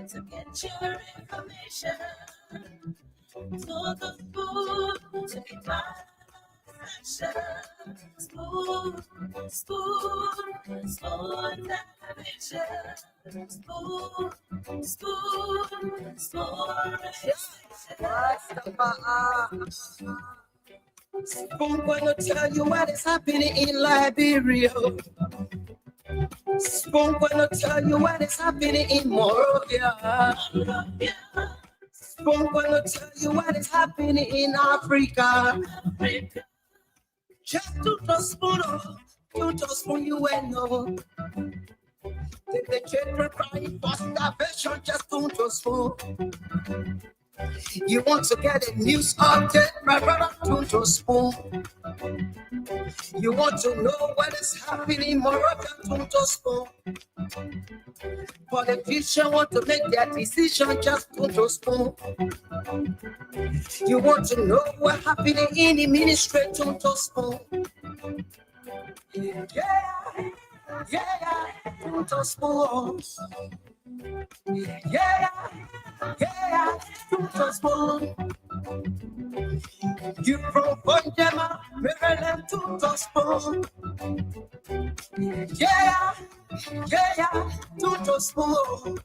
To get your information. For the food to be my action. Spoon, spoon, spoon television. Spoon, spoon, spoon. Spoon gonna tell you what is happening in Liberia. Spoon gonna tell you what is happening in Morovia. Spoon gonna tell you what is happening in Africa. Just to spoon, you will know. Take the children crying for starvation, just to spoon. You want to get a news update, my brother, to spoon. You want to know what is happening in Morocco, to spoon. Politicians want to make their decision, just to spoon. You want to know what happening in the ministry, to spoon. Yeah, to spoon. Yeah, to spoon. You from Panjama, Maryland, to spoon. Yeah, to spoon.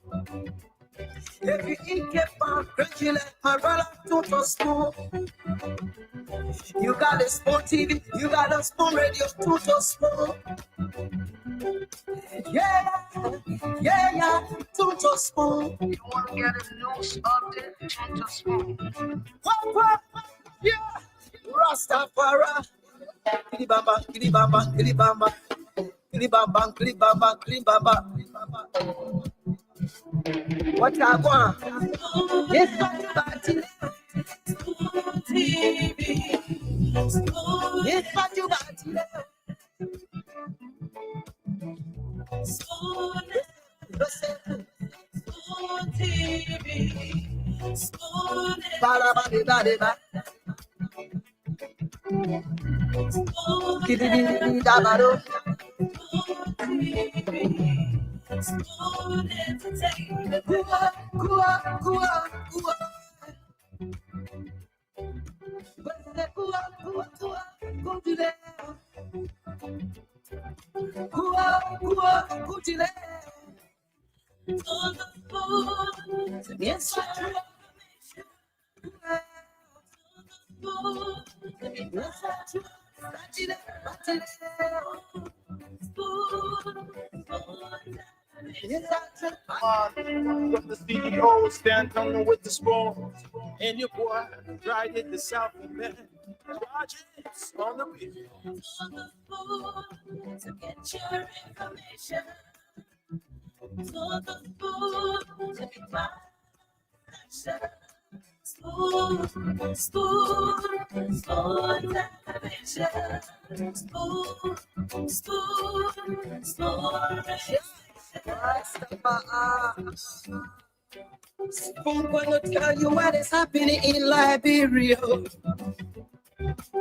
If you eat kepa, regular, my brother, to spoon. You got a spoon TV, you got a spoon radio, to spoon. Yeah, to spoon. You want to get a news update, to spoon. Yeah, Rastafari. Kilibamba, kilibamba, kilibamba. Kilibamba, kilibamba, kilibamba. What I want? Yes, party. Yes, party. Spoon TV. Spoon TV. Spoon entertainment. Yes, from the CEO, stand coming with the spoon. And your boy, right in the South man. Projects on the beat. To get your information. For the food to be my action. Spoon, spoon, spoon television. Spoon, spoon, spoon. Spoon gonna tell you what is happening in Liberia.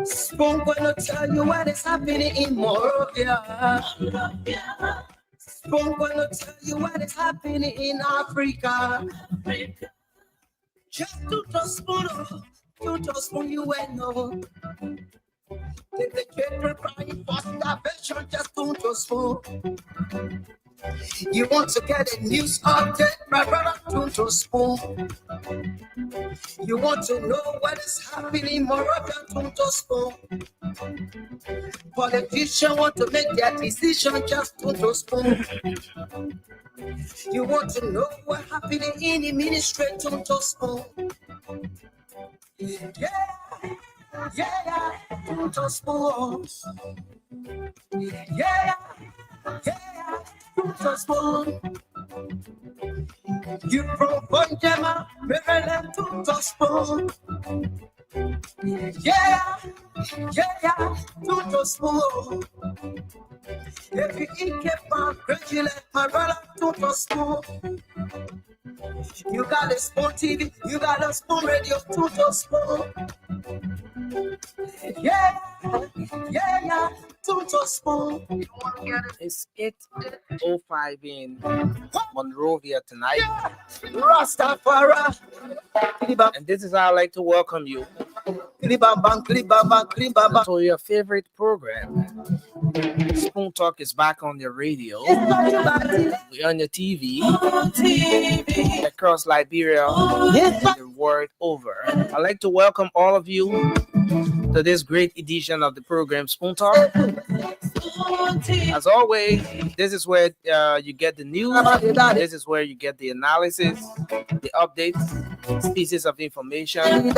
Spoon gonna tell you what is happening in Morovia. Spoon gonna tell you what is happening in Africa. Just to spoon, you will know. Take the children crying for starvation, just to spoon. You want to get a news update, my brother, to spoon. You want to know what is happening in Morocco, to spoon. Politicians want to make their decision, just to spoon. You want to know what happening in the ministry, to spoon. Yeah, to spoon. Yeah, to spoon. You from Panjama, Maryland, to spoon. Yeah, to spoon. If you eat kepa, regular, my brother, to spoon. You got a spoon TV, you got a spoon radio, to spoon. Yeah, Don't just spoon. It's 8:05 in Monrovia tonight. Rastafari. And this is how I'd like to welcome you Klibaba. to your favorite program. Spoon Talk is back on your radio. We're on your TV across Liberia, the world over. I'd like to welcome all of you to this great edition of the program Spoon Talk. As always, this is where you get the news. This is where you get the analysis, the updates, pieces of information.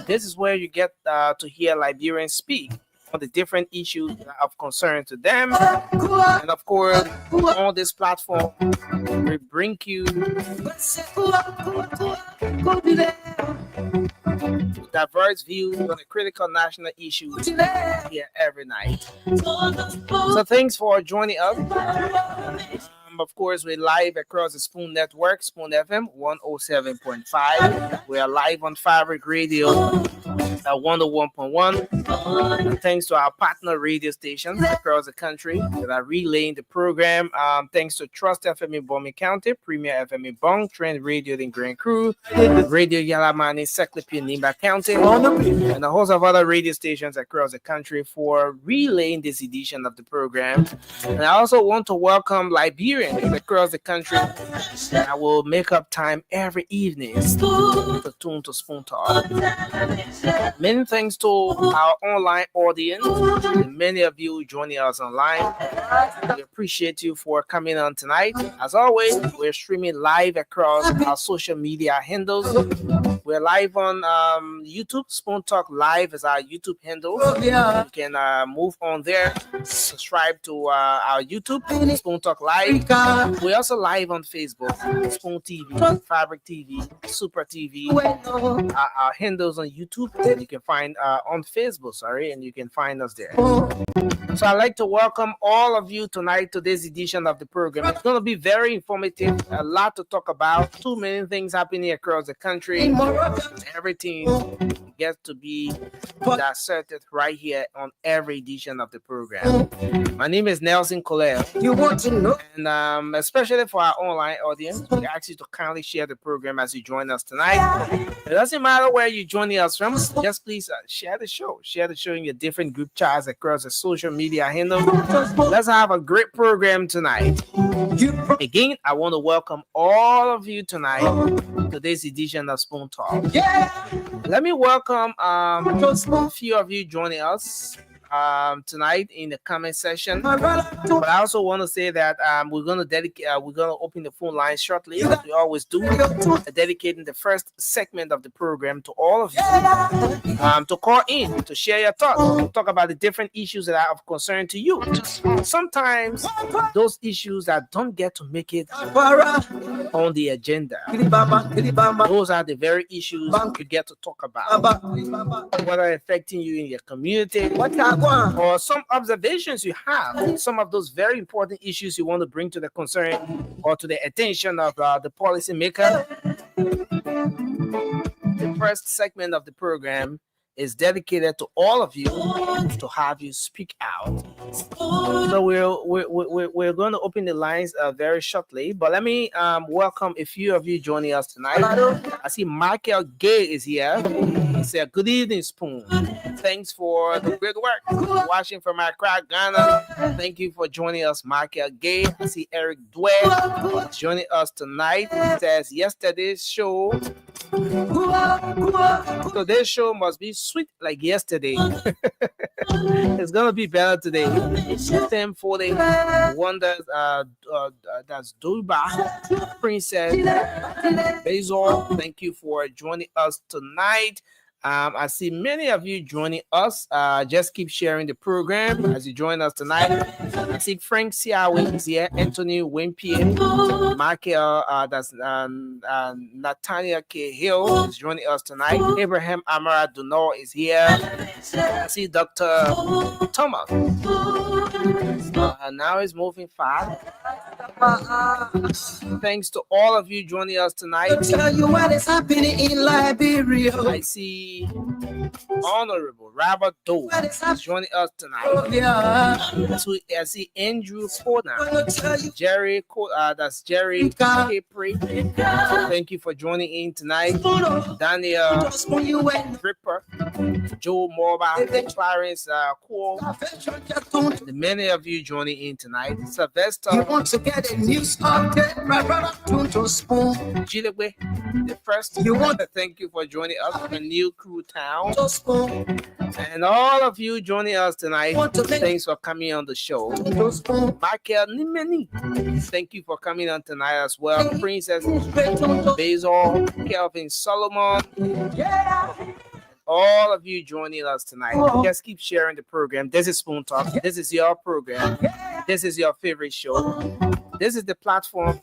This is where you get to hear Liberians speak on the different issues of concern to them. And of course, on this platform, we bring you diverse views on the critical national issues here every night. So thanks for joining us. Of course, we're live across the Spoon Network, Spoon FM 107.5. We are live on Fabric Radio at 101.1. And thanks to our partner radio stations across the country that are relaying the program. Thanks to Trust FM in Bomi County, Premier FM in Bong, Trend Radio in Grand Cru, Radio Yalamani, Seklipi in Nimba County, and a host of other radio stations across the country for relaying this edition of the program. And I also want to welcome Liberians across the country that will make up time every evening to tune to Spoon Talk. Many thanks to our online audience and many of you joining us online. We appreciate you for coming on tonight. As always, we're streaming live across our social media handles. We're live on YouTube. Spoon Talk Live is our YouTube handle. You can move on there. Subscribe to our YouTube, Spoon Talk Live. We're also live on Facebook, Spoon TV, Fabric TV, Super TV. Our handles on YouTube, and you can find on Facebook, and you can find us there. So I'd like to welcome all of you tonight to this edition of the program. It's going to be very informative, a lot to talk about, too many things happening across the country. Everything gets to be dissected right here on every edition of the program. My name is Nelson Colette. You want to know? And especially for our online audience, we ask you to kindly share the program as you join us tonight. It doesn't matter where you're joining us from, just please share the show. Share the show in your different group chats across the social media handle. Let's have a great program tonight. Again, I want to welcome all of you tonight to this edition of Spoon Talk. Let me welcome a few of you joining us tonight in the comment section. But I also want to say that we're going to open the phone line shortly, as we always do, dedicating the first segment of the program to all of you to call in, to share your thoughts, to talk about the different issues that are of concern to you. Sometimes those issues that don't get to make it on the agenda, those are the very issues you get to talk about, whether affecting you in your community, or some observations you have, some of those very important issues you want to bring to the concern or to the attention of the policymaker. The first segment of the program is dedicated to all of you to have you speak out. So we're going to open the lines very shortly, but let me welcome a few of you joining us tonight. I see Michael Gay is here. He said, "Good evening, Spoon. Thanks for the great work. Watching from Accra, Ghana. Thank you for joining us, Michael Gay." I see Eric Dwyer joining us tonight. He says, "Yesterday's show. Today's show must be sweet like yesterday." It's gonna be better today. 1040 Wonders, that's Duba Princess Basil. Thank you for joining us tonight. I see many of you joining us. Just keep sharing the program as you join us tonight. I see Frank Siawi is here, Anthony Wimpie, Michael, that's Nathaniel K. Hill is joining us tonight. Abraham Amara Dunor is here. I see Dr. Thomas. Now he's moving fast. Thanks to all of you joining us tonight. I'll tell you what is happening in Liberia. I see Honorable Robert Doe is joining us tonight. So I see Andrew Porter, Jerry, that's Jerry Capri. Thank you for joining in tonight. Daniel Ripper, Joe Morba, Clarence Cole, the many of you joining in tonight. Sylvester, You want to get a news update, my brother, to spoon. Gillegwe, the first. You want Thank you for joining us from New Crew Town. to spoon. And all of you joining us tonight, Want to make thanks for coming on the show. to spoon. Michael Nimeni, thank you for coming on tonight as well. Princess Straight to Basil, Kelvin Solomon, yeah. all of you joining us tonight. Just keep sharing the program. This is Spoon Talk. This is your program. This is your favorite show. This is the platform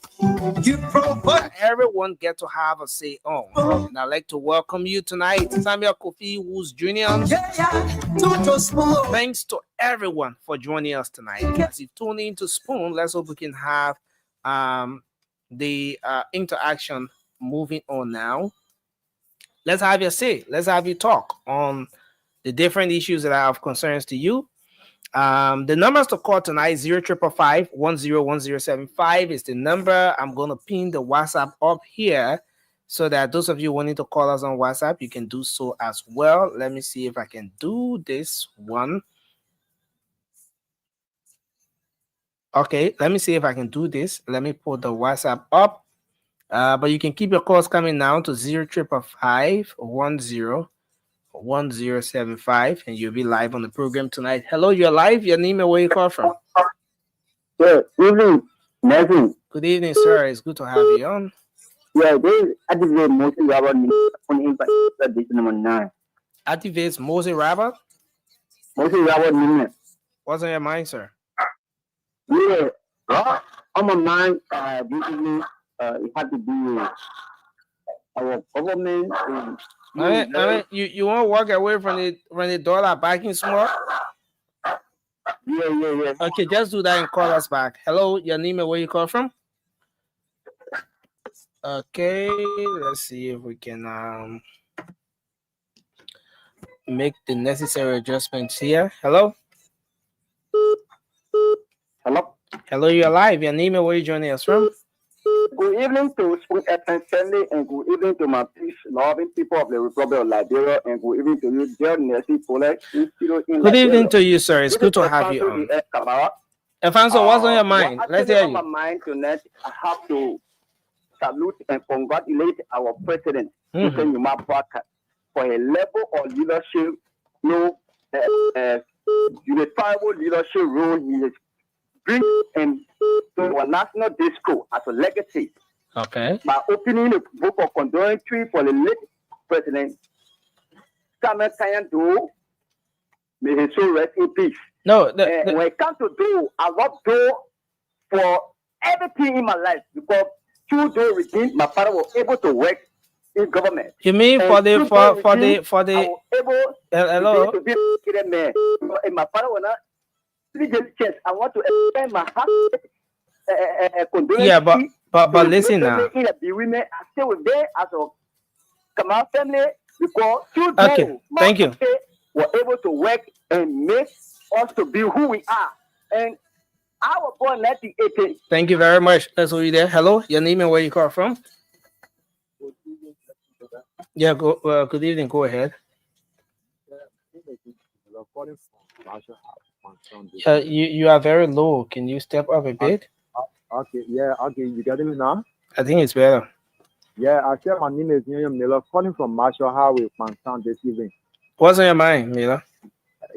You provide. that everyone get to have a say on. And I'd like to welcome you tonight, Samuel Kofi Woods Jr. Yeah, to spoon. Thanks to everyone for joining us tonight. As you tune into Spoon, let's hope we can have the interaction moving on now. Let's have your say. Let's have you talk on the different issues that are of concerns to you. The numbers to call tonight, 0555-101075 is the number. I'm going to pin the WhatsApp up here so that those of you wanting to call us on WhatsApp, you can do so as well. Let me see if I can do this one. Okay, let me see if I can do this. Let me put the WhatsApp up. But you can keep your calls coming now to 0555-101075, and you'll be live on the program tonight. Hello, you're live. Your name and where you call from? Good evening, Nathan. Good evening, sir. It's good to have you on. Yeah, this activate mostly about on invite edition number 9. Activates Moses Rabbit. Mostly about minute. What's on your mind, sir? Yeah, on my mind, this evening, it had to do with our government. I mean, you want to walk away from the dollar backing small? Yeah. Okay, just do that and call us back. Hello, your name and where you call from? Okay, let's see if we can make the necessary adjustments here. Hello? Hello, you're live. Your name and where you joining us from? Good evening to Spoon FM family, and good evening to my peace-loving people of the Republic of Liberia, and good evening to you, dear Nancy Fuller. Good evening to you, sir. It's good to have you on. Alfonso, what's on your mind? Let's hear on my you. mind tonight, I have to salute and congratulate our president, Mhm. Yuma Baka, for a level of leadership, unifiable leadership role he is bringing to our national disco as a legacy Okay. by opening a book of condolence for the late president, Samuel Kanyando. May his soul rest in peace. No, When it comes to Do, I love Do for everything in my life because through Do regime, my father was able to work in government. you mean And for the through for Do for regime, the for I the was able hello? to be a kid man. And my father was not. I want to extend my heart condolence. Yeah, but listen now. In a be women, I stay with them as a Kamal family because through Okay, Do, thank you. were able to work and make us to be who we are. And I was born 1980. Thank you very much. That's what you there. Hello, your name and where you call from? Yeah, go. Good evening. Go ahead. You are very low. Can you step up a bit? Okay, you getting me now? I think it's better. Yeah, I said my name is Miriam Miller, calling from Marshall Highway, Manson this evening. What's on your mind, Mila?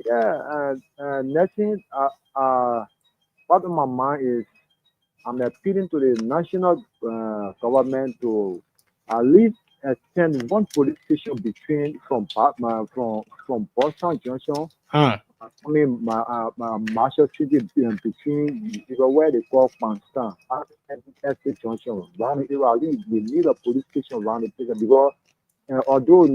Yeah, nothing. What on my mind is I'm appealing to the national government to at least extend one police station between from Boston Junction. I mean, my Marshall City between where they call Panstan and Estate Junction. We need a police station around the place because although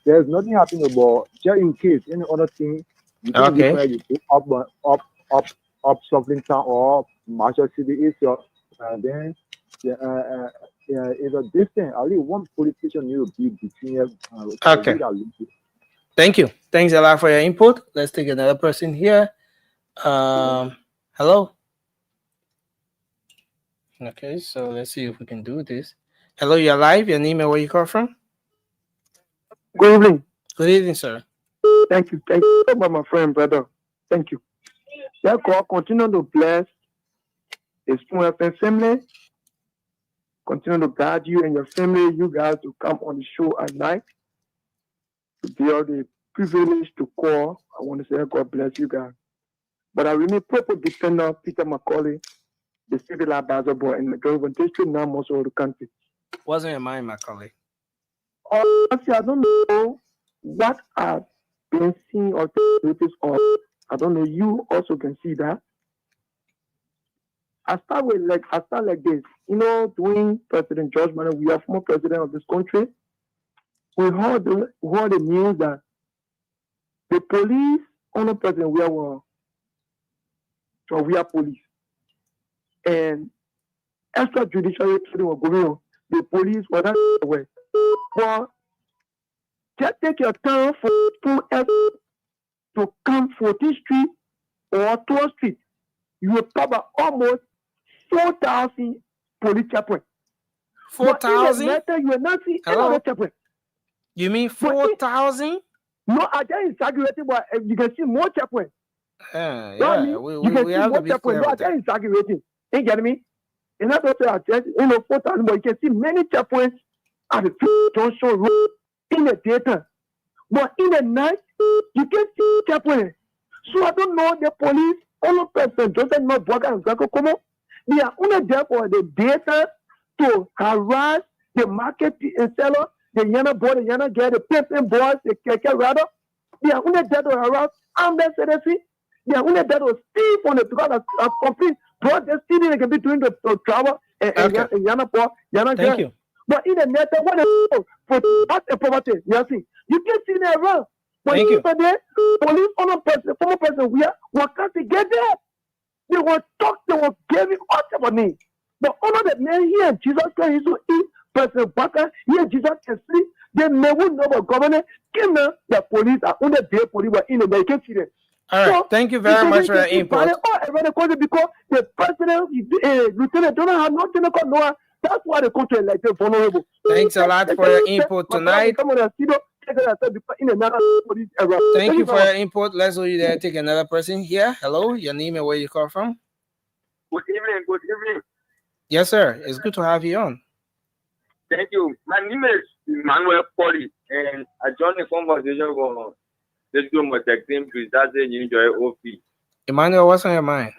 there's nothing happening about just in case any other thing, you can Okay. where you go up Shopping Town or Marshall City is your, then it's a distance. At least one police station need to be between Okay. Thank you. Thanks a lot for your input. Let's take another person here. Hello. Okay, so let's see if we can do this. Hello, you're live. Your name and where you call from? Good evening. Good evening, sir. Thank you. Thank you about my friend, brother. Thank you. Let God continue to bless His Spoon FM family. Continue to guide you and your family. You guys to come on the show at night. To be all the privilege to call. I want to say God bless you guys. But I remain proper defender Peter Macaulay, the civil advisor boy in the government district, now most of the country. What's on your mind, Macaulay? Honestly, I don't know what I've been seeing or noticed, or I don't know. You also can see that. I start like this. You know, during President George Manneh, we are former president of this country. We heard the news that the police under President we are police, and extra judiciary were going on. The police were that way. But just take your time for to come 14th Street or 12th Street. You will cover almost 4,000 police checkpoints. 4,000? You will not see another checkpoint. You mean 4,000? No, I just exaggerating, but you can see more checkpoints. Yeah, we have to be clear with that. Exaggerating. You get me? And that's also I just 4,000, but you can see many checkpoints at the Junction Road in the daytime. But in the night, you can see checkpoints. So I don't know the police, all of person, Joseph not Boga and Zako Komo, they are only there for the data to harass the market and seller, the Yana boy, the Yana girl, the person boys, the Keke rather. They are only there to harass armed citizens. They are only there to steal from the because of complete broad the stealing they can be doing the travel and Yana boy, Yana girl. Thank you. But in the net, what is for that's a property? You see, you can see there around. But Thank you. There, police former president, we can't get there. They were talk, they were giving us about me. But all of the men here, Jesus Christ, so eat President Baka, here Jesus can sleep. They never know about government. The police are only there police were in the they can see them. All right, so, thank you very much for your input. Because the president, Lieutenant General, have not no. That's why the country elected vulnerable. Thanks a lot for your input tonight. Thank you for your input. Let's go you there. Take another person here. Hello, your name and where you call from? Good evening. Good evening. Yes, sir. It's good to have you on. Thank you. My name is Emmanuel Poli, and I joined the conversation for this room with the team to start saying you enjoy OP. Emmanuel, what's on your mind?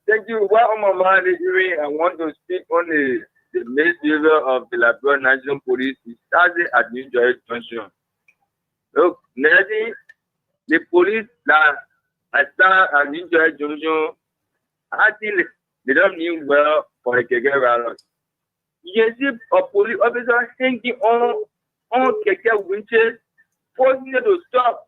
Thank you. Well, on my mind is I want to speak on the misbehavior of the Liberia National Police. It started at New Judiciary Discussion. Look, Nancy, the police that I start at New Judiciary Discussion, I think they don't mean well for the Keke rallies. You can see a police officer hanging on Keke winches, forcing them to stop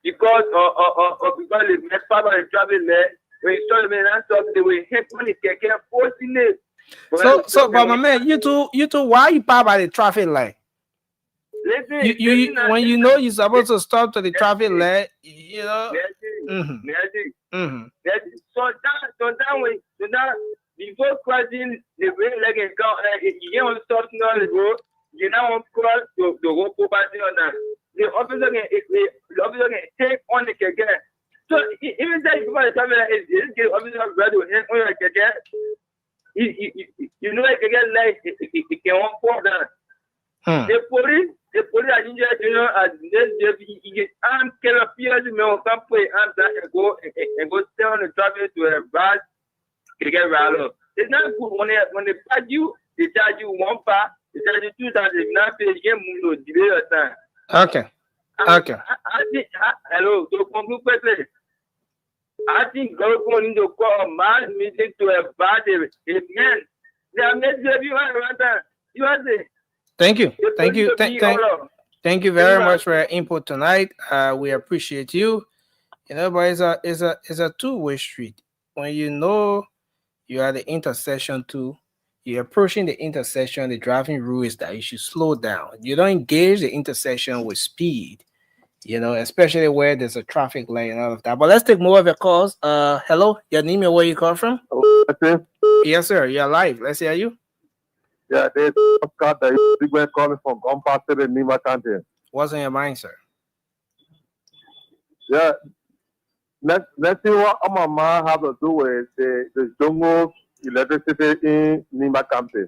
because they met part of the traffic light. When you saw the man stop, they were hit on the Keke, forcing it. So, but my man, you two, why you park by the traffic light? Listen, when you know you're supposed to stop to the traffic light, you know. So now, before crossing the red leg and go, you can't stop on the road. You now cross the road property on that. The officer can take on the Keke. So even that before the traffic light is the officer ready to hit on the Keke. You know like Keke light it can walk for that. The police are injured, you know, as this arm can appear to me on campaign and go stay on the traffic to a bad Keke rally. It's not good when they charge you, they charge you one part, they charge you 2,000. If not pay, you can't move to delay your time. Okay. I think, hello, to conclude quickly. I think government need to call a mass meeting to advise the men. They are making everyone around that. You are the. Thank you. Thank you very much for your input tonight. We appreciate you. You know, but it's a two-way street. when you know you are at the intersection too, you're approaching the intersection, the driving rule is that you should slow down. You don't engage the intersection with speed, especially where there's a traffic light and all of that. But let's take more of your calls. Hello, your name and where you call from? That's it. Yes, sir. You're live. Let's hear you. Yeah, there's Oscar that big man calling from Gompa City, Nima County. What's on your mind, sir? Yeah, let's see what my man have to do with the jungle electricity in Nima County.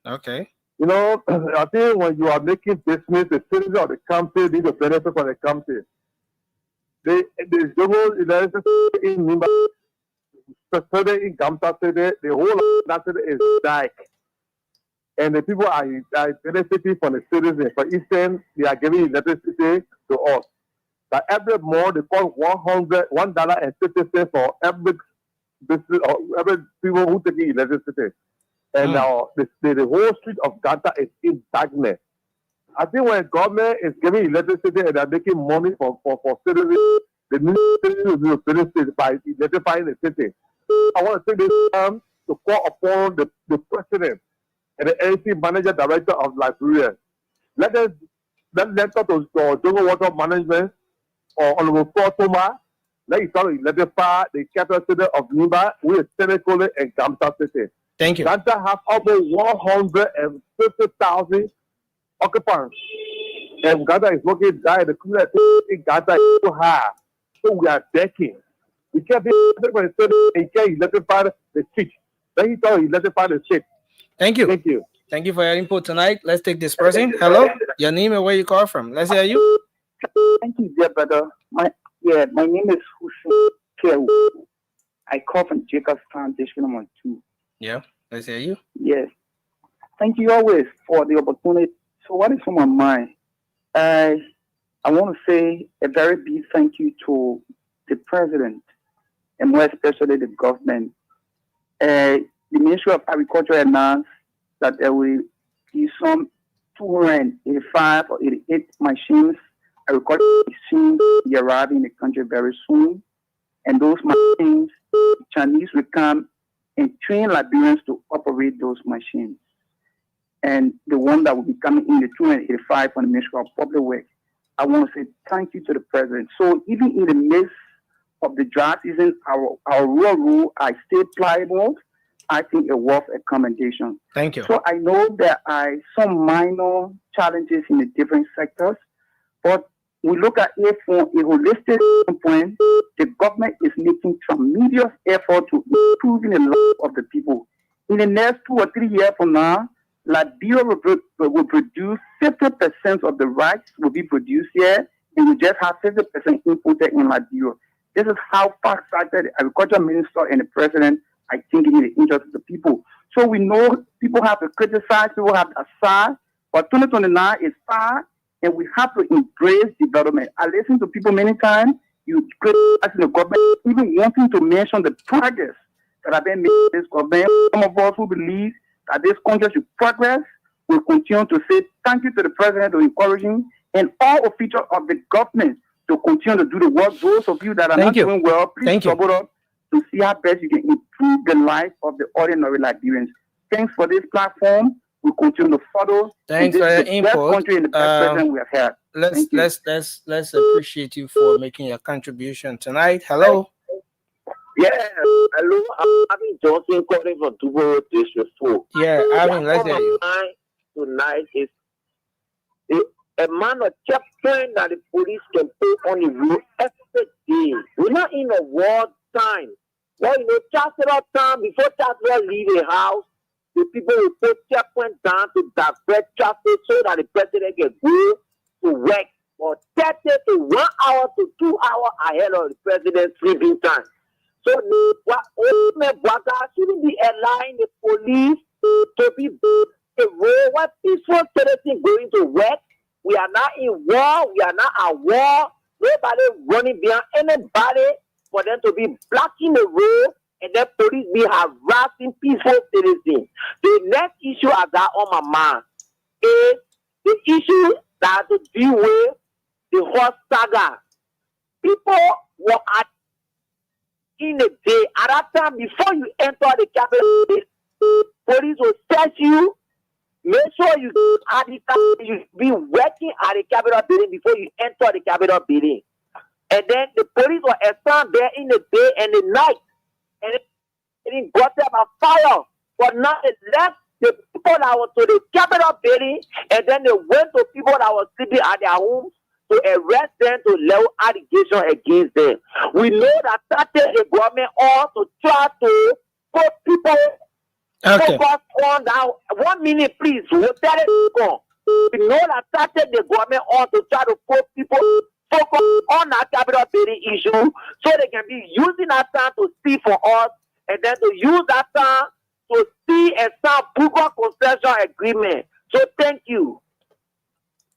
Okay. I think when you are making business, the citizens of the county need to benefit from the county. The jungle electricity in Nima, especially in Gamta City, the whole of that city is dark. And the people are benefiting from the citizens. For instance, they are giving electricity to us. But every month they cost $1.50 for every business or every people who take electricity. And now the whole street of Gata is in darkness. I think when government is giving electricity and they're making money for citizens, the new citizens will benefit by electrifying the city. I want to take this time to call upon the president and the ANC manager director of Liberia. Let us talk to Jungle Water Management or Honorable Toma. Let us start to electrify the capital city of Niba with Senekole and Gamta City. Thank you. Gamta have over 150,000 occupants. And Gamta is looking down. The community in Gamta is too high. So we are decking. We can't be when you can't electrify the street. Let us start to electrify the street. Thank you. Thank you. Thank you for your input tonight. Let's take this person. Hello, your name and where you call from. Let's hear you. Thank you, dear brother. My name is Hussein Kew. I call from Jacobstown, District number 2. Yeah, let's hear you. Yes. Thank you always for the opportunity. So what is on my mind? I want to say a very big thank you to the president and more especially the government. The Ministry of Agriculture announced that there will be some 285 or 88 machines, agricultural machines, be arriving in the country very soon. And those machines, Chinese will come and train Liberians to operate those machines. And the one that will be coming in, the 285 from the Ministry of Public Works, I want to say thank you to the president. So even in the midst of the drought season, our rural rule, I stay pliable. I think it worth a commendation. Thank you. So I know there are some minor challenges in the different sectors, but we look at it from a holistic standpoint. The government is making tremendous effort to improving the life of the people. In the next 2 or 3 years from now, Liberia will produce 50% of the rice will be produced here, and we just have 50% imported in Liberia. This is how far-sighted the agriculture minister and the president I think in the interest of the people. So we know people have to criticize, people have to aside, but 2029 is far, and we have to embrace development. I listen to people many times, you criticize the government, even wanting to mention the progress that have been made in this government. Some of us who believe that this country should progress will continue to say thank you to the president for encouraging and all officials of the government to continue to do the work. Those of you that are not doing well, please double up to see how best you can improve the life of the ordinary Liberians. Thanks for this platform. We continue to follow. Thanks for your input. Country and the best president we have had. Let's appreciate you for making your contribution tonight. Hello. Yeah, hello. I'm Avin Johnson calling from Tubero District 4. Yeah, Avin, let's hear you. Tonight is a man of checkpoint that the police can put on the road every day. We're not in a war time. Well, Chancellor time, before Chancellor leave the house, the people will put checkpoint down to divert traffic so that the president can go to work for 30 to 1 hour to 2 hours ahead of the president's sleeping time. So, shouldn't be allowing the police to be a role where peaceful citizens going to work. We are not in war. We are not at war. Nobody running behind anybody for them to be blocking the road and then police be harassing peaceful citizens. The next issue I got on my mind is the issue that has to deal with the horse saga. People were at in a day. At that time, before you enter the Capitol, police will search you. Make sure you at the time you be working at the Capitol building before you enter the Capitol building. And then the police will stand there in the day and the night. And it got them a fire. But now they left the people that were to the Capitol building, and then they went to people that were sleeping at their homes to arrest them, to level allegations against them. We know that started the government on to try to put people focus on that. 1 minute, please. We'll tell it go. We know that started the government on to try to put people focus on that Capitol building issue so they can be using that time to see for us, and then to use that time to see and sign Booker concession agreement. So thank you.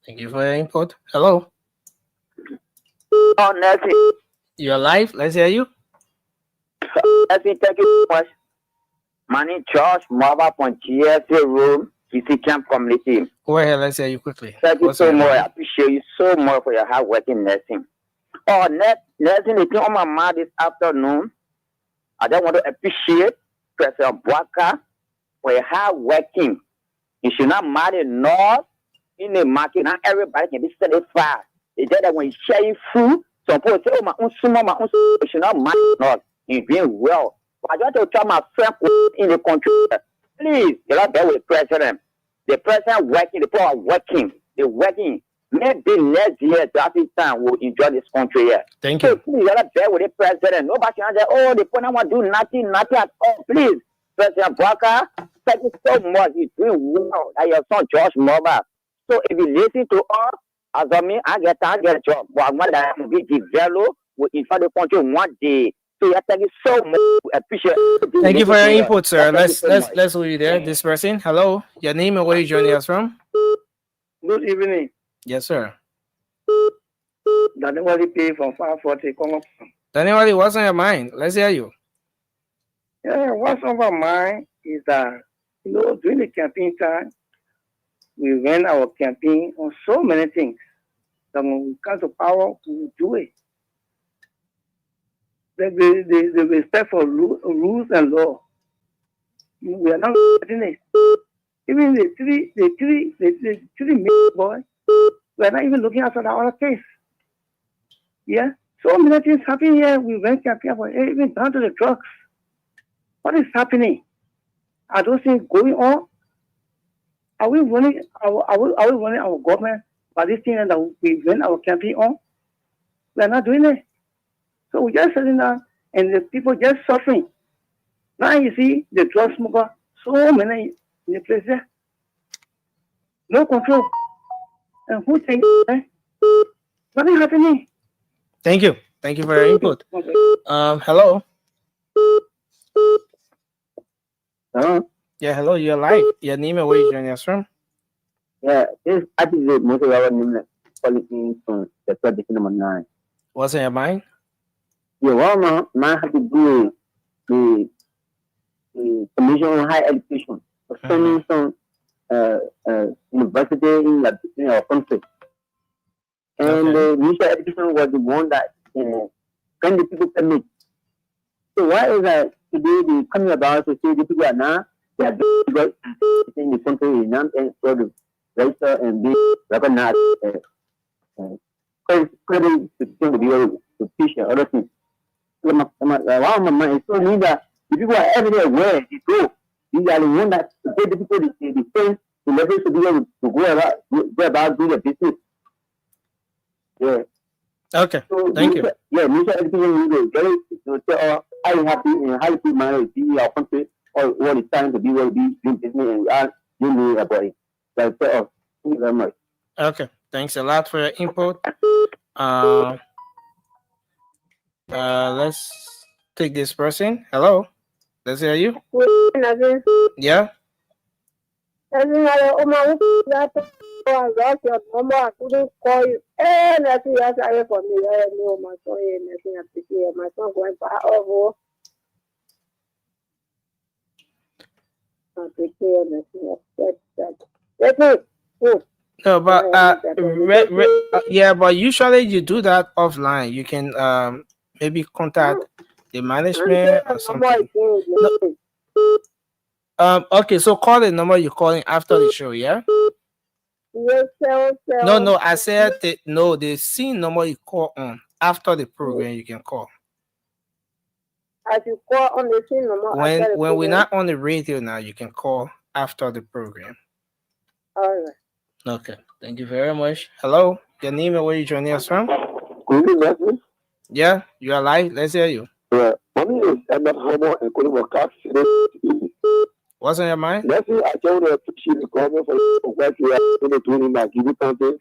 Thank you for your input. Hello. Oh, Nancy. You're live. Let's hear you. Nancy, thank you so much. My name is Josh Mava from GSA Room, PC Camp Community. Go ahead. Let's hear you quickly. Thank you so much. I appreciate you so much for your hard working nursing. Oh, nursing, the thing on my mind this afternoon, I just want to appreciate President Bwaka for your hard working. You should not marry north in the market. Not everybody can be satisfied. It's just that when you share food, some people say, oh, my own you should not marry north. You're doing well. But I want to tell my friend in the country, please, you're not there with the president. The president working, the people are working. They're working. Maybe next year, this time, we'll enjoy this country here. Thank you. So please, you're not there with the president. Nobody can say, oh, the president want to do nothing at all. Please, President Bwaka, thank you so much. You're doing well. Like your son, George Mova. So if you listen to us, as of me, I get a job. But I want that to be developed in the country one day. So yeah, thank you so much. I appreciate it. Thank you for your input, sir. Let's leave there. This person. Hello. Your name and where you joining us from? Good evening. Yes, sir. Daniel pay from 540. Daniel, what's on your mind? Let's hear you. Yeah, what's on my mind is that, during the campaign time, we ran our campaign on so many things. That when we come to power, we will do it. The respect for rules and law. We are not getting it. Even the three boys, we are not even looking after our case. Yeah, so many things happen here. We went campaign for even down to the drugs. What is happening? Are those things going on? Are we running our government by this thing that we run our campaign on? We are not doing it. So we just sitting down and the people just suffering. Now you see the drug smoker, so many in the place there. No control. And who takes it? Nothing happening. Thank you. Thank you for your input. Hello. Hello? Yeah, hello. You're live. Your name and where you joining us from? Yeah, this actually most of our name calling from the project number 9. What's on your mind? Yeah, well, man have to do the Commission on Higher Education, spending some university in our country. And the Ministry of Education was the one that can the people permit. So why is that today they coming about to say the people are now they are good in the country and for the register and be recognized credit to be able to teach and other things. One of my mind is so neat that the people are everywhere where they go. These are the ones that get the people the sense to leverage to be able to go about doing a business. Yeah. Okay. So thank you. Yeah, Minister Education will very to tell how you happy and how you put money to our country or what it's time to be able to be doing business and we are doing about it. So thank you very much. Okay. Thanks a lot for your input. Let's take this person. Hello. Let's hear you. Yeah. I got your number. I couldn't call you. And I see that's I for me. I know my son and nothing up to here. My son going back over. I take care of nothing. That's it. No, but yeah, but usually you do that offline. You can maybe contact The management or something. No. Okay, so call the number you're calling after the show, yeah? No, I said the scene number you call on after the program you can call. I should call on the scene number When we're not on the radio now, you can call after the program. All right. Okay, thank you very much. Hello, your name and where you joining us from? Yeah, you are live. Let's hear you. My name is Emmett Homo and What's on your mind? Let's say I tell you appreciate the government for what you are doing in that giving something.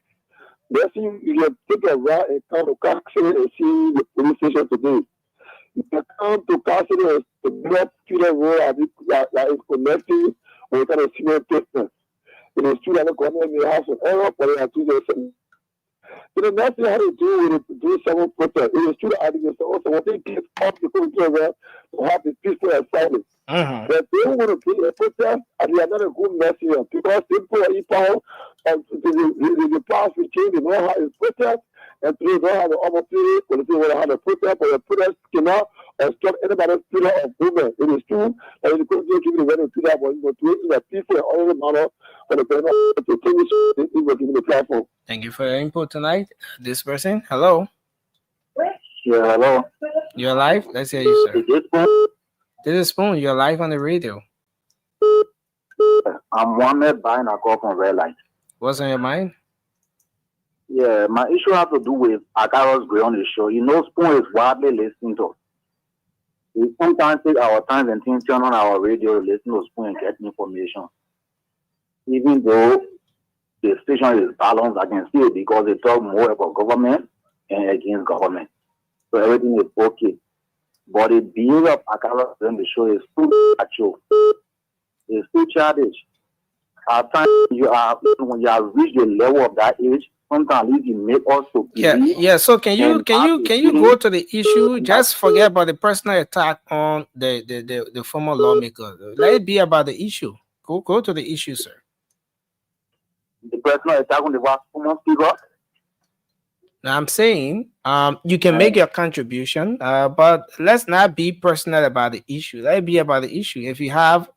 Let's see you can take a ride and come to Castle and see the police station today. You can come to Castle and to block to the road that is connecting with a senior person. It is true that the government may have some error, but they are two different. So the next thing I had to do is to do several protests. It is true that I think also when they get up the program to have the peaceful and silent. But they don't want to be a protest and they are not a good messenger because people are equal and the past will change. They know how to protest and they don't have the opportunity for the people to have a protest, but the protest cannot stop anybody's pillar of movement. It is true that the country keep the weather to that, but to it is a peaceful and orderly manner for the government to finish the platform. Thank you for your input tonight. This person, hello. Yeah, hello. You're live. Let's hear you, sir. This is Spoon. You're live on the radio. I'm Mohammed buying a call from Red Light. What's on your mind? Yeah, my issue has to do with Akaros Gray on the show. You know, Spoon is widely listened to. We sometimes take our time and things, turn on our radio, listen to Spoon and get information. Even though the station is balanced, I can see it because they talk more about government and against government. So everything is okay. But the behavior of Akaros on the show is too mature. It's too childish. At times, when you have reached the level of that age, sometimes you make us to believe. Yeah. So can you go to the issue? Just forget about the personal attack on the former lawmaker. Let it be about the issue. Go to the issue, sir. The personal attack on the former speaker. Now I'm saying you can make your contribution, but let's not be personal about the issue. Let it be about the issue. If you have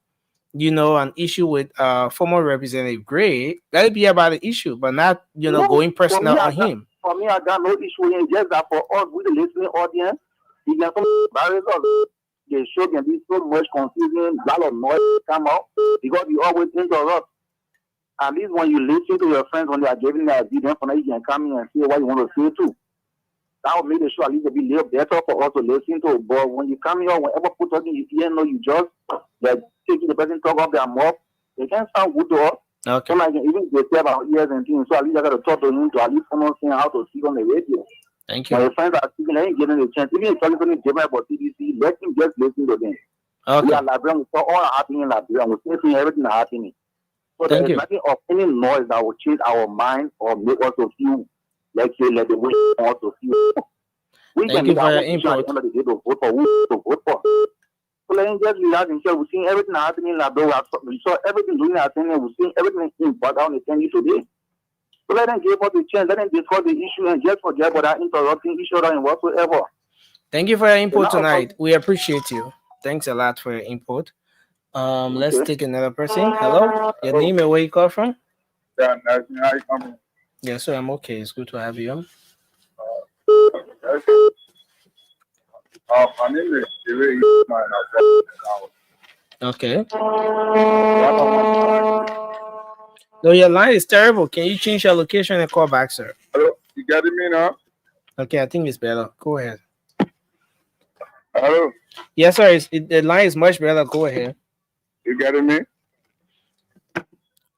an issue with former Representative Gray, let it be about the issue, but not going personal on him. For me, I got no issue in just that for us with the listening audience, you can the show can be so much confusing, a lot of noise come out because you always interrupt. At least when you listen to your friends when they are giving their video, for now you can come in and say what you want to say too. That will make the show at least a bit little better for us to listen to. But when you come here, whenever people talking, you just taking the person talk off their mouth, they can't sound good to us. Okay. So like even they say about ears and things, so at least I got to talk to him to at least understand how to speak on the radio. Thank you. When your friends are speaking, let him give them a chance. Even if talking something different about TDC, let him just listen to them. Okay. We are Liberian, we saw all happening in Liberia, we see everything happening. So there is nothing of any noise that will change our mind or make us to feel like let the way us to feel. We Thank you for your input. At the end of the day to vote for who to vote for. So let him just relax himself. We've seen everything happening in Liberia. We saw everything doing our thing. We've seen everything in background today. So let them give us a chance. Let them discuss the issue and just forget about that interrupting each other and whatsoever. Thank you for your input tonight. We appreciate you. Thanks a lot for your input. Let's take another person. Hello, your name and where you call from? Yeah, how you coming? Yes, sir. I'm okay. It's good to have you on. My name is Judiciary. Okay. No, your line is terrible. Can you change your location and call back, sir? Hello, you getting me now? Okay, I think it's better. Go ahead. Hello. Yes, sir. The line is much better. Go ahead. You getting me?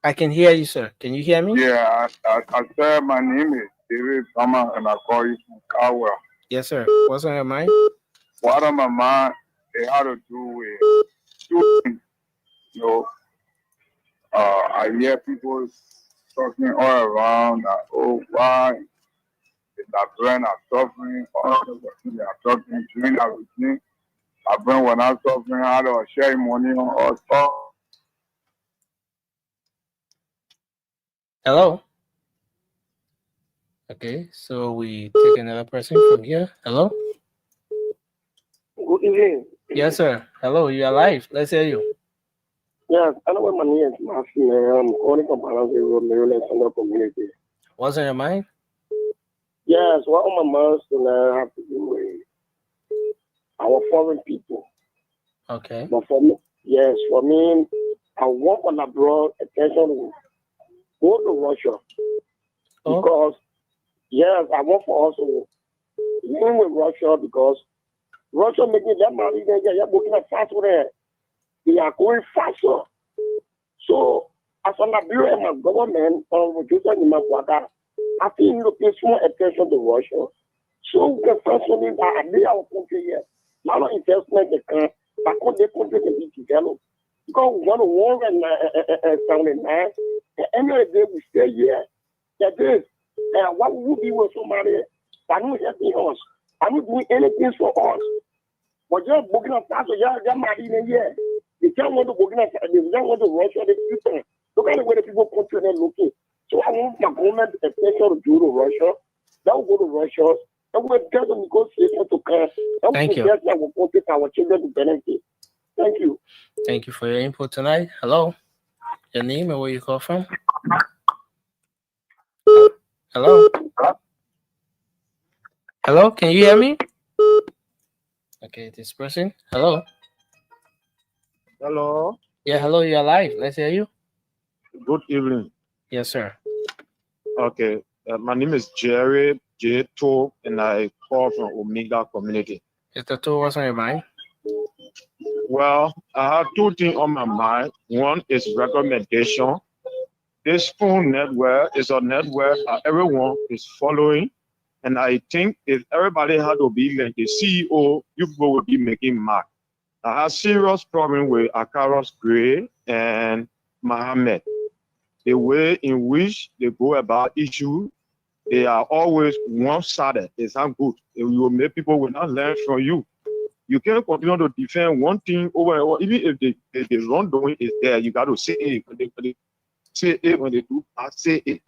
I can hear you, sir. Can you hear me? Yeah, I said my name is David Summer and I call you from Caldwell. Yes, sir. What's on your mind? What on my mind, it had to do with two things. I hear people talking all around that, why that brain are suffering, all they are talking, doing everything. My brain was not suffering, how to share money on us all. Hello? Okay, so we take another person from here. Hello? Good evening. Yes, sir. Hello, you are live. Let's hear you. Yes, I know what my name is Martin. I'm calling from Balance Road, Maryland Center Community. What's on your mind? Yes, what all my minds tonight have to do with our foreign people. Okay. But for me, yes, for me, I want on abroad attention to go to Russia. Because, yes, I want for us to dealing with Russia because Russia making that money there, they're looking at faster there. They are going faster. So, as an Nigeria and my government, reducing in my water, I think you pay more attention to Russia. So, we can find something that I need our country here. Not an investment they can, but the country can be developed. Because we want to war and 79, at the end of the day, we stay here. That is, what would be with somebody that not helping us? I'm not doing anything for us. But just booking a pass, you're not in here. They don't want to book in, they don't want to rush the people. Look at the way the people continue looking. So I want my government attention to do to Russia. That will go to Russia. And we'll get the negotiation to come. Thank you. That will protect our children to benefit. Thank you. Thank you for your input tonight. Hello. Your name and where you call from? Hello. Hello, can you hear me? Okay, this person. Hello. Hello. Yeah, hello, you're live. Let's hear you. Good evening. Yes, sir. Okay. My name is Jerry J. To, and I call from Omega Community. Mr. To, what's on your mind? Well, I have two things on my mind. One is recommendation. This phone network is a network that everyone is following. And I think if everybody had to be like the CEO, you people would be making mark. I have serious problem with Akaros Gray and Mohammed. The way in which they go about issues, they are always one-sided. It's not good. It will make people will not learn from you. You can't continue to defend one thing over and over. Even if the wrongdoing is there, you got to say it. When they say it when they do, I say it.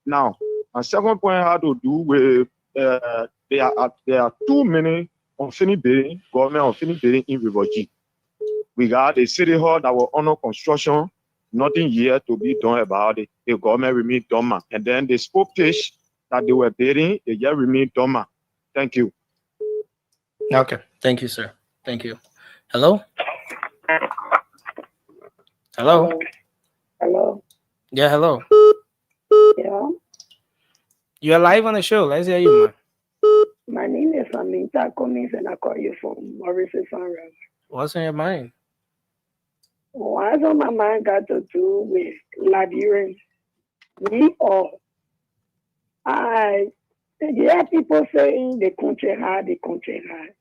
Now, my second point had to do with there are too many unfinished building, government unfinished building in River G. We got a city hall that was under construction, nothing yet to be done about it. The government remained dormant. And then the spoke pitch that they were building, they just remained dormant. Thank you. Okay, thank you, sir. Thank you. Hello? Hello? Hello? Yeah, hello. Yeah. You're live on the show. Let's hear you, man. My name is Aminta Cummings and I call you from Mauritius Sunrise. What's on your mind? What's on my mind got to do with Liberians? We all. I hear people saying the country hard, the country hard.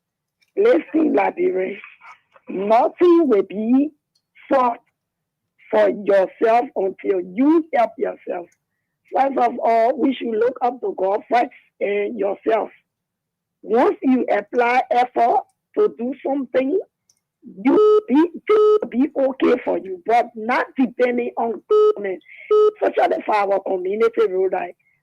Listen, Liberians, nothing will be fought for yourself until you help yourself. First of all, we should look up to God first and yourself. Once you apply effort to do something, you be okay for you, but not depending on government. Especially for our community road,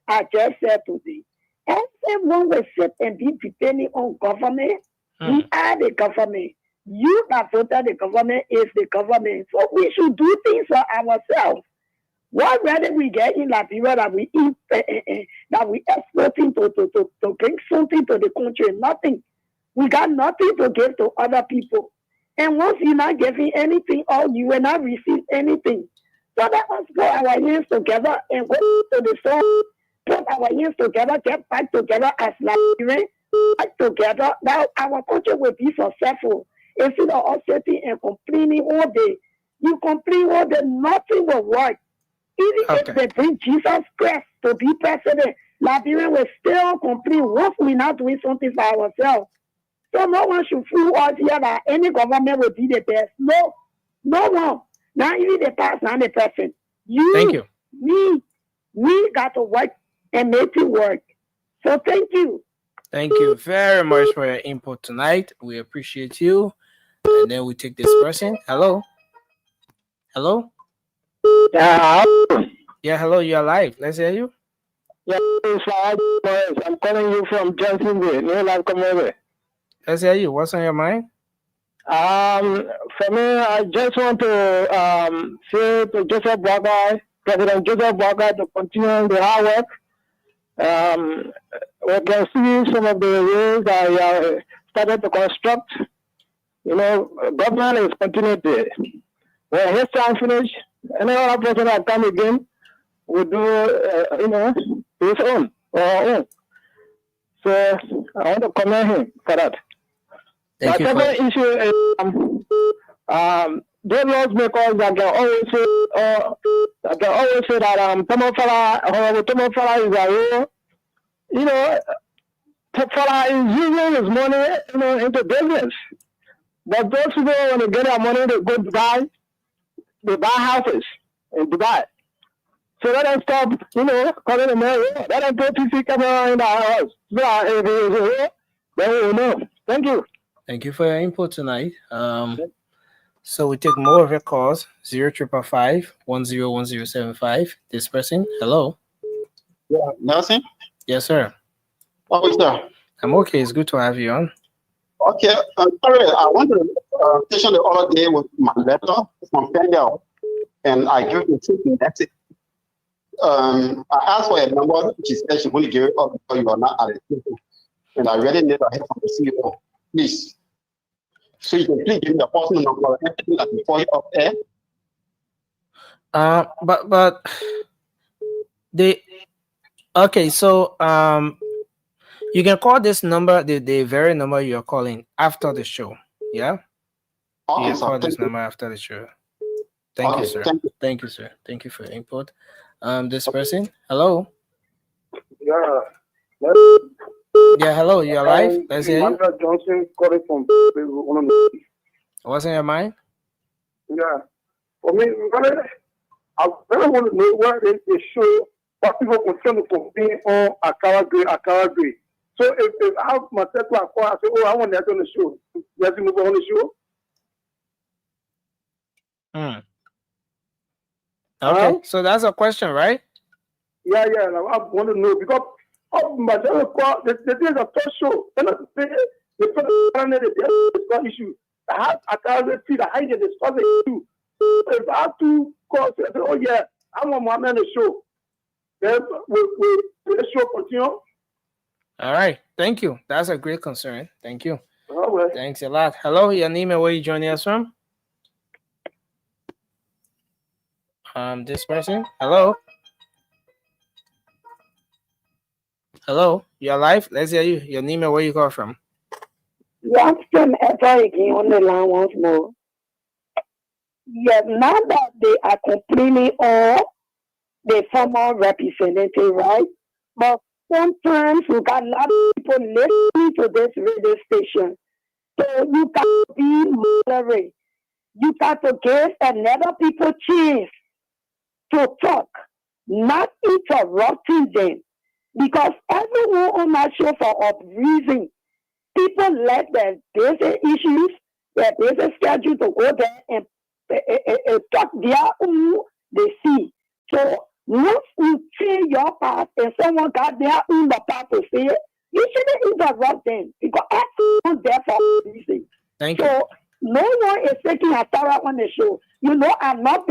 I just said today. Everyone will sit and be depending on government. We are the government. You that voted the government is the government. So we should do things for ourselves. What rather we get in Liberia that we that we exporting to bring something to the country? Nothing. We got nothing to give to other people. And once you're not giving anything, or you will not receive anything. So let us put our hands together and go to the soul, put our hands together, get back together as Liberians, back together. Now our country will be successful. Instead of us sitting and complaining all day, you complain all day, nothing will work. Even if they bring Jesus Christ to be president, Liberia will still complain once we're not doing something for ourselves. So no one should fool us here that any government will be the best. No, no one. Not even the past, not the present. Thank you. We got to work and make it work. So thank you. Thank you very much for your input tonight. We appreciate you. And then we take this person. Hello? Hello? Yeah. Yeah, hello, you're live. Let's hear you. Yeah, I'm calling you from Johnsonville, New Life Community. Let's hear you. What's on your mind? For me, I just want to say to Joseph Boakai, President Joseph Boakai, to continue the hard work. We can see some of the ways that we are started to construct. Government is continuity. When his time finish, any other person that come again will do, his own or her own. So I want to commend him for that. The second issue is those laws makers that can always say that Tomofala is a hero. Tomofala is using his money into business. But those people, when they get their money, they go to Dubai, they buy houses in Dubai. So let them stop, calling him a hero. Let them put PC camera in the house. So if he is a hero, then we will know. Thank you. Thank you for your input tonight. So we take more of your calls. 0555-101075. This person, hello. Yeah, Nelson? Yes, sir. Oh, sir. I'm okay. It's good to have you on. Okay. Sorry, I went to the station the other day with my letter from Pendel, and I gave it to the that's it. I asked for a number. She said she wouldn't give it up because you are not at the station. And I really need a help from the CEO. Please. So you can please give me the personal number and before you up there. But they okay, so you can call this number the very number you're calling after the show. Yeah? Okay, you can call this number after the show. Thank you, sir. Thank you, sir. Thank you for your input. This person, hello. Yeah. Yeah, hello, you're live. Let's hear you. Johnson calling from What's in your mind? Yeah. For me, I really want to know where they show what people continue to complain on Akara Gray. So if I have myself to acquire, I say, oh, I want that on the show. Let's move on the show. Okay, so that's a question, right? Yeah. I want to know because the thing is a talk show. And the discuss issue. I can't see the height of discuss the issue. If I have to call, say, oh yeah, I'm on my man the show. Then we the show continue. All right, thank you. That's a great concern. Thank you. Oh, well. Thanks a lot. Hello, your name and where you joining us from? This person. Hello. Hello, you're live. Let's hear you. Your name and where you call from? Watson ever again on the line once more. Yes, now that they are complaining on the former representative, right? But sometimes we got a lot of people listening to this radio station. So you got to be moderate. You got to give another people chance to talk, not interrupting them. Because everyone on that show for a reason, people let their basic issues, their basic schedule to go there and talk their own they see. So once you change your part and someone got their own part to say, you shouldn't interrupt them because everyone's there for a reason. Thank you. So no one is taking a thorough on the show. I'm not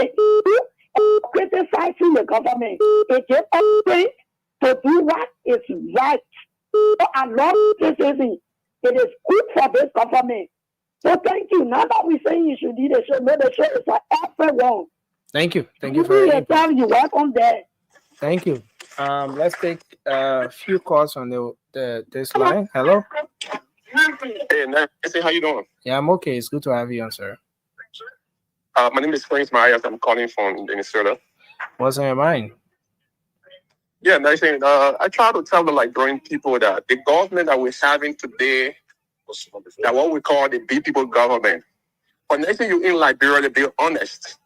criticizing the government. It's just a to do what is right. So I love criticism. It is good for this government. So thank you. Now that we're saying you should do the show, no, the show is for everyone. Thank you. Thank you for your input. You welcome there. Thank you. Let's take a few calls on this line. Hello. Hey, Nancy, how you doing? Yeah, I'm okay. It's good to have you on, sir. My name is Prince Myers. I'm calling from Minnesota. What's on your mind? Yeah, nice thing. I try to tell the Liberian people that the government that we're having today, that what we call the big people government. For next thing you in Liberia, to be honest.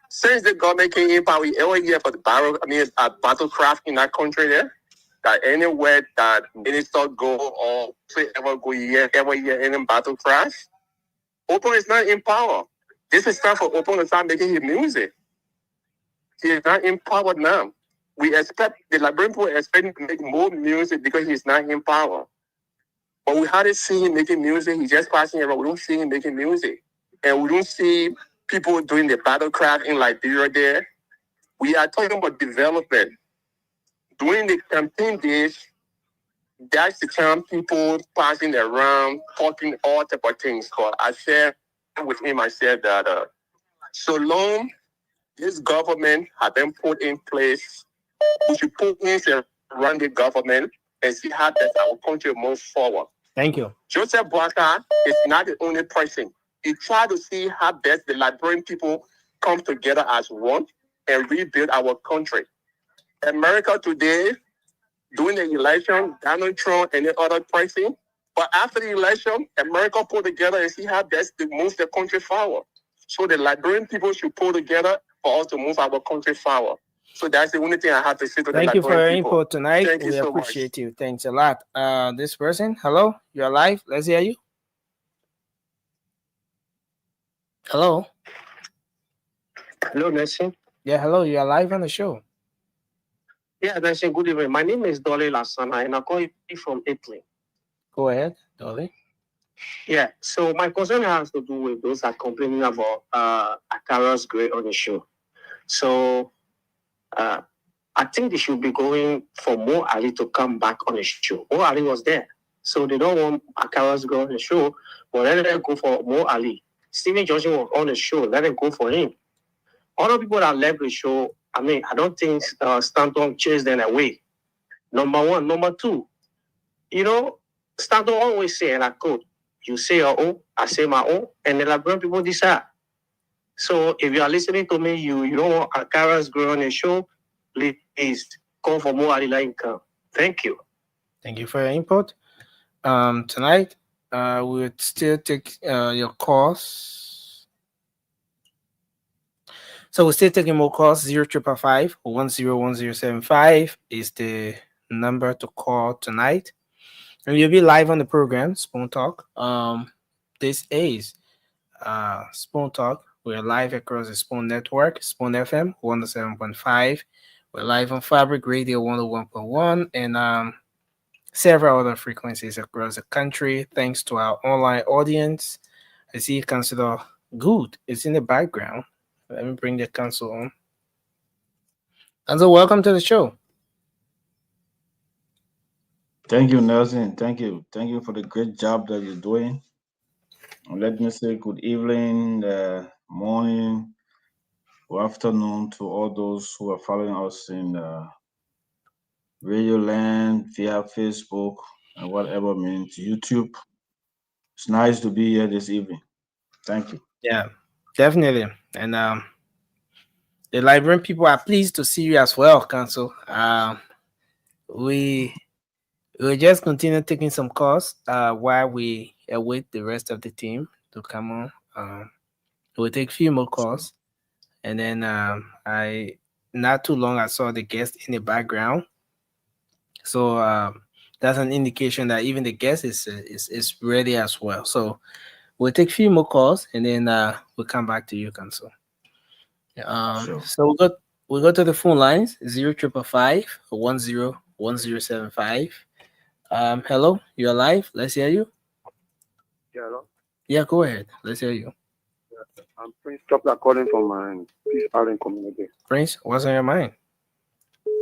Since the government came in power every year for the battlecraft in that country there, that anywhere that any store go or say ever go every year any battle crash, Open is not in power. This is time for Open to start making his music. He is not in power now. We expect the Liberian people expect him to make more music because he's not in power. But we hardly see him making music. He's just passing around. We don't see him making music. And we don't see people doing the battlecraft in Liberia there. We are talking about development. During the campaign days, that's the time people passing around, talking all type of things. But I said with him, I said that so long this government has been put in place, we should put in and run the government and see how that our country moves forward. Thank you. Joseph Boakai is not the only person. He tried to see how best the Liberian people come together as one and rebuild our country. America today, during the election, Donald Trump and the other person, but after the election, America pulled together and see how best to move the country forward. So the Liberian people should pull together for us to move our country forward. So that's the only thing I have to say to the Thank you for your Liberian people. input tonight. Thank you We so appreciate you. Thanks a lot. This person, hello, you're live. Let's hear you. Hello. Hello, Nelson. Yeah, hello. You're live on the show. Yeah, Nelson, good evening. My name is Dolly Lasana, and I call you from Italy. Go ahead, Dolly. Yeah, so my concern has to do with those that are complaining about Akara's grade on the show. So I think they should be going for Mo Ali to come back on the show. Mo Ali was there. So they don't want Akara's grade on the show, but let them go for Mo Ali. Stephen Johnson was on the show. Let them go for him. Other people that left the show, I mean, I don't think Stanton chased them away. Number one. Number two, you know, Stanton always say, and I quote, you say your own, I say my own, and the Liberian people decide. So if you are listening to me, you don't want Akara's growing on the show, please call for more Alila income. Thank you. Thank you for your input. Tonight, we'll still take your calls. So we're still taking more calls. 0555-101075 is the number to call tonight. And you'll be live on the program, Spoon Talk. This is Spoon Talk. We're live across the Spoon Network, Spoon FM 107.5. We're live on Fabric Radio 101.1 and several other frequencies across the country. Thanks to our online audience. I see Councilor Good is in the background. Let me bring the council on. And so welcome to the show. Thank you, Nelson. Thank you. Thank you for the great job that you're doing. And let me say good evening, morning, or afternoon to all those who are following us in Radio Land, via Facebook, and whatever means YouTube. It's nice to be here this evening. Thank you. Yeah, definitely. And the Liberian people are pleased to see you as well, Council. We'll just continue taking some calls while we await the rest of the team to come on. We'll take a few more calls. And then not too long, I saw the guest in the background. So that's an indication that even the guest is ready as well. So we'll take a few more calls and then we'll come back to you, Council. Sure. So we'll go to the phone lines 0555-101075. Hello, you're live. Let's hear you. Yeah, hello? Yeah, go ahead. Let's hear you. Yeah, I'm Prince Chopla calling from my Peace Island community. Prince, what's on your mind?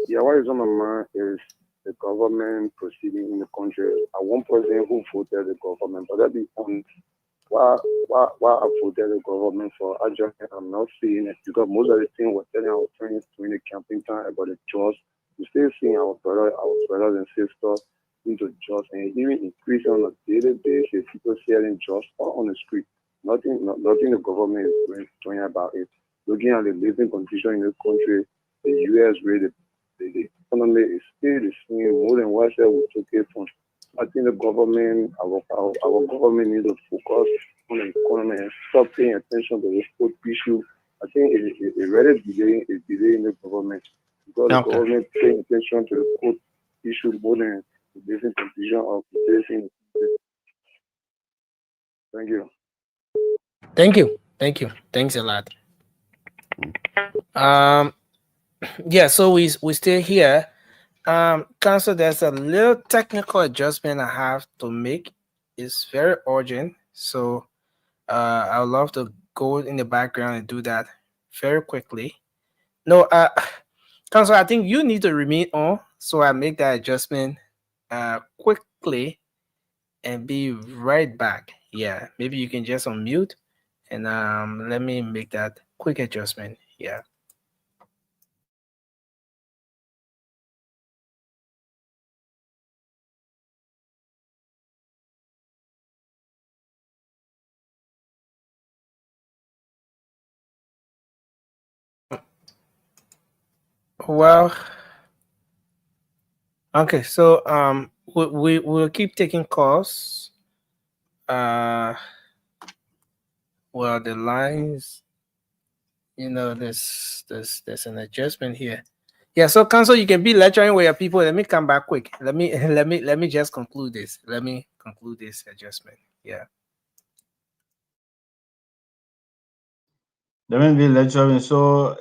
Yeah, what is on my mind is the government proceeding in the country. I one person who voted the government, but that be honest. Why I voted the government for? I'm not seeing it because most of the things we're telling our friends during the campaign time about the jobs, we still seeing our brothers and sisters into jobs and even increasing on a daily basis. People selling jobs on the street. Nothing the government is doing about it. Looking at the living condition in the country, the U.S. rate, the economy is still the same more than what we took it from. I think the government, our government needs to focus on the economy and stop paying attention to the food issue. I think it's really delay in the government because the government paying attention to the food issue more than the basic condition of the facing. Thank you. Thank you. Thanks a lot. Yeah, so we stay here. Council, there's a little technical adjustment I have to make. It's very urgent, so I would love to go in the background and do that very quickly. No, Council, I think you need to remain on, so I make that adjustment quickly and be right back. Yeah, maybe you can just unmute and let me make that quick adjustment. Yeah. Well, okay, so we'll keep taking calls. Uh, well, the lines, there's an adjustment here. Yeah, so Council, you can be lecturing with your people. Let me come back quick. Let me just conclude this. Let me conclude this adjustment. Yeah. Let me be lecturing. So,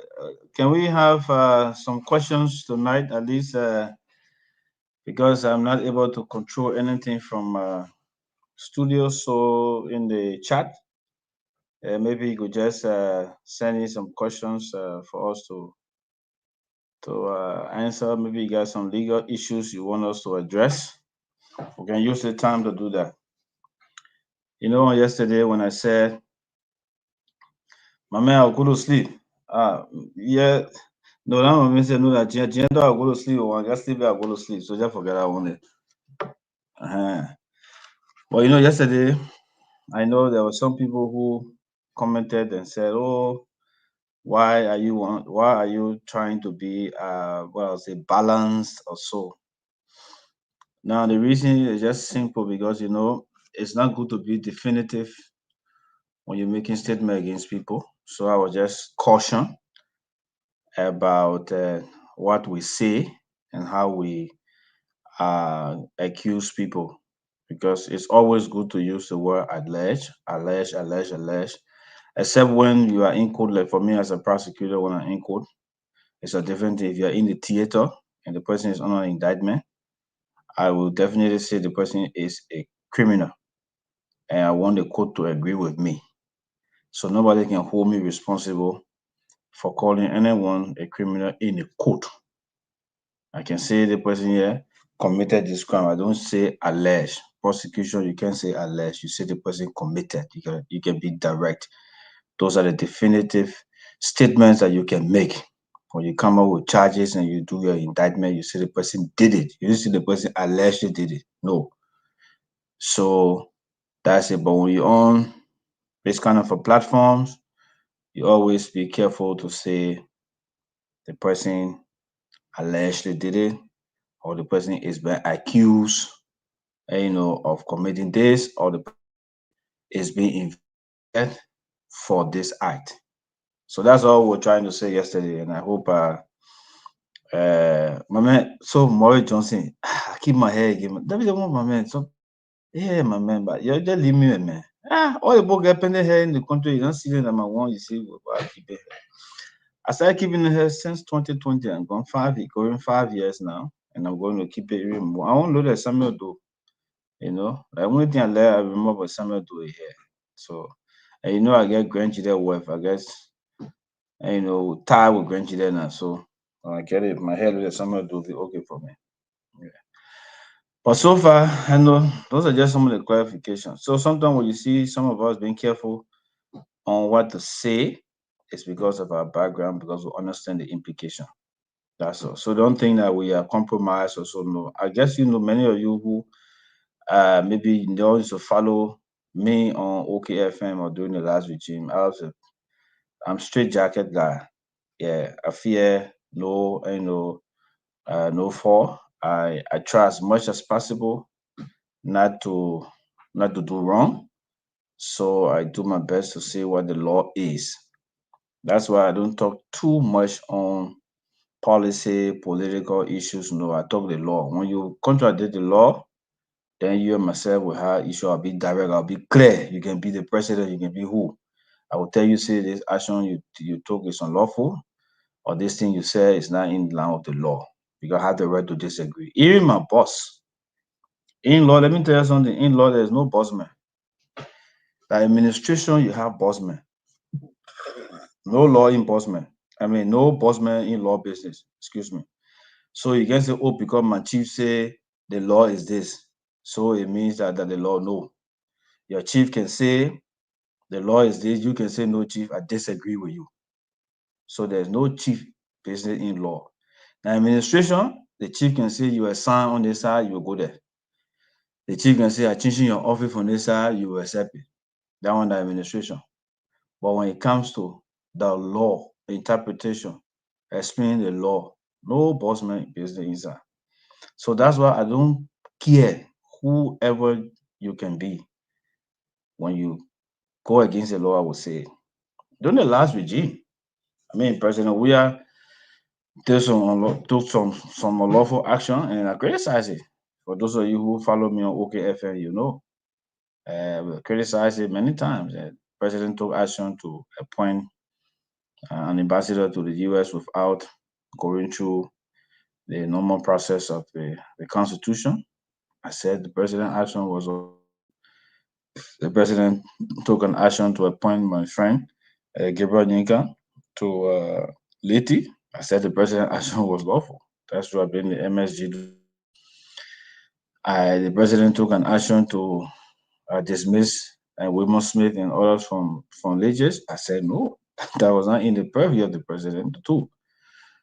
can we have some questions tonight, at least, because I'm not able to control anything from studio. So, in the chat, maybe you could just send in some questions for us to answer. Maybe you got some legal issues you want us to address. We can use the time to do that. Yesterday when I said, my man, I'll go to sleep. Yeah, no, that one means no, that gender, I'll go to sleep, or I sleep, I'll go to sleep. So just forget that one. Uh-huh. Well, yesterday, I know there were some people who commented and said, "Oh, why are you trying to be say balanced or so?" Now the reason is just simple because it's not good to be definitive when you're making statement against people. So I was just caution about what we say and how we accuse people, because it's always good to use the word allege, except when you are in court. Like for me as a prosecutor, when I'm in court, it's a different thing. If you're in the theater and the person is under indictment, I will definitely say the person is a criminal, and I want the court to agree with me. So nobody can hold me responsible for calling anyone a criminal in a court. I can say the person here committed this crime. I don't say allege. Prosecution, you can't say allege. You say the person committed. You can be direct. Those are the definitive statements that you can make. When you come up with charges and you do your indictment, you say the person did it. You don't say the person allegedly did it. No. So that's it. But when you're on this kind of a platforms, you always be careful to say the person allegedly did it, or the person is being accused, of committing this, or the person is being investigated for this act. So that's all we're trying to say yesterday, and I hope my man, so Maury Johnson, I keep my hair again. That is the one, my man. So yeah, my man, but you just leave me, man. All the book happening here in the country, you don't see them. I'm one, you see, I keep it. I started keeping it here since 2020. I'm going 5 years now, and I'm going to keep it even more. I won't know that Samuel do, the only thing I remember Samuel do here. So, and I get grandchildren wife, I guess, and tie with grandchildren now. So, I get it. My head with Samuel do be okay for me. Yeah. But so far, I know those are just some of the clarifications. So sometimes when you see some of us being careful on what to say, it's because of our background, because we understand the implication. That's all. So don't think that we are compromised or so. No, I guess many of you who maybe you don't used to follow me on OKFM or during the last regime. I'm straight jacket guy. Yeah, I fear no fall. I try as much as possible not to do wrong. So I do my best to say what the law is. That's why I don't talk too much on policy, political issues. No, I talk the law. When you contradict the law, then you and myself will have issue. I'll be direct. I'll be clear. You can be the president. You can be who. I will tell you, say this action you took is unlawful, or this thing you said is not in line with the law. because I have the right to disagree. Even my boss, in law, let me tell you something. In law, there's no boss man. The administration, you have boss man. No law enforcement. I mean, no boss man in law business. Excuse me. So you can say, oh, because my chief say the law is this. So it means that the law, no. Your chief can say the law is this. You can say, no, chief, I disagree with you. So there's no chief business in law. Now, administration, the chief can say you assign on this side, you will go there. The chief can say, I changing your office from this side, you will accept it. That one, the administration. But when it comes to the law, interpretation, explaining the law, no boss man business inside. So that's why I don't care whoever you can be when you go against the law, I would say. During the last regime, I mean, President, we are took some unlawful action, and I criticize it. For those of you who follow me on OKFM, you know, we criticized it many times. The president took action to appoint an ambassador to the U.S. without going through the normal process of the Constitution. I said the president action was the president took an action to appoint my friend Gabriel Yinka to Leti. I said the president action was lawful. That's what been the MSG. The president took an action to dismiss Wilmot Smith and others from Leges. I said no, that was not in the purview of the president too.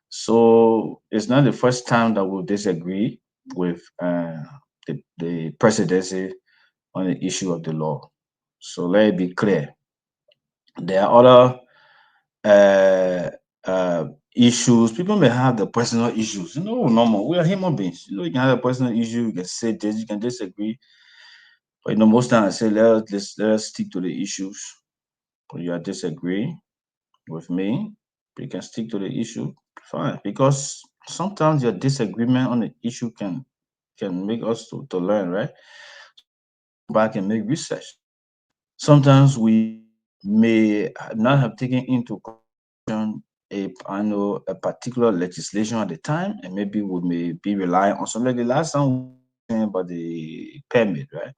So it's not the first time that we'll disagree with the presidency on the issue of the law. So let it be clear. There are other issues. People may have the personal issues. You know, normal. We are human beings. You know, you can have a personal issue. You can say this. You can disagree. But you know, most times I say let us stick to the issues. When you are disagreeing with me, you can stick to the issue. Fine, because sometimes your disagreement on the issue can make us to learn, right? Back and make research. Sometimes we may not have taken into consideration a particular legislation at the time, and maybe we may be relying on something. Like the last time we were talking about the permit, right?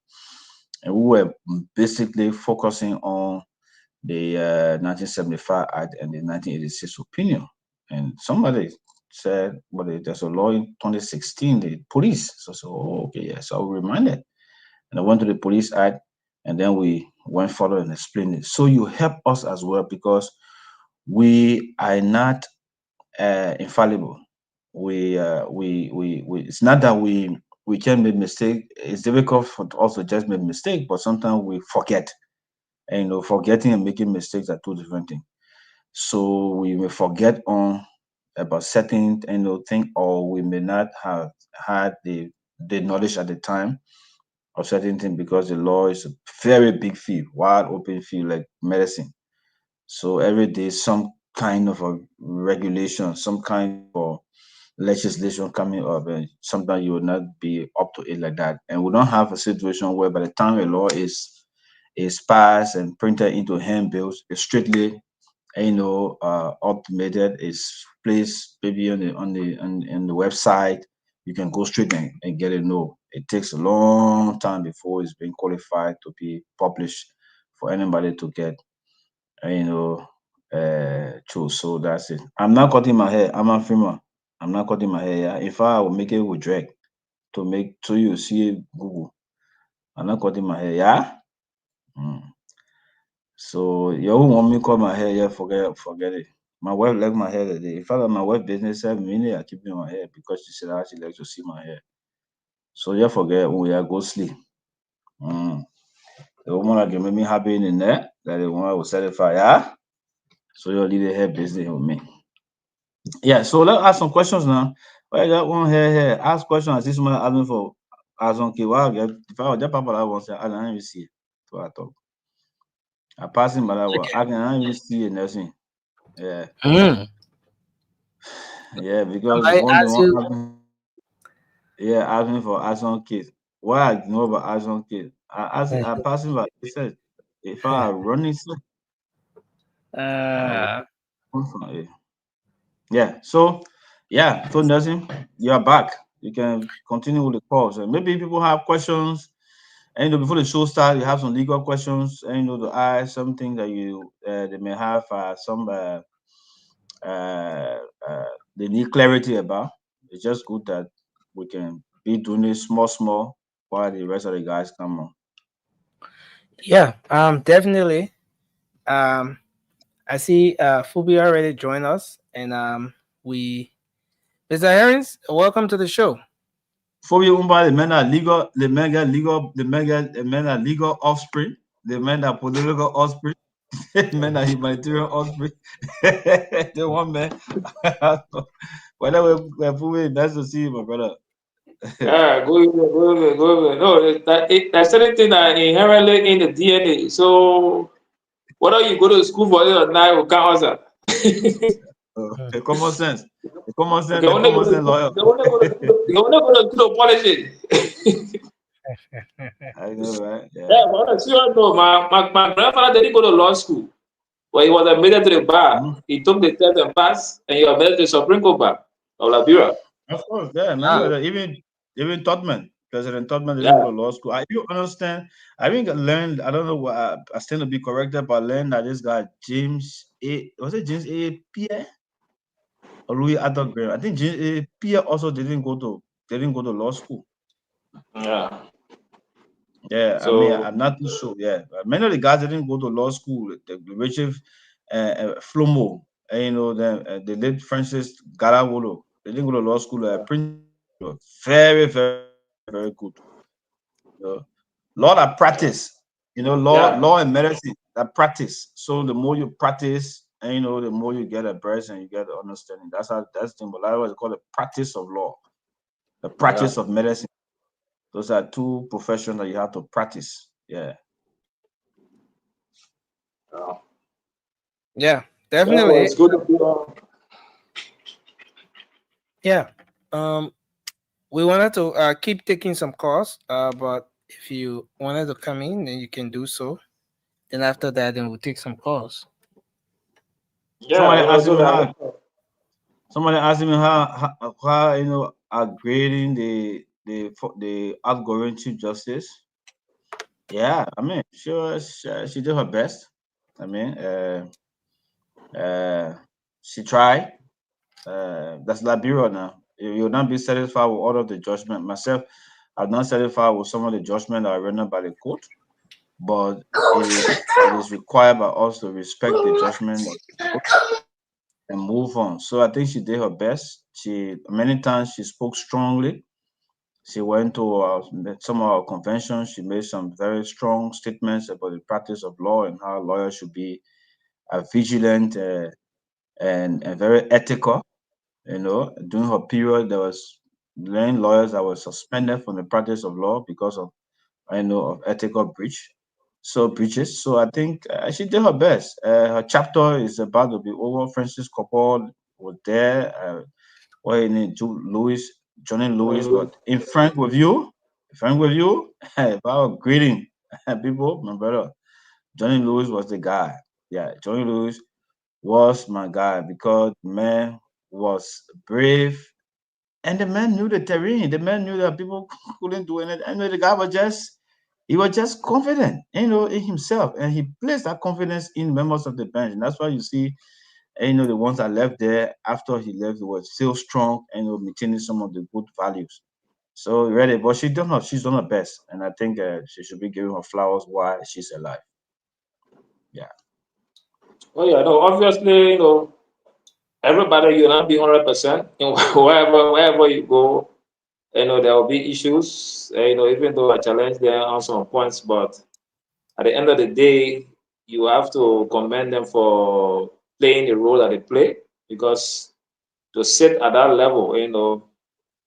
And we were basically focusing on the 1975 Act and the 1986 opinion. And somebody said, but there's a law in 2016, the police. So, oh, okay, yeah. So I was reminded. And I went to the Police Act, and then we went further and explained it. So you help us as well, because we are not infallible. It's not that we can make mistake. It's difficult for us to just make mistake, but sometimes we forget. And you know, forgetting and making mistakes are two different things. So we may forget on about certain thing, or we may not have had the knowledge at the time of certain thing, because the law is a very big field, wide open field like medicine. So every day some kind of a regulation, some kind of legislation coming up, and sometimes you will not be up to it like that. And we don't have a situation where by the time a law is passed and printed into handbills, it's strictly automated, is placed maybe on the website. You can go straight and get it. No, it takes a long time before it's been qualified to be published for anybody to get choose. So that's it. I'm not cutting my hair. I'm a female. I'm not cutting my hair. Yeah. If I will make it with drag to make so you see Google. I'm not cutting my hair. Yeah. Mm. So you won't want me cut my hair, yeah, forget it. My wife like my hair today. In fact, my wife business have meaning I keep my hair because she said how she likes to see my hair. So yeah, forget when we are go sleep. Mm. The woman that can make me happy in there, that the one will satisfy, yeah. So you leave the hair business with me. Yeah, so let's ask some questions now. Well, I got one here. Ask questions as this one asking for as on key. Well, if I was just papa, I was say I don't even see it. So I talk. I pass him, but I can even see it. Nothing. Yeah. Yeah, because I one the ask one you. asking for action case. Why I know about action case? I pass him by. He said if I run it, I will run from it. Yeah. So Yeah, so Nelson, you are back. You can continue with the calls. And maybe people have questions. And before the show starts, you have some legal questions. And to ask something that you they may have some they need clarity about. It's just good that we can be doing it small while the rest of the guys come on. Yeah, definitely. Um, I see Fubi already joined us, and we, Mr. Harris, welcome to the show. For you, the men are legal, the men are legal offspring, the men are political offspring, the men are humanitarian offspring. The one man. Whenever we're nice to see you, my brother. Yeah, go. No, that's anything that inherently in the DNA. So whether you go to school for it or not, we can't answer. The common sense. The common sense, They the only common sense lawyer. go to do policy. I know, right? Yeah, Yeah. but on a serious note, my grandfather didn't go to law school, but he was admitted to the bar. He took the test and passed, and he was admitted to the Supreme Court bar of Liberia. Of course, yeah. Remember that even Todman, President Todman didn't go Yeah. to law school. You understand? I think I learned. I don't know what I stand to be corrected, but I learned that this guy James A. Was it James A. Pierre or Louis Adolphe Graham? I think James A. Pierre also didn't go to law school. Yeah. Yeah, I mean, So I'm not too sure. Yeah, but many of the guys didn't go to law school. The Richard Flomo, the late Francis Garawolo, they didn't go to law school. Prince, very, very, very good. Law that practice, law and medicine that practice. So the more you practice, and the more you get a breast and you get an understanding. That's the thing. But that's what they call the practice of law, the practice of medicine. Those are two professions that you have to practice. Yeah. Yeah, definitely. it's good to be on. Yeah. We wanted to keep taking some calls, but if you wanted to come in, then you can do so. Then after that, then we'll take some calls. Somebody asked me how are grading the outgoing Chief Justice. Yeah, I mean, sure, she did her best. I mean, she tried. That's Liberia now. You'll not be satisfied with all of the judgment. Myself, I'm not satisfied with some of the judgment that are rendered by the court, but it is required by us to respect the judgment of the court and move on. So I think she did her best. Many times she spoke strongly. She went to some of our conventions. She made some very strong statements about the practice of law and how lawyers should be vigilant and very ethical. During her period, there was many lawyers that were suspended from the practice of law because of of ethical breaches. So I think she did her best. Her chapter is about to be over. Francis Coppola was there. Johnny Lewis, but frank with you, about greeting people, my brother, Johnny Lewis was the guy. Yeah, Johnny Lewis was my guy because the man was brave and the man knew the terrain. The man knew that people couldn't do anything. And the guy was just confident, in himself, and he placed that confidence in members of the bench. And that's why you see, the ones that left there after he left were still strong and maintaining some of the good values. So ready, but she's done her best, and I think she should be giving her flowers while she's alive. Yeah. Oh yeah, no. Obviously, everybody you'll not be 100%. Wherever you go, there will be issues. Even though I challenge them on some points, but at the end of the day, you have to commend them for playing the role that they play, because to sit at that level,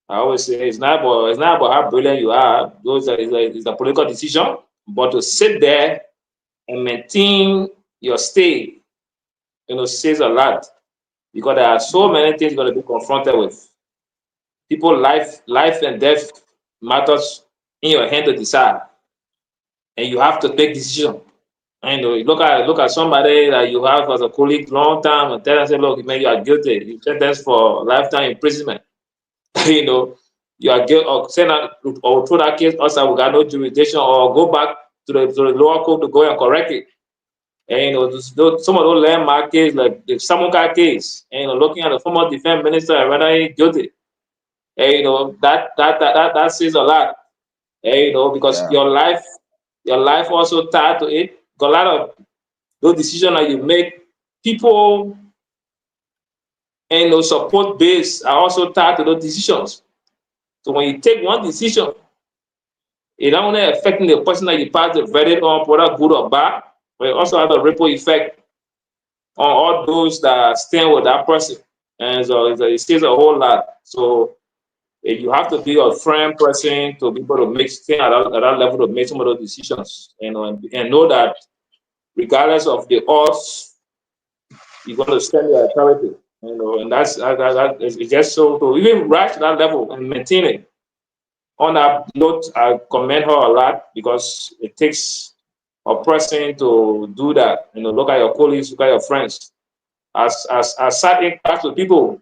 I always say it's not about how brilliant you are. It's a political decision, but to sit there and maintain your stay, says a lot, because there are so many things you're going to be confronted with. People, life and death matters in your hand to decide, and you have to make decision. And you look at somebody that you have as a colleague long time and tell them, say, look, man, you are guilty. You sentence for lifetime imprisonment. You are guilty, or send out or throw that case outside, we got no jurisdiction, or go back to the lower court to go and correct it. And some of those landmark cases, like the Samuka case, and looking at the former defense minister and whether he's guilty, and that says a lot. And because your life also tied to it. A lot of those decisions that you make, people and those support base are also tied to those decisions. So when you take one decision, it not only affecting the person that you pass the verdict on, whether good or bad, but it also has a ripple effect on all those that stand with that person. And so it says a whole lot. So you have to be a firm person to be able to make things at that level to make some of those decisions. And know that regardless of the odds, you're going to stand your authority. And that's it's just so to even rise to that level and maintain it. On that note, I commend her a lot because it takes a person to do that. Look at your colleagues, look at your friends. As sat in class with people,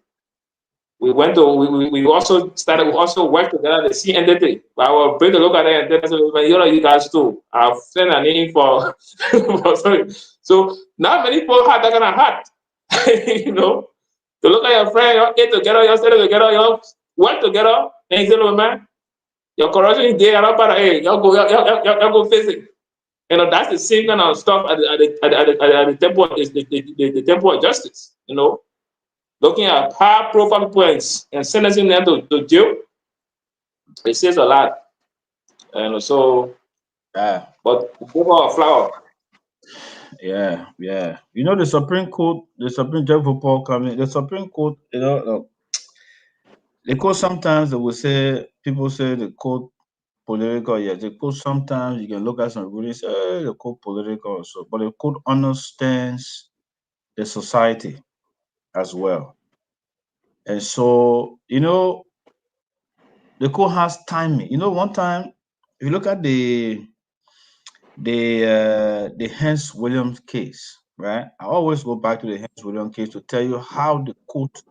we also worked together the same entity. I will bring a look at it and then say, you guys too. I've sent a name for, sorry. So not many people had that kind of heart. To look at your friend, you eat together, you study together, you work together, and you say, "Oh man, your corruption is there, hey, y'all go face it." That's the same kind of stuff at the temple, the temple of justice. Looking at high profile points and sentencing them to jail, it says a lot. And so, but give her a flower. Yeah. The Supreme Court, the Supreme Judge Paul coming, the Supreme Court, the court sometimes they will say, people say the court political, yes. The court sometimes you can look at some rulings, the court political also, but the court understands the society as well. And so, the court has timing. One time, if you look at the Hans Williams case, right? I always go back to the Hans Williams case to tell you how the court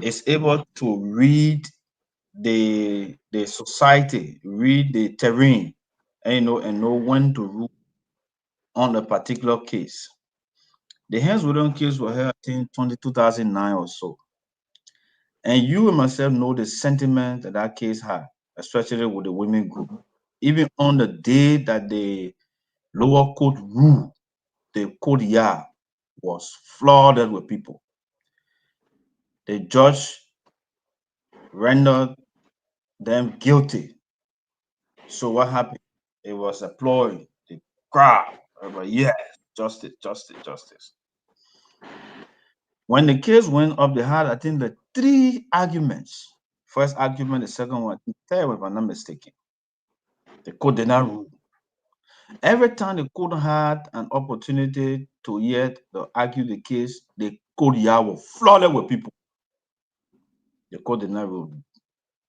is able to read the society, read the terrain, and know when to rule on a particular case. The Hans Williams case was held in 2009 or so. And you and myself know the sentiment that case had, especially with the women group. Even on the day that the lower court ruled, the courtyard was flooded with people. The judge rendered them guilty. So what happened? It was applauding the crowd. Yes, justice. When the case went up, they had, I think, the 3 arguments. First argument, the second one, third, if I'm not mistaken. The court did not rule. Every time the court had an opportunity to argue the case, the courtyard was flooded with people. The court did not rule.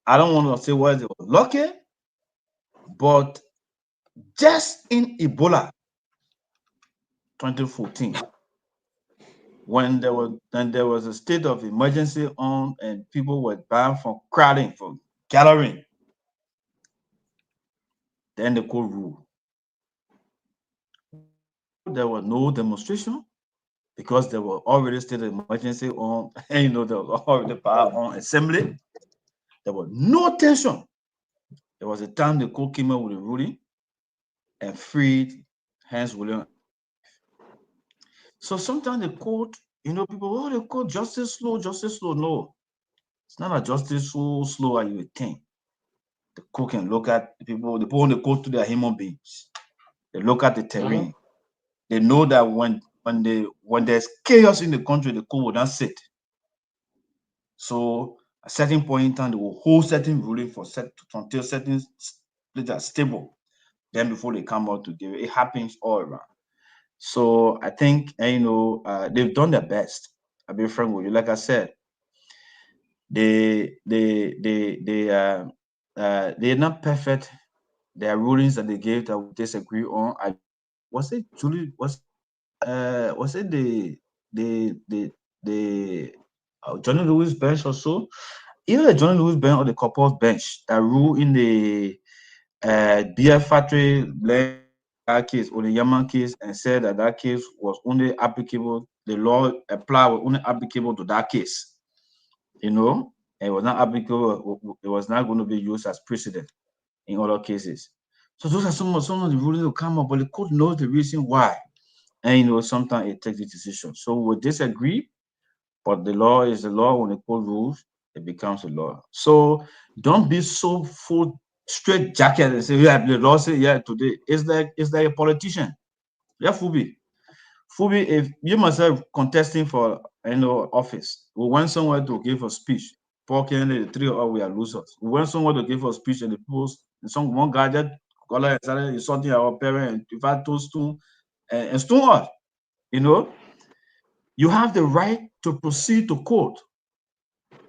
I don't want to say whether they were lucky, but just in Ebola 2014, when there was a state of emergency on and people were banned from crowding, from gathering, then the court ruled. There was no demonstration because there were already state of emergency on, and there was already power on assembly. There was no tension. There was a time the court came up with a ruling and freed Hans Williams. So sometimes the court, people, the court, justice slow. No, it's not a justice so slow as you would think. The court can look at the people on the court to their human beings. They look at the terrain. They know that when there's chaos in the country, the court will not sit. So at a certain point in time, they will hold certain ruling until certain states are stable. Then before they come out to give it happens all around. So I think they've done their best. I'll be frank with you. Like I said, they're not perfect. There are rulings that they gave that we disagree on. I was it Julie was it the Johnny Lewis bench or so? Either the Johnny Lewis bench or the Couples bench that rule in the beer factory blend that case or the Yaman case and said that that case was only applicable, the law applied was only applicable to that case. You know, and it was not applicable, it was not going to be used as precedent in other cases. So those are some of the rulings will come up, but the court knows the reason why. And you know, sometimes it takes the decision. So we disagree, but the law is the law. When the court rules, it becomes a law. So don't be so full straight jacket and say, yeah, the law say yeah today. It's like a politician. Yeah, Fubi. Fubi, if you myself contesting for office, we went somewhere to give a speech. Paul Kennedy, the three of us we are losers. We went somewhere to give a speech and the post and one guy that started insulting our parents, if I told Stone and Stone us. You know, you have the right to proceed to court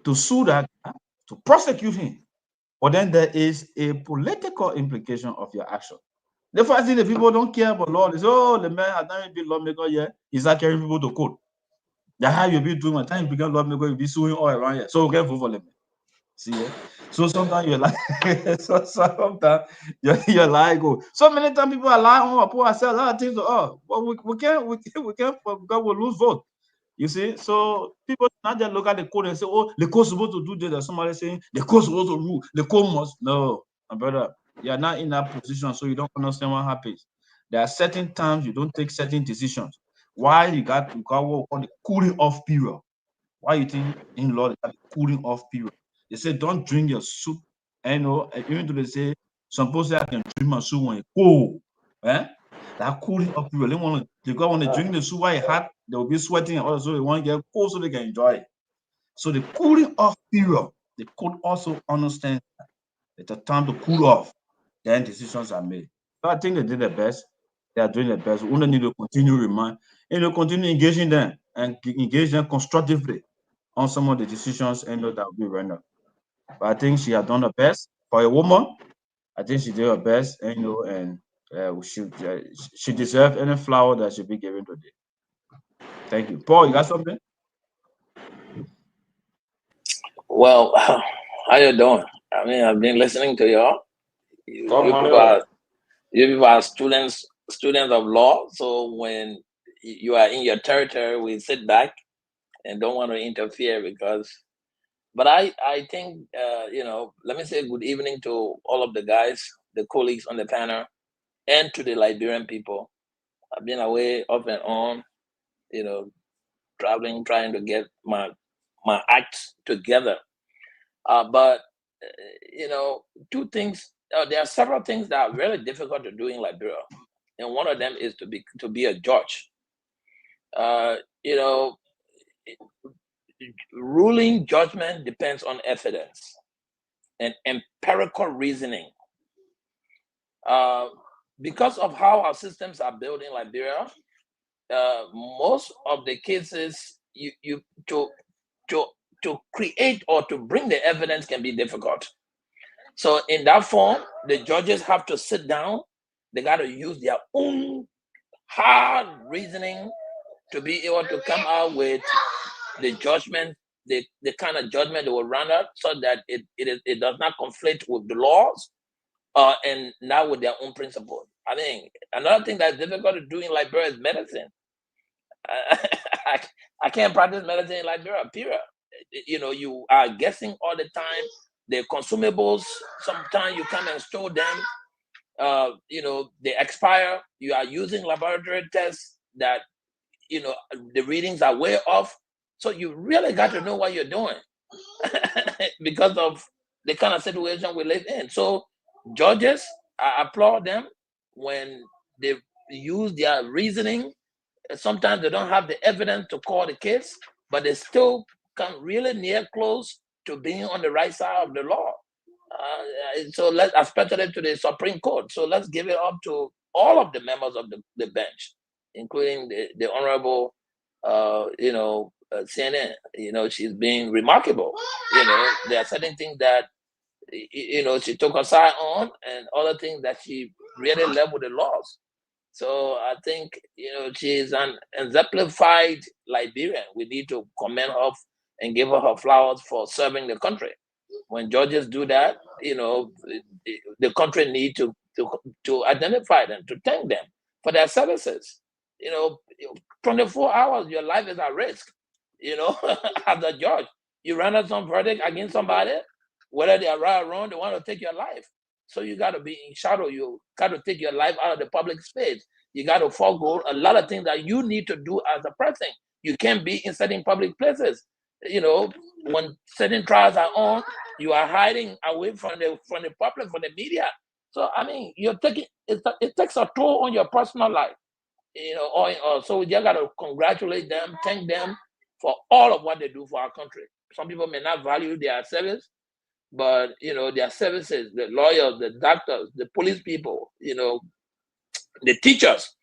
to sue that guy, to prosecute him. But then there is a political implication of your action. The first thing the people don't care about law is, oh, the man has not been lawmaker yet. He's not carrying people to court. That's how you be doing. By the time you become lawmaker, you be suing all around here. So we can vote for them. See, yeah? So sometimes you're like, sometimes you're like, oh, so many times people are lying on, people are saying a lot of things to us, but we can't, because we'll lose vote. You see, so people not just look at the code and say, oh, the code's supposed to do this, or somebody saying the code's supposed to rule, the code must. No, my brother, you're not in that position, so you don't understand what happens. There are certain times you don't take certain decisions. Why you got what we call the cooling off period. Why you think in law they have a cooling off period? They say don't drink your soup. And even though they say some people say I can drink my soup when it's cold. That cooling off period. They want to drink the soup while it's hot, they will be sweating and also they want to get cold so they can enjoy it. So the cooling off period, they could also understand that it's a time to cool off. Then decisions are made. So I think they did the best. They are doing the best. We only need to continue continue engaging them and engage them constructively on some of the decisions that will be rendered. But I think she has done the best for a woman. I think she did her best, and she deserves any flower that should be given today. Thank you, Paul. You got something? Well, how you doing? I mean, I've been listening to y'all. You people are students of law. So when you are in your territory, we sit back and don't want to interfere because. But I think let me say good evening to all of the guys, the colleagues on the panel, and to the Liberian people. I've been away off and on, traveling, trying to get my act together. But two things. There are several things that are really difficult to do in Liberia, and one of them is to be a judge. Ruling judgment depends on evidence and empirical reasoning. Because of how our systems are built in Liberia, most of the cases to create or to bring the evidence can be difficult. So in that form, the judges have to sit down. They got to use their own hard reasoning to be able to come out with the judgment, the kind of judgment they will run out, so that it does not conflict with the laws and not with their own principles. I think another thing that's difficult to do in Liberia is medicine. I can't practice medicine in Liberia, period. You are guessing all the time. The consumables, sometimes you come and store them. They expire. You are using laboratory tests that, the readings are way off. So you really got to know what you're doing because of the kind of situation we live in. So judges, I applaud them when they use their reasoning. Sometimes they don't have the evidence to call the case, but they still come really near close to being on the right side of the law. So especially to the Supreme Court. So let's give it up to all of the members of the bench, including the Honorable, CNN. She's being remarkable. There are certain things that, she took her side on, and other things that she really left with the laws. So I think, she's an exemplified Liberian. We need to commend her and give her flowers for serving the country. When judges do that, the country need to identify them, to thank them for their services. 24 hours, your life is at risk. As a judge, you render some verdict against somebody, whether they are right or wrong, they want to take your life. So you got to be in shadow. You got to take your life out of the public space. You got to forego a lot of things that you need to do as a person. You can't be in certain public places. When certain trials are on, you are hiding away from the public, from the media. So I mean, it takes a toll on your personal life. So you got to congratulate them, thank them for all of what they do for our country. Some people may not value their service, but their services, the lawyers, the doctors, the police people, the teachers,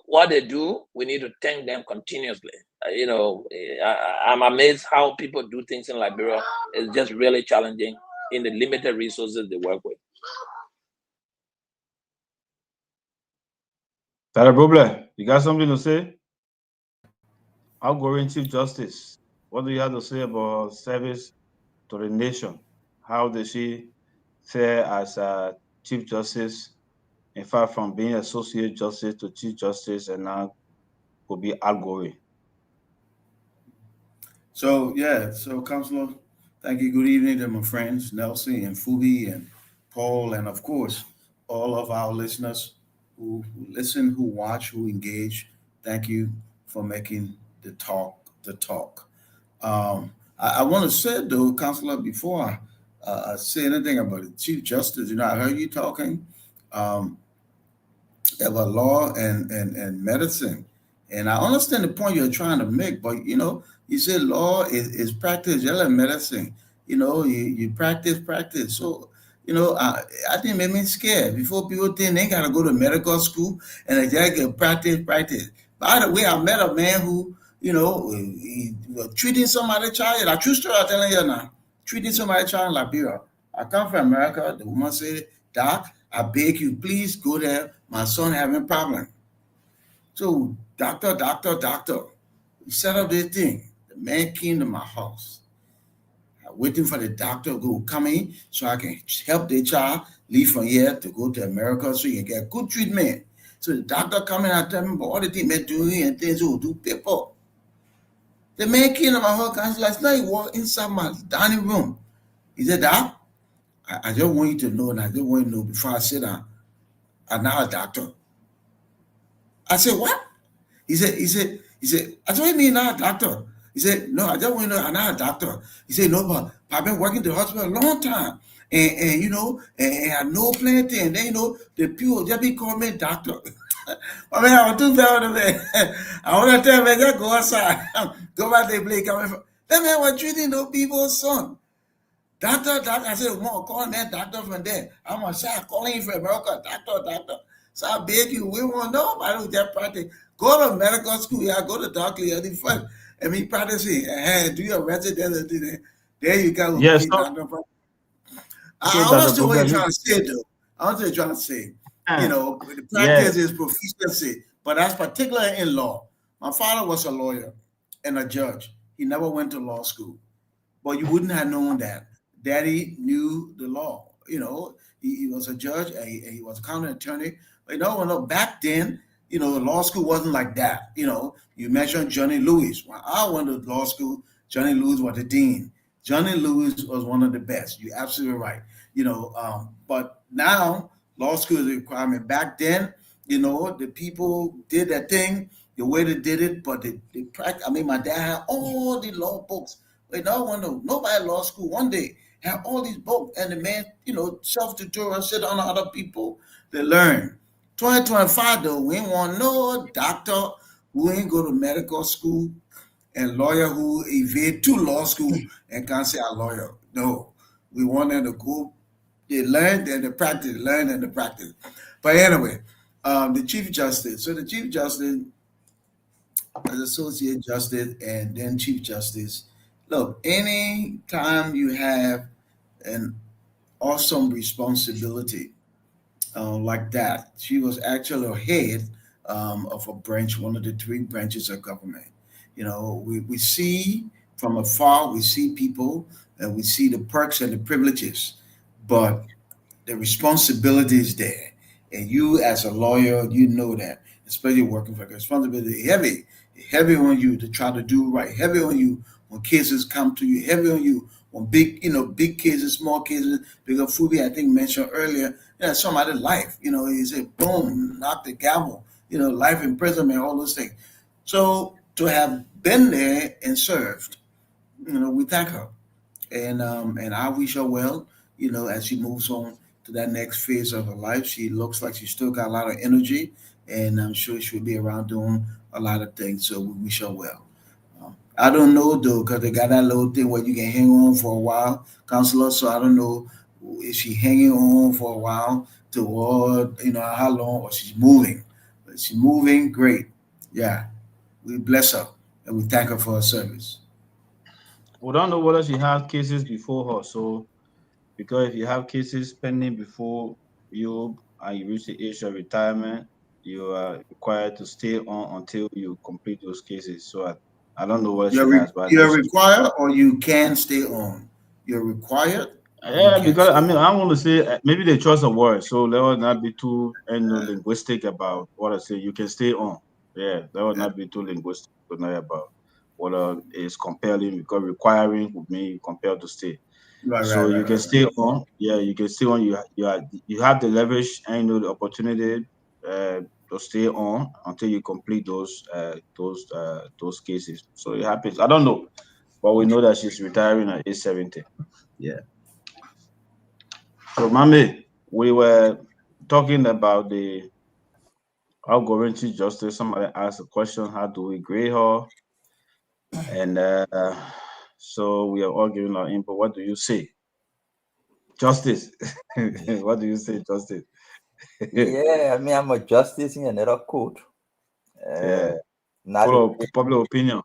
what they do, we need to thank them continuously. I'm amazed how people do things in Liberia. It's just really challenging in the limited resources they work with. Tarabuble, you got something to say? Outgoing Chief Justice, what do you have to say about service to the nation? How does she fare as a Chief Justice? In fact, from being Associate Justice to Chief Justice, and now could be outgoing. So, Councilor, thank you. Good evening to my friends, Nelson and Fubi and Paul, and of course, all of our listeners who listen, who watch, who engage. Thank you for making the talk the talk. I want to say, though, Councilor, before I say anything about the Chief Justice, I heard you talking about law and medicine. And I understand the point you're trying to make, but you say law is practice, just like medicine. You practice. So, I think it made me scared. Before people think they gotta go to medical school and they just get practice. By the way, I met a man who, he was treating somebody's child. A true story I'm telling you now. Treating somebody's child in Liberia. I come from America. The woman said, "Doc, I beg you, please go there. My son having a problem." So, doctor, we set up this thing. The man came to my house. I'm waiting for the doctor to come in so I can help the child leave from here to go to America so he can get good treatment. So the doctor come in and tell me about all the things they're doing and things who do paper. The man came to my house and last night he walked inside my dining room. He said, "Doc, I just want you to know, and I just want you to know before I sit down, I'm not a doctor." I said, "What?" He said, "I told you not a doctor." He said, "No, I just want to know I'm not a doctor." He said, "No, but I've been working at the hospital a long time. And I know plenty. And then, the people just be calling me doctor." I mean, I was too bad of it. I want to tell him, just go outside. Go back to the place coming from. That man was treating those people's son. Doctor. I said, "Well, call that doctor from there." I'm going to say, "I'm calling you from America, doctor. So I beg you, we won't know about who that practice. Go to medical school, go to doctor, the first. And me practicing, do your residency. There you go. Yes, doctor. I understand what you're trying to say, though. I understand what you're trying to say. The practice is proficiency, but that's particular in law. My father was a lawyer and a judge. He never went to law school, but you wouldn't have known that. Daddy knew the law. He was a judge, and he was a county attorney. But back then, law school wasn't like that. You mentioned Johnny Lewis. When I went to law school, Johnny Lewis was the dean. Johnny Lewis was one of the best. You're absolutely right. But now law school is a requirement. Back then, the people did that thing the way they did it, but they practice. I mean, my dad had all the law books. But nobody law school one day had all these books, and the man, self-tutorial, sit on other people, they learn. 2025 though, we ain't want no doctor who ain't go to medical school and lawyer who evade to law school and can't say a lawyer. No, we want them to go. They learn and they practice, learn and they practice. But anyway, the Chief Justice. So the Chief Justice as Associate Justice and then Chief Justice. Look, any time you have an awesome responsibility, like that. She was actually a head of a branch, one of the three branches of government. We see from afar, we see people, and we see the perks and the privileges, but the responsibility is there. And you, as a lawyer, you know that, especially working for the responsibility heavy on you to try to do right, heavy on you when cases come to you, heavy on you when big cases, small cases, bigger Fubi, I think mentioned earlier, somebody's life, he said, boom, knock the gavel, life imprisonment, all those things. So to have been there and served, we thank her, and I wish her well. As she moves on to that next phase of her life, she looks like she still got a lot of energy, and I'm sure she'll be around doing a lot of things. So we wish her well. I don't know though, because they got that little thing where you can hang on for a while, counselor. So I don't know if she hanging on for a while toward how long, or she's moving. But she's moving, great. Yeah, we bless her and we thank her for her service. We don't know whether she has cases before her. So, because if you have cases pending before you and you reach the age of retirement, you are required to stay on until you complete those cases. So, I don't know what she has, but I know You're she. required or you can stay on. You're required or you Yeah, can because I stay mean, on. I want to say maybe they choose a word, so let us not be too linguistic about what I say. You can stay on. Yeah, let us not be too linguistic to know about what is compelling, because requiring would mean you compelled to stay. Right, right, So right, you can right, stay on. Yeah, you can stay on. You have the leverage and the opportunity uh, to stay on until you complete those cases. So it happens. I don't know, but we know that she's retiring at age 70. Yeah. So, Mami, we were talking about the outgoing Chief Justice. Somebody asked a question: how do we grade her? And so we are all giving our input. What do you say, Justice? What do you say, Justice? Yeah, I mean, I'm a justice in another court. Yeah, Not the full court, of public opinion.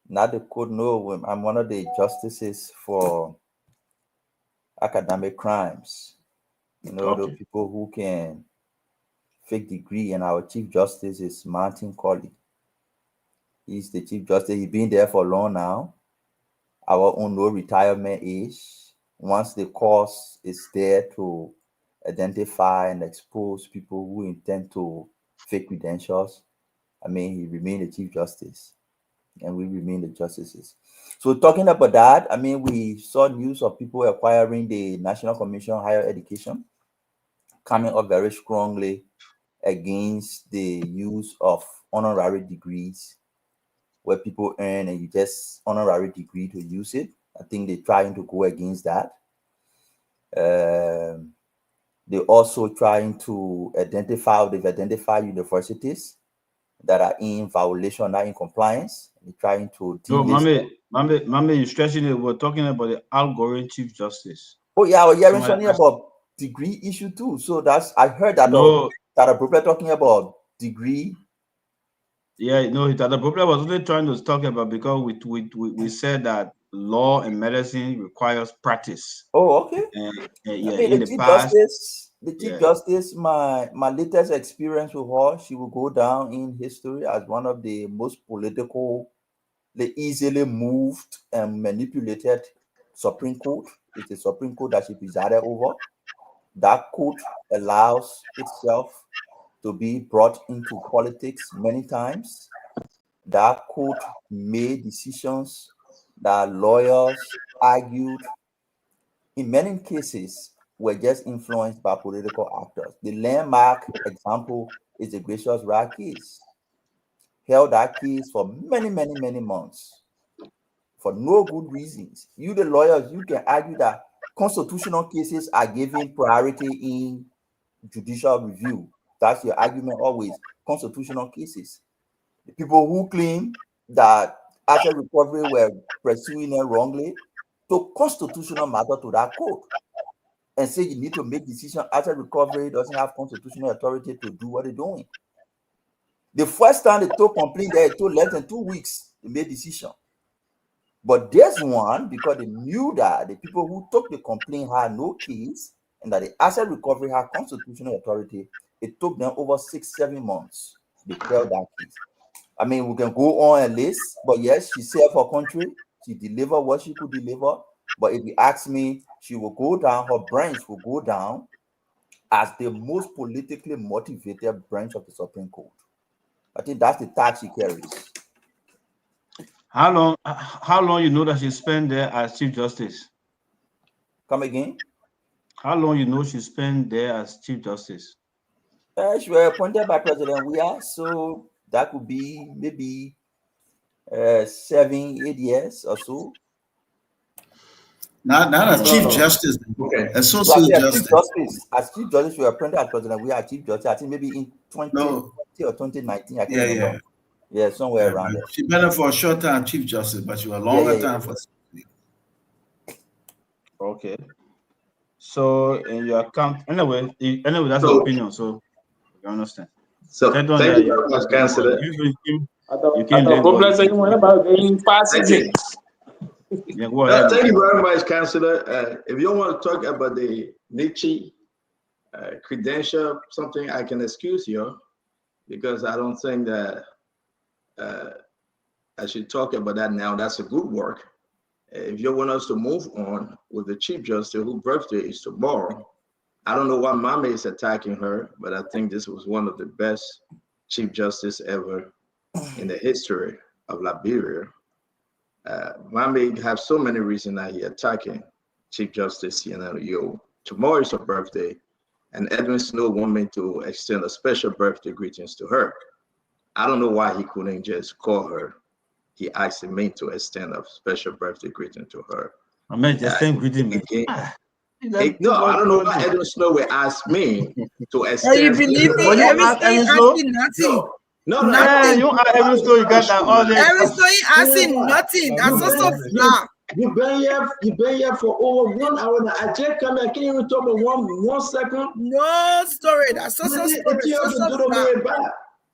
not the court. No, I'm one of the justices for academic crimes. The Okay. people who can fake degree, and our chief justice is Martin Colley. He's the chief justice. He's been there for long now. Our own no retirement age. Once the cause is there to identify and expose people who intend to fake credentials, I mean, he remained the chief justice, and we remain the justices. So talking about that, I mean, we saw news of people acquiring the National Commission on Higher Education, coming up very strongly against the use of honorary degrees, where people earn and you just honorary degree to use it. I think they're trying to go against that. They're also trying to they've identified universities that are in violation, not in compliance. They're trying to No, delist them. Mami, you stretching it. We're talking about the outgoing Chief Justice. Oh yeah, I was hearing Somebody something asked. about degree issue too. So I heard that No, that a people talking about degree. yeah, no, the problem was only trying to talk about, because we said that law and medicine requires practice. Oh, okay. I Yeah, mean, in the past, the chief yeah. justice, my latest experience with her, she will go down in history as one of the most political, the easily moved and manipulated Supreme Court. It's the Supreme Court that she presided over. That court allows itself to be brought into politics many times. That court made decisions that lawyers argued in many cases were just influenced by political actors. The landmark example is the Gracious Right case. Held that case for many, many, many months for no good reasons. You, the lawyers, you can argue that constitutional cases are given priority in judicial review. That's your argument always. Constitutional cases. The people who claim that asset recovery were pursuing it wrongly took constitutional matter to that court and say you need to make decision. Asset recovery doesn't have constitutional authority to do what they're doing. The first time they took complaint there, it took less than 2 weeks to make decision. But this one, because they knew that the people who took the complaint had no case and that the asset recovery had constitutional authority, it took them over 6-7 months. They quelled that case. I mean, we can go on a list, but yes, she served her country. She delivered what she could deliver. But if you ask me, she will go down, her branch will go down as the most politically motivated branch of the Supreme Court. I think that's the tag she carries. How long you know that she spent there as Chief Justice? Come again? How long you know she spent there as Chief Justice? She was appointed by President Weah, so that could be maybe 7-8 years or so. Not a Chief Justice, Associate Justice. As Chief Justice, we were appointed as President Weah, Chief Justice. I think maybe in 2020 or 2019. I can't remember. Yeah, somewhere around there. She been there for a short time, Chief Justice, but she was a longer time for. Okay. So in your account, anyway, that's your opinion. So you understand. So thank you very much, Councillor. Thank you very much, Councillor. If you want to talk about the Nietzsche credential, something I can excuse you, because I don't think that I should talk about that now. That's a good work. If you want us to move on with the Chief Justice, whose birthday is tomorrow, I don't know why Mama is attacking her, but I think this was one of the best Chief Justice ever in the history of Liberia. Mama have so many reasons that he attacking Chief Justice Yo. Tomorrow is her birthday, and Edwin Snow want me to extend a special birthday greetings to her. I don't know why he couldn't just call her. He asked me to extend a special birthday greeting to her. I mean, just same greeting. No, I don't know why Edwin Snow will ask me to extend. You believe me? Everything asking nothing. No, nothing. You are Edwin Snow. You got that all day. Every story asking nothing. That's also flat. You've been here for over 1 hour now. I just come here. Can you even talk for one second? No story. That's also story.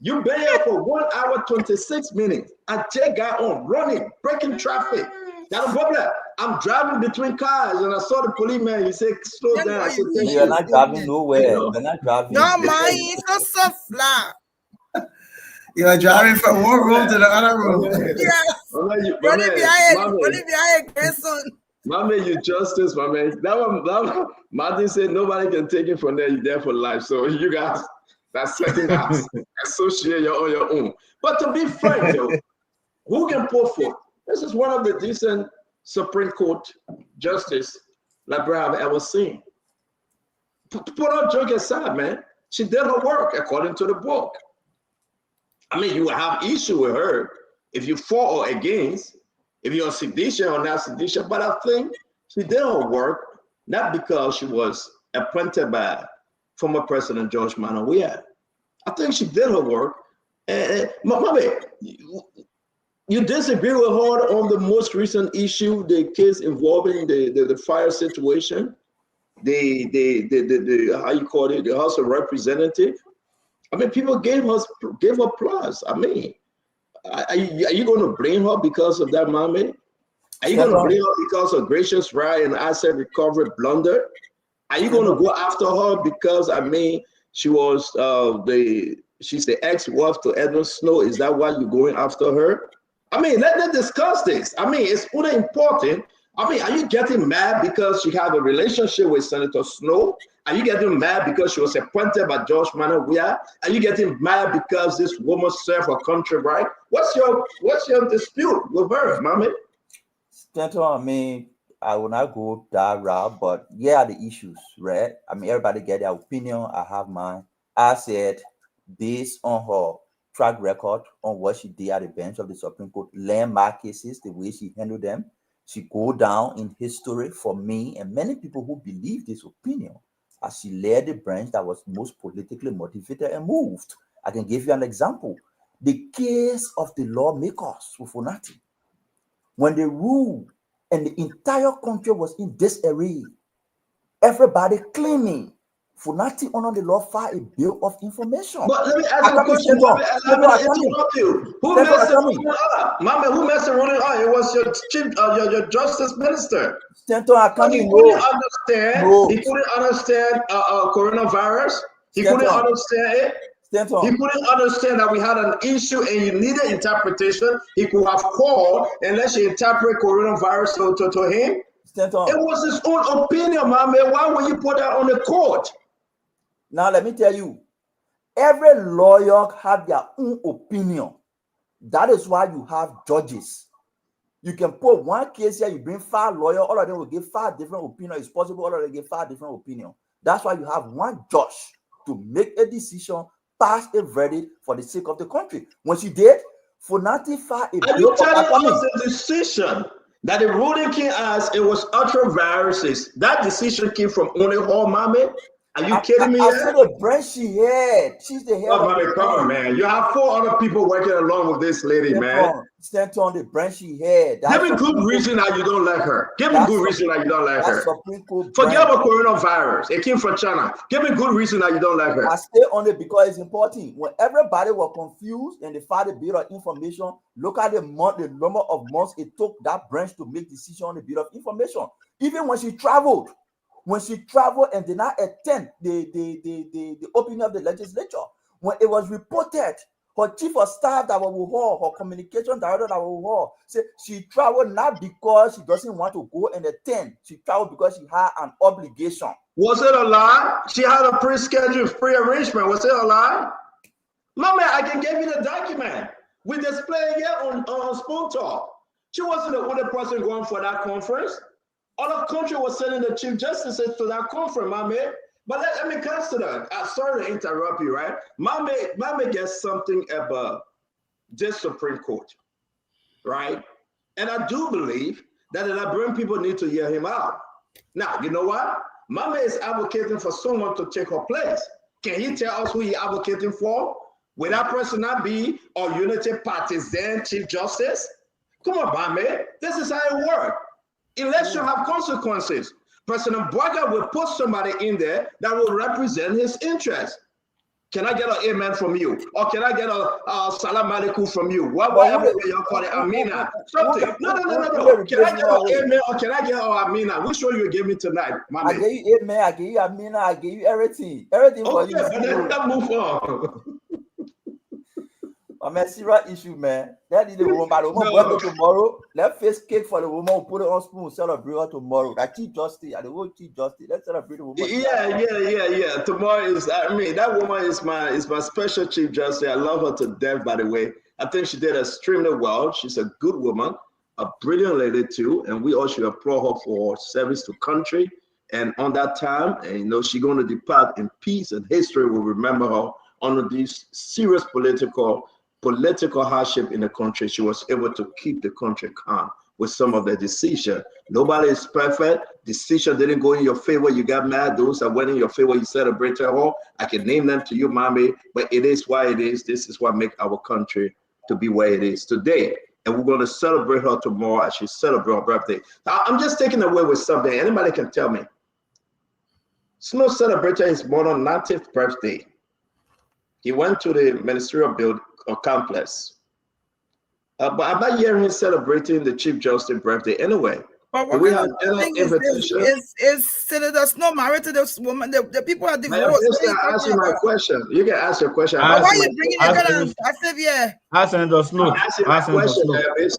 You've been here for 1 hour 26 minutes. I just got on running, breaking traffic. That's a problem. I'm driving between cars and I saw the policeman. He said, slow down. I said, you're not driving nowhere. You're not driving. No, man, it's so flat. You're driving from one room to the other room. Yeah. Running behind a grandson. Mama, you justice, my man. That one, Martin said nobody can take it from there. You're there for life. So you guys, that's second house. Associate on your own. But to be frank, though, who can put forth? This is one of the decent Supreme Court justice Liberia I've ever seen. Put our joke aside, man. She did her work according to the book. I mean, you will have issue with her if you for or against, if you're sedition or not sedition. But I think she did her work not because she was appointed by former President George Manneh Weah. I think she did her work. Mommy, you disagree with her on the most recent issue, the case involving the fire situation, the how you call it, the House of Representatives. I mean, people gave her plus. I mean, are you going to blame her because of that, mommy? Are you going to blame her because of gracious right and asset recovery blunder? Are you going to go after her because, I mean, she was she's the ex-wife to Edwin Snow? Is that why you're going after her? I mean, let's discuss this. I mean, it's really important. I mean, are you getting mad because she had a relationship with Senator Snow? Are you getting mad because she was appointed by George Manneh Weah? Are you getting mad because this woman served her country right? What's your dispute with her, mommy? Senator, I mean, I will not go that route, but yeah, the issues, right? I mean, everybody get their opinion. I have mine. I said, based on her track record on what she did at the bench of the Supreme Court, landmark cases, the way she handled them, she go down in history for me and many people who believe this opinion, as she led the branch that was most politically motivated and moved. I can give you an example. The case of the lawmakers with Fonati, when they ruled and the entire country was in disarray, everybody claiming Funati under the law filed a bill of information. But let me ask you a question. I'm going to interrupt you. Who messed the ruling up? Mama, who messed the ruling up? It was your chief, your justice minister. Stanton, I can't He couldn't understand. No. He couldn't understand coronavirus. He couldn't understand it. Stanton. He couldn't understand that we had an issue and you needed interpretation. He could have called and let you interpret coronavirus to him. Stanton. It was his own opinion, my man. Why would you put that on the court? Now, let me tell you, every lawyer has their own opinion. That is why you have judges. You can put one case here, you bring 5 lawyers, all of them will give 5 different opinions. It's possible all of them give 5 different opinions. That's why you have one judge to make a decision, pass a verdict for the sake of the country. When she did, Funati filed a bill. Are you telling us the decision that the ruling came as it was ultra-viruses? That decision came from only her, mommy? Are you kidding me? I said the branch she had. She's the head. Oh, mommy, come on, man. You have 4 other people working along with this lady, man. Stand on the branch she had. Give me good reason that you don't like her. Give me good reason that you don't like her. Forget about coronavirus. It came from China. Give me good reason that you don't like her. I stay on it because it's important. When everybody was confused and they filed a bill of information, look at the number of months it took that branch to make decision on the bill of information. Even when she traveled and did not attend the opening of the legislature, when it was reported, her chief of staff that was with her, her communication director that was with her, said she traveled not because she doesn't want to go and attend. She traveled because she had an obligation. Was it a lie? She had a pre-scheduled pre-arrangement. Was it a lie? Mama, I can give you the document. We display it here on Spoon Talk. She wasn't the only person going for that conference. All the country was sending the chief justices to that conference, Mama. But let me consider. Sorry to interrupt you, right? Mama gets something about this Supreme Court, right? And I do believe that the Liberian people need to hear him out. Now, you know what? Mama is advocating for someone to take her place. Can he tell us who he's advocating for? Will that person not be a unity partisan chief justice? Come on, Mama. This is how it works. Election have consequences. President Boaga will put somebody in there that will represent his interests. Can I get an amen from you? Or can I get a salam alaikum from you? Whatever you call it, Amina. Something. No. Can I get an amen or can I get an Amina? Which one you give me tonight, my I gave you amen, I gave you Amina, I gave you everything. Everything for you. But then let's move on. I'm a serious issue, man. That is the woman. But the woman tomorrow. Let's face cake for the woman who put it on spoon. Celebrate her tomorrow. That Chief Justice, and the whole Chief Justice. Let's celebrate the woman. Yeah. Tomorrow is. I mean, that woman is my special Chief Justice. I love her to death. By the way, I think she did extremely well. She's a good woman, a brilliant lady too, and we all should applaud her for her service to country. And on that time, and you know, she's going to depart in peace, and history will remember her under these serious political hardship in the country. She was able to keep the country calm with some of the decision. Nobody is perfect. Decision didn't go in your favor. You got mad. Those that went in your favor, you celebrated her. I can name them to you, mommy, but it is why it is. This is what makes our country to be where it is today. And we're going to celebrate her tomorrow as she celebrates her birthday. Now, I'm just taking away with something. Anybody can tell me. Snow celebrated his mother's 90th birthday. He went to the ministerial building or complex. But I'm not hearing him celebrating the Chief Justice's birthday anyway. But what we kind have of thing invitation. Is Senator Snow married to this woman? The people are divorced. I'm just asking my question. You can ask your question. Why are you bringing it kind of yeah? Ask Senator Snow. Ask my question. Is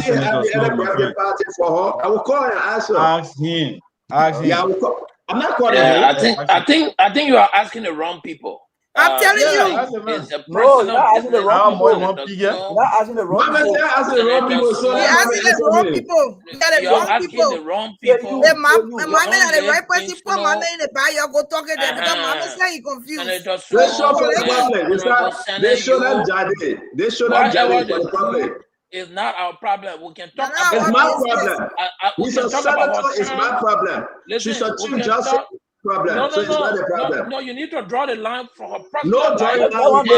he having any birthday party for her? I will call and ask her. Ask him. Yeah, I will call. I'm not calling him. I think you are asking the wrong people. I'm telling you. It's a personal asking the wrong people. Not asking the wrong people. You're asking the wrong people. The mama are the right person. Put mama in the bar. You go talking to them because mama say you confused. They show that Jade. They show that Jade for the public. It's not our problem. We can talk about it's my problem. He's a senator. It's my problem. She's a chief justice. Problem. No, so it's not a problem. No, you need to draw the line for her personal life. Every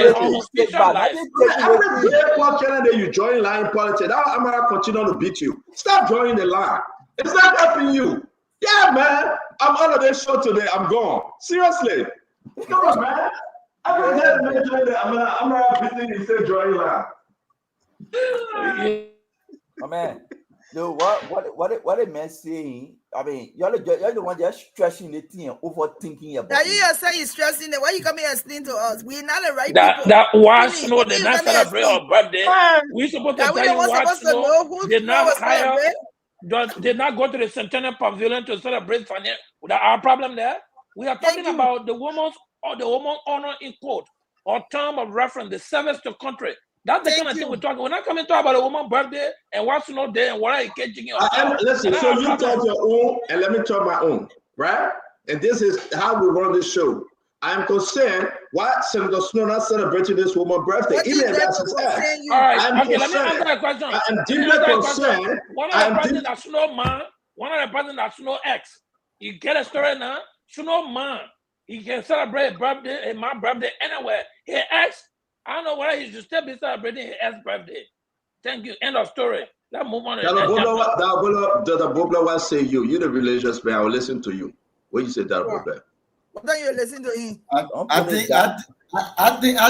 day, Canada, you join line politics. That America continue to beat you. Stop drawing the line. It's not helping you. Yeah, man. I'm on this show today. I'm gone. Seriously. Come on, man. I'm not busy in say drawing line. My man. No, what a man saying. I mean, you're the one just stressing the thing and overthinking about Now it. you yourself is stressing it. Why you coming and explain to us? We're not the right That people. that why Really, Snow did not celebrate her birthday. We supposed to That we tell the you ones why supposed to Snow know who did Snow not was hire, celebrating. did not go to the Centennial Pavilion to celebrate Fanny. That our problem there. We are talking about the woman's or the woman honor in court or term of reference, the service to country. That's the kind of thing we're talking. We're not coming to talk about a woman's birthday and what's Snow day and what are you catching yourself. Listen, so you talk your own and let me talk my own, right? And this is how we run this show. I'm concerned why Senator Snow not celebrating this woman's birthday, even if that's his ex. All right, I'm okay, let me concerned. answer that question. I am deeply concerned. One of the person that Snow man, one of the person that Snow ex. You get a story now? Snow man, he can celebrate a birthday, my birthday anywhere. His ex, I don't know whether he should still be celebrating his ex birthday. Thank you. End of story. Let's move on to the next chapter. Dada Bobla, what say you? You're the religious man. I will listen to you. What you say, Dada Bobla? What are you listening to him? I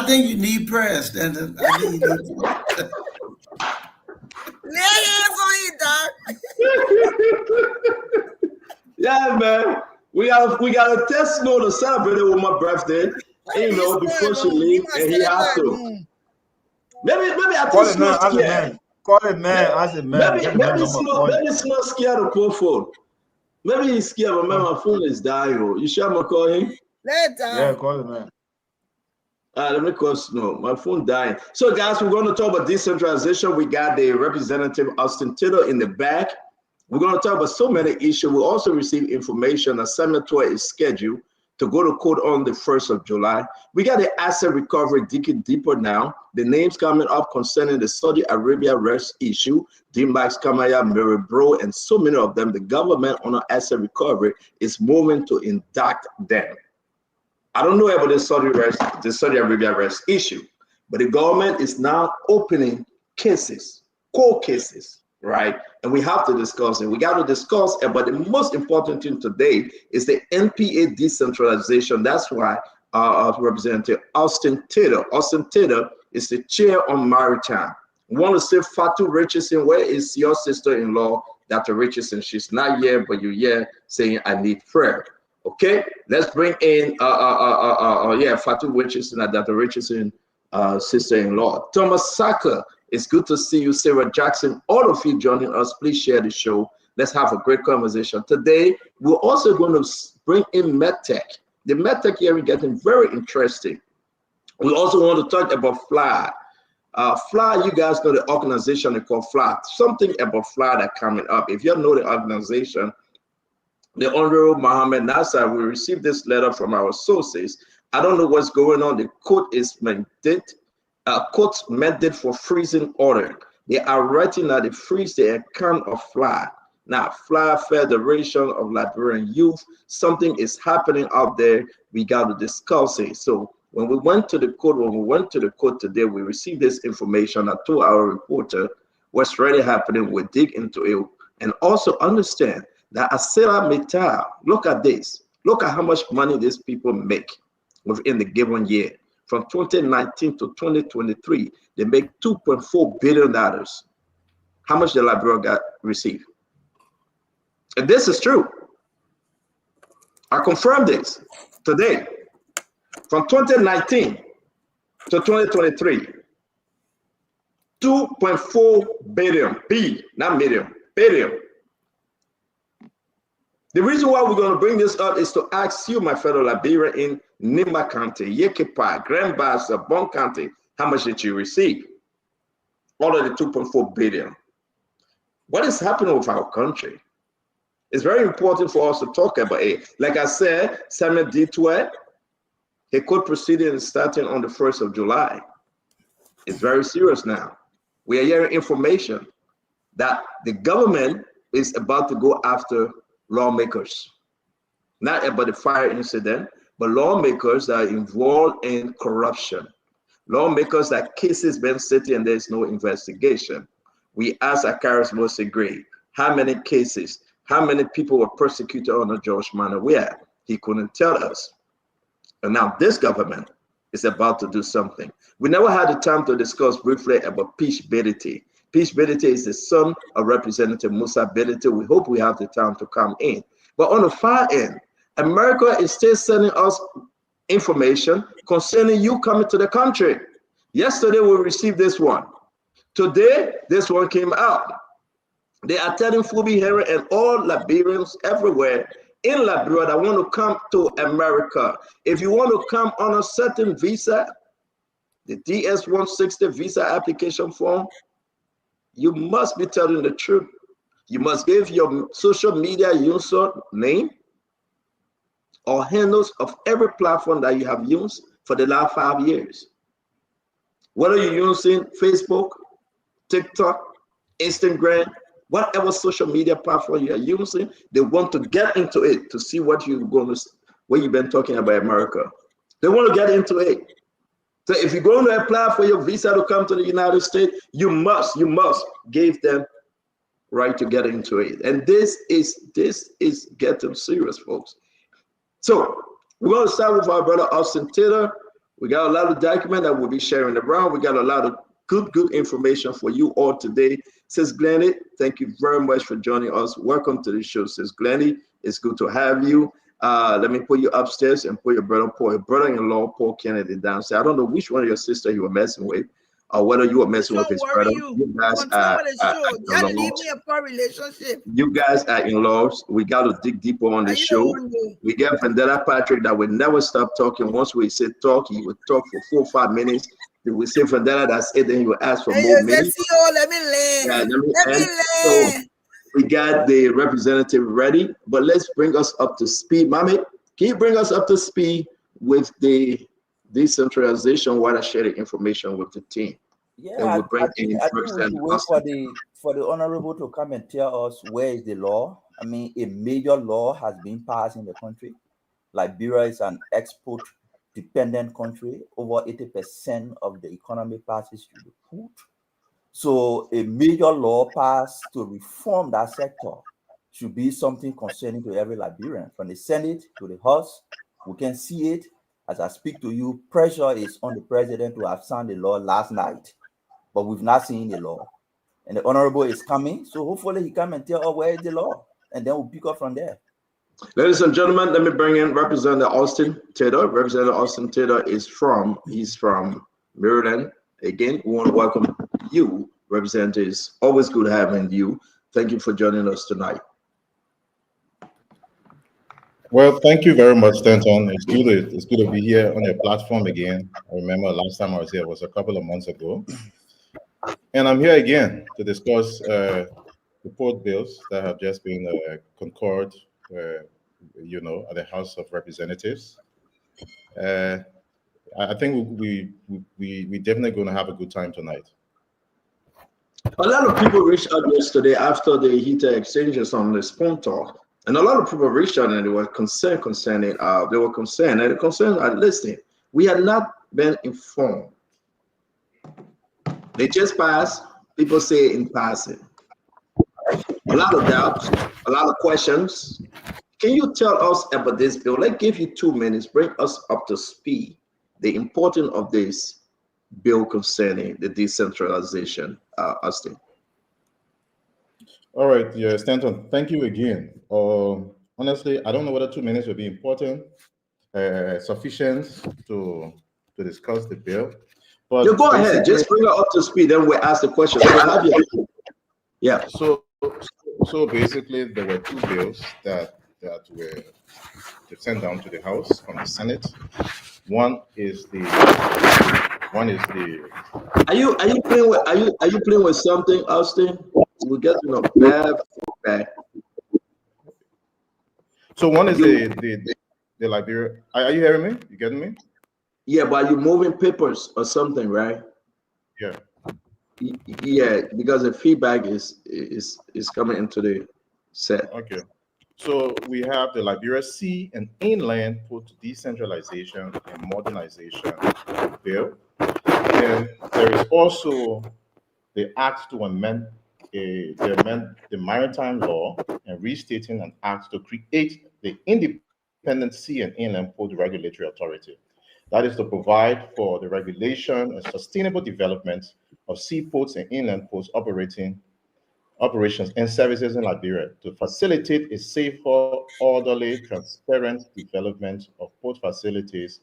think you need prayer, Stanton. I think you need prayer. Lay hands on you, dog. Yeah, man. We got a test Snow to celebrate it with my birthday. You know, before she leaves, and he has to. Maybe I think Snow's scared. Call it man as a man. Maybe Snow's scared of call phone. Maybe he's scared, but man, my phone is dying. You sure I'm gonna call him? Yeah, call it man. Let me call Snow. My phone dying. So, guys, we're going to talk about decentralization. We got the Representative Austin Tittle in the back. We're going to talk about so many issues. We also received information that Samuel Toy is scheduled to go to court on the 1st of July. We got the asset recovery digging deeper now. The names coming up concerning the Saudi Arabia arrest issue, Dimax Kamaya, Mary Bro, and so many of them. The government on asset recovery is moving to indict them. I don't know about the Saudi Arabia arrest issue, but the government is now opening cases, court cases, right? And we have to discuss it. We got to discuss it, but the most important thing today is the NPA decentralization. That's why Representative Austin Tittle is the chair on maritime. We want to say Fatu Richardson, where is your sister-in-law, Dr. Richardson? She's not here, but you're here saying, I need prayer. Okay, let's bring in Fatu Richardson and Dr. Richardson, sister-in-law. Thomas Saka, it's good to see you. Sarah Jackson, all of you joining us, please share the show. Let's have a great conversation. Today, we're also going to bring in MedTech. The MedTech here is getting very interesting. We also want to talk about FLY. FLY, you guys know the organization they call FLY. Something about FLY that coming up. If you know the organization, the Honorable Mohammed Nasser, we received this letter from our sources. I don't know what's going on. The court is mandated for freezing order. They are writing that they freeze the account of FLY. Now, FLY, Federation of Liberian Youth, something is happening out there. We got to discuss it. So when we went to the court, today, we received this information and told our reporter what's really happening. We dig into it and also understand that Acera Metal, look at this. Look at how much money these people make within the given year. From 2019 to 2023, they make $2.4 billion. How much the Liberia got received? And this is true. I confirmed this today. From 2019 to 2023, 2.4 billion, B, not million, billion. The reason why we're going to bring this up is to ask you, my fellow Liberian in Nimba County, Yekepa, Grand Bassa, Bon County, how much did you receive? All of the 2.4 billion. What is happening with our country? It's very important for us to talk about it. Like I said, Samuel Ditwe, a court proceeding is starting on the 1st of July. It's very serious now. We are hearing information that the government is about to go after lawmakers, not about the fire incident, but lawmakers that are involved in corruption. Lawmakers that cases been sitting and there's no investigation. We asked Akaris Mosegre, how many cases, how many people were persecuted under George Manasseh. He couldn't tell us. And now this government is about to do something. We never had the time to discuss briefly about Peach Bedity. Peach Bedity is the son of Representative Musa Bedity. We hope we have the time to come in. But on the far end, America is still sending us information concerning you coming to the country. Yesterday, we received this one. Today, this one came out. They are telling Fubi Herring and all Liberians everywhere in Liberia that want to come to America. If you want to come on a certain visa, the DS-160 visa application form, you must be telling the truth. You must give your social media user name or handles of every platform that you have used for the last 5 years. Whether you're using Facebook, TikTok, Instagram, whatever social media platform you are using, they want to get into it to see what you've been talking about America. They want to get into it. So if you're going to apply for your visa to come to the United States, you must give them right to get into it. And this is getting serious, folks. So we're going to start with our brother Austin Taylor. We got a lot of documents that we'll be sharing around. We got a lot of good information for you all today. Sis Glennie, thank you very much for joining us. Welcome to the show, Sis Glennie. It's good to have you. Let me put you upstairs and put your brother-in-law Paul Kennedy downstairs. I don't know which one of your sisters you were messing with, or whether you were messing with his brother. You guys are Just leave me a poor relationship. You guys are in-laws. We got to dig deeper on the show. We get Vendetta Patrick that will never stop talking. Once we say talk, he will talk for 4 or 5 minutes. If we say Vendetta, that's it. Then he will ask for more minutes. Let me learn. So we got the representative ready, but let's bring us up to speed. Mami, can you bring us up to speed with the decentralization while I share the information with the team? Yeah, I think we should wait for the honorable to come and tell us where is the law. I mean, a major law has been passed in the country. Liberia is an export-dependent country. Over 80% of the economy passes through the food. So a major law passed to reform that sector should be something concerning to every Liberian. From the Senate to the House, we can see it. As I speak to you, pressure is on the president to have signed the law last night, but we've not seen the law. And the honorable is coming, so hopefully he come and tell us where is the law, and then we'll pick up from there. Ladies and gentlemen, let me bring in Representative Austin Taylor. Representative Austin Taylor he's from Maryland. Again, we want to welcome you, representatives. Always good having you. Thank you for joining us tonight. Well, thank you very much, Stanton. It's good to be here on your platform again. I remember last time I was here was a couple of months ago. And I'm here again to discuss the port bills that have just been concurred, at the House of Representatives. I think we definitely going to have a good time tonight. A lot of people reached out yesterday after the heated exchanges on the Spoon Talk. And a lot of people reached out and they were concerned concerning, and the concern are listening. We had not been informed. They just passed, people say in passing. A lot of doubts, a lot of questions. Can you tell us about this bill? Let's give you 2 minutes, bring us up to speed, the importance of this bill concerning the decentralization, Austin. All right, yeah, Stanton, thank you again. Honestly, I don't know whether 2 minutes will be important, sufficient to discuss the bill. But you go ahead, just bring it up to speed, then we'll ask the question. Yeah. So basically, there were 2 bills that were sent down to the House from the Senate. One is the. Are you playing with something, Austin? We're getting a bad feedback. So one is the Liberia. Are you hearing me? You getting me? Yeah, but you're moving papers or something, right? Yeah. Yeah, because the feedback is coming into the set. Okay. So we have the Liberia Sea and Inland Port Decentralization and Modernization Bill. And there is also the Act to amend the maritime law and restating an act to create the independent sea and inland port regulatory authority. That is to provide for the regulation and sustainable development of seaports and inland ports operations and services in Liberia to facilitate a safer, orderly, transparent development of port facilities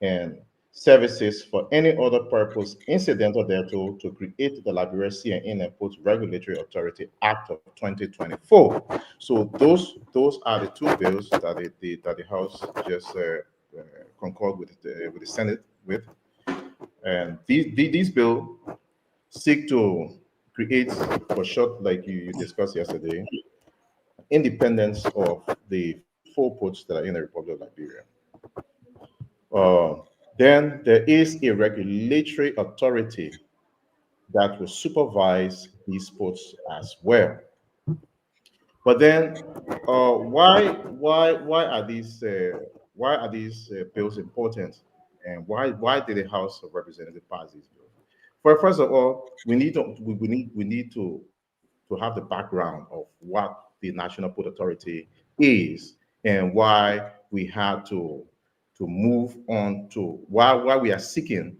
and services for any other purpose incidental thereto to create the Liberia Sea and Inland Ports Regulatory Authority Act of 2024. So those are the two bills that the House just concord with the Senate with, and these bills seek to create, for short, like you discussed yesterday, independence of the four ports that are in the Republic of Liberia. Uh, then there is a regulatory authority that will supervise these ports as well. But then, why are these bills important, and why did the House of Representatives pass these bills? First of all, we need to have the background of what the National Port Authority is and why we had to move on to why we are seeking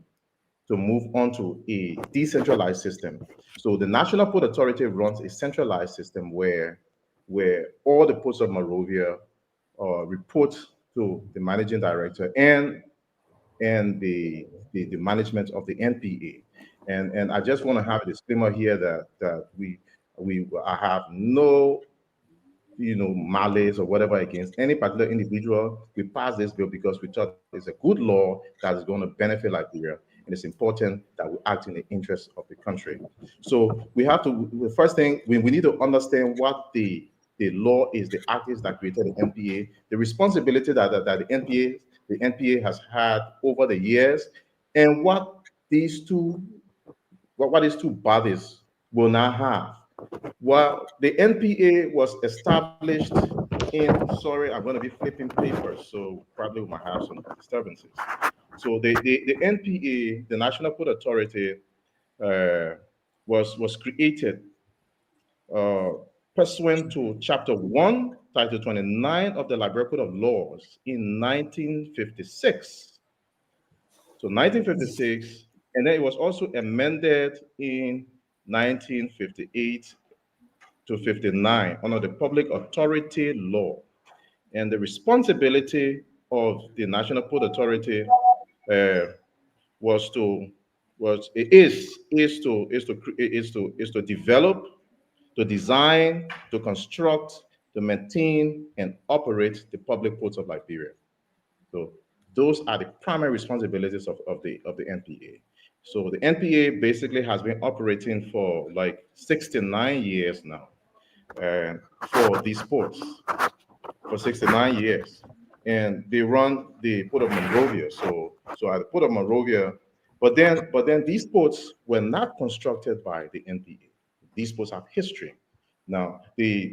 to move on to a decentralized system. So the National Port Authority runs a centralized system where all the ports of Monrovia report to the managing director and the management of the NPA. And I just want to have a disclaimer here that we I have no malice or whatever against any particular individual. We passed this bill because we thought it's a good law that is going to benefit Liberia, and it's important that we act in the interest of the country. So we have to, the first thing, we need to understand what the law is, the act is that created the NPA, the responsibility that the NPA has had over the years, and these two what these two bodies will now have. Well, the NPA was established sorry, I'm going to be flipping papers, so probably we might have some disturbances. So the NPA, the National Port Authority, uh, was created uh, pursuant to Chapter 1, Title 29 of the Liberia Code of Laws in 1956. So 1956, and then it was also amended in 1958 to 59 under the Public Authority Law. And the responsibility of the National Port Authority uh, was to was is to develop, to design, to construct, to maintain, and operate the public ports of Liberia. So those are the primary responsibilities of the NPA. So the NPA basically has been operating for like 69 years now, and for these ports for 69 years. And they run the Port of Monrovia. So at the Port of Monrovia, but then these ports were not constructed by the NPA. These ports have history. Now, the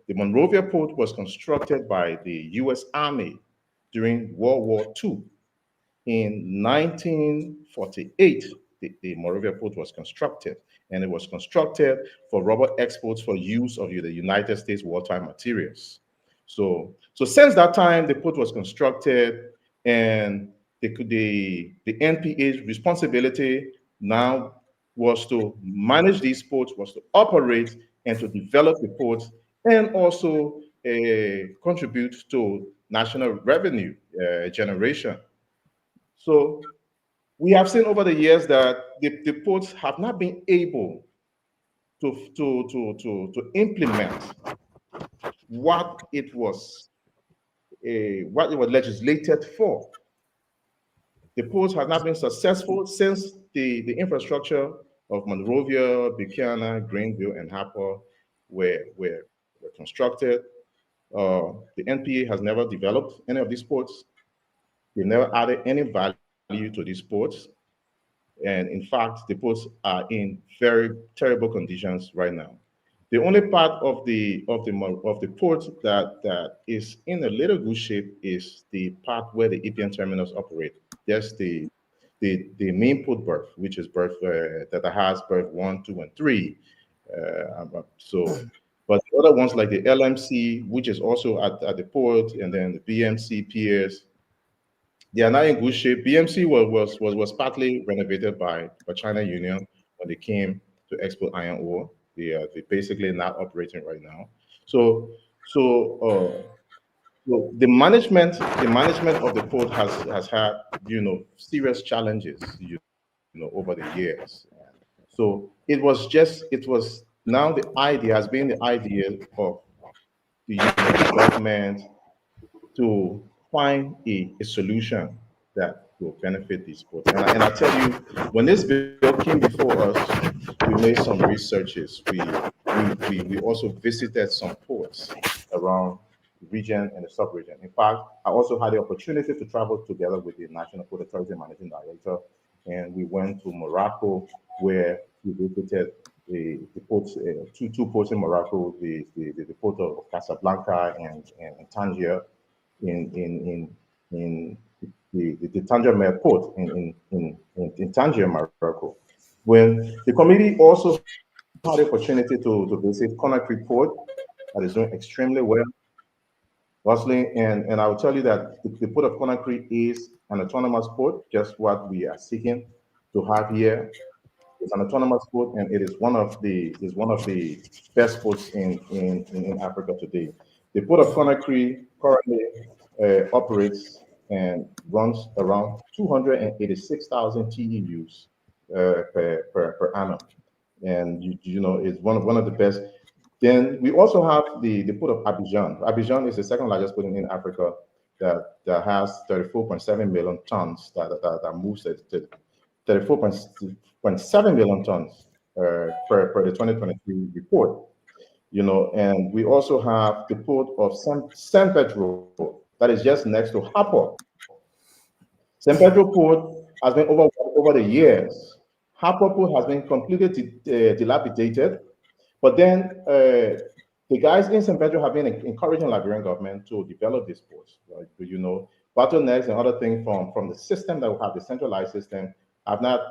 Monrovia port was constructed by the U.S. Army during World War II. In 1948, the Monrovia port was constructed, and it was constructed for rubber exports for use of the United States wartime materials. So since that time, the port was constructed, and the NPA's responsibility now was to manage these ports, was to operate and to develop the ports, and also contribute to national revenue generation. So we have seen over the years that the ports have not been able to implement what it was legislated for. The ports have not been successful since the infrastructure of Monrovia, Buchanan, Greenville, and Harper were constructed. The NPA has never developed any of these ports. They never added any value to these ports. And in fact, the ports are in very terrible conditions right now. The only part of the port that is in a little good shape is the part where the EPN terminals operate. There's the main port berth, which is berth that has berth 1, 2, and 3. So, but the other ones like the LMC, which is also at the port, and then the BMC piers, they are not in good shape. BMC was partly renovated by China Union when they came to export iron ore. They basically not operating right now. So so the management of the port has had serious challenges over the years. So it was now the idea has been the idea of the government to find a solution that will benefit these ports. And I tell you, when this bill came before us, we made some researches. We also visited some ports around the region and the sub-region. In fact, I also had the opportunity to travel together with the National Port Authority Managing Director, and we went to Morocco, where we visited the ports, two ports in Morocco, the port of Casablanca and Tangier, in the Tangier port in Tangier, Morocco. When the committee also had the opportunity to visit Conakry Port, that is doing extremely well, Gosling, and I will tell you that the port of Conakry is an autonomous port, just what we are seeking to have here. It's an autonomous port, and it is one of the best ports in Africa today. The port of Conakry currently operates and runs around 286,000 TEUs per annum, and it's one of the best. Then we also have the port of Abidjan. Abidjan is the second largest port in Africa that has 34.7 million tons that moves it to 34.7 million tons per the 2023 report. And we also have the port of San Pedro that is just next to Happo. San Pedro Port has been over the years. Happo Port has been completely dilapidated, but then the guys in San Pedro have been encouraging Liberian government to develop these ports. Right? Bottlenecks and other things from the system that we have, the centralized system, have not,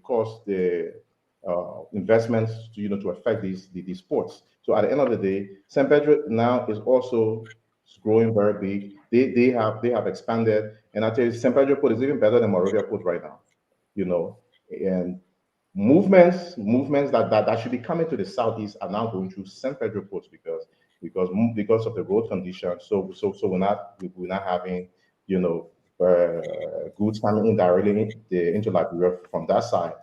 caused the investments to affect these ports. So at the end of the day, San Pedro now is also growing very big. They have expanded, and I tell you, San Pedro Port is even better than Morovia Port right now. And movements that should be coming to the southeast are now going through San Pedro ports because of the road conditions. So we're not having goods coming indirectly into Liberia from that side.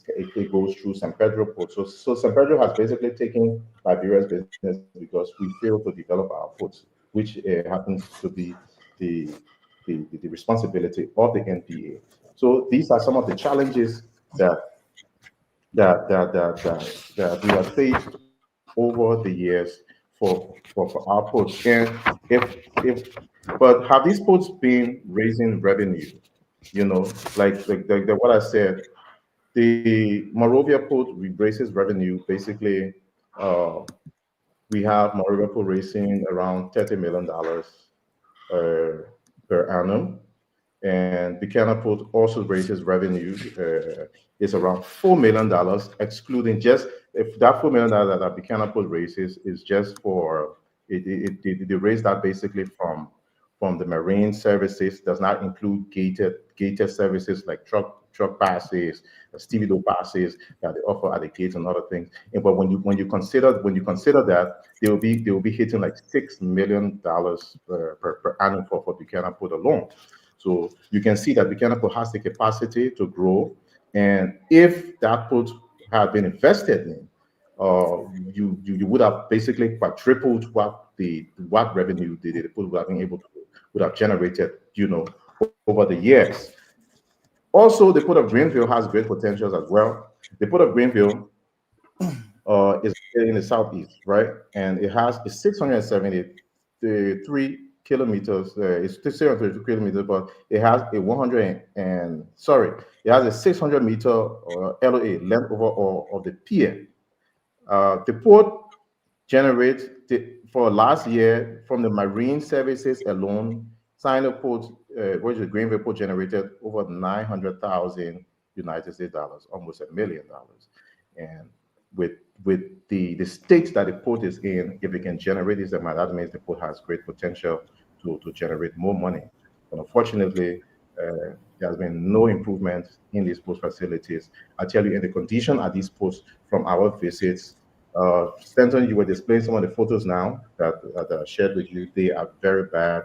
It goes through San Pedro port. So San Pedro has basically taken Liberia's business because we failed to develop our ports, which happens to be the the responsibility of the NPA. So these are some of the challenges that that we have faced over the years for our ports. And if but have these ports been raising revenue? Like what I said, the Morovia port raises revenue. Basically, we have Morovia port raising around $30 million per annum. And Buchanan Port also raises revenue. It's around $4 million, excluding just if that $4 million that Buchanan Port raises is just for they raise that basically from the marine services, does not include gated services like truck passes, stevedore passes that they offer at the gates and other things. But when you consider that, they will be hitting like $6 million per annum for Buchanan Port alone. So you can see that Buchanan Port has the capacity to grow, and if that port had been invested in, you would have basically quadrupled what revenue the port would have been able to would have generated, over the years. Also, the port of Greenville has great potentials as well. The port of Greenville is in the southeast, right? And it has a 673 kilometers. It's 632 kilometers, but it has a 600-meter LOA, length over of the pier. The port generates for last year from the marine services alone. Sino Port, which is Greenville Port, generated over 900,000 United States dollars, almost $1 million. And with the state that the port is in, if it can generate this amount, that means the port has great potential to generate more money. But unfortunately, there has been no improvement in these port facilities. I tell you, in the condition at these ports from our visits, Stanton, you were displaying some of the photos now that I shared with you. They are very bad.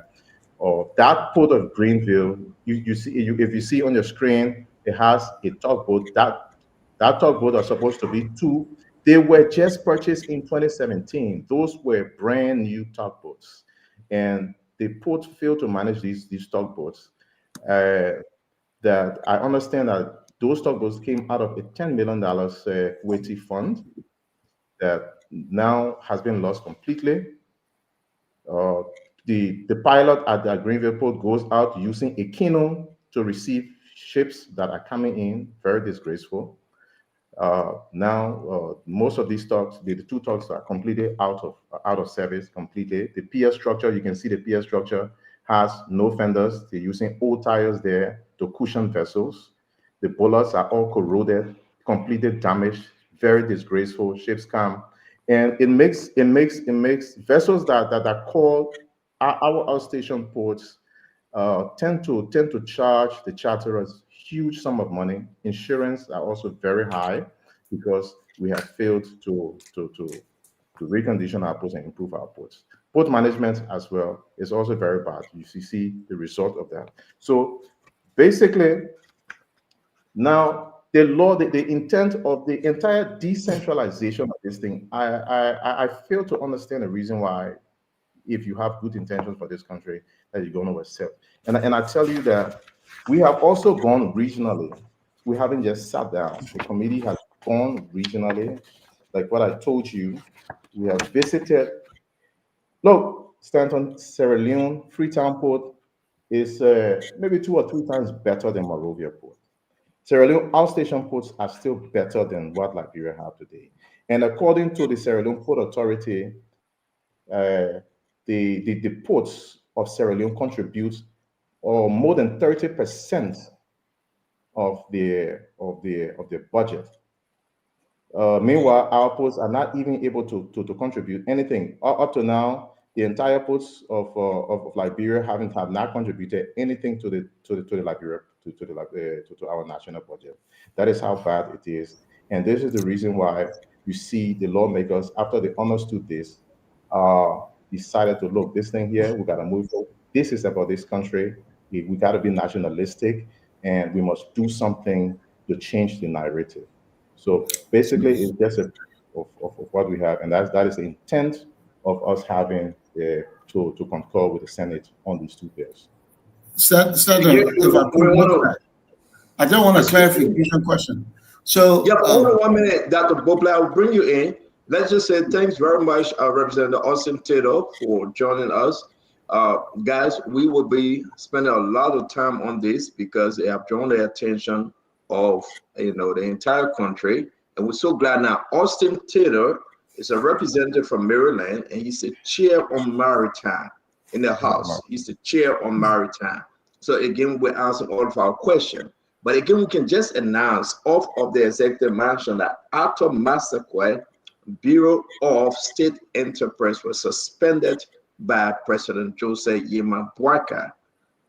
That port of Greenville, you see, if you see on your screen, it has a tugboat. That tugboat are supposed to be two. They were just purchased in 2017. Those were brand new tugboats, and the port failed to manage these tugboats. That I understand that those tugboats came out of a $10 million Kuwaiti fund that now has been lost completely. The pilot at the Greenville port goes out using a canoe to receive ships that are coming in. Very disgraceful. Now, most of these tugs, the two tugs are completely out of service completely. The pier structure, you can see the pier structure has no fenders. They're using old tires there to cushion vessels. The bulwarks are all corroded, completely damaged, very disgraceful. Ships come, and it makes vessels that are called our outstation ports tend to charge the charterers huge sum of money. Insurance are also very high because we have failed to recondition our ports and improve our ports. Port management as well is also very bad. You see the result of that. So basically, now the intent of the entire decentralization of this thing, I fail to understand the reason why, if you have good intentions for this country, that you're going to accept. And I tell you that we have also gone regionally. We haven't just sat down. The committee has gone regionally. Like what I told you, we have visited. Look, Stanton, Sierra Leone, Freetown Port is maybe 2 or 3 times better than Monrovia Port. Sierra Leone outstation ports are still better than what Liberia have today. And according to the Sierra Leone Port Authority, the ports of Sierra Leone contribute more than 30% of their budget. Meanwhile, our ports are not even able to contribute anything. Up to now, the entire ports of Liberia have not contributed anything to Liberia to our national budget. That is how bad it is, and this is the reason why you see the lawmakers, after they understood this, decided to look this thing here. We got to move forward. This is about this country. We got to be nationalistic, and we must do something to change the narrative. So basically, it's just of what we have, and that is the intent of us having to concur with the Senate on these two bills. I don't want a clarification question. So, yeah, hold on 1 minute, Dr. Boble, I'll bring you in. Let's just say thanks very much, Representative Austin Taylor, for joining us. Guys, we will be spending a lot of time on this because they have drawn the attention of the entire country, and we're so glad now. Austin Taylor is a representative from Maryland, and he's the chair on maritime in the House. He's the chair on maritime. So again, we're answering all of our questions. But again, we can just announce off of the executive mansion that Arthur Massaquoi, Bureau of State Enterprise, was suspended by President Joseph Yema Boakai.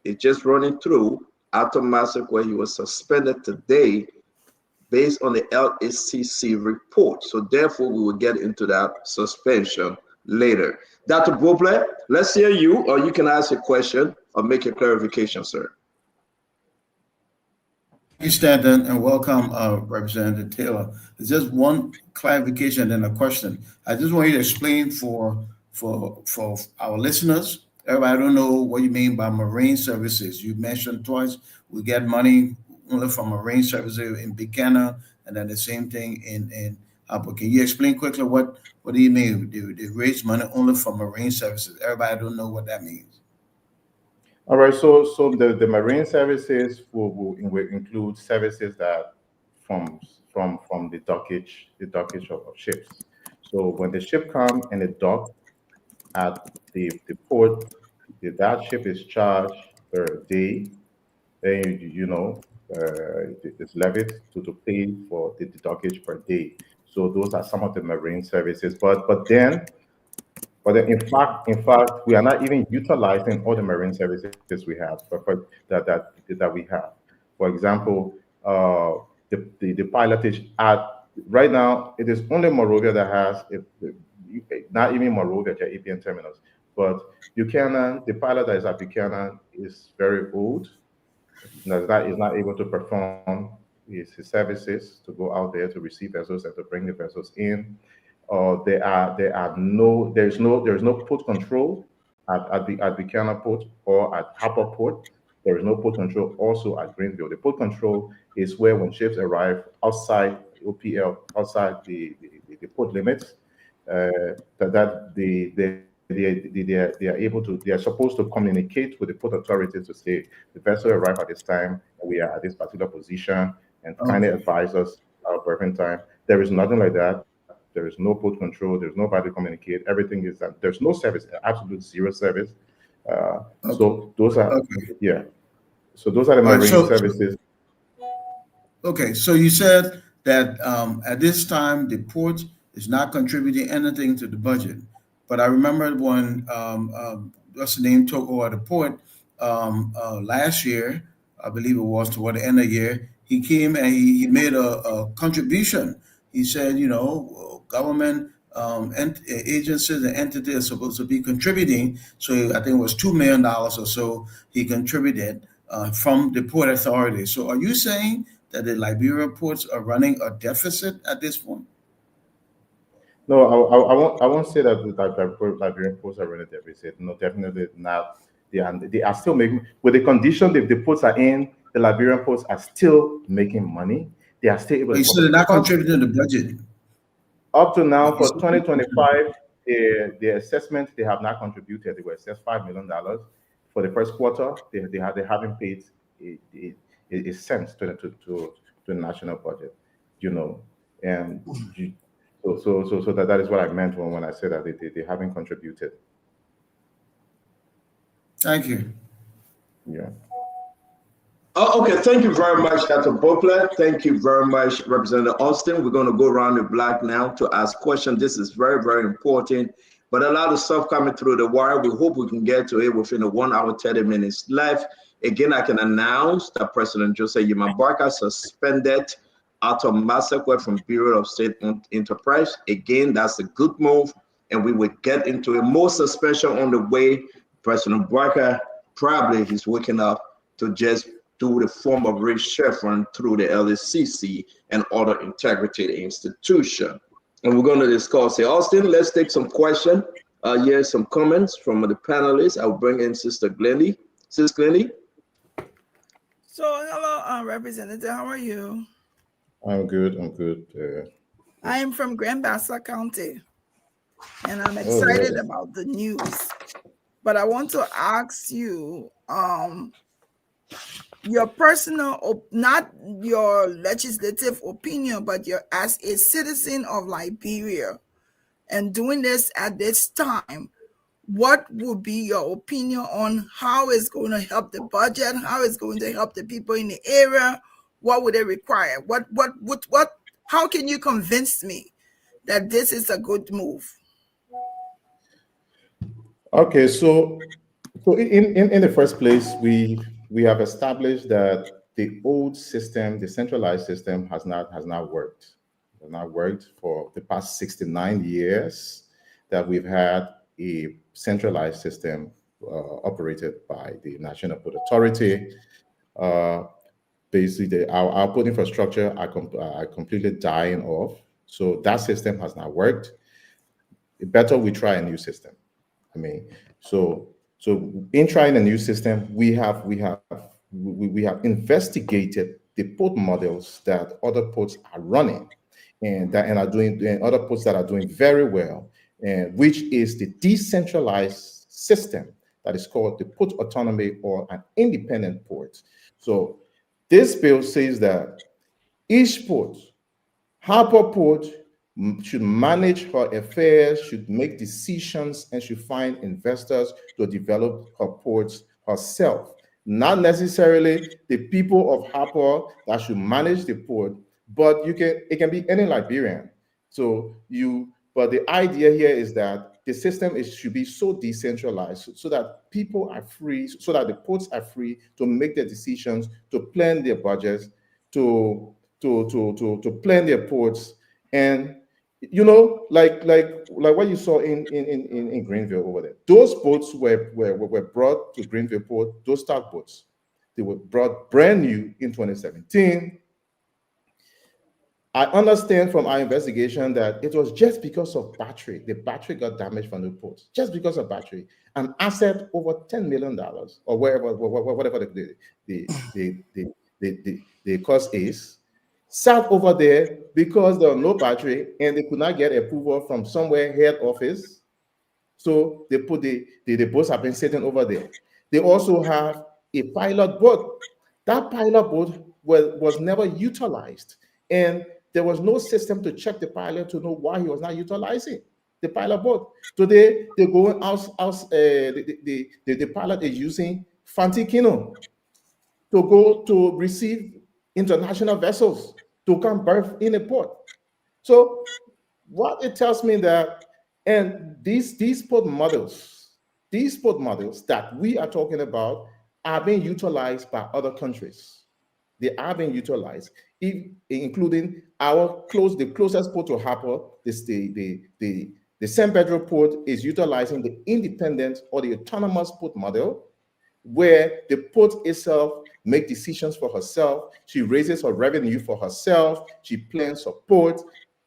It's just running through. Arthur Massaquoi, he was suspended today based on the LACC report. So therefore, we will get into that suspension later. Dr. Boble, let's hear you, or you can ask a question or make a clarification, sir. You stand and welcome, Representative Taylor. It's just one clarification and a question. I just want you to explain for our listeners. Everybody don't know what you mean by marine services. You mentioned twice we get money only from marine services in Buchanan, and then the same thing in Apple. Can you explain quickly what do you mean? They raise money only from marine services. Everybody don't know what that means. All right, so the marine services will include services that from the dockage of ships. So when the ship comes and it docks at the port, that ship is charged per day. Then it's levied to pay for the dockage per day. So those are some of the marine services. But then in fact, we are not even utilizing all the marine services we have that we have. For example, the pilotage at right now it is only Morovia that has not even Morovia, the APN terminals, but Buchanan, the pilot that is at Buchanan is very old. Is not able to perform his services to go out there to receive vessels and to bring the vessels in. There's no port control at Buchanan Port or at Harper Port. There is no port control also at Greenville. The port control is where when ships arrive outside OPL, outside the port limits, that they are able to, they are supposed to communicate with the port authorities to say the vessel arrived at this time, we are at this particular position, and kindly advise us our berthing time. There is nothing like that. There is no port control. There's nobody to communicate. Everything is there's no service, absolute zero service. So those are yeah. So those are the marine services. Okay, so you said that at this time the port is not contributing anything to the budget, but I remember when what's the name took over the port last year, I believe it was toward the end of the year, he came and he made a contribution. He said, you know, government agencies and entities are supposed to be contributing. So I think it was $2 million or so he contributed from the port authority. So are you saying that the Liberia ports are running a deficit at this point? No, I won't say that the Liberian ports are running a deficit. No, definitely not. They are still making, with the condition that the ports are in, the Liberian ports are still making money. They are still able to. So they're not contributing to the budget. Up to now, for 2025, the assessment, they have not contributed. They were assessed $5 million. For the first quarter, they haven't paid a cent to the national budget, you know. And so that is what I meant when I said that they haven't contributed. Thank you. Yeah. Oh, okay, thank you very much, Dr. Bopler. Thank you very much, Representative Austin. We're going to go around the block now to ask questions. This is very, very important, but a lot of stuff coming through the wire. We hope we can get to it within a 1 hour, 30 minutes left. Again, I can announce that President Joseph Yimabaka suspended Atom Massacre from Bureau of State-Owned Enterprise. Again, that's a good move, and we will get into a more suspension on the way. President Barker probably is waking up to just do the form of reshuffling through the LSCC and other integrity institution. And we're going to discuss it. Austin, let's take some questions. Here's some comments from the panelists. I'll bring in Sister Glennie. Sister Glennie. So, hello, Representative. How are you? I'm good. I'm good. I am from Grand Bassa County, and I'm excited about the news. But I want to ask you, your personal, not your legislative opinion, but your as a citizen of Liberia, and doing this at this time, what would be your opinion on how it's going to help the budget, how it's going to help the people in the area? What would it require? How can you convince me that this is a good move? Okay, so in the first place, we have established that the old system, the centralized system, has not worked. Has not worked for the past 69 years that we've had a centralized system operated by the National Port Authority. Basically, our port infrastructure are completely dying off. So that system has not worked. Better we try a new system. I mean, so in trying a new system, we have investigated the port models that other ports are running, and other ports that are doing very well, and which is the decentralized system that is called the port autonomy or an independent port. So this bill says that each port, Harper Port, should manage her affairs, should make decisions, and should find investors to develop her ports herself. Not necessarily the people of Harper that should manage the port, but it can be any Liberian. But the idea here is that the system should be so decentralized so that people are free, so that the ports are free to make their decisions, to plan their budgets, to plan their ports. And like what you saw in Greenville over there, those boats were brought to Greenville port, those stock boats. They were brought brand new in 2017. I understand from our investigation that it was just because of battery. The battery got damaged from the ports, just because of battery. An asset over $10 million or whatever the cost is, sat over there because there was no battery and they could not get approval from somewhere head office. So they put the boats have been sitting over there. They also have a pilot boat. That pilot boat was never utilized. And there was no system to check the pilot to know why he was not utilizing the pilot boat. Today, they're going out the pilot is using Fantikino to go to receive international vessels to come berth in a port. So what it tells me that, and these port models that we are talking about are being utilized by other countries. They are being utilized, including the closest port to Harper, the San Pedro port is utilizing the independent or the autonomous port model, where the port itself makes decisions for herself. She raises her revenue for herself. She plans her port,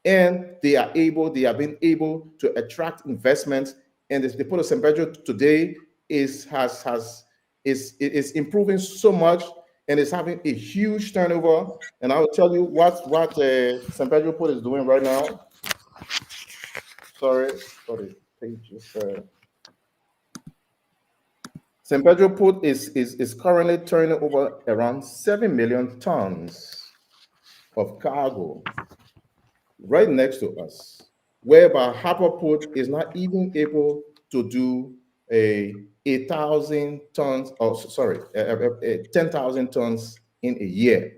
and they have been able to attract investments. And the port of San Pedro today is improving so much, and it's having a huge turnover. And I will tell you what San Pedro Port is doing right now. Sorry, pages. San Pedro Port is currently turning over around 7 million tons of cargo right next to us, whereby Harper Port is not even able to do a 10,000 tons in a year.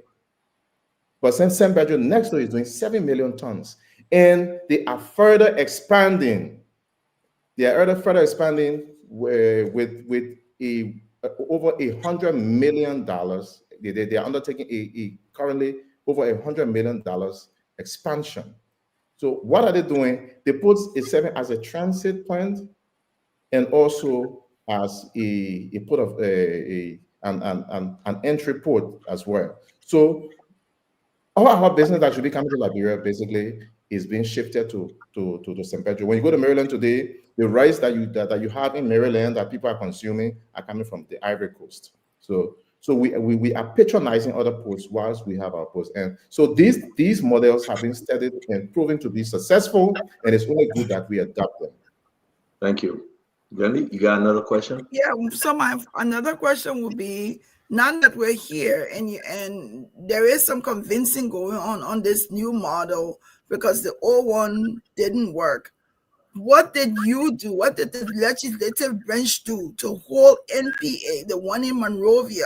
But since San Pedro next door is doing 7 million tons, and they are further expanding. With over $100 million. They are undertaking currently over $100 million expansion. So what are they doing? They put is serving as a transit point and also as a port of an entry port as well. So all our business that should be coming to Liberia basically is being shifted to San Pedro. When you go to Maryland today, the rice that you have in Maryland that people are consuming are coming from the Ivory Coast. So we are patronizing other ports whilst we have our ports. And so these models have been studied and proven to be successful, and it's only good that we adopt them. Thank you. Gandhi, you got another question? Yeah, so my another question would be, now that we're here and there is some convincing going on this new model because the old one didn't work, what did you do? What did the legislative branch do to hold NPA, the one in Monrovia,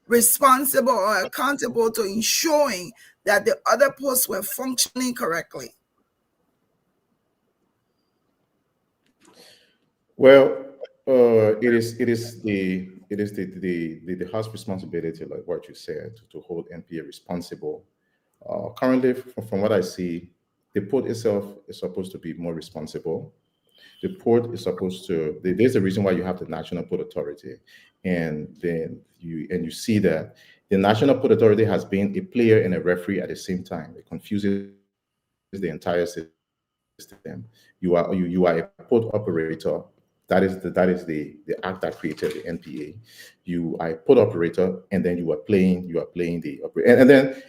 responsible or accountable to ensuring that the other posts were functioning correctly? Well, it is the House responsibility, like what you said, to hold NPA responsible. Currently, from what I see, the port itself is supposed to be more responsible. The port is supposed to. There's a reason why you have the National Port Authority, and then you see that the National Port Authority has been a player and a referee at the same time. It confuses the entire system. You are a port operator. That is the act that created the NPA. You are a port operator, and then you are playing the operator.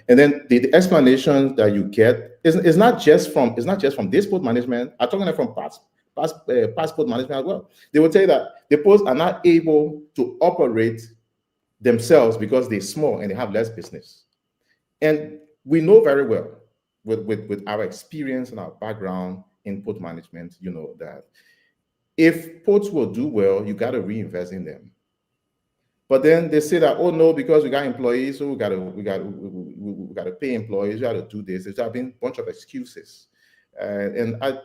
And then the explanation that you get is not just from this port management. I'm talking from passport management as well. They will tell you that the ports are not able to operate themselves because they're small and they have less business. And we know very well with our experience and our background in port management, you know that if ports will do well, you got to reinvest in them. But then they say that, oh no, because we got employees, so we got to pay employees, we got to do this. There's been a bunch of excuses.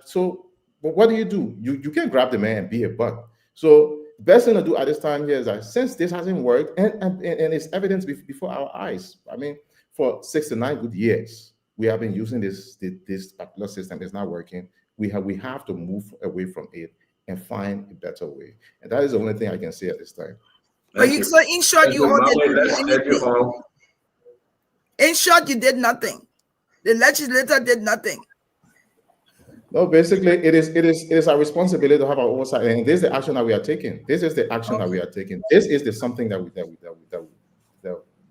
So what do? You can't grab the man and be a buck. So the best thing to do at this time here is that since this hasn't worked and it's evidence before our eyes. I mean, for 6 to 9 good years, we have been using this particular system. It's not working. We have to move away from it and find a better way. And that is the only thing I can say at this time. But so in short, you all didn't do Let's take you anything. home. In short, you did nothing. The legislator did nothing. No, basically, it is our responsibility to have our oversight, and this is the action that we are taking. This is the action that we are taking. This is the something that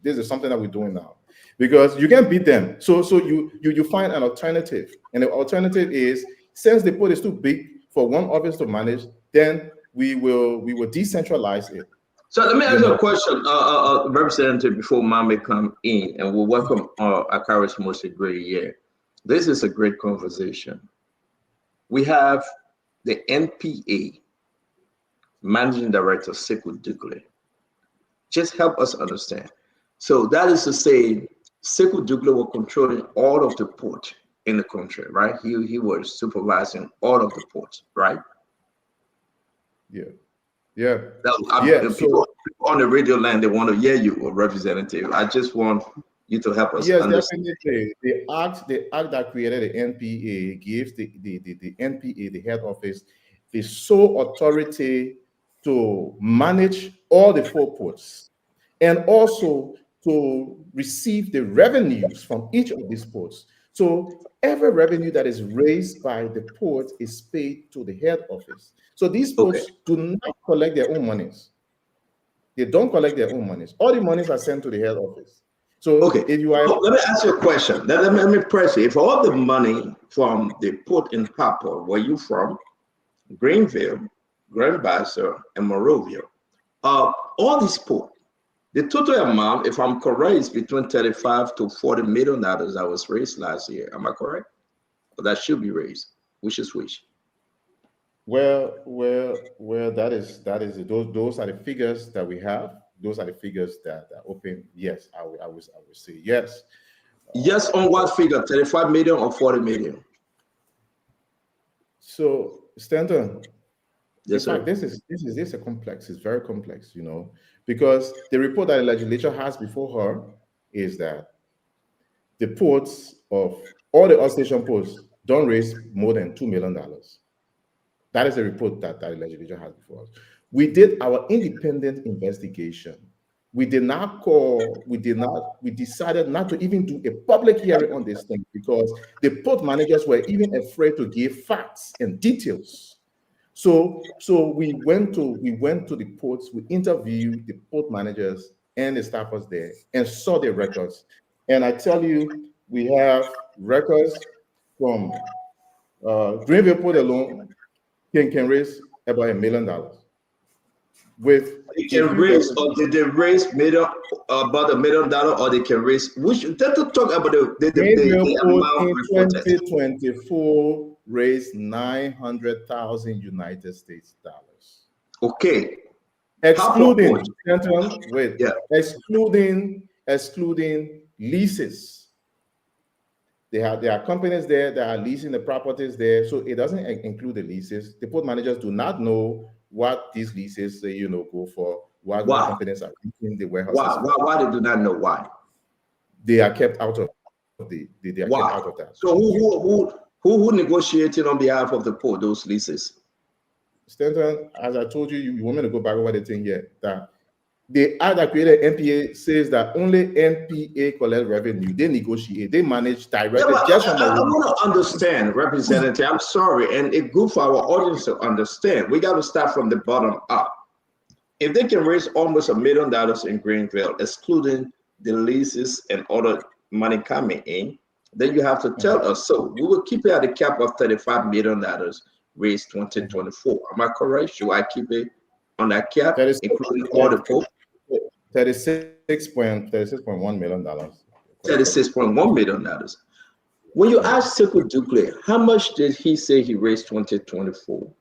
this is something that we're doing now, because you can't beat them. So you find an alternative, and the alternative is, since the port is too big for one office to manage, then we will decentralize it. So let me ask you a question, Representative, before Mame come in, and we'll welcome Akaris Moshe Gray here. This is a great conversation. We have the NPA Managing Director, Sekou Dugule. Just help us understand. So that is to say, Sekou Dugule was controlling all of the ports in the country, right? He was supervising all of the ports, right? Yeah. People on the radio line, they want to hear you, Representative. I just want you to help us understand. Definitely. The act that created the NPA gives the NPA, the head office, the sole authority to manage all the 4 ports, and also to receive the revenues from each of these ports. So every revenue that is raised by the port is paid to the head office. So these ports do not collect their own monies. They don't collect their own monies. All the monies are sent to the head office. So if you are, let me ask you a question. Let me press you. If all the money from the port in Papua, where you from, Greenville, Grand Bassa, and Morovia, all these ports, the total amount, if I'm correct, is between $35 to $40 million that was raised last year. Am I correct? Or that should be raised. Which is which? Well, that is those are the figures that we have. Those are the figures that are open. Yes, I would say yes. Yes, on what figure? 35 million or 40 million? So, Stanton, yes, in fact, this is a complex. It's very complex, because the report that the legislature has before her is that the ports of all the outstation ports don't raise more than $2 million. That is a report that the legislature has before us. We did our independent investigation. We decided not to even do a public hearing on this thing because the port managers were even afraid to give facts and details. So we went to the ports, we interviewed the port managers and the staffers there and saw their records. And I tell you, we have records from Greenville Port alone can raise about $1 million. They can raise, or did they raise about $1 million, or they can raise? Which let's talk about the amount. In 2024 raised 900,000 United States dollars. Okay, excluding excluding leases. There are companies there that are leasing the properties there, so it doesn't include the leases. The port managers do not know what these leases, go for. What companies are leasing the warehouses. Why they do not know why? They are kept out of kept out of that. So who negotiated on behalf of the port those leases? Stanton, as I told you, you want me to go back over the thing here. That the act that created NPA says that only NPA collect revenue. They negotiate, they manage directly. I want to understand, Representative. I'm sorry, and it's good for our audience to understand. We got to start from the bottom up. If they can raise almost $1 million in Greenville, excluding the leases and other money coming in, then you have to tell us. So we will keep it at the cap of $35 million raised 2024. Am I correct? Should I keep it on that cap, including all the ports? $36.1 million. $36.1 million. When you ask Sekou Dugule, how much did he say he raised 2024?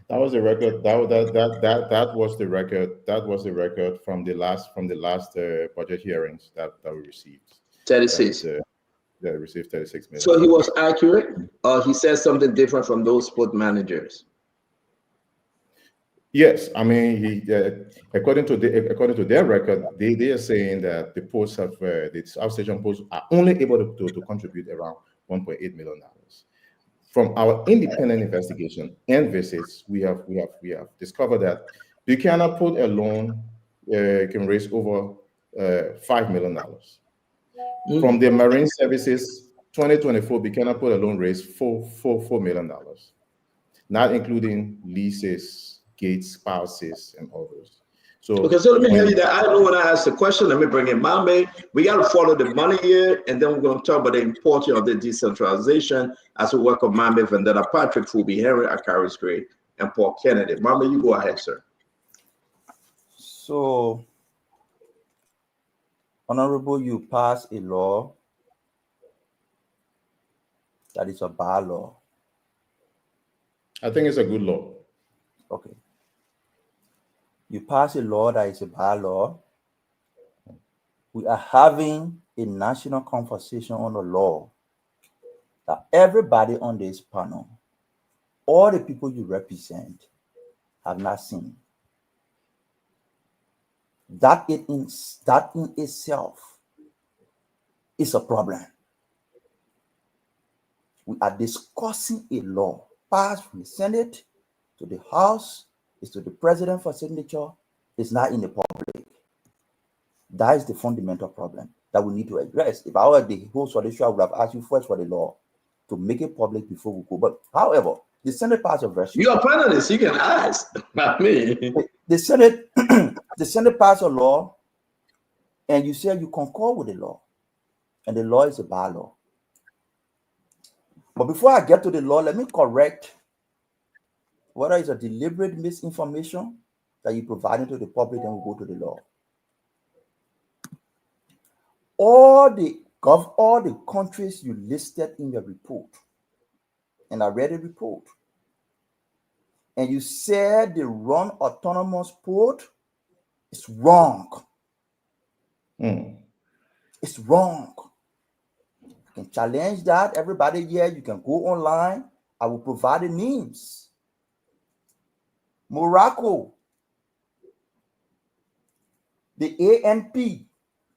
That was the record. That was the record. That was the record from the last budget hearings that we received. 36. received 36 million. So he was accurate, or he said something different from those sport managers? Yes, I mean, according to their record, they are saying that the posts have the outstation posts are only able to contribute around $1.8 million. From our independent investigation and visits, we have discovered that Buchanan Port alone can raise over $5 million. From the Marine Services, 2024 Buchanan Port alone raised $4 million, not including leases, gates, spouses, and others. So okay, so let me tell you that I know when I ask the question, let me bring in Mambe. We got to follow the money here, and then we're going to talk about the importance of the decentralization as we welcome Mambe, Vendetta Patrick, Fubi Henry, Akaris Gray, and Paul Kennedy. Mambe, you go ahead, sir. So, Honorable, you pass a law that is a bad law. I think it's a good law. Okay. You pass a law that is a bad law. We are having a national conversation on the law that everybody on this panel, all the people you represent, have not seen. That in itself is a problem. We are discussing a law passed from the Senate to the House, is to the President for signature, is not in the public. That is the fundamental problem that we need to address. If I were the host for the show, I would have asked you first for the law to make it public before we go. But however, the Senate passed a version. You are panelists, you can ask, not me. The Senate, the Senate passed a law, and you said you concur with the law, and the law is a bad law. But before I get to the law, let me correct whether it's a deliberate misinformation that you provided to the public, then we'll go to the law. All the countries you listed in your report, and I read the report, and you said they run autonomous port, it's wrong. It's wrong. I can challenge that. Everybody here, you can go online. I will provide the names. Morocco, the ANP,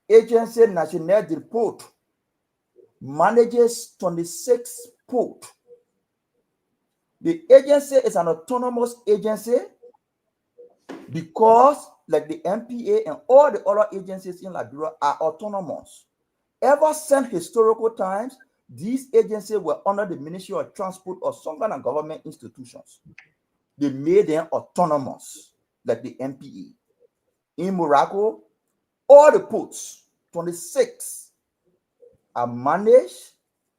Agency Nationale du Port, manages 26 ports. The agency is an autonomous agency because, like the MPA and all the other agencies in Liberia, are autonomous. Ever since historical times, these agencies were under the Ministry of Transport or some kind of government institutions. They made them autonomous, like the MPA. In Morocco, all the ports, 26, are managed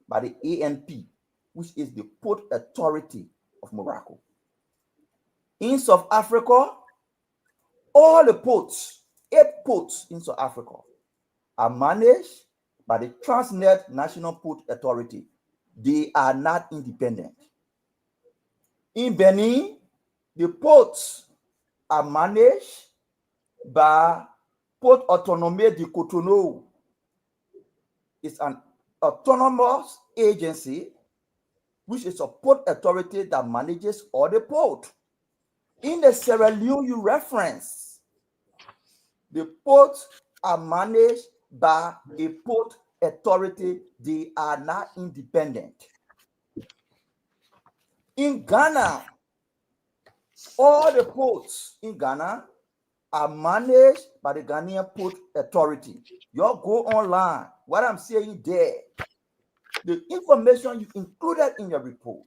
by the ANP, which is the Port Authority of Morocco. In South Africa, all the ports, 8 ports in South Africa, are managed by the Transnet National Port Authority. They are not independent. In Benin, the ports are managed by Port Autonome du Cotonou. It's an autonomous agency, which is a port authority that manages all the port. In the Sierra Leone you reference, the ports are managed by a port authority. They are not independent. In Ghana, all the ports in Ghana are managed by the Ghanaian Port Authority. You all go online. What I'm saying there, the information you included in your report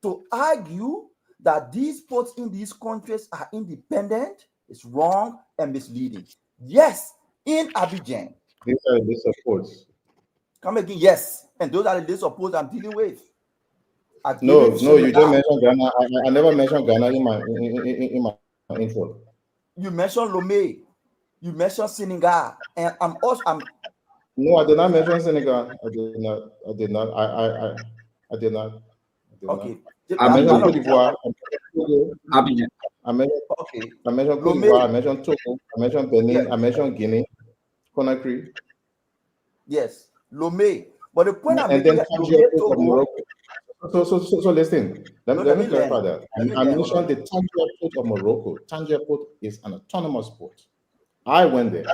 to argue that these ports in these countries are independent is wrong and misleading. Yes, in Abidjan. These are the list of ports. Come again, yes. And those are the list of ports I'm dealing with. No, you just mentioned Ghana. I never mentioned Ghana in my intro. You mentioned Lomé. You mentioned Senegal. And No, I did not mention Senegal. I did not. Okay. I mentioned Cote d'Ivoire. I mentioned Cote d'Ivoire. I mentioned Togo. I mentioned Benin. I mentioned Guinea, Conakry. Yes, Lomé. But the point I'm and making then is Tangier Port of Togo. Morocco. So listen. Let me clarify that. I mentioned the Tangier Port of Morocco. Tangier Port is an autonomous port. I went there.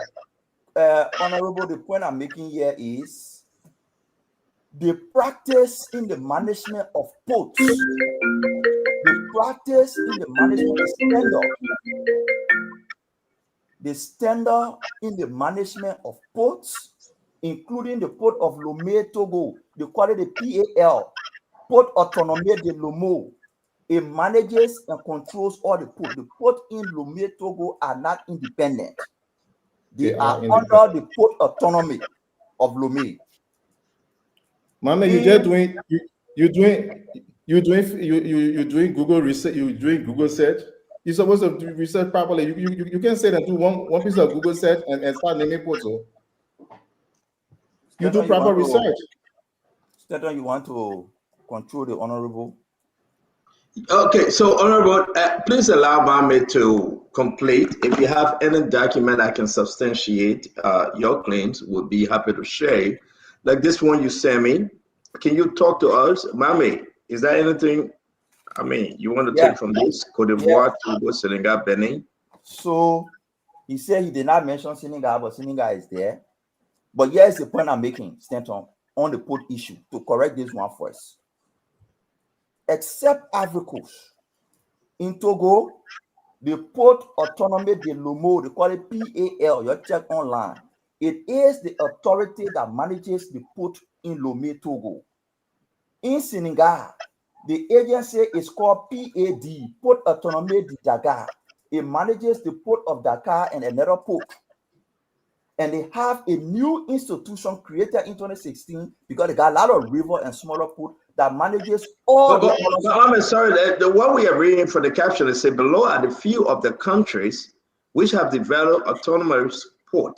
Honorable, the point I'm making here is the practice in the management of ports. The practice in the management is standard. The standard in the management of ports, including the port of Lomé, Togo, they call it the PAL, Port Autonomie de Lomo. It manages and controls all the ports. The ports in Lomé, Togo are not independent. They are under the port autonomy of Lomé. Mama, you just doing Google research. You doing Google search. You're supposed to do research properly. You can say that do one piece of Google search and start naming ports. You do proper research. Stanton, you want to control the honorable? Okay, so honorable, please allow Mame to complete. If you have any document that can substantiate your claims, we'll be happy to share. Like this one you sent me. Can you talk to us? Mame, is there anything, I mean, you want to take from this? Cote d'Ivoire, Togo, Senegal, Benin? So he said he did not mention Senegal, but Senegal is there. But here's the point I'm making, Stanton, on the port issue, to correct this one first. Except Ivory Coast, in Togo, the Port Autonomie de Lomo, they call it PAL, you check online. It is the authority that manages the port in Lomé, Togo. In Senegal, the agency is called PAD, Port Autonomie de Dakar. It manages the port of Dakar and another port. And they have a new institution created in 2016 because they got a lot of river and smaller port that manages all but I'm sorry, the one we are reading for the caption is say below are the few of the countries which have developed autonomous port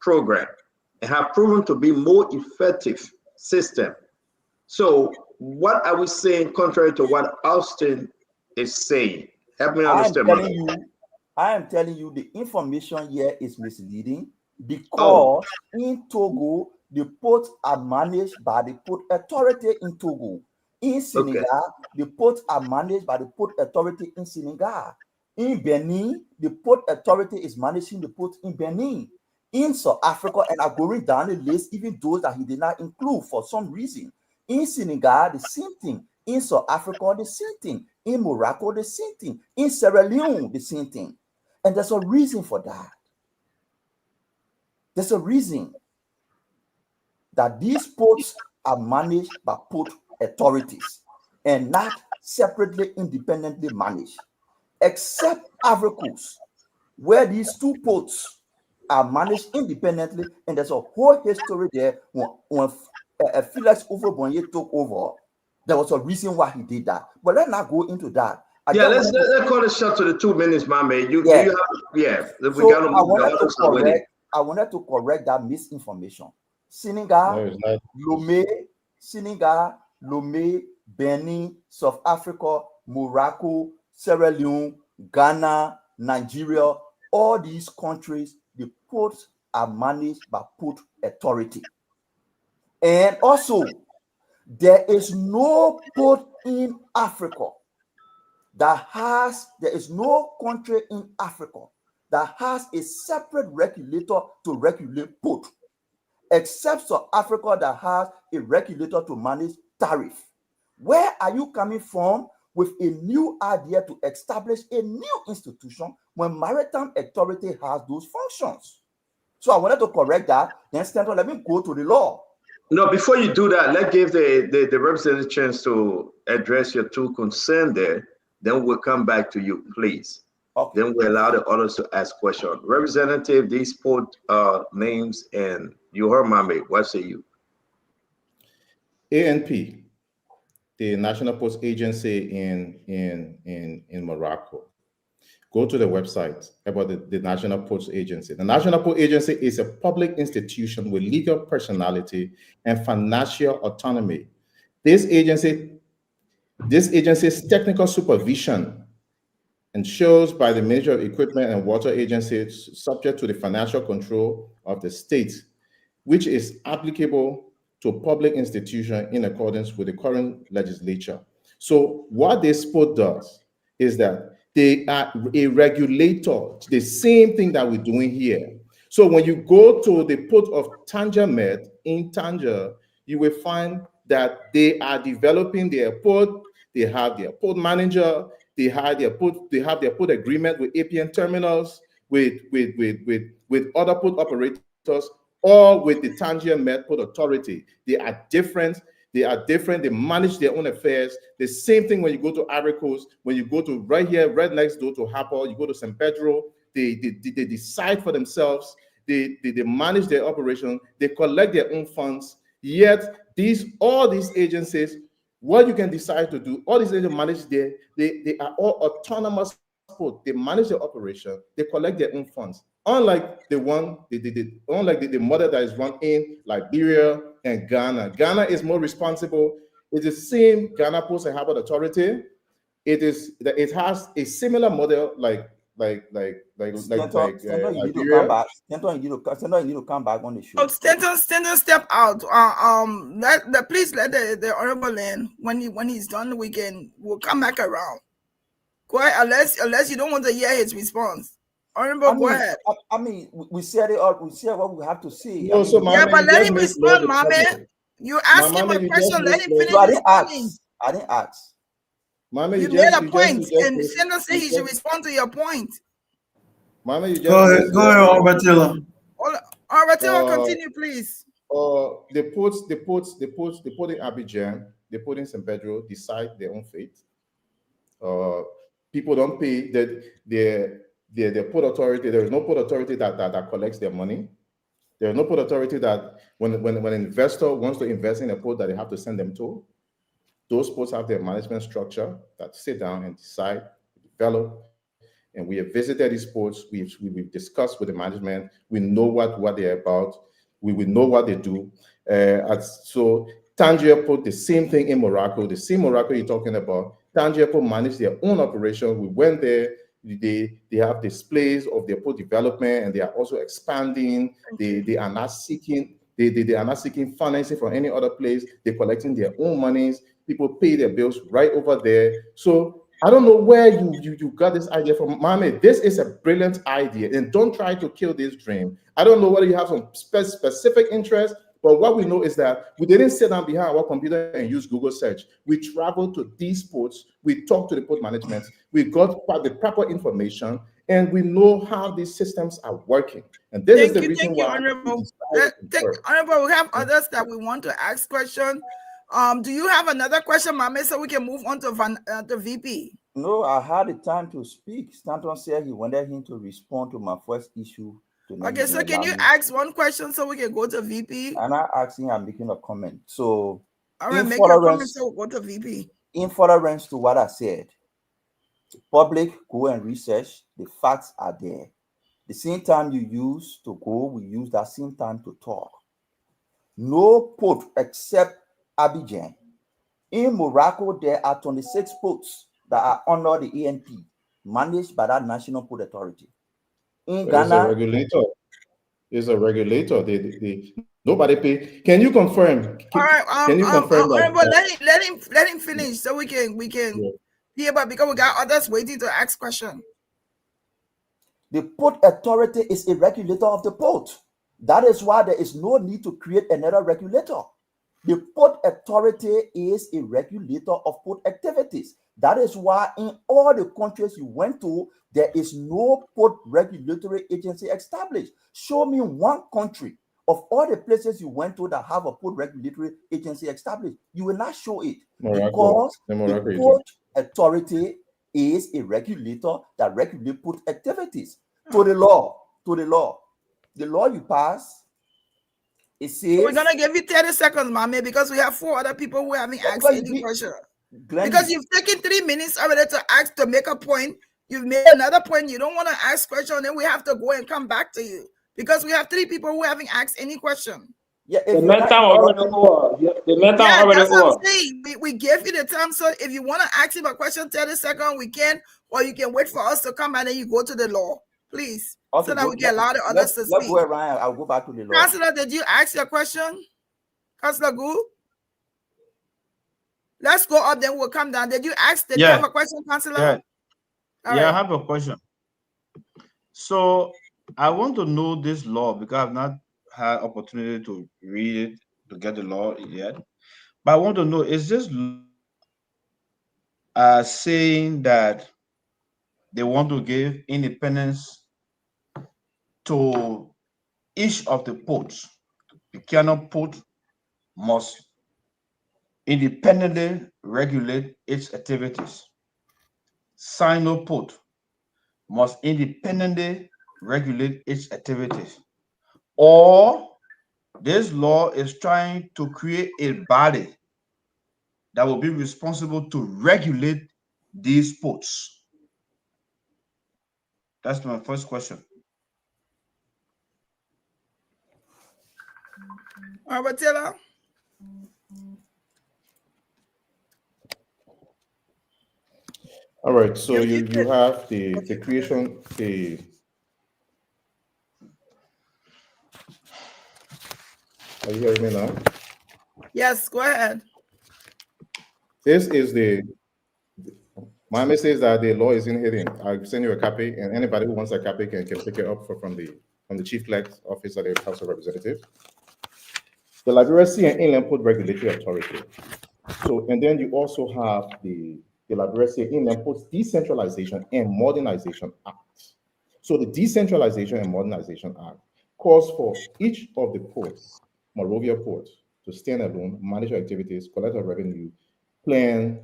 program and have proven to be more effective system. So what are we saying contrary to what Austin is saying? Help me understand. I am telling you the information here is misleading because in Togo, the ports are managed by the Port Authority in Togo. In Senegal, the ports are managed by the Port Authority in Senegal. In Benin, the Port Authority is managing the ports in Benin. In South Africa, and I'm going down the list, even those that he did not include for some reason. In Senegal, the same thing. In South Africa, the same thing. In Morocco, the same thing. In Sierra Leone, the same thing. And there's a reason for that. There's a reason that these ports are managed by port authorities and not separately, independently managed, except Ivory Coast, where these two ports are managed independently, and there's a whole history there. When Felix Houphouët-Boigny took over, there was a reason why he did that. But let's not go into that. Let's call it short to the 2 minutes, Mame. I wanted to correct that misinformation. Senegal, Lomé, Benin, South Africa, Morocco, Sierra Leone, Ghana, Nigeria, all these countries, the ports are managed by port authority. And also, there is no port in Africa there is no country in Africa that has a separate regulator to regulate port, except South Africa that has a regulator to manage tariff. Where are you coming from with a new idea to establish a new institution when Maritime Authority has those functions? So I wanted to correct that. Then Stanton, let me go to the law. No, before you do that, let's give the representative a chance to address your two concerns there. Then we'll come back to you, please. Okay. Then we'll allow the others to ask questions. Representative, these port names, and you heard Mame. What say you? ANP, the National Post Agency in Morocco. Go to the website about the National Post Agency. The National Post Agency is a public institution with legal personality and financial autonomy. This agency's technical supervision ensures by the Ministry of Equipment and Water Agency subject to the financial control of the state, which is applicable to public institution in accordance with the current legislature. So what this sport does is that they are a regulator, the same thing that we're doing here. So when you go to the port of Tanger Med in Tanger, you will find that they are developing the airport. They have the airport manager. They have their port agreement with APN terminals, with other port operators, or with the Tangier Med Port Authority. They are different. They are different. They manage their own affairs. The same thing when you go to Ivory Coast, when you go to right here, right next door to Harper, you go to San Pedro, they decide for themselves. They manage their operation. They collect their own funds. Yet all these agencies, what you can decide to do, all these agents manage they are all autonomous port. They manage their operation. They collect their own funds. Unlike the model that is run in Liberia and Ghana. Ghana is more responsible. It's the same Ghana Post and Harbour Authority. It has a similar model like Liberia. Stanton, you need to come back on the show. Stanton, step out. Please let the honorable land. When he's done, we'll come back around. Go ahead, unless you don't want to hear his response. Honorable, go ahead. I mean, we said it all. We said what we have to say. No, so but let him respond, Mame. You ask him a question. Let him finish responding. I didn't ask. Mame, you made a point, and Stanton said he should respond to your point. Mame, you go ahead, Albertilla. Albertilla, continue, please. The ports in Abidjan, the port in San Pedro decide their own fate. People don't pay the port authority. There is no port authority that collects their money. There is no port authority that when an investor wants to invest in a port that they have to send them to. Those ports have their management structure that sit down and decide, develop, and we have visited these ports. We've discussed with the management. We know what they're about. We know what they do. So Tangier Port, the same thing in Morocco, the same Morocco you're talking about. Tangier Port manage their own operation. We went there. They have displays of their port development, and they are also expanding. They are not seeking. They are not seeking financing from any other place. They're collecting their own monies. People pay their bills right over there. So I don't know where you got this idea from, Mame. This is a brilliant idea, and don't try to kill this dream. I don't know whether you have some specific interest, but what we know is that we didn't sit down behind our computer and use Google search. We traveled to these ports. We talked to the port management. We got the proper information, and we know how these systems are working. And this is the reason why. Honorable. Honorable, we have others that we want to ask questions. Do you have another question, Mame, so we can move on to the VP? No, I had the time to speak. Stanton said he wanted him to respond to my first issue. Okay, so can you ask one question so we can go to VP? I'm not asking, I'm making a comment. So, all right, make your comment so we'll go to VP. In furtherance to what I said, the public go and research, the facts are there. The same time you use to go, we use that same time to talk. No port except Abidjan. In Morocco, there are 26 ports that are under the ENP, managed by that National Port Authority. In Ghana, it's a regulator. They nobody pay. Can you confirm? Can you confirm that? Let him finish so we can hear about, because we got others waiting to ask questions. The Port Authority is a regulator of the port. That is why there is no need to create another regulator. The Port Authority is a regulator of port activities. That is why in all the countries you went to, there is no port regulatory agency established. Show me one country of all the places you went to that have a port regulatory agency established. You will not show it. Because the Port Authority is a regulator that regulates port activities. To the law. The law you pass, it says... We're going to give you 30 seconds, Mame, because we have 4 other people who haven't asked any question. Because you've taken 3 minutes already to make a point. You've made another point. You don't want to ask question, then we have to go and come back to you. Because we have 3 people who haven't asked any question. Yeah, the mental already over. The mental already over. We gave you the time, so if you want to ask him a question, 30 seconds, we can, or you can wait for us to come and then you go to the law. Please. Okay, so that we can allow the others to speak. Let's go around. I'll go back to the law. Councilor, did you ask your question? Councillor Gu? Let's go up, then we'll come down. Did you Yeah. have a question, Councillor? Yeah. All Yeah, right. I have a question. So I want to know this law because I've not had opportunity to read it, to get the law yet. But I want to know, is this saying that they want to give independence to each of the ports? The Buchanan port must independently regulate its activities. Sino port must independently regulate its activities. Or this law is trying to create a body that will be responsible to regulate these ports. That's my first question. Robert Taylor? All right, so you have the creation, are you hearing me now? Yes, go ahead. This is my message is that the law isn't hidden. I'll send you a copy, and anybody who wants a copy can pick it up from the chief clerk's office at the House of Representatives. The Liberia Sea and Inland Port Regulatory Authority. So, and then you also have the Liberia Sea and Inland Ports Decentralization and Modernization Act. So the Decentralization and Modernization Act calls for each of the ports, Monrovia Port, to stand alone, manage activities, collect our revenue, plan,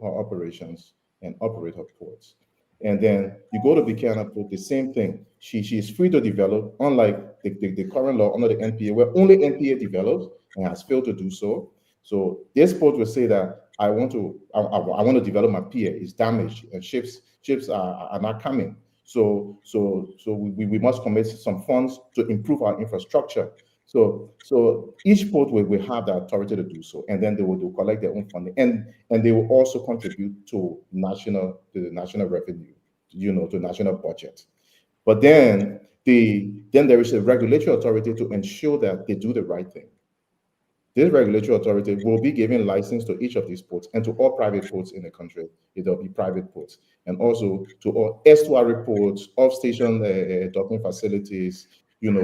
our operations, and operate our ports. And then you go to Buchanan Port, the same thing. She is free to develop, unlike the current law under the NPA, where only NPA develops and has failed to do so. So this port will say that I want to develop my pier. It's damaged and ships are not coming. So we must commit some funds to improve our infrastructure. So each port will have the authority to do so, and then they will collect their own funding, and they will also contribute to the national revenue, to national budget. But then there is a regulatory authority to ensure that they do the right thing. This regulatory authority will be giving license to each of these ports and to all private ports in the country. There'll be private ports, and also to all estuary ports, off-station docking facilities,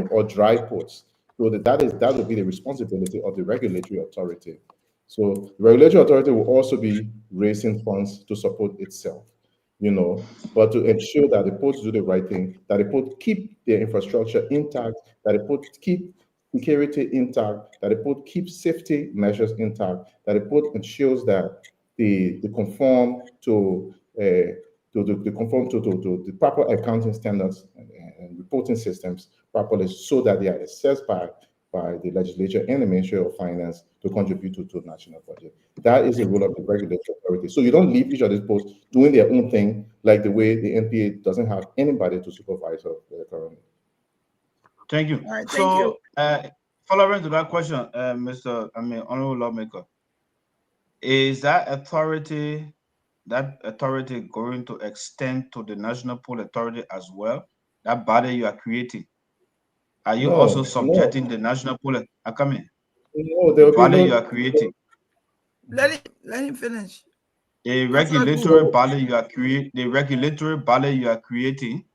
or dry ports. So that will be the responsibility of the regulatory authority. So the regulatory authority will also be raising funds to support itself, but to ensure that the ports do the right thing, that the ports keep their infrastructure intact, that the ports keep security intact, that the port keeps safety measures intact, that the port ensures that they conform to the proper accounting standards and reporting systems properly, so that they are assessed by the legislature and the Ministry of Finance to contribute to the national budget. That is the role of the regulatory authority. So you don't leave each of these ports doing their own thing, like the way the NPA doesn't have anybody to supervise currently. Thank you. All right, thank you. Following to that question, Honorable Lawmaker, is that authority going to extend to the National Port Authority as well? That body you are creating, are you also subjecting the National Port? Come in. No, there will be body you are creating. Let him finish. The regulatory body you are creating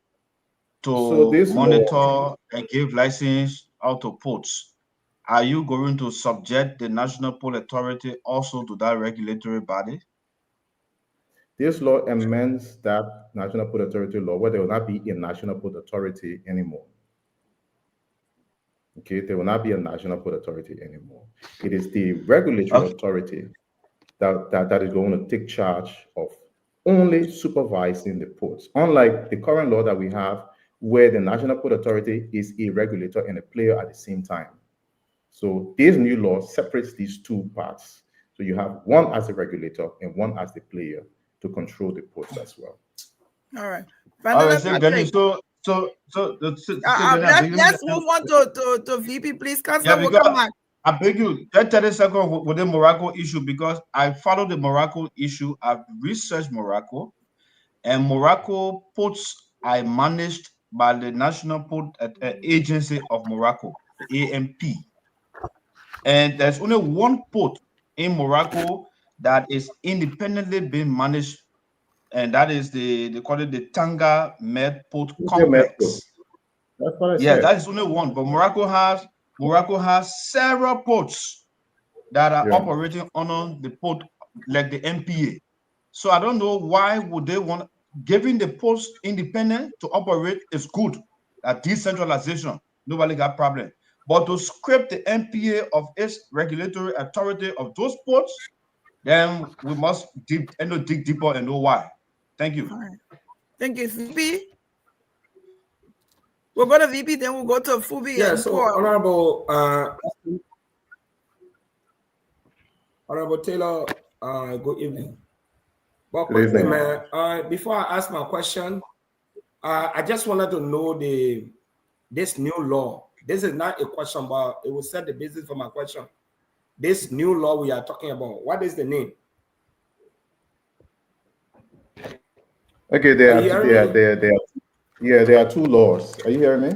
to monitor and give license out to ports. Are you going to subject the National Port Authority also to that regulatory body? This law amends that National Port Authority law, where there will not be a National Port Authority anymore. Okay, there will not be a National Port Authority anymore. It is the regulatory authority that is going to take charge of only supervising the ports, unlike the current law that we have, where the National Port Authority is a regulator and a player at the same time. So this new law separates these two parts. So you have one as a regulator and one as the player to control the ports as well. All right. Let's move on to VP, please. Councilor, we'll come back. I beg you, 30 seconds with the Morocco issue, because I follow the Morocco issue. I've researched Morocco, and Morocco ports are managed by the National Port Agency of Morocco, the AMP. And there's only one port in Morocco that is independently being managed, and that is they call it the Tanga Med Port Complex. That's what I Yeah, said. that is only one. But Morocco has several ports that are operating on the port, like the MPA. So I don't know why would they want, giving the ports independent to operate is good. That decentralization, nobody got problem. But to scrape the MPA of its regulatory authority of those ports, then we must dig deeper and know why. Thank you. All right. Thank you, VP. We'll go to VP, then we'll go to Fubi Yeah, and so Paul. Honorable Taylor, good evening. Well, Good quickly, evening. man, before I ask my question, I just wanted to know this new law. This is not a question, but it will set the basis for my question. This new law we are talking about, what is the name? Okay, there are two laws. Are you hearing me?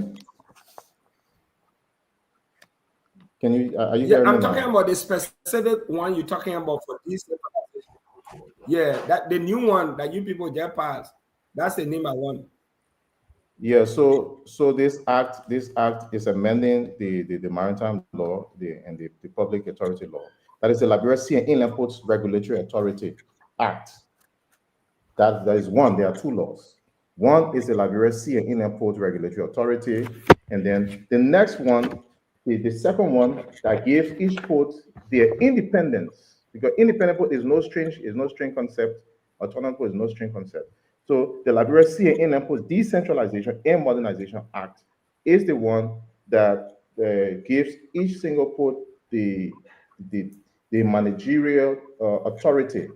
Can you? Are you hearing me I'm talking now? about the specific one you're talking about for this. Yeah, that the new one that you people just passed. That's the name I want. Yeah. So this act is amending the maritime law and the public authority law. That is the Liberia Sea and Inland Ports Regulatory Authority Act. That is one. There are two laws. One is the Liberia Sea and Inland Port Regulatory Authority, and then the next one, the second one, that gives each port their independence, because independent port is no strange concept. Autonomous port is no strange concept. So the Liberia Sea and Inland Ports Decentralization and Modernization Act is the one that gives each single port the managerial authority.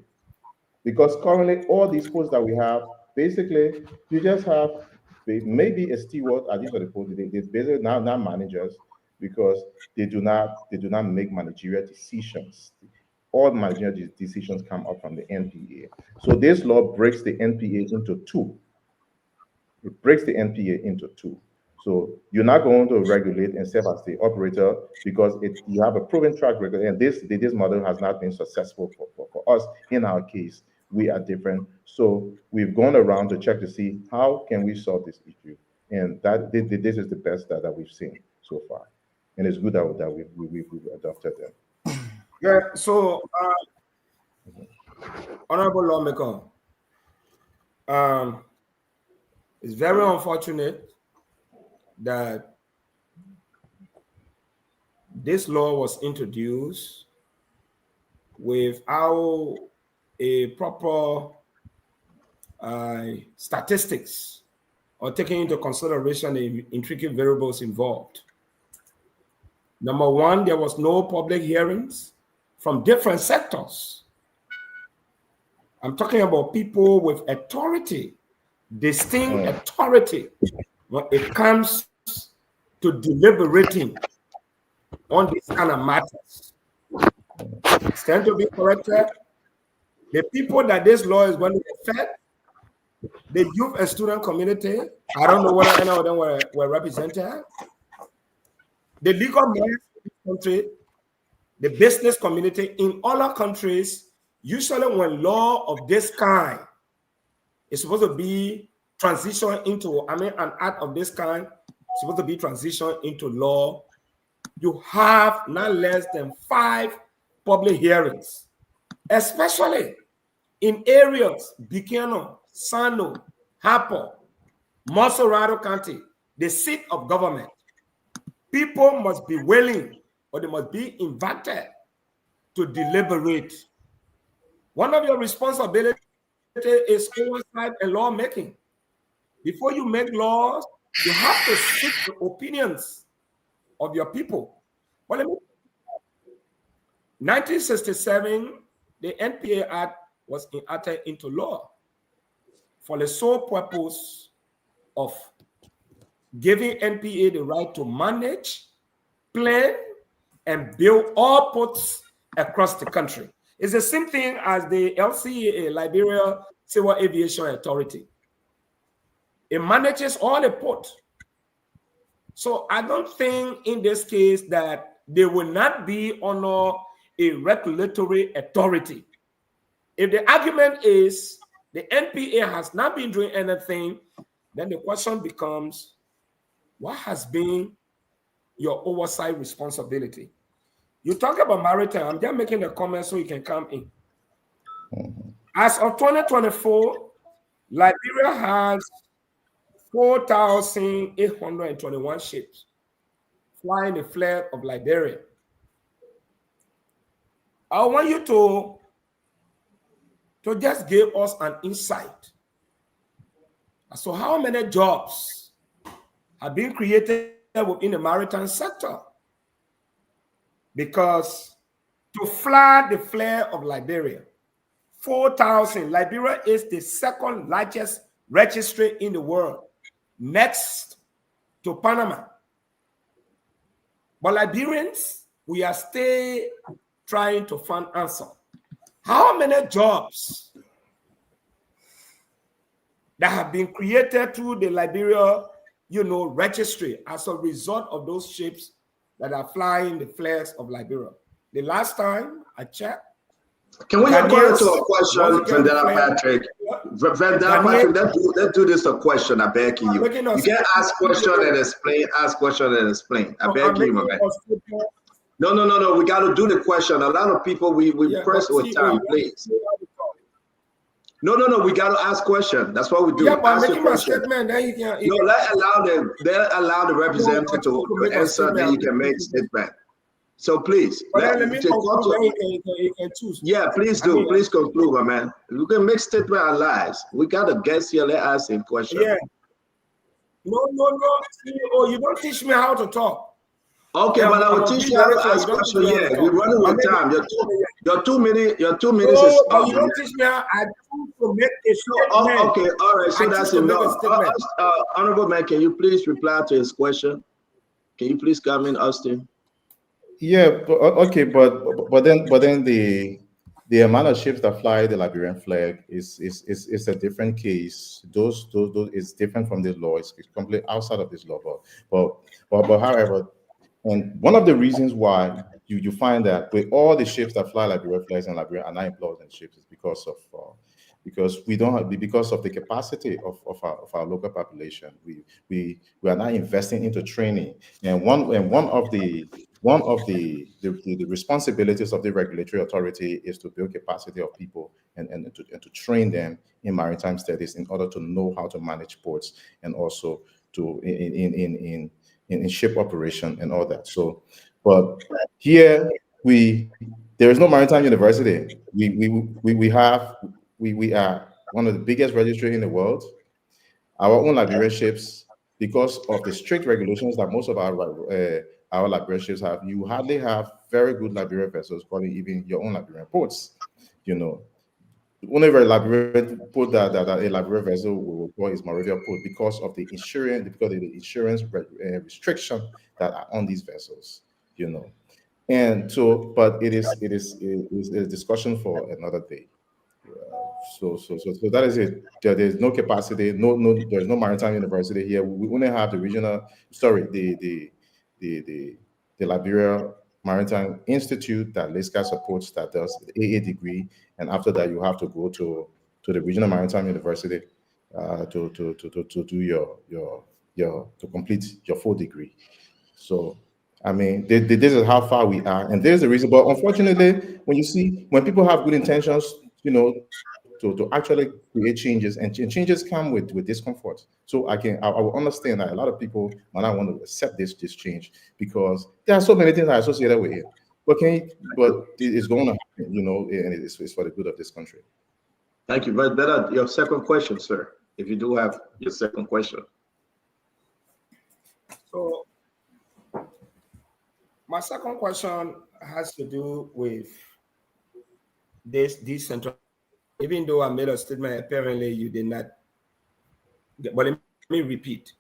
Because currently, all these posts that we have, basically, you just have maybe a steward at each of the posts. They basically now managers, because they do not make managerial decisions. All managerial decisions come up from the NPA. So this law breaks the NPA into two. It breaks the NPA into two. So you're not going to regulate and serve as the operator, because you have a proven track record, and this model has not been successful for us. In our case, we are different. So we've gone around to check to see how can we solve this issue, and this is the best that we've seen so far, and it's good that we've adopted them. Yeah. So, Honorable Lawmaker, it's very unfortunate that this law was introduced without a proper statistics or taking into consideration the intricate variables involved. Number one, there was no public hearings from different sectors. I'm talking about people with authority, distinct authority, when it comes to deliberating on these kind of matters. Stand to be corrected. The people that this law is going to affect, the youth and student community, I don't know whether any of them were represented. The legal minds in this country, the business community in all our countries, usually when law of this kind is supposed to be transitioned into, an act of this kind is supposed to be transitioned into law, you have not less than 5 public hearings, especially in areas, Buchanan, Sano, Harper, Montserrado County, the seat of government. People must be willing, or they must be invited to deliberate. One of your responsibilities is oversight and lawmaking. Before you make laws, you have to seek the opinions of your people. Well, 1967, the NPA Act was enacted into law for the sole purpose of giving NPA the right to manage, plan, and build all ports across the country. It's the same thing as the LCAA, Liberia Civil Aviation Authority. It manages all the ports. So I don't think in this case that they will not be under a regulatory authority. If the argument is the NPA has not been doing anything, then the question becomes, what has been your oversight responsibility? You talk about maritime. I'm just making a comment so you can come in. As of 2024, Liberia has 4,821 ships flying the flag of Liberia. I want you to just give us an insight as to how many jobs have been created within the maritime sector. Because to fly the flag of Liberia, 4,000. Liberia is the second largest registry in the world, next to Panama. But Liberians, we are still trying to find answer. How many jobs that have been created through the Liberia, registry as a result of those ships that are flying the flags of Liberia? The last time I checked. Can we just go into a question, Vendetta Patrick? Vendetta Patrick, let's do this a question. I beg you. You can't ask question and explain. Ask question and explain. I beg you, my man. No. We got to do the question. A lot of people we press with time, please. No. We got to ask question. That's what we do. Yeah, but ask making my statement, then you can. No, let allow the representative to answer. Then you can make statement. So please, let me conclude, you can choose. Yeah, please do. Please conclude, my man. You can make statement our lives. We got a guest here. Let ask him question. Yeah. No. Oh, you don't teach me how to talk. Okay, but I will teach you how to ask questions. Yeah, we're running with time. Your 2 minutes. Your 2 minutes is up. You don't teach me how I choose to make a statement. Oh, okay, all right. So that's enough. Honorable man, can you please reply to his question? Can you please come in, Austin? Yeah, okay, but then the amount of ships that fly the Liberian flag is a different case. Those is different from this law. It's completely outside of this law. But however, and one of the reasons why you find that with all the ships that fly Liberian flags in Liberia are not employed in ships is because of the capacity of our local population. We are not investing into training, and one of the responsibilities of the regulatory authority is to build capacity of people and to train them in maritime studies in order to know how to manage ports and also to in ship operation and all that. So, but here there is no maritime university. We are one of the biggest registry in the world. Our own Liberian ships, because of the strict regulations that most of our Liberian ships have, you hardly have very good Liberian vessels calling even your own Liberian ports. Only very Liberian port that a Liberian vessel will call is Moravia Port because of the insurance restriction that are on these vessels. And so, but it is a discussion for another day. So that is it. There's no capacity. There's no maritime university here. We only have the Liberia Maritime Institute that LISCA supports, that does the AA degree, and after that you have to go to the Regional Maritime University to complete your full degree. So I mean, this is how far we are, and there's a reason. But unfortunately, when people have good intentions, to actually create changes, and changes come with discomfort. So I will understand that a lot of people might not want to accept this change because there are so many things that are associated with it. But it's going to happen, and it's for the good of this country. Thank you. But better your second question, sir, if you do have your second question. So my second question has to do with this decentralization. Even though I made a statement, apparently you did not. But let me repeat.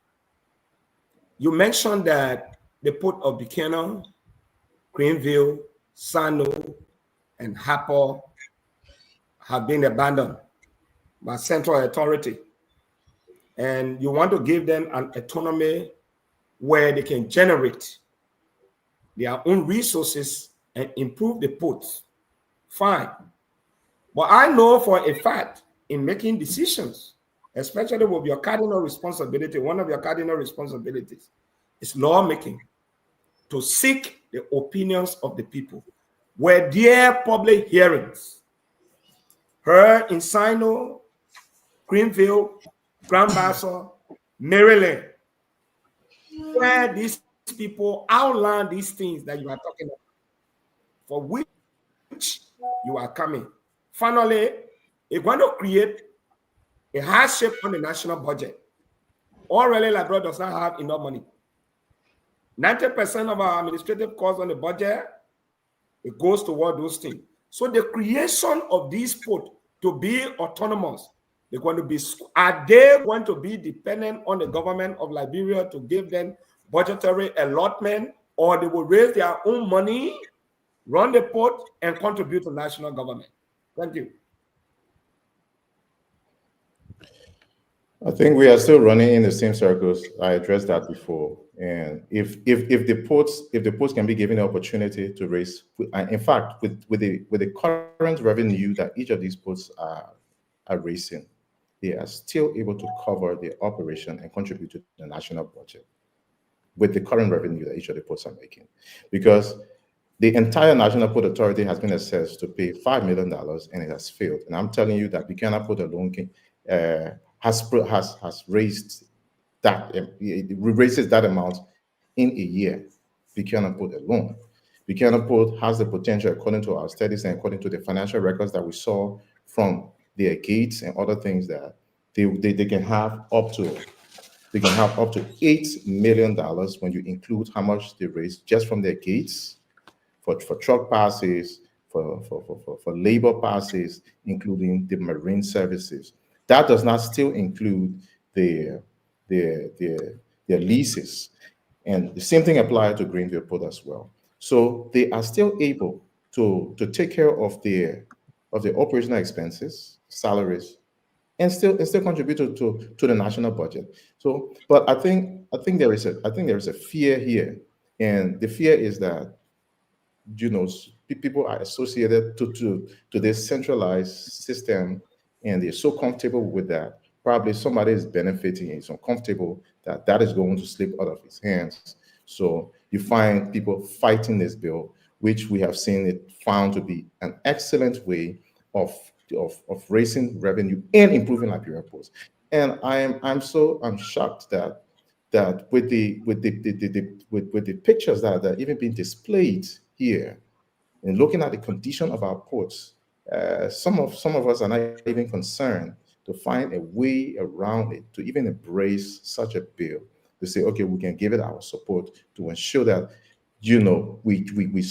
You mentioned that the port of Buchanan, Greenville, Sano, and Harper have been abandoned by central authority. And you want to give them an autonomy where they can generate their own resources and improve the ports. Fine. But I know for a fact in making decisions, especially with your cardinal responsibility, one of your cardinal responsibilities is lawmaking, to seek the opinions of the people. Were there public hearings heard in Sino, Greenville, Grand Bassa, Maryland, where these people outline these things that you are talking about, for which you are coming? Finally, it's going to create a hardship on the national budget. Already, Liberia does not have enough money. 90% of our administrative costs on the budget, it goes toward those things. So the creation of these ports to be autonomous, they're going to be, are they going to be dependent on the government of Liberia to give them budgetary allotment, or they will raise their own money, run the port, and contribute to national government? Thank you. I think we are still running in the same circles. I addressed that before. And if the ports can be given the opportunity to raise, in fact, with the current revenue that each of these ports are raising, they are still able to cover the operation and contribute to the national budget with the current revenue that each of the ports are making. Because the entire National Port Authority has been assessed to pay $5 million and it has failed. And I'm telling you that Buchanan Port alone has raised that, it raises that amount in a year. Buchanan Port alone. Buchanan Port has the potential, according to our studies and according to the financial records that we saw from their gates and other things, that they can have up to $8 million when you include how much they raise just from their gates for truck passes, for labor passes, including the marine services. That does not still include their leases. And the same thing applies to Greenville Port as well. So they are still able to take care of their operational expenses, salaries, and still contribute to the national budget. So, but I think there is a fear here, and the fear is that, you know, people are associated to this centralized system, and they're so comfortable with that. Probably somebody is benefiting and is uncomfortable that is going to slip out of his hands. So you find people fighting this bill, which we have seen it found to be an excellent way of raising revenue and improving Liberian ports. And I'm shocked that with the pictures that are even being displayed here, and looking at the condition of our ports, some of us are not even concerned to find a way around it, to even embrace such a bill, to say, okay, we can give it our support to ensure that, you know, we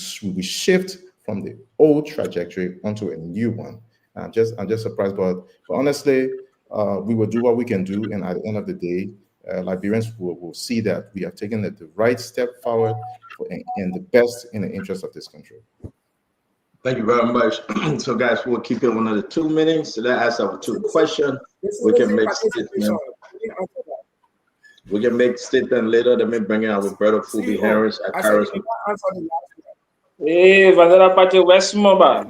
shift from the old trajectory onto a new one. I'm just surprised, but honestly, we will do what we can do, and at the end of the day, Liberians will see that we have taken the right step forward and the best in the interest of this country. Thank you very much. So, guys, we'll keep it another 2 minutes. So that asks our 2 questions. We can make statement. We can make statement later. Let me bring in our brother Phoebe Harris at Paris. Hey, Vanilla Party West Mobile.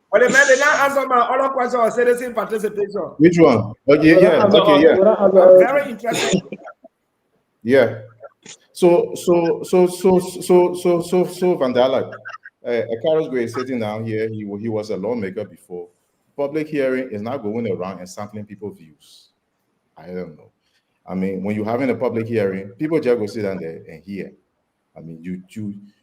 But the man did not answer my other question on citizen participation. Which one? Okay, yeah. Okay, yeah. I'm very interested. Yeah. So Vandala, Carlos Gray is sitting down here. He was a lawmaker before. Public hearing is not going around and sampling people's views. I don't know. I mean, when you're having a public hearing, people just go sit down there and hear. I mean,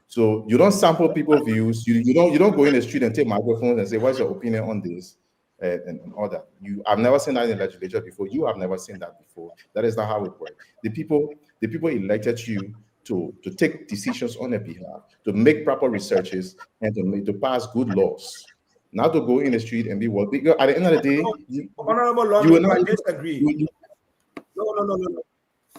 so you don't sample people's views. You don't go in the street and take microphones and say, "What's your opinion on this?" And all that. I've never seen that in the legislature before. You have never seen that before. That is not how it works. The people elected you to take decisions on their behalf, to make proper researches, and to pass good laws. Not to go in the street and be what. Because at the end of the day, Honorable lawmaker, I disagree.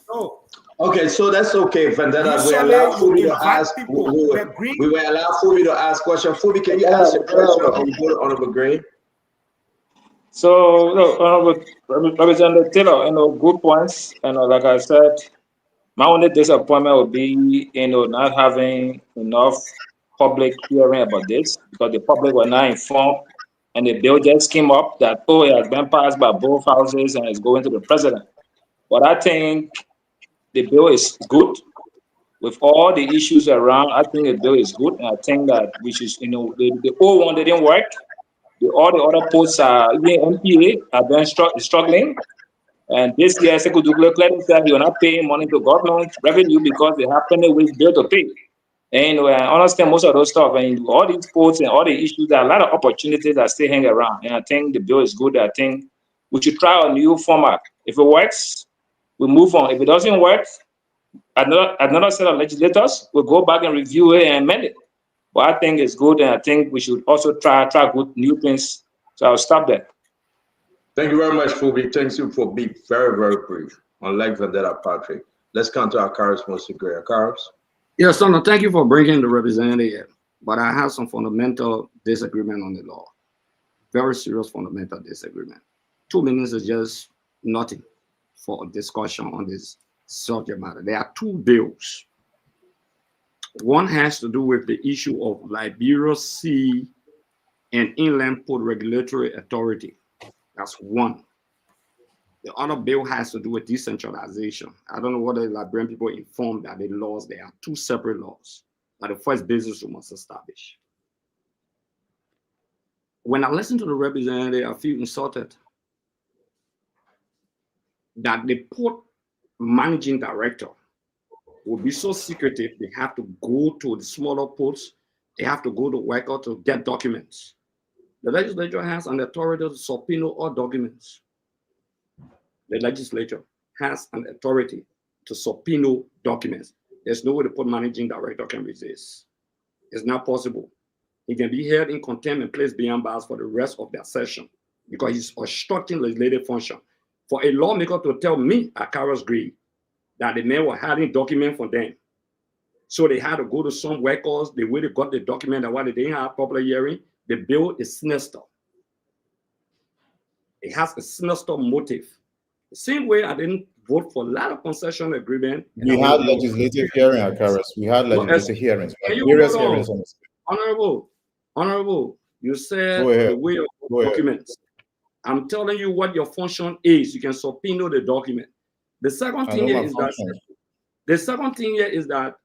No. Okay, so that's okay, Vandana. We allow Phoebe to ask. We will allow Phoebe to ask questions. Phoebe, can you ask your question or you go to Honorable Gray? So, Honorable Representative Taylor, good points. Like I said, My only disappointment would be, not having enough public hearing about this because the public were not informed, and the bill just came up that it has been passed by both houses and is going to the president. But I think the bill is good with all the issues around. I think the bill is good, and I think that we should, the old one didn't work. All the other posts are even MPA have been struggling. And this year, Secretary clearly said you're not paying money to government revenue because they have plenty with bill to pay. And I understand most of those stuff. And all these posts and all the issues, there are a lot of opportunities that still hang around. And I think the bill is good. I think we should try a new format. If it works, we move on. If it doesn't work, another set of legislators will go back and review it and amend it. But I think it's good, and I think we should also try good new things. So I'll stop there. Thank you very much, Phoebe. Thank you for being very, very brief. Unlike Vendetta Patrick. Let's come to our Akaris Mr. Gray. Akaris? Yes, Senator, thank you for bringing the representative. But I have some fundamental disagreement on the law. Very serious fundamental disagreement. 2 minutes is just nothing for a discussion on this subject matter. There are two bills. One has to do with the issue of Liberia Sea and Inland Port Regulatory Authority. That's one. The other bill has to do with decentralization. I don't know whether the Liberian people informed that the laws, there are two separate laws. But the first basis we must establish. When I listen to the representative, I feel insulted that the port managing director will be so secretive. They have to go to the smaller ports. They have to go to worker to get documents. The legislature has an authority to subpoena all documents. The legislature has an authority to subpoena documents. There's no way the port managing director can resist. It's not possible. He can be held in contempt and placed beyond bars for the rest of their session because he's obstructing legislative function. For a lawmaker to tell me at Carlos Green that the men were hiding documents from them, so they had to go to some workers, the way they got the document, and why they didn't have popular hearing, the bill is sinister. It has a sinister motive. The same way I didn't vote for a lot of concession agreement. We had legislative hearing, Akaris. We had legislative hearings. Various hearings on this. Honorable, you said the way of documents. I'm telling you what your function is. You can subpoena the document. The second thing here is that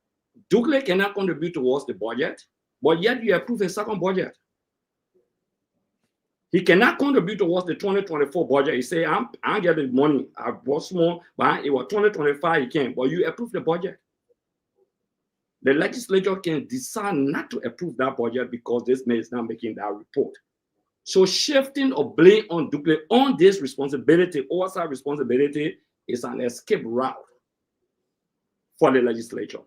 Douglas cannot contribute towards the budget, but yet you approve a second budget. He cannot contribute towards the 2024 budget. He say, I get the money. I bought small, but it was 2025, he can. But you approve the budget. The legislature can decide not to approve that budget because this man is not making that report. So shifting or blame on Douglas on this responsibility, oversight responsibility, is an escape route for the legislature.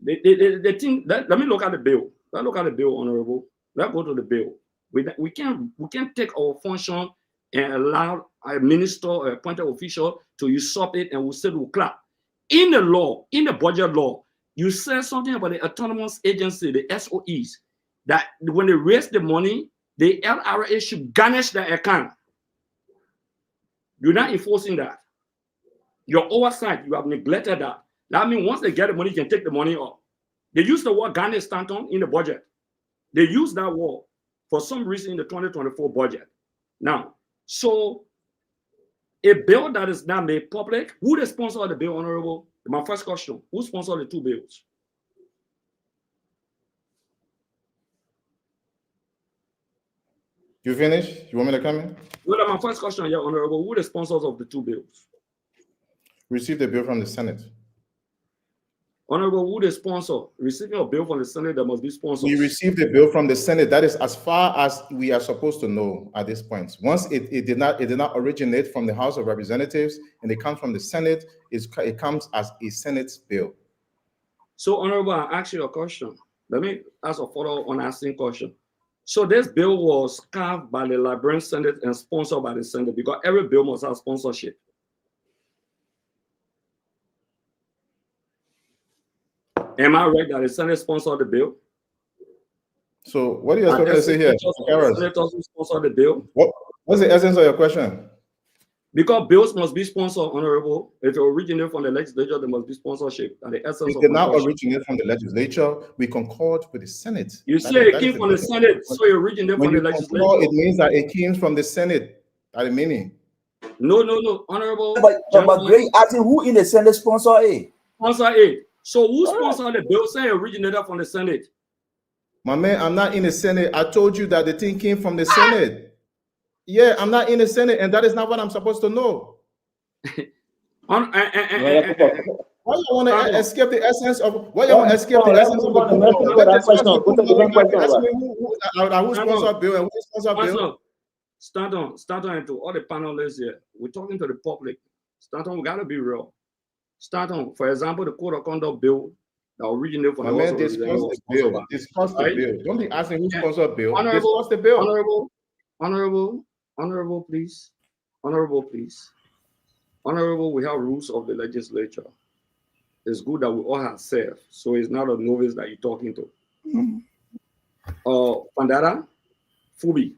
The thing, let me look at the bill. Let's look at the bill, Honorable. Let's go to the bill. We can't take our function and allow a minister or appointed official to usurp it, and we'll say we'll clap. In the law, in the budget law, you said something about the autonomous agency, the SOEs, that when they raise the money, the LRA should garnish their account. You're not enforcing that. Your oversight, you have neglected that. That means once they get the money, you can take the money off. They use the word garnish Stanton in the budget. They use that word for some reason in the 2024 budget. Now, so a bill that is not made public, who the sponsor of the bill, Honorable? My first question, who sponsored the two bills? You finished? You want me to come in? Well, my first question, yeah, Honorable, who the sponsors of the two bills? Received a bill from the Senate. Honorable, who the sponsor? Receiving a bill from the Senate, there must be sponsors. We received a bill from the Senate. That is as far as we are supposed to know at this point. Once it did not originate from the House of Representatives and it comes from the Senate, it comes as a Senate bill. So, Honorable, I ask you a question. Let me ask a follow-on asking question. So this bill was carved by the Liberian Senate and sponsored by the Senate because every bill must have sponsorship. Am I right that the Senate sponsored the bill? So what are you supposed to say here? Senators who sponsored the bill. What's the essence of your question? Because bills must be sponsored, Honorable. If it originates from the legislature, there must be sponsorship. And the essence If of they now sponsorship. originate from the legislature, we concord with the Senate. You That say is- it that came is from the difference. Senate, so it originated When from the you legislature. concord, it means that it came from the Senate. That's the meaning. No, Honorable. But Greg, asking who in the Senate sponsor A? Sponsor A. So who sponsored the bill? Say it originated from the Senate. My man, I'm not in the Senate. I told you that the thing came from the Senate. Yeah, I'm not in the Senate, and that is not what I'm supposed to know. Why you want to escape the essence of? Why you want to escape the essence of the bill? Who sponsored bill and who sponsored bill? Stand on, and to all the panelists here. We're talking to the public. Stand on, we gotta be real. Stand on. For example, the Code of Conduct bill that originated from My man, discuss the bill. Discuss the bill. Don't be asking who sponsored bill. Discuss the bill. Honorable, please. Honorable, please. Honorable, we have rules of the legislature. It's good that we all have served, so it's not a novice that you're talking to. Pandara, Fubi,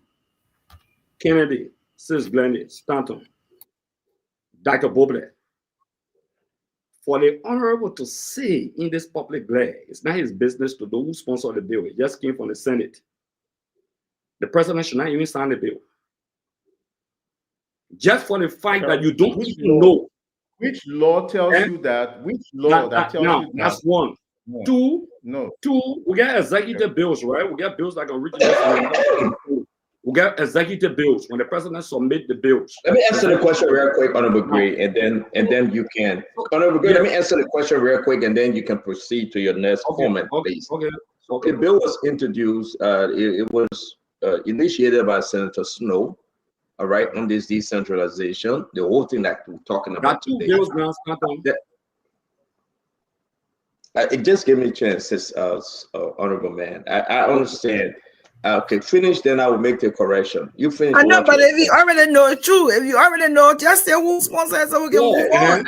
Kennedy, Sis Glennie, Stanton, Dr. Boble. For the honorable to say in this public glare, it's not his business to know who sponsored the bill. It just came from the Senate. The president should not even sign the bill. Just for the fact that you don't even know. Which law tells you that? Which law that tells you that? That's one. No. Two, we get executive bills, right? We get bills that can originate from we get executive bills when the president submit the bills. Let me answer the question real quick, Honorable Gray, and then you can. Honorable Gray, let me answer the question real quick, and then you can proceed to your next comment, please. Okay. The bill was introduced. It was initiated by Senator Snow. All right, on this decentralization, the whole thing that we're talking about today. Bills now, it just gave me a chance, honorable man. I understand. Okay, finish, then I will make the correction. You finish. I know, but if you already know it true, if you already know, just say who sponsors so we can move on.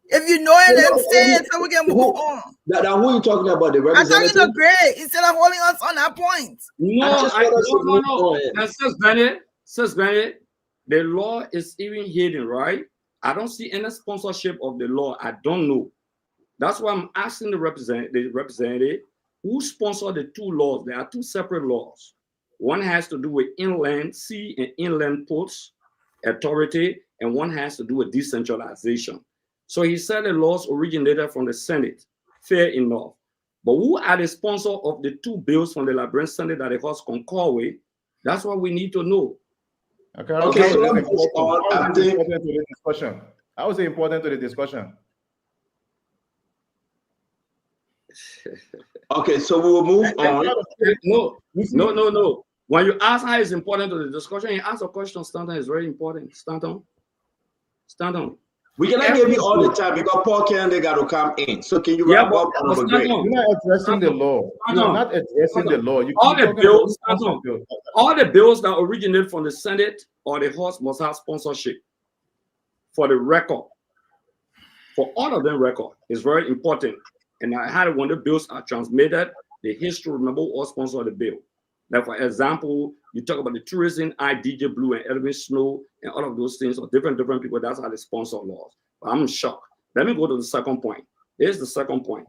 If you know it, then say it so we can move on. Now, who are you talking about? The I'm representative? talking to Gray instead of holding us on that point. No. And Says Bennett, the law is even hidden, right? I don't see any sponsorship of the law. I don't know. That's why I'm asking the representative who sponsored the two laws. There are two separate laws. One has to do with inland sea and inland ports authority, and one has to do with decentralization. So he said the laws originated from the Senate. Fair enough. But who are the sponsor of the two bills from the Liberian Senate that the House concur with? That's what we need to know. Okay, so let me move on. How is it important to the discussion? How is it important to the discussion? Okay, so we will move on. No. When you ask how it's important to the discussion, you ask a question, Stanton, is very important. Stanton. We cannot give you all the time because Paul Kennedy got to come in. So can you wrap up? You're not addressing the law. You're not addressing the law. All the bills that originate from the Senate or the House must have sponsorship for the record. For all of them record is very important. And I had when the bills are transmitted, the history remember all sponsor the bill. Like for example, you talk about the tourism, DJ Blue and Edwin Snow and all of those things, or different people, that's how they sponsor laws. But I'm shocked. Let me go to the second point. Here's the second point.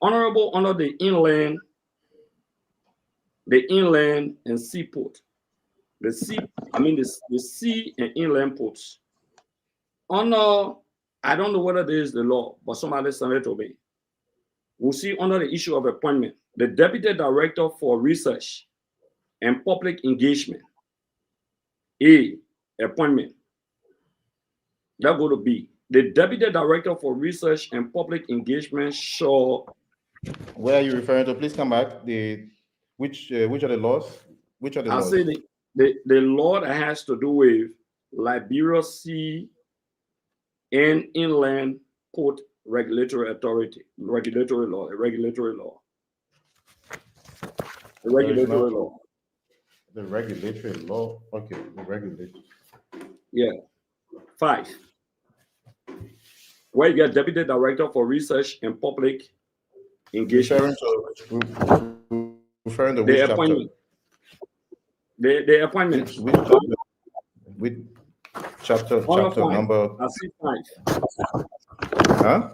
Honorable under the inland and seaport. The sea and inland ports. Under, I don't know whether there is the law, but somebody sent it to me. We'll see under the issue of appointment, the Deputy Director for Research and Public Engagement. A, appointment. That go to B. The Deputy Director for Research and Public Engagement shall. Where are you referring to? Please come back. Which are the laws? Which are the laws? I say the law that has to do with Liberia Sea and Inland Port Regulatory Authority, regulatory law. The regulatory law. Okay, the regulatory. Yeah. 5. Where you get Deputy Director for Research and Public Engagement. Referring to the appointment. The appointment. Which chapter number. I see 5. Huh?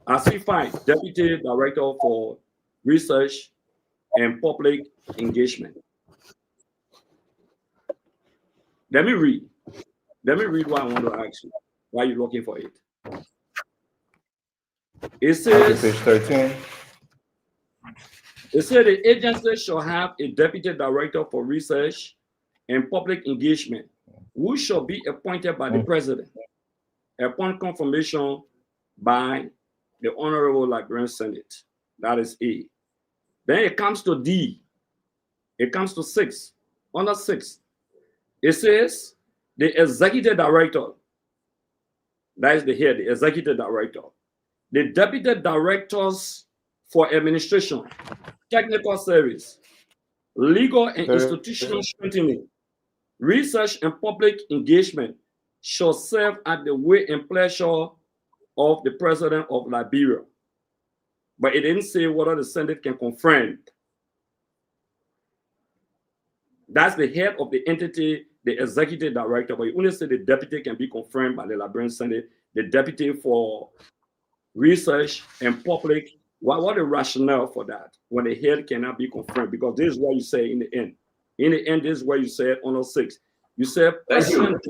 I see 5. Deputy Director for Research and Public Engagement. Let me read what I want to ask you. Why are you looking for it? It says, page 13. It said the agency shall have a Deputy Director for Research and Public Engagement, who shall be appointed by the President upon confirmation by the Honorable Liberian Senate. That is A. Then it comes to D. It comes to 6. Under 6, it says the Executive Director. That is the head, the Executive Director. The Deputy Directors for Administration, Technical Service, Legal and Institutional Scrutiny, Research and Public Engagement shall serve at the will and pleasure of the President of Liberia. But it didn't say whether the Senate can confirm. That's the head of the entity, the Executive Director, but you only say the deputy can be confirmed by the Liberian Senate, the Deputy for Research and Public. What the rationale for that when the head cannot be confirmed? Because this is what you say in the end. In the end, this is what you said on 6. You said President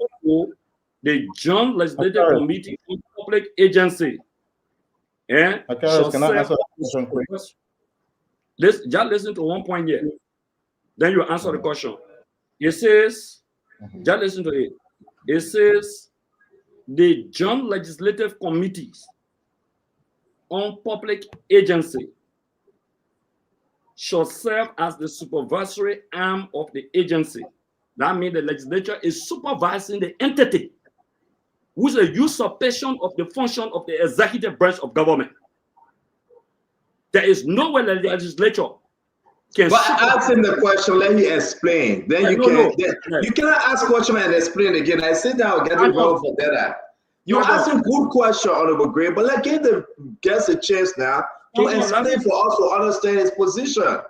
the Joint Legislative Committee on Public Agency. And can I answer that question quick? Just listen to one point here. Then you answer the question. It says, just listen to it. It says the Joint Legislative Committees on Public Agency shall serve as the supervisory arm of the agency. That means the legislature is supervising the entity, which is a usurpation of the function of the executive branch of government. There is no way the legislature can. But I asked him the question, let me explain. Then you cannot ask question and explain again. I sit down, get it wrong for that. You asked him good question, Honorable Gray, but let's give the guest a chance now to explain for us to understand his position.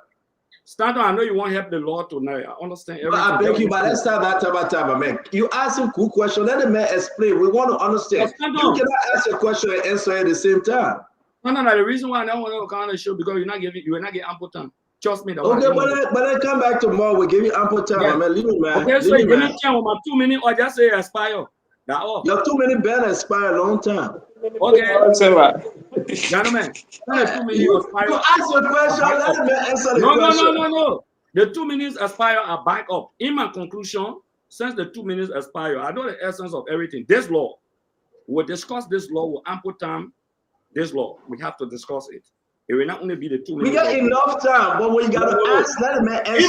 Stanton, I know you want to help the law tonight. I understand everything. I beg you, but let's start that time, man. You ask him good question, let the man explain. We want to understand. You cannot ask a question and answer at the same time. No. The reason why I don't want to come on the show because you will not get ample time. Trust me. Okay, but I come back tomorrow. We'll give you ample time, man. Leave me, man. Okay, so you give me time with my 2 minutes or just say expire. Your 2 minute ban expire a long time. Okay. Gentlemen, 2 minutes expire. You ask your question, let the man answer the question. No. The 2 minutes expire are back up. In my conclusion, since the 2 minutes expire, I know the essence of everything. This law, we'll discuss this law with ample time. This law, we have to discuss it. It will not only be the 2 minutes. We got enough time, but when you got to ask, let the man answer.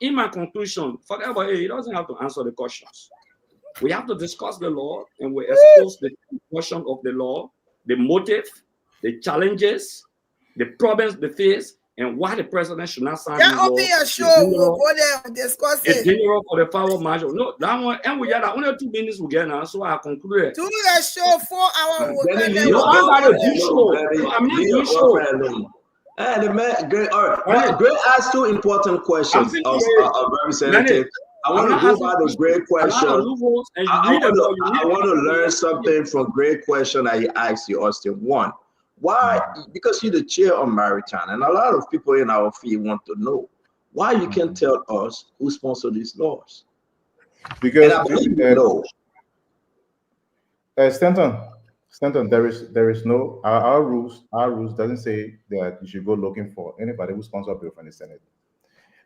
In my conclusion, forget about it. He doesn't have to answer the questions. We have to discuss the law and we expose the question of the law, the motive, the challenges, the problems they face, and why the president should not sign the law. Open your show, we'll go there and discuss it. General for the power marshal. No, that one, and we got only 2 minutes we get now, so I conclude. Do the show 4 hours. No, I'm not a do show. I'm not doing show. And the man, great. All right, Great asked 2 important questions. Representative. I want to go by the great question. I want to learn something from great question that he asked you, Austin. 1, why? Because you're the chair of Maritime, and a lot of people in our field want to know why you can tell us who sponsored these laws. Because and I believe you know. Stanton, there is no our rules doesn't say that you should go looking for anybody who sponsors a bill from the Senate.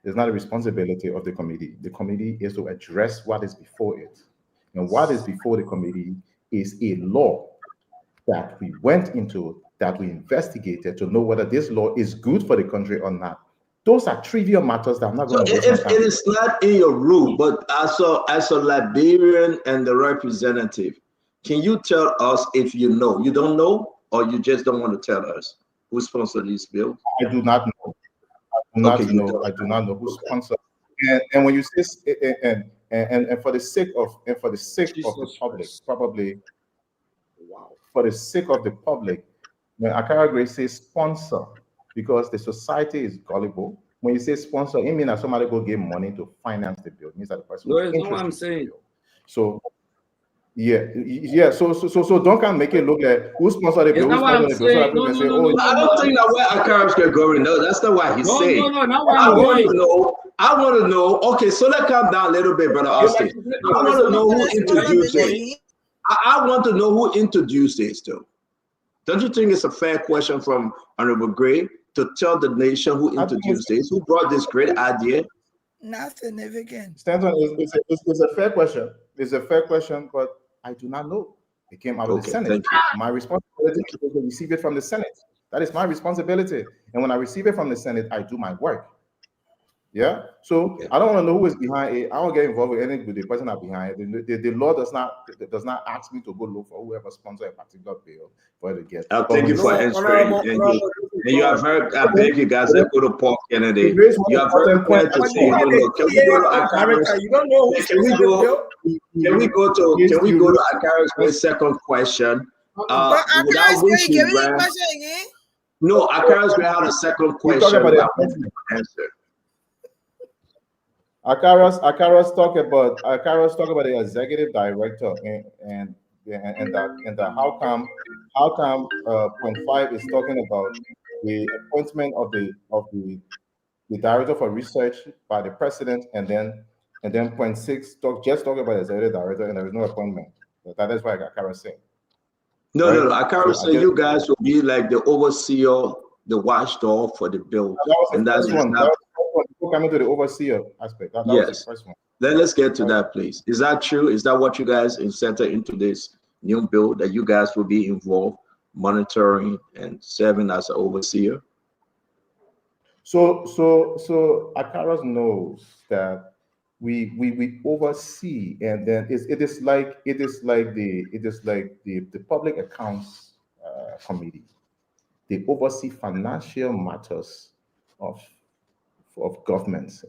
It's not a responsibility of the committee. The committee is to address what is before it. And what is before the committee is a law that we went into, that we investigated to know whether this law is good for the country or not. Those are trivial matters that I'm not going to waste my time. It is not in your rule, but as a Liberian and the representative, can you tell us if you know? You don't know, or you just don't want to tell us who sponsored this bill? I do not know. I do not know who sponsored. And when you say and for the sake of the public, probably for the sake of the public, when Akara Gray says sponsor, because the society is gullible. When you say sponsor, it means that somebody go give money to finance the bill. It means that the person. No, it's not what I'm saying. So Yeah. So don't make it look like who sponsored the bill, who Is that what sponsored I'm the bill, so that saying? people No, can no, say, no, oh, no, it's no, I no. don't think that where Akaris are going. No, that's not what he's No, saying. not But where I I'm want to going. know. I want to know. Okay, so let's calm down a little bit, brother Austin. I want to know who introduced it. I want to know who introduced this, though. Don't you think it's a fair question from Honorable Gray to tell the nation who introduced this, who brought this great idea? Not significant. Stanton, it's a fair question. It's a fair question, but I do not know. It came out of the Okay, Senate. thank you. My responsibility is to receive it from the Senate. That is my responsibility. And when I receive it from the Senate, I do my work. Yeah. So I don't want to know who is behind it. I don't get involved with any with the person that behind it. The law does not ask me to go look for whoever sponsored a particular bill for it to get. Thank you for answering. And you are very, I beg you guys, let's go to Paul Kennedy. You are very clear to say you don't know. Can we go to Akaris? You don't know who's Can we go to Akaris' second question? But Without Akaris, give me the Graham. question again. No, Akaris Graham had a second We question. talk about that it. I want to answer. Akaris talk about the executive director and that how come point 5 is talking about the appointment of the director for research by the president, and then point 6 talk about the executive director and there is no appointment. That is why Akaris saying. No, right? no, Akaris said you guys will be like the overseer, the watchdog for the bill. And that's one. Before coming to the overseer aspect. That was the first one. Then let's get to that, please. Is that true? Is that what you guys inserted into this new bill, that you guys will be involved monitoring and serving as an overseer? So Akaris knows that we oversee, and then it is like the public accounts committee. They oversee financial matters of governments.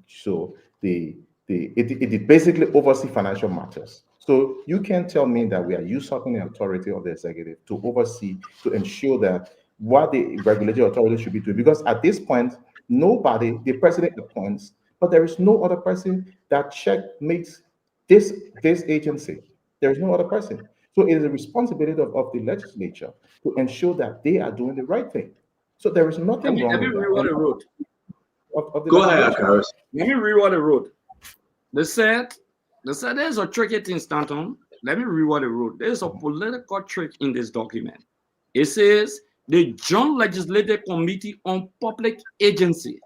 So it basically oversee financial matters. So you can't tell me that we are usurping the authority of the executive to oversee, to ensure that what the regulatory authority should be doing. Because at this point, the president appoints, but there is no other person that checkmates this agency. There is no other person. So it is a responsibility of the legislature to ensure that they are doing the right thing. So there is nothing wrong with that. What they wrote. Go ahead, Akaris. Let me read what they wrote. They said there's a tricky thing, Stanton. Let me read what they wrote. There's a political trick in this document. It says the Joint Legislative Committee on Public Agency.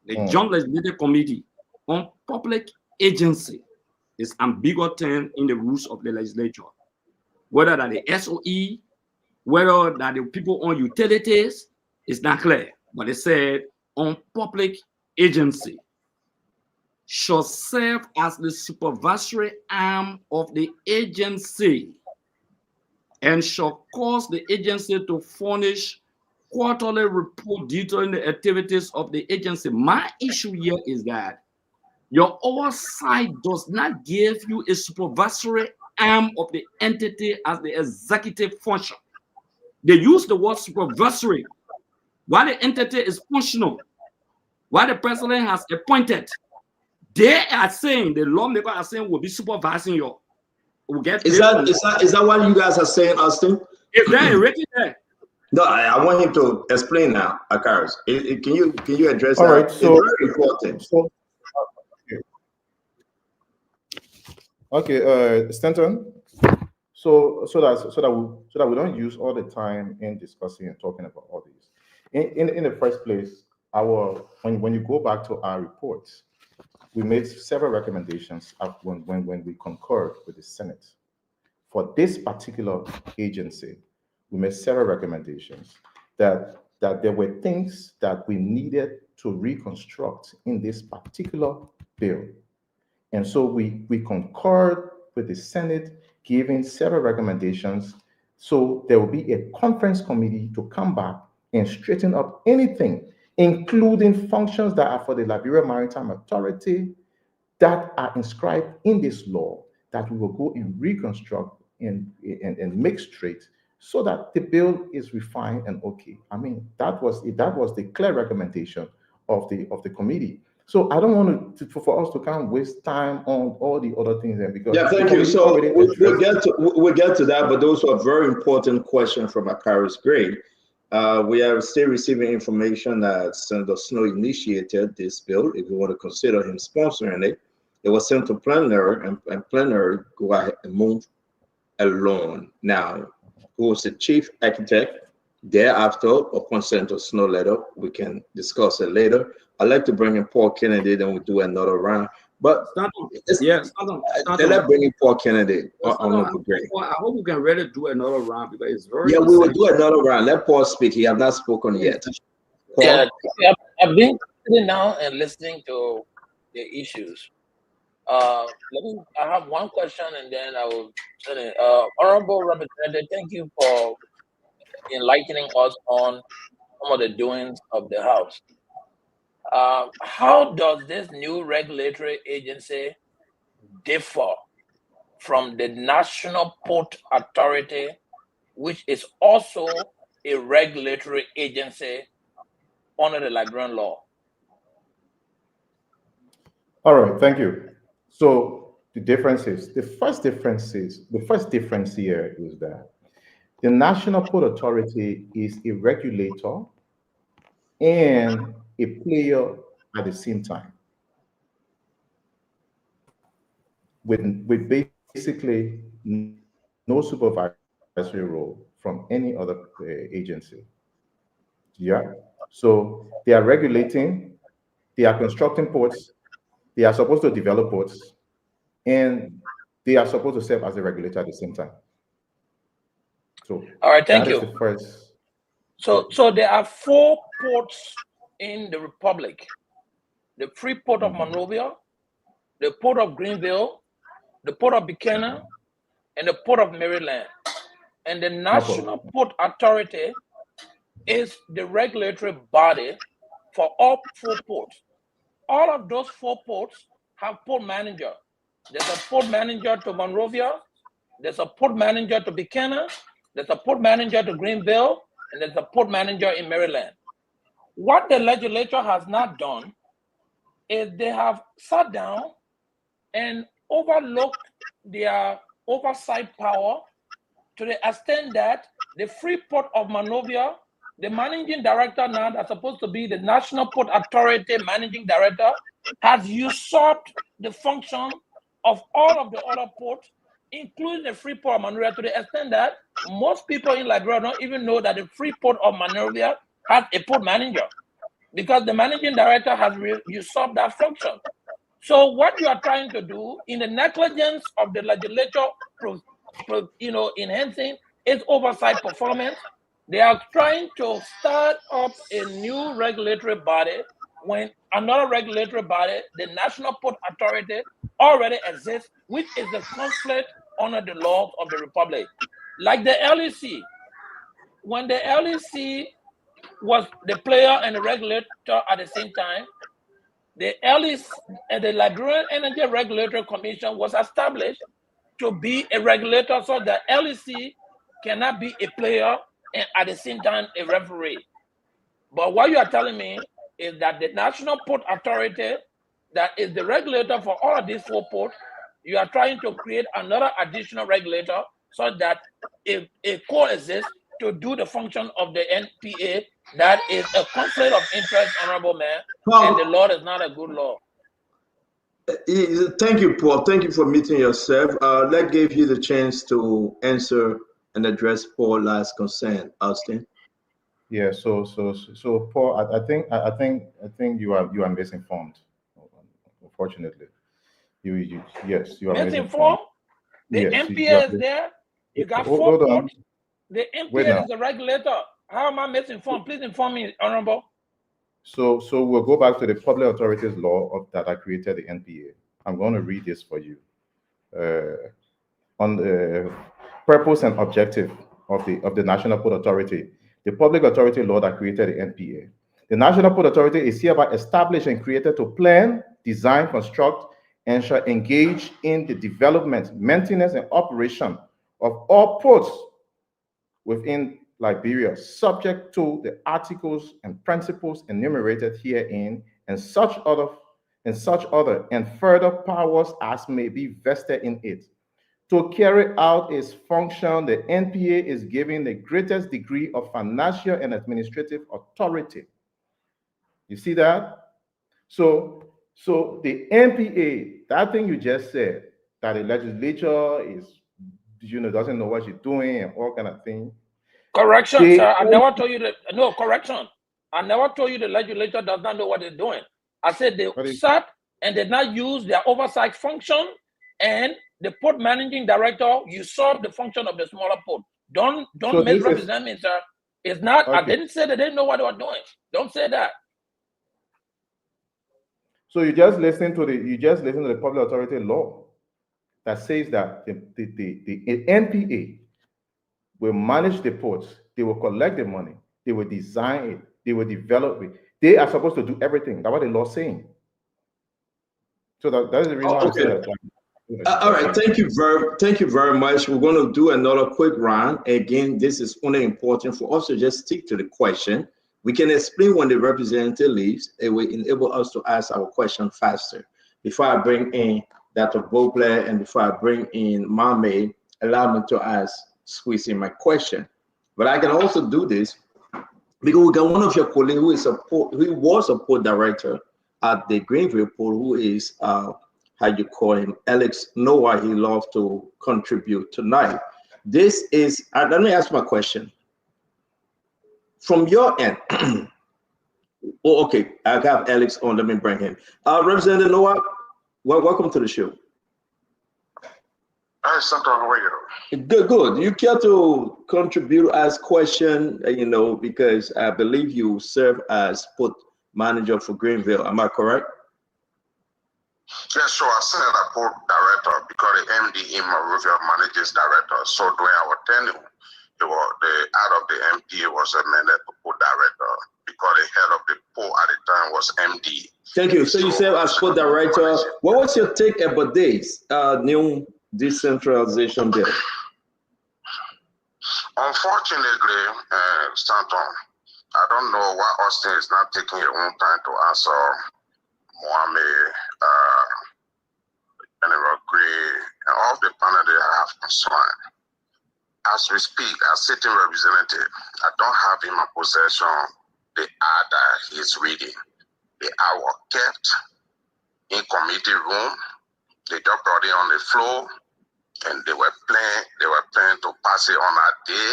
The Joint Legislative Committee on Public Agency is ambiguous term in the rules of the legislature. Whether that the SOE, whether that the people on utilities, is not clear. But it said on public agency shall serve as the supervisory arm of the agency and shall cause the agency to furnish quarterly report detailing the activities of the agency. My issue here is that your oversight does not give you a supervisory arm of the entity as the executive function. They use the word supervisory while the entity is functional, while the president has appointed. They are saying, the lawmakers are saying, we'll be supervising you. We'll get is that what you guys are saying, Austin? Is there written there? No, I want him to explain now, Akaris. Can you address All that? right, so it's very important. Okay, Stanton. So that we don't use all the time in discussing and talking about all these. In the first place, when you go back to our reports, we made several recommendations when we concurred with the Senate. For this particular agency, we made several recommendations that there were things that we needed to reconstruct in this particular bill. And so we concurred with the Senate, giving several recommendations. So there will be a conference committee to come back and straighten up anything, including functions that are for the Liberia Maritime Authority that are inscribed in this law, that we will go and reconstruct and make straight so that the bill is refined and okay. I mean, that was the clear recommendation of the committee. So I don't want for us to kind of waste time on all the other things there, because Yeah, the thank you. committee So already we'll addressed. get to that, but those were very important questions from Akaris Gray. We are still receiving information that Senator Snow initiated this bill. If you want to consider him sponsoring it, it was sent to plenary, and plenary go ahead and move alone. Now, who was the chief architect? Thereafter, upon Senator Snow letter, we can discuss it later. I'd like to bring in Paul Kennedy, then we'll do another round. But Yes, let's bring in Paul Kennedy. I hope we can really do another round because it's very Yeah, we will do another round. Let Paul speak. He has not spoken yet. Paul? Yeah, I've been sitting down and listening to the issues. I have one question and then I will send it. Honorable Representative, thank you for enlightening us on some of the doings of the House. How does this new regulatory agency differ from the National Port Authority, which is also a regulatory agency under the Liberian law? All right, thank you. So the first difference here is that the National Port Authority is a regulator and a player at the same time, with basically no supervisory role from any other agency. Yeah. So they are regulating, they are constructing ports, they are supposed to develop ports, and they are supposed to serve as a regulator at the same time. So all right, thank that is you. the first. So there are 4 ports in the Republic: the Free Port of Monrovia, the Port of Greenville, the Port of Buchanan, and the Port of Maryland. And the National Port Authority is the regulatory body for all 4 ports. All of those 4 ports have port manager. There's a port manager to Monrovia, there's a port manager to Buchanan, there's a port manager to Greenville, and there's a port manager in Maryland. What the legislature has not done is they have sat down and overlooked their oversight power to the extent that the Free Port of Monrovia, the managing director now that's supposed to be the National Port Authority managing director, has usurped the function of all of the other ports, including the Free Port of Monrovia, to the extent that most people in Liberia don't even know that the Free Port of Monrovia has a port manager, because the managing director has usurped that function. So what you are trying to do, in the negligence of the legislature, enhancing its oversight performance, they are trying to start up a new regulatory body when another regulatory body, the National Port Authority, already exists, which is a conflict under the laws of the Republic. Like the LEC, when the LEC was the player and the regulator at the same time, the LEC, the Liberian Energy Regulatory Commission, was established to be a regulator, so the LEC cannot be a player and at the same time a referee. But what you are telling me is that the National Port Authority, that is the regulator for all of these 4 ports, you are trying to create another additional regulator so that it coexists to do the function of the NPA. That is a conflict of interest, honorable man, and the law is not a good law. Thank you, Paul. Thank you for meeting yourself. Let's give you the chance to answer and address Paul's last concern, Austin. Yeah. So Paul, I think you are misinformed. Unfortunately, you are misinformed. The NPA is there. You got 4 ports. The NPA is the regulator. How am I misinformed? Please inform me, honorable. So we'll go back to the Public Authorities Law that created the NPA. I'm going to read this for you. On the purpose and objective of the National Port Authority, the Public Authority Law that created the NPA. The National Port Authority is hereby established and created to plan, design, construct, and shall engage in the development, maintenance, and operation of all ports within Liberia, subject to the articles and principles enumerated herein and such other and such other, and further powers as may be vested in it. To carry out its function, the NPA is given the greatest degree of financial and administrative authority. You see that? So the NPA, that thing you just said, that the legislature is, doesn't know what she's doing and all kind of thing. Correction, sir. I never told you that. No, correction. I never told you the legislature does not know what they're doing. I said they sat and did not use their oversight function, and the port managing director usurped the function of the smaller port. Don't misrepresent me, sir. It's not. Okay. I didn't say that they didn't know what they were doing. Don't say that. So you just listen to the public authority law that says that the NPA will manage the ports. They will collect the money. They will design it. They will develop it. They are supposed to do everything. That's what the law is saying. So that is the reason why I say that. All right, thank you very much. We're going to do another quick round. Again, this is only important for us to just stick to the question. We can explain when the representative leaves, it will enable us to ask our question faster. Before I bring in Dr. Bobler and before I bring in Mame, allow me to squeeze in my question. But I can also do this because we got one of your colleagues who was a port director at the Greenville Port, who is how you call him, Alex Noah. He loves to contribute tonight. This is, let me ask my question. From your end, oh, okay, I have Alex on, let me bring him. Representative Noah, welcome to the show. Hi, Senator, how are you? Good. You care to contribute, ask question, because I believe you serve as port manager for Greenville, am I correct? Yes, sure. I said a port director because the MD in Monrovia manages director. So during our tenure, the head of the MPA was amended to port director because the head of the port at the time was MD. Thank you. So you serve as port director. What was your take about this new decentralization bill? Unfortunately, Stanton, I don't know why Austin is not taking your own time to answer Mohammed, General Gray, and all the panel they have concern. As we speak, as sitting representative, I don't have in my possession the ad that he's reading. The ad was kept in committee room. They just brought it on the floor, and they were planning to pass it on that day.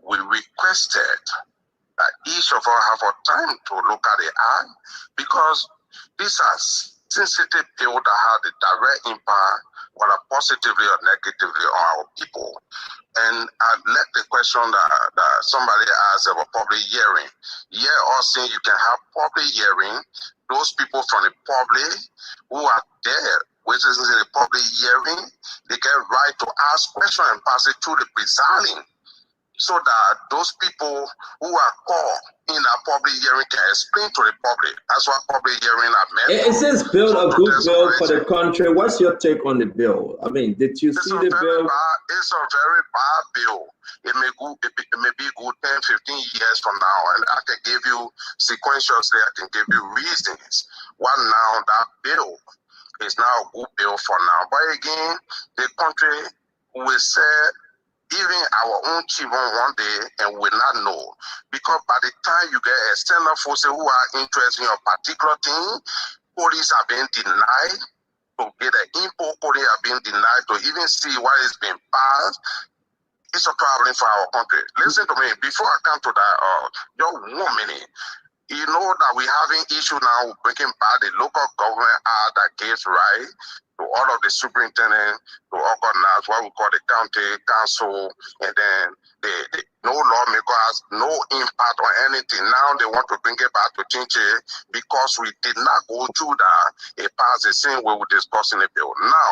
We requested that each of us have a time to look at the ad because these are sensitive bills that have a direct impact, whether positively or negatively, on our people. And I let the question that somebody asked about public hearing. Yeah, also you can have public hearing. Those people from the public who are there, which is in the public hearing, they get right to ask questions and pass it to the presiding, so that those people who are called in a public hearing can explain to the public. That's what public hearing are meant. It says build a good bill for the country. What's your take on the bill? I mean, did you see the bill? It's a very bad bill. It may be good 10, 15 years from now, and I can give you sequentially, I can give you reasons why now that bill is now a good bill for now. But again, the country will say, even our own children one day and will not know, because by the time you get external forces who are interested in a particular thing, police are being denied to get an import, police are being denied to even see what is being passed. It's a problem for our country. Listen to me, before I come to that, just 1 minute. You know that we're having issue now with breaking back the local government act that gives right to all of the superintendent to organize what we call the county council, and then no lawmaker has no impact on anything. Now they want to bring it back to Chinche because we did not go through that. It passed the same way we're discussing the bill. Now,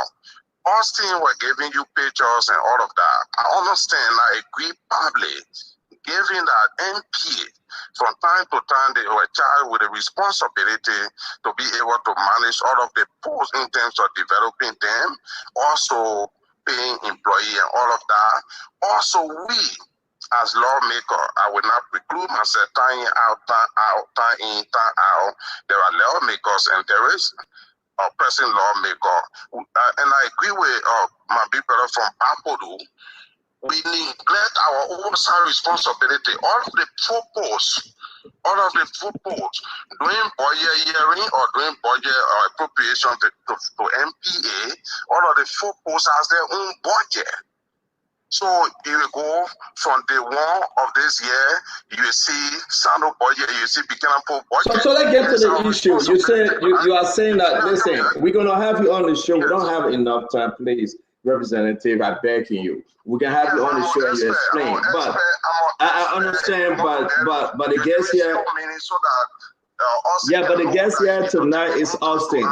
Austin were giving you pictures and all of that. I understand, I agree probably, given that MP, from time to time, they were charged with the responsibility to be able to manage all of the posts in terms of developing them, also paying employee and all of that. Also, we, as lawmaker, I will not preclude myself time in, time in, time out. There are lawmakers and there is a person lawmaker. And I agree with my big brother from Papodu. We neglect our oversight responsibility. All of the full posts, doing budget hearing or doing budget or appropriation to MPA, all of the full posts has their own budget. So you will go from day one of this year, you will see Sando budget, you see Buchanan budget. So let's get to the issue. You said you are saying that, listen, we're gonna have you on the show. We don't have enough time, please, Representative. I beg you. We can have you on the show and you explain. But I understand, but the guest here. Yeah, but the guest here tonight is Austin.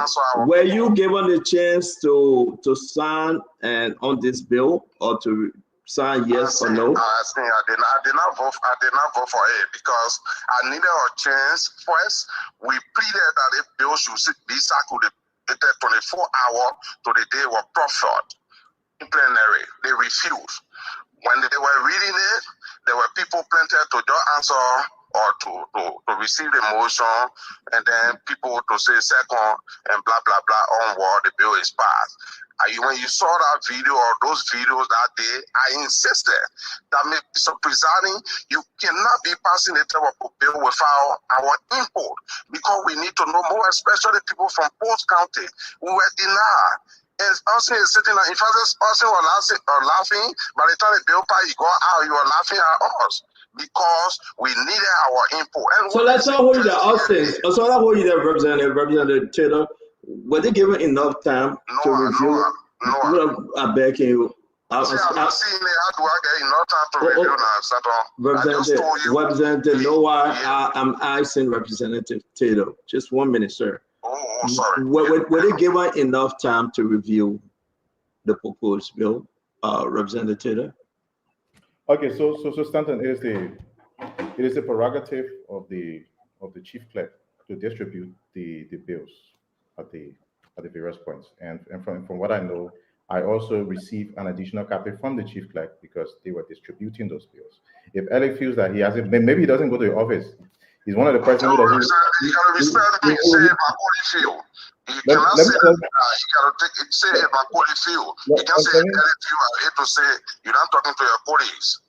Were you given the chance to sign and on this bill or to sign yes or no? I did not vote for it because I needed a chance. First, we pleaded that the bill should be circulated 24 hours to the day of proffered in plenary. They refused. When they were reading it, there were people planted to just answer or to receive the motion, and then people to say second and blah blah blah onward, the bill is passed. When you saw that video or those videos that day, I insisted that Mr. Presiding, you cannot be passing the type of bill without our input, because we need to know more, especially people from Post County who were denied. And Austin is sitting there. In fact, Austin was laughing. By the time the bill passed, you go out, you were laughing at us because we needed our input. And so let's not hold you there, Austin. So let's hold you there, Representative Taylor. Were they given enough time to review? No. I beg you. I'm seeing it. How do I get enough time to review now? Representative Noah, I'm asking Representative Taylor. Just 1 minute, sir. Oh, sorry. Were they given enough time to review the proposed bill, Representative Taylor? Okay, so Stanton, it is the prerogative of the chief clerk to distribute the bills at the various points. And from what I know, I also received an additional copy from the chief clerk because they were distributing those bills. If Alec feels that he hasn't, maybe he doesn't go to the office. He's one of the persons who doesn't. You gotta respect me. Say if I feel. You cannot say that. You gotta say if I feel. You can't say Alec feel. I hate to say you're not talking to your colleagues.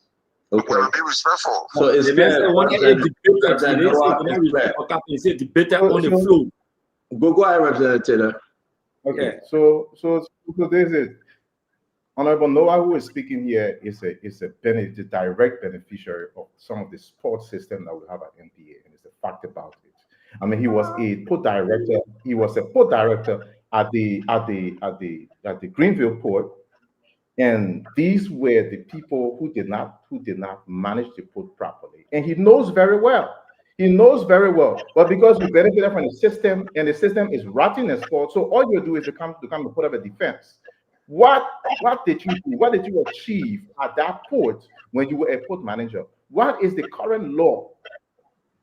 Okay. You gotta be respectful. So it's debated on the floor. Go ahead, Representative Taylor. Okay, so this is Honorable Noah, who is speaking here, is a direct beneficiary of some of the support system that we have at NPA, and it's a fact about it. I mean, he was a port director. He was a port director at the Greenville port, and these were the people who did not manage the port properly, and he knows very well. He knows very well, but because we benefited from the system, and the system is rotten and spoiled, so all you do is to come to put up a defense. What did you do? What did you achieve at that port when you were a port manager? What is the current law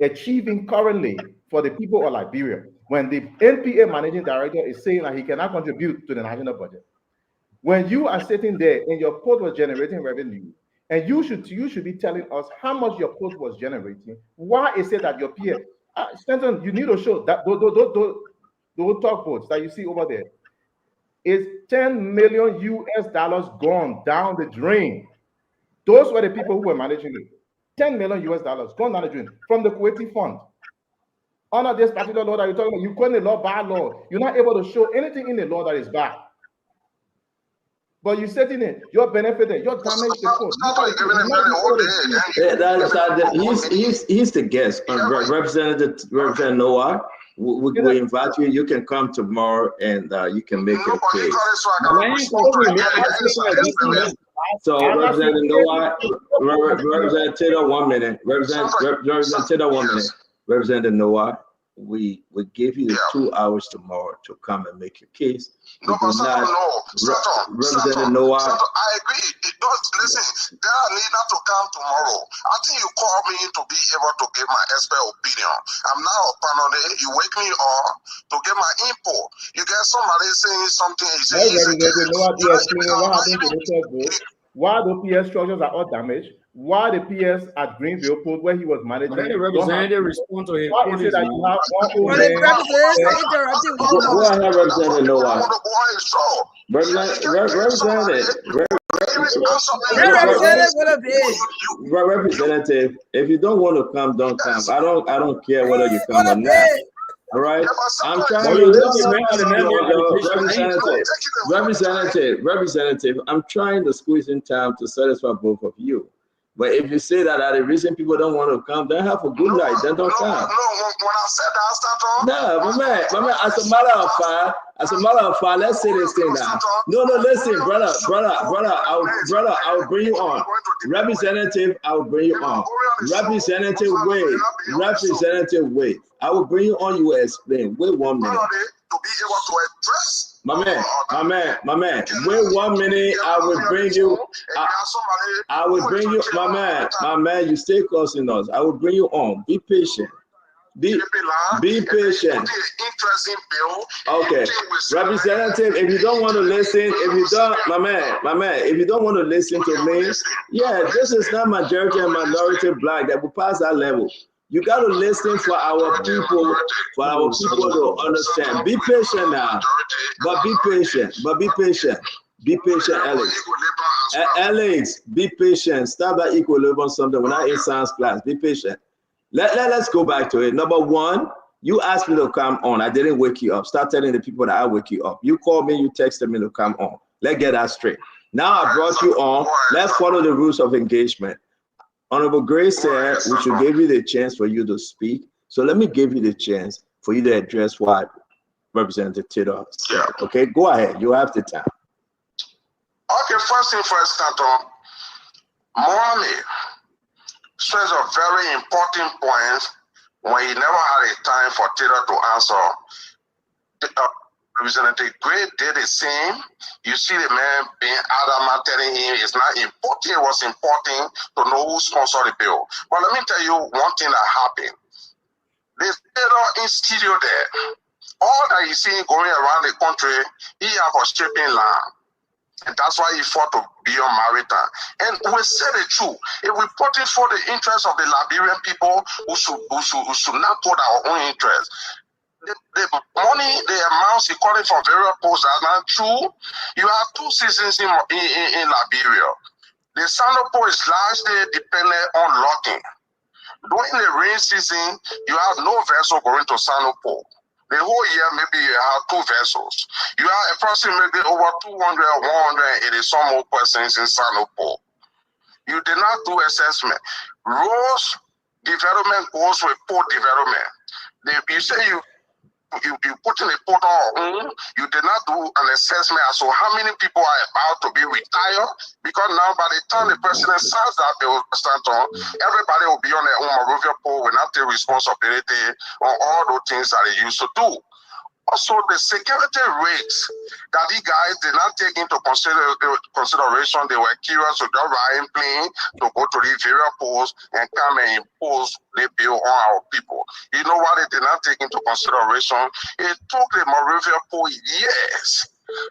achieving currently for the people of Liberia when the NPA managing director is saying that he cannot contribute to the national budget? When you are sitting there and your port was generating revenue, and you should be telling us how much your port was generating. Why is it that your peer, Stanton, you need to show that those tugboats that you see over there is $10 million gone down the drain. Those were the people who were managing it. $10 million gone down the drain from the Kuwaiti fund. Under this particular law that you're talking about, you call the law bad law. You're not able to show anything in the law that is bad. But you said in it, you're benefiting, you're damaged the port. He's the guest. Representative Noah. We invite you. You can come tomorrow and you can make your case. So Representative Noah, Representative Taylor, 1 minute. Representative Taylor, 1 minute. Representative Noah, we give you 2 hours tomorrow to come and make your case. Representative Noah. I agree. Listen, there are need not to come tomorrow. I think you called me to be able to give my expert opinion. I'm now a panel. You wake me up to get my input. You get somebody saying something. Why the PS structures are all damaged? Why the PS at Greenville Post, where he was managing, Let the don't have representative people? respond to his Why is points it that you now. have one old Well, man? the representative interrupting with Go the ahead, Representative Noah. representative with a bid. Representative, if you don't want to come, don't come. I don't care whether you come or not. All right, I'm trying But to you listen. know the man Representative, I'm trying to squeeze in time to satisfy both of you. But if you say that the reason people don't want to come, then have a good night. Then don't come. No, when I said that, start on. No, my man, as a matter of fact, let's say this thing now. No, listen, brother, I will bring you on. Representative, I will bring you on. Representative, wait. I will bring you on, you will explain. Wait 1 minute. To be able to address. My man. Wait 1 minute. I will bring you. I will bring you, my man. You stay close enough. I will bring you on. Be patient. Be patient. Okay, representative. If you don't want to listen, my man, if you don't want to listen to me, yeah, this is not majority and minority black that will pass that level. You got to listen for our people to understand. Be patient now, but be patient. Be patient, Alex. Alex, be patient. Start that equilibrium something. We're not in science class. Be patient. Let's go back to it. Number one, you asked me to come on. I didn't wake you up. Start telling the people that I wake you up. You called me, you texted me to come on. Let's get that straight. Now I brought you on. Let's follow the rules of engagement. Honorable Grace said we should give you the chance for you to speak. So let me give you the chance for you to address what Representative Tito said. Okay, go ahead. You have the time. Okay, first thing first, Stanton. Morally, stress a very important point when he never had a time for Tito to answer. Representative Gray did the same. You see the man being adamant, telling him it's not important. It was important to know who sponsored the bill. But let me tell you one thing that happened. The Tito in studio there, all that you see going around the country, he have a shipping land. And that's why he fought to be on maritime. And we say the truth. If we put it for the interest of the Liberian people, who should not put our own interest. The money, the amounts he calling from various posts are not true. You have two seasons in Liberia. The Sanopo is largely dependent on logging. During the rain season, you have no vessel going to Sanopo. The whole year, maybe you have two vessels. You have approximately over 200, 180 some more persons in Sanopo. You did not do assessment. Roads development goes with port development. You say you put in a port on, you did not do an assessment as to how many people are about to be retired, because now by the time the president signs that bill, everybody will be on their own Monrovia pole, will not take responsibility on all those things that they used to do. Also, the security rates that the guys did not take into consideration, they were curious to go ride in plane to go to the various posts and come and impose the bill on our people. You know what they did not take into consideration? It took the Monrovia Pole years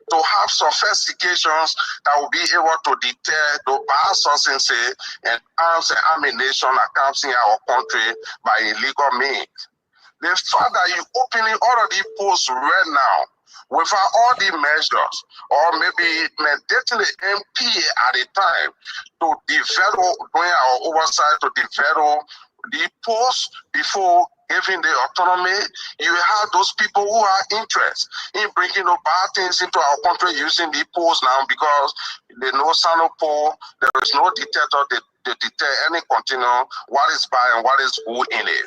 to have sophistications that will be able to deter the bad substances and arms and ammunition that comes in our country by illegal means. The fact that you opening all of these posts right now without all the measures, or maybe mandating the MP at a time to develop, doing our oversight to develop the posts before giving the autonomy, you have those people who are interested in bringing the bad things into our country using the posts now, because they know Sanopo, there is no detector to deter any continuum what is bad and what is good in it.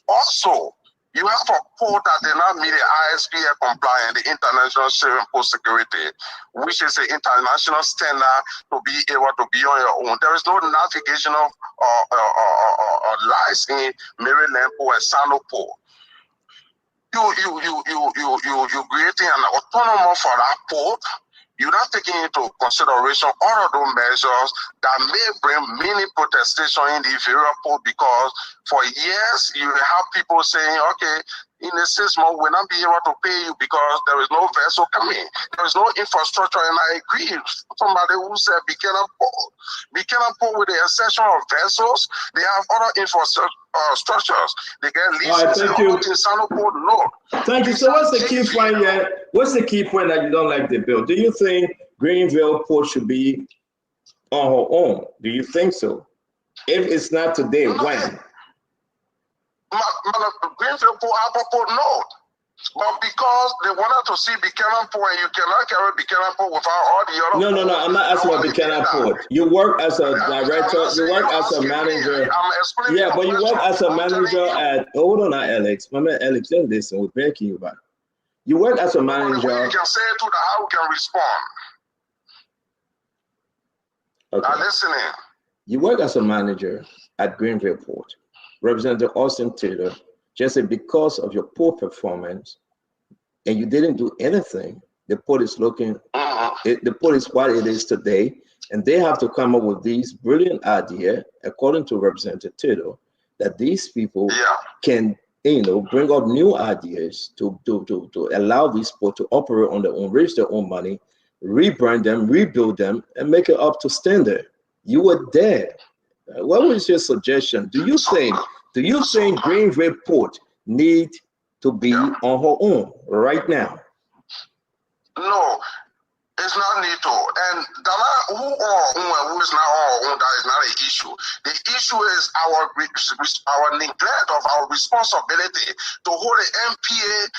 Also, you have a port that did not meet the ISPA compliant, the International Sharing Post Security, which is an international standard to be able to be on your own. There is no navigational lights in Maryland Port and Sanopo. You creating an autonomy for that port. You're not taking into consideration all of those measures that may bring many protestation in the various port, because for years you have people saying, okay, in the 6 months will not be able to pay you because there is no vessel coming. There is no infrastructure. And I agree with somebody who said Buchanan Port, with the exception of vessels, they have other infrastructures. They get leases. All right, thank you. No. Thank you. So what's the key point here? What's the key point that you don't like the bill? Do you think Greenville Port should be on her own? Do you think so? If it's not today, when? Greenville Port, Harbour Port, no. But because they wanted to see Buchanan Port, and you cannot carry Buchanan Port without all the other. No. I'm not asking about Buchanan Port. You work as a director. You work as a manager. Yeah, but you work as a manager at. Hold on, Alex. My man, Alex, listen. We're breaking you back. You work as a manager. You can say it to the how we can respond. Okay. I'm listening. You work as a manager at Greenville Port. Representative Austin Taylor just said because of your poor performance and you didn't do anything, the port is looking, the port is what it is today, and they have to come up with these brilliant ideas, according to Representative Taylor, that these people can, bring up new ideas to allow these ports to operate on their own, raise their own money, rebrand them, rebuild them, and make it up to standard. You were there. What was your suggestion? Do you think Greenville Port need to be on her own right now? No, it's not need to. And who is not our own, that is not an issue. The issue is our neglect of our responsibility to hold the MPA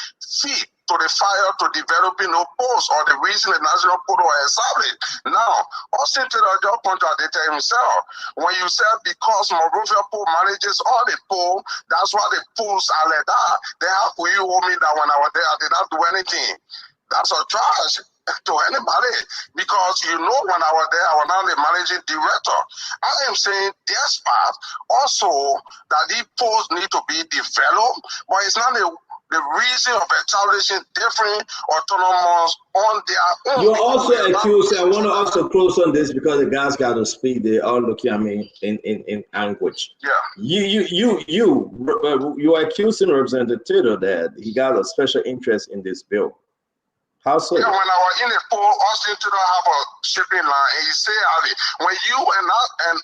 feet to the fire to developing no posts or the reason the national port was established. Now, Austin Taylor just contradicted himself. When you said because Monrovia Port manages all the port, that's why the ports are like that. Then how could you hold me that when I was there, I did not do anything? That's a charge to anybody, because when I was there, I was not the managing director. I am saying despite also that these ports need to be developed, but it's not the reason of establishing different autonomous on their own. You're also accused. I want to also close on this because the guys got to speak. They are looking at me in anguish. Yeah. You are accusing Representative Taylor that he got a special interest in this bill. How so? Yeah, when I was in the port, Austin Taylor have a shipping line, and he said, when you and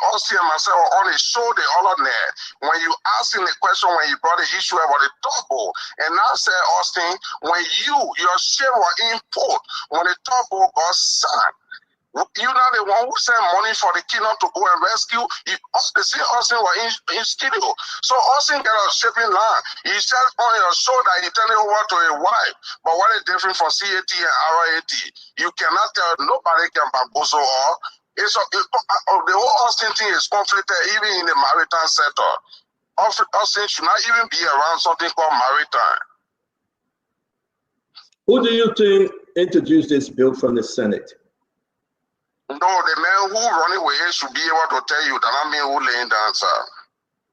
Austin and myself were on the show the other night, when you asked him the question when you brought the issue about the double, and I said, Austin, when your ship were in port, when the double got signed, you're not the one who sent money for the kingdom to go and rescue. They say Austin was in studio. So Austin got a shipping line. He said on your show that he turned it over to a wife. But what is different from CAT and RAT? You cannot tell, nobody can bamboozle all. The whole Austin thing is conflicted even in the maritime sector. Austin should not even be around something called maritime. Who do you think introduced this bill from the Senate? No, the man who running with it should be able to tell you that I mean who laying down, sir.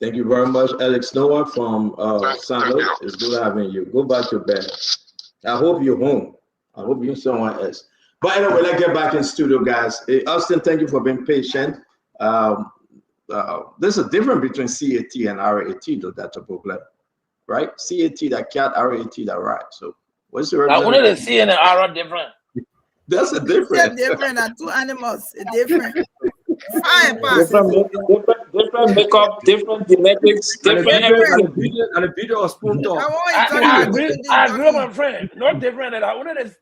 Thank you very much, Alex Noah from San Luis. It's good having you. Go back to bed. I hope you're home. I hope you're somewhere else. But anyway, let's get back in studio, guys. Austin, thank you for being patient. There's a difference between CAT and RAT, though, that's a problem, right? CAT that cat, RAT that right. So what's the representative? Only the C and the R are different. That's a different. They're different. Are two animals. Different. Different makeup, different genetics, different everything. And a video of spoon talk. I agree with my friend. Not different at all. Let's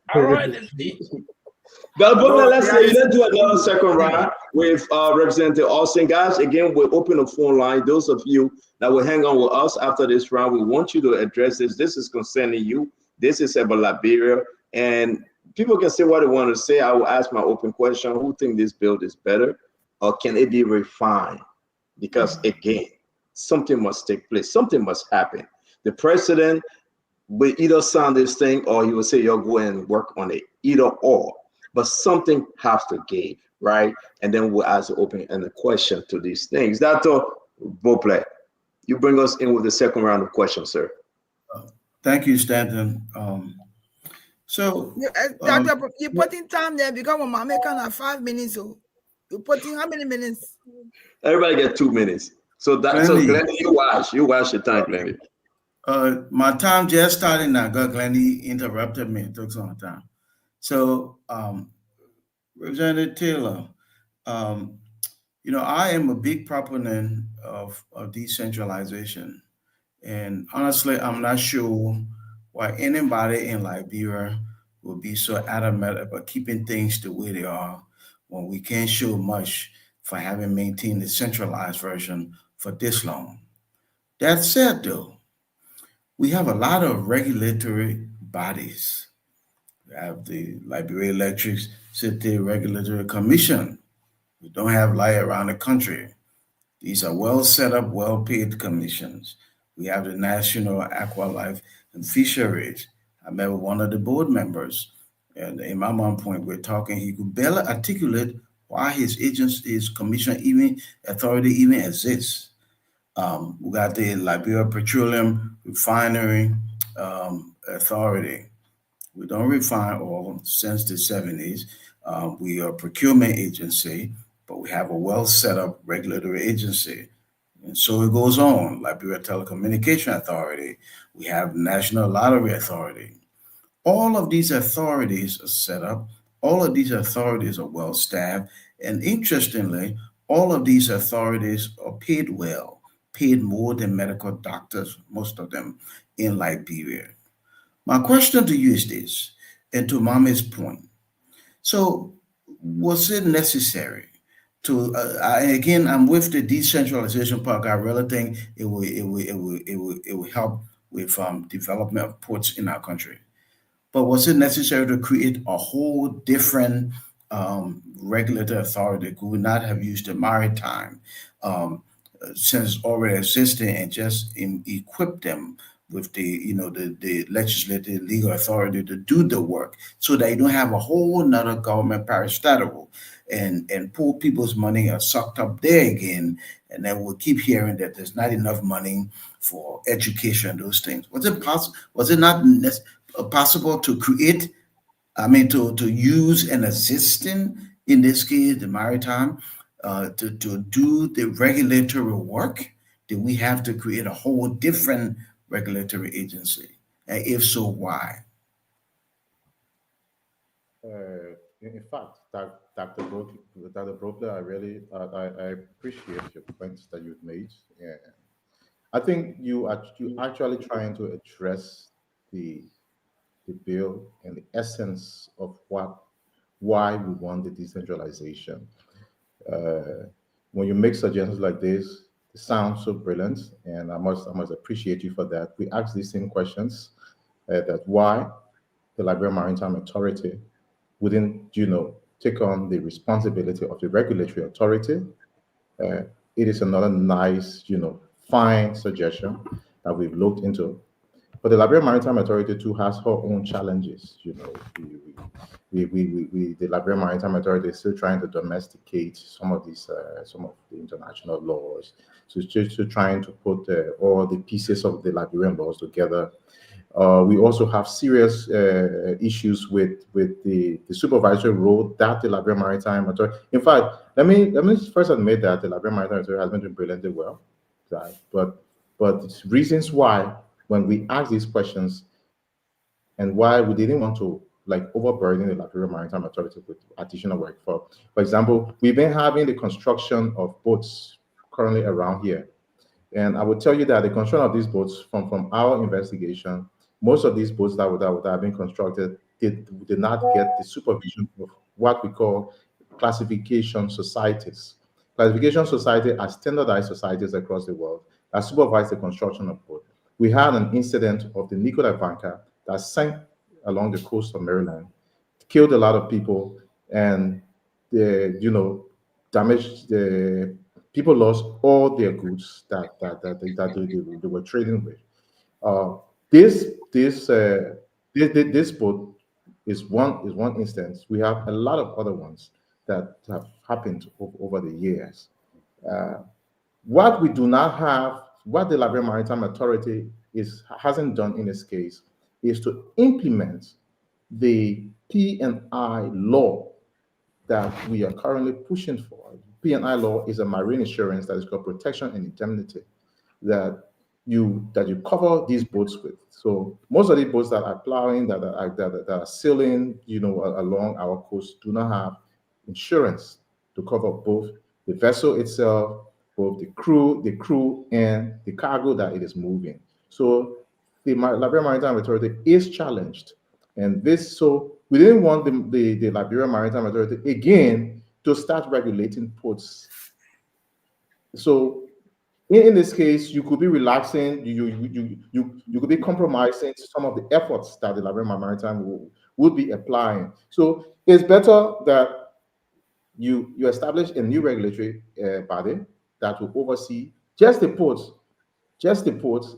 do another second round with Representative Austin. Guys, again, we'll open the phone line. Those of you that will hang on with us after this round, we want you to address this. This is concerning you. This is about Liberia. And people can say what they want to say. I will ask my open question. Who think this bill is better? Or can it be refined? Because again, something must take place. Something must happen. The president will either sign this thing or he will say, you'll go and work on it. Either or. But something has to give, right? And then we'll ask the open-ended question to these things. Dr. Bople, you bring us in with the second round of questions, sir. Thank you, Stanton. Doctor, you put in time there because when my making 5 minutes, so you put in how many minutes? Everybody get 2 minutes. So Glenn, you watch your time, Glenn. My time just started now. God, Glenny interrupted me. It took some time. So, Representative Taylor, um, I am a big proponent of decentralization. And honestly, I'm not sure why anybody in Liberia would be so adamant about keeping things the way they are when we can't show much for having maintained the centralized version for this long. That said, though, we have a lot of regulatory bodies. We have the Liberia Electricity Regulatory Commission. We don't have light around the country. These are well set up, well paid commissions. We have the National Aqua Life and Fisheries. I met with one of the board members, and in my one point, we're talking, he could barely articulate why his agency, his commission, even authority even exists. We got the Liberia Petroleum Refinery Authority. We don't refine oil since the 70s. We are a procurement agency, but we have a well set up regulatory agency. And so it goes on. Liberia Telecommunication Authority. We have National Lottery Authority. All of these authorities are set up. All of these authorities are well staffed. And interestingly, all of these authorities are paid well, paid more than medical doctors, most of them in Liberia. My question to you is this, and to Mama's point. So, was it necessary to? Again, I'm with the decentralization part. I really think it will help with development of ports in our country. But was it necessary to create a whole different regulatory authority? Could we not have used the maritime um, since already existing and just equip them with the legislative legal authority to do the work so that you don't have a whole nother government parastatal and poor people's money are sucked up there again, and then we'll keep hearing that there's not enough money for education, those things. Was it not possible to create, to use an existing, in this case, the maritime, to do the regulatory work? Do we have to create a whole different regulatory agency? And if so, why? In fact, Dr. Brokler, I appreciate your points that you've made. Yeah. I think you actually trying to address the the bill and the essence of why we want the decentralization. Uh, when you make suggestions like this, it sounds so brilliant, and I must appreciate you for that. We ask these same questions, that why the Liberian Maritime Authority wouldn't, take on the responsibility of the regulatory authority. Uh, it is another nice, fine suggestion that we've looked into. But the Liberian Maritime Authority too has her own challenges. The Liberian Maritime Authority is still trying to domesticate some of the international laws. So it's just trying to put all the pieces of the Liberian laws together. We also have serious issues with the supervisory role that the Liberian Maritime Authority. In fact, let me first admit that the Liberian Maritime Authority has been doing brilliantly well, right? But it's reasons why when we ask these questions and why we didn't want to like overburden the Liberian Maritime Authority with additional work. For example, we've been having the construction of boats currently around here. And I would tell you that the construction of these boats, from our investigation, most of these boats that have been constructed did not get the supervision of what we call classification societies. Classification society are standardized societies across the world that supervise the construction of boats. We had an incident of the Nikola Vanka that sank along the coast of Maryland, killed a lot of people, and damaged the people lost all their goods that they were trading with. Uh, this boat is one instance. We have a lot of other ones that have happened over the years. Uh, what we do not have, what the Liberian Maritime Authority hasn't done in this case, is to implement the P&I law that we are currently pushing for. P&I law is a marine insurance that is called protection and indemnity, that you cover these boats with. So most of the boats that are plowing, that are sailing, along our coast, do not have insurance to cover both the vessel itself, both the crew, and the cargo that it is moving. So the Liberia Maritime Authority is challenged, and so we didn't want the Liberia Maritime Authority again to start regulating ports. So in this case, you could be relaxing, you could be compromising some of the efforts that the Liberia Maritime would be applying. So it's better that you establish a new regulatory body that will oversee just the ports,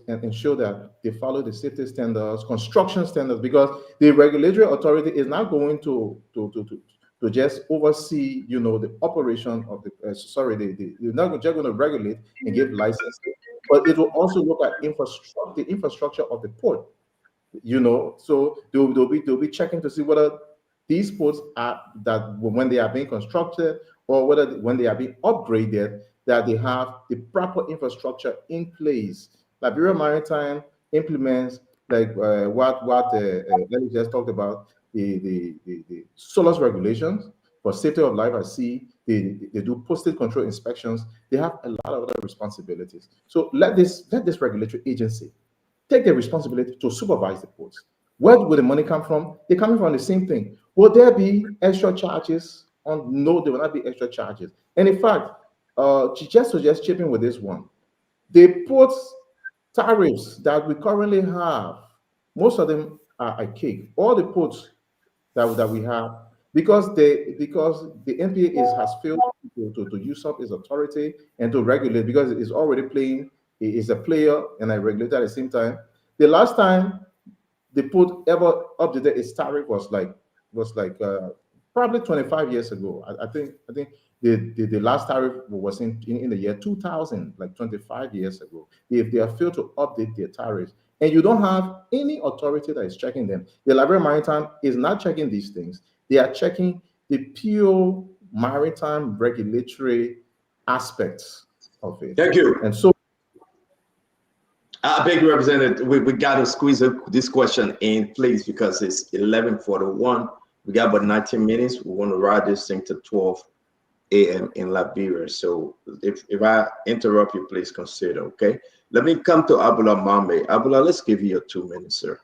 and ensure that they follow the safety standards, construction standards, because the regulatory authority is not going to just oversee, the operation of you're not just going to regulate and give licenses, but it will also look at the infrastructure of the port. So they'll be checking to see whether these ports are, that when they are being constructed, or whether when they are being upgraded, that they have the proper infrastructure in place. Liberia Maritime implements, like what Lenny just talked about, the SOLAS regulations for safety of life at sea. They do posted control inspections. They have a lot of other responsibilities. So let this regulatory agency take the responsibility to supervise the ports. Where will the money come from? They're coming from the same thing. Will there be extra charges? No, there will not be extra charges. And in fact, just to chip in with this one, the ports tariffs that we currently have, most of them are archaic. All the ports that we have, because the NPA has failed to use up its authority and to regulate, because it's already playing, it's a player and a regulator at the same time. The last time the port ever updated its tariff was probably 25 years ago. I think the last tariff was in the year 2000, like 25 years ago. If they have failed to update their tariffs, and you don't have any authority that is checking them, the Liberia Maritime is not checking these things. They are checking the pure maritime regulatory aspects of it. Thank you. And so, I beg you, Representative, we got to squeeze this question in, please, because it's 11:41. We got about 19 minutes. We want to ride this thing to 12 a.m. in Liberia. So if I interrupt you, please consider, okay? Let me come to Abula Mame. Abula, let's give you your 2 minutes, sir.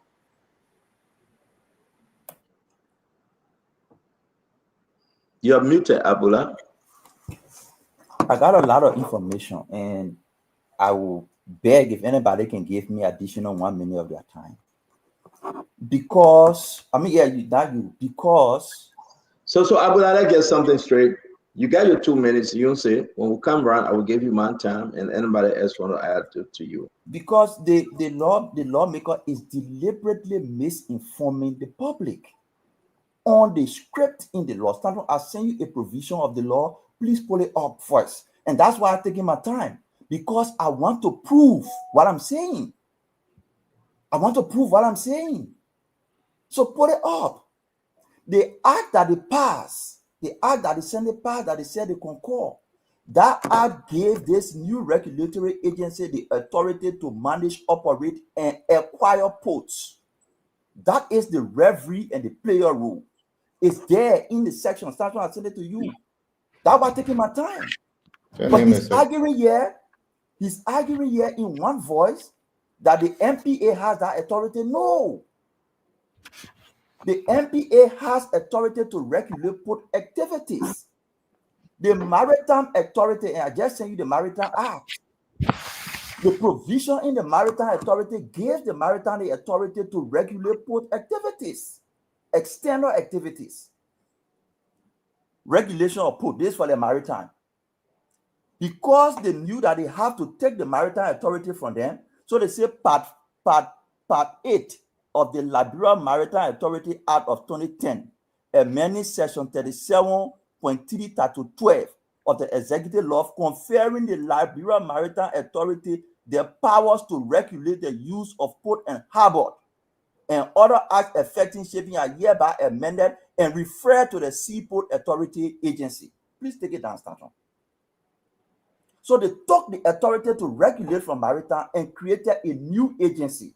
You're muted, Abula. I got a lot of information, and I will beg if anybody can give me additional 1 minute of their time. Because, because. So Abula, let's get something straight. You got your 2 minutes. You don't say, when we come around, I will give you my time, and anybody else want to add to you. Because the lawmaker is deliberately misinforming the public on the script in the law. Stanton, I'll send you a provision of the law. Please pull it up first. And that's why I'm taking my time, because I want to prove what I'm saying. So put it up. The act that they passed, the act that the Senate passed, that they said they concur, that act gave this new regulatory agency the authority to manage, operate, and acquire ports. That is the referee and the player rule. It's there in the section. Start when I send it to you. That's why I'm taking my time. But he's arguing here in one voice that the MPA has that authority. No. The MPA has authority to regulate port activities. The Maritime Authority, and I just sent you the Maritime Act. The provision in the Maritime Authority gives the Maritime the authority to regulate port activities, external activities. Regulation of port, this for the Maritime. Because they knew that they have to take the Maritime Authority from them, so they say part 8 of the Liberia Maritime Authority Act of 2010, amending section 37.3-12 of the executive law, conferring the Liberia Maritime Authority the powers to regulate the use of port and harbor, and other acts affecting shipping are hereby amended and referred to the Seaport Authority Agency. Please take it down, Stanton. So they took the authority to regulate from maritime and created a new agency.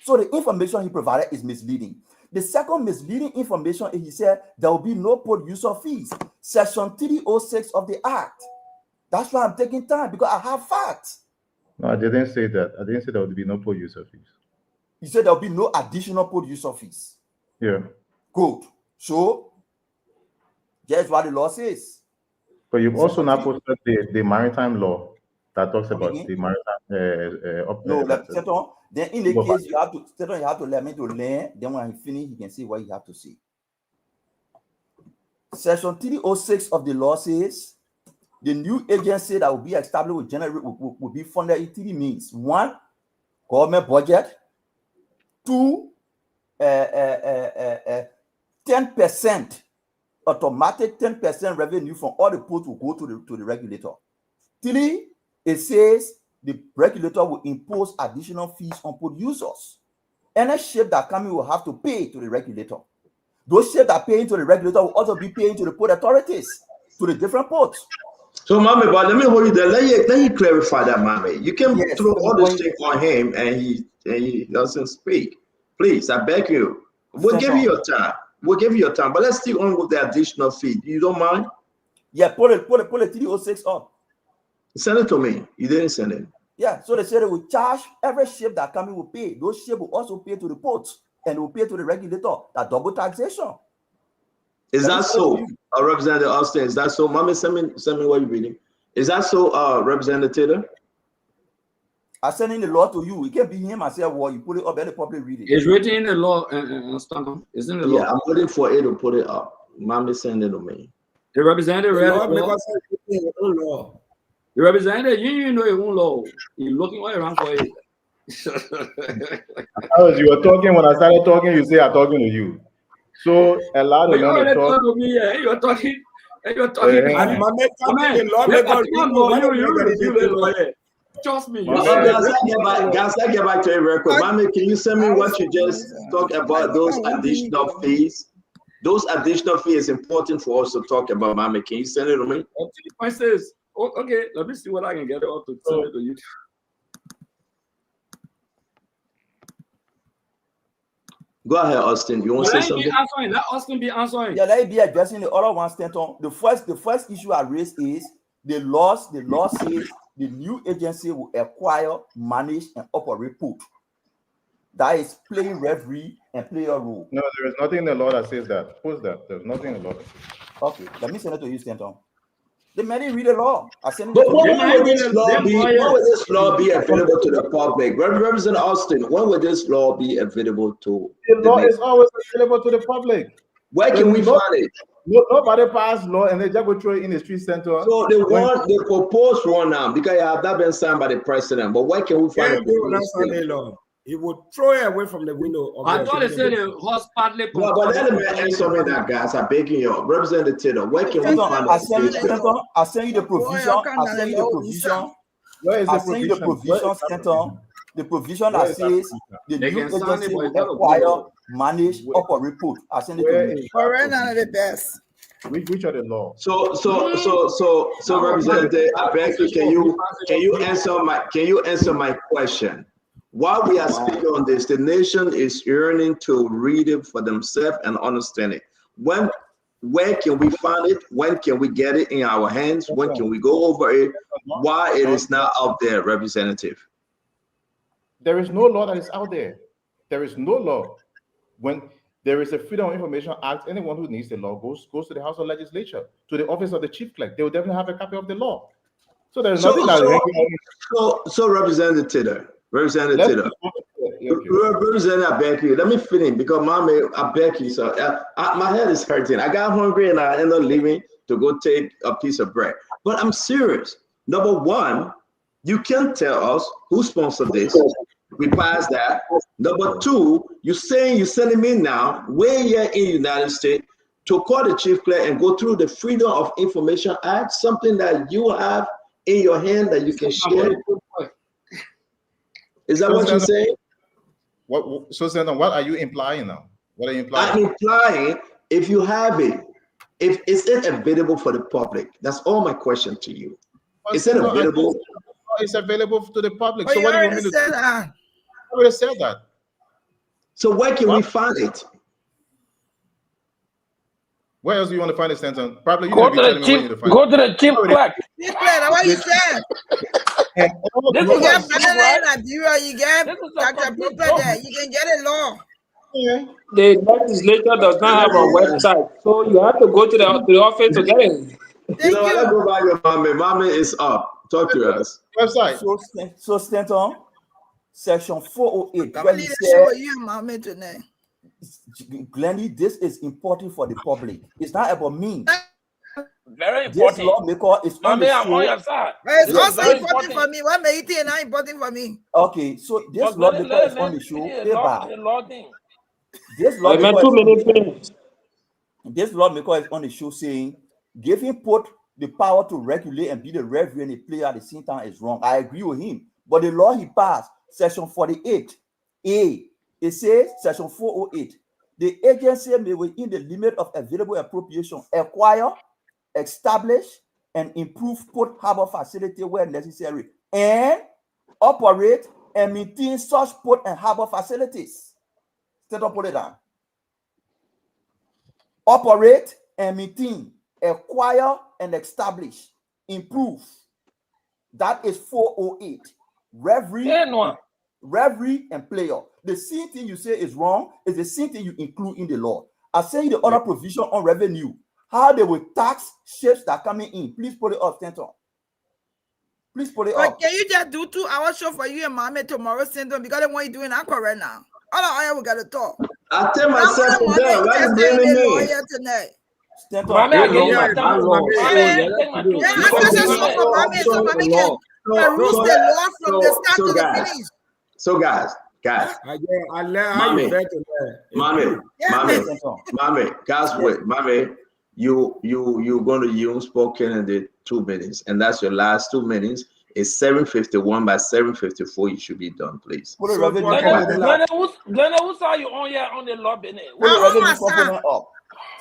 So the information he provided is misleading. The second misleading information is he said there will be no producer fees. Section 306 of the Act. That's why I'm taking time, because I have facts. No, I didn't say that. I didn't say there would be no producer fees. He said there will be no additional producer fees. Yeah. Good. So, that's what the law says. But you've also now posted the maritime law that talks about again? the maritime. No, let me on. Then in the case you have to let me to learn. Then when he finish, he can see what you have to say. Section 306 of the law says the new agency that will be established will be funded in three means. One, government budget. Two, 10%, automatic 10% revenue from all the ports will go to the regulator. Three, it says the regulator will impose additional fees on port users. Any ship that comes will have to pay to the regulator. Those ships that pay into the regulator will also be paying to the port authorities, to the different ports. So, Mami, but let me hold you there. Let you clarify that, Mami. You can throw all this thing on him and he doesn't speak. Please, I beg you. We'll give you your time. We'll give you your time. But let's stick on with the additional fee. You don't mind? Yeah, pull it 306 up. Send it to me. You didn't send it. Yeah, so they said they will charge every ship that comes will pay. Those ships will also pay to the ports and will pay to the regulator. That double taxation. Is that so, Representative Austin? Is that so? Mommy, send me what you're reading. Is that so, Representative? I send in the law to you. It can't be him. I say, well, you put it up and the public read it. It's written in the law, it's in the law. Yeah, I'm waiting for it to put it up. Mommy, send it to me. The representative read it. The representative, you know your own law. You're looking all around for it. You were talking when I started talking. You say I'm talking to you. So a lot of men talk to me. You're talking. You're talking. Trust me. Guys, I get back to it real quick. Mommy, can you send me what you just talked about? Those additional fees. Those additional fees is important for us to talk about. Mommy, can you send it to me? I says, okay, let me see what I can get out to send it to you. Go ahead, Austin. You want to say something? Let Austin be answering. Yeah, let it be addressing the other one, Stanton. The first issue I raised is the law says the new agency will acquire, manage, and operate port. That is playing referee and play a role. No, there is nothing in the law that says that. Who's that? There's nothing in the law. Okay, let me send it to you, Stanton. The man didn't read the law. I sent it but to when you. will this law be available to the public? Representative Austin, when will this law be available to the law? Is always available to the public. Where can we find it? Nobody passed law and they just go throw it in the street center. So the proposed one now, because it have not been signed by the president, but where can we find it? He would throw it away from the window. I thought they said the horse partly. Well, but let me answer me that, guys. I'm begging you, Representative Taylor. Where can we find I send you the provision. I send you the provision. Where is I send you the provision, Stanton. The provision that says the new agency will acquire, manage, operate port. I send it to you. Right now, the best. Which are the law? So, Representative, I beg you, can you answer my question? While we are speaking on this, the nation is yearning to read it for themselves and understand it. Where can we find it? When can we get it in our hands? When can we go over it? Why it is not out there, Representative? There is no law that is out there. There is no law. When there is a Freedom of Information Act, anyone who needs the law goes to the House of Legislature, to the office of the Chief Clerk. They will definitely have a copy of the law. So there's nothing that. So Representative Taylor. Representative, I beg you. Let me finish because mommy, I beg you. So my head is hurting. I got hungry and I ended up leaving to go take a piece of bread. But I'm serious. Number one, you can tell us who sponsored this. We passed that. Number two, you're sending me now, way here in the United States, to call the Chief Clerk and go through the Freedom of Information Act, something that you have in your hand that you can share. Is that what you're saying? So, Senator, what are you implying now? What are you implying? I'm implying if you have it If is it available for the public? That's all my question to you. Well, Is it no, available? it's available to the public. But So you what do you want already me to said do? that. I already said that. So where can we find it? Where else do you want to find it, Stanton? Probably you Go need to to be the telling me where you chief. need to find Go it. to the chief clerk. Chief clerk, that's what you said. This You is get a joke, Banana right? in Liberia, you get This is a Dr. complete Prophet joke. there. You can get it law. Yeah. The legislature does not have a website, so you have to go to the office to get it. You know what? Let's go back to Mame. Mame is up. Talk to us. Website. So Stanton, section 408, Come where and he lead the show said, you and Mommy tonight. Glenny, this is important for the public. It's not about me. Very This important. lawmaker is on Mommy, the I'm on show. your side. But it's This is also very important for me. What may you think not important for me? Okay, so this But let lawmaker is him on the show. finish Hey, bye. the law thing. This I meant lawmaker too is on many the show. things. This lawmaker is on the show saying giving put the power to regulate and be the referee and the player at the same time is wrong. I agree with him. But the law he passed, section 48A, it says, section 408, the agency may, within the limit of available appropriation, acquire, establish, and improve port harbor facility where necessary, and operate and maintain such port and harbor facilities. Stand up, put it down. Operate and maintain, acquire and establish, improve. That is 408. Referee and player. The same thing you say is wrong is the same thing you include in the law. I say the other provision on revenue, how they will tax ships that are coming in. Please put it up, Stanton. Please put it But up. can you just do 2-hour show for you and Mommy tomorrow, Stanton? Because the one you're doing that correct now. All I we gotta talk. I tell myself Mommy today, why you blaming me? lawyer tonight. Mommy, I give you my time. Mommy, Yeah, take my 2 I said show for Mommy so Mommy can peruse the law from the start to the guys, finish. So guys, Mommy, guys, wait, Mommy, you're going to use spoken in the 2 minutes, and that's your last 2 minutes. It's 7:51. By 7:54, you should be done, please. Put the revenue Glenn, who saw you on here on the law business? Put the revenue component up.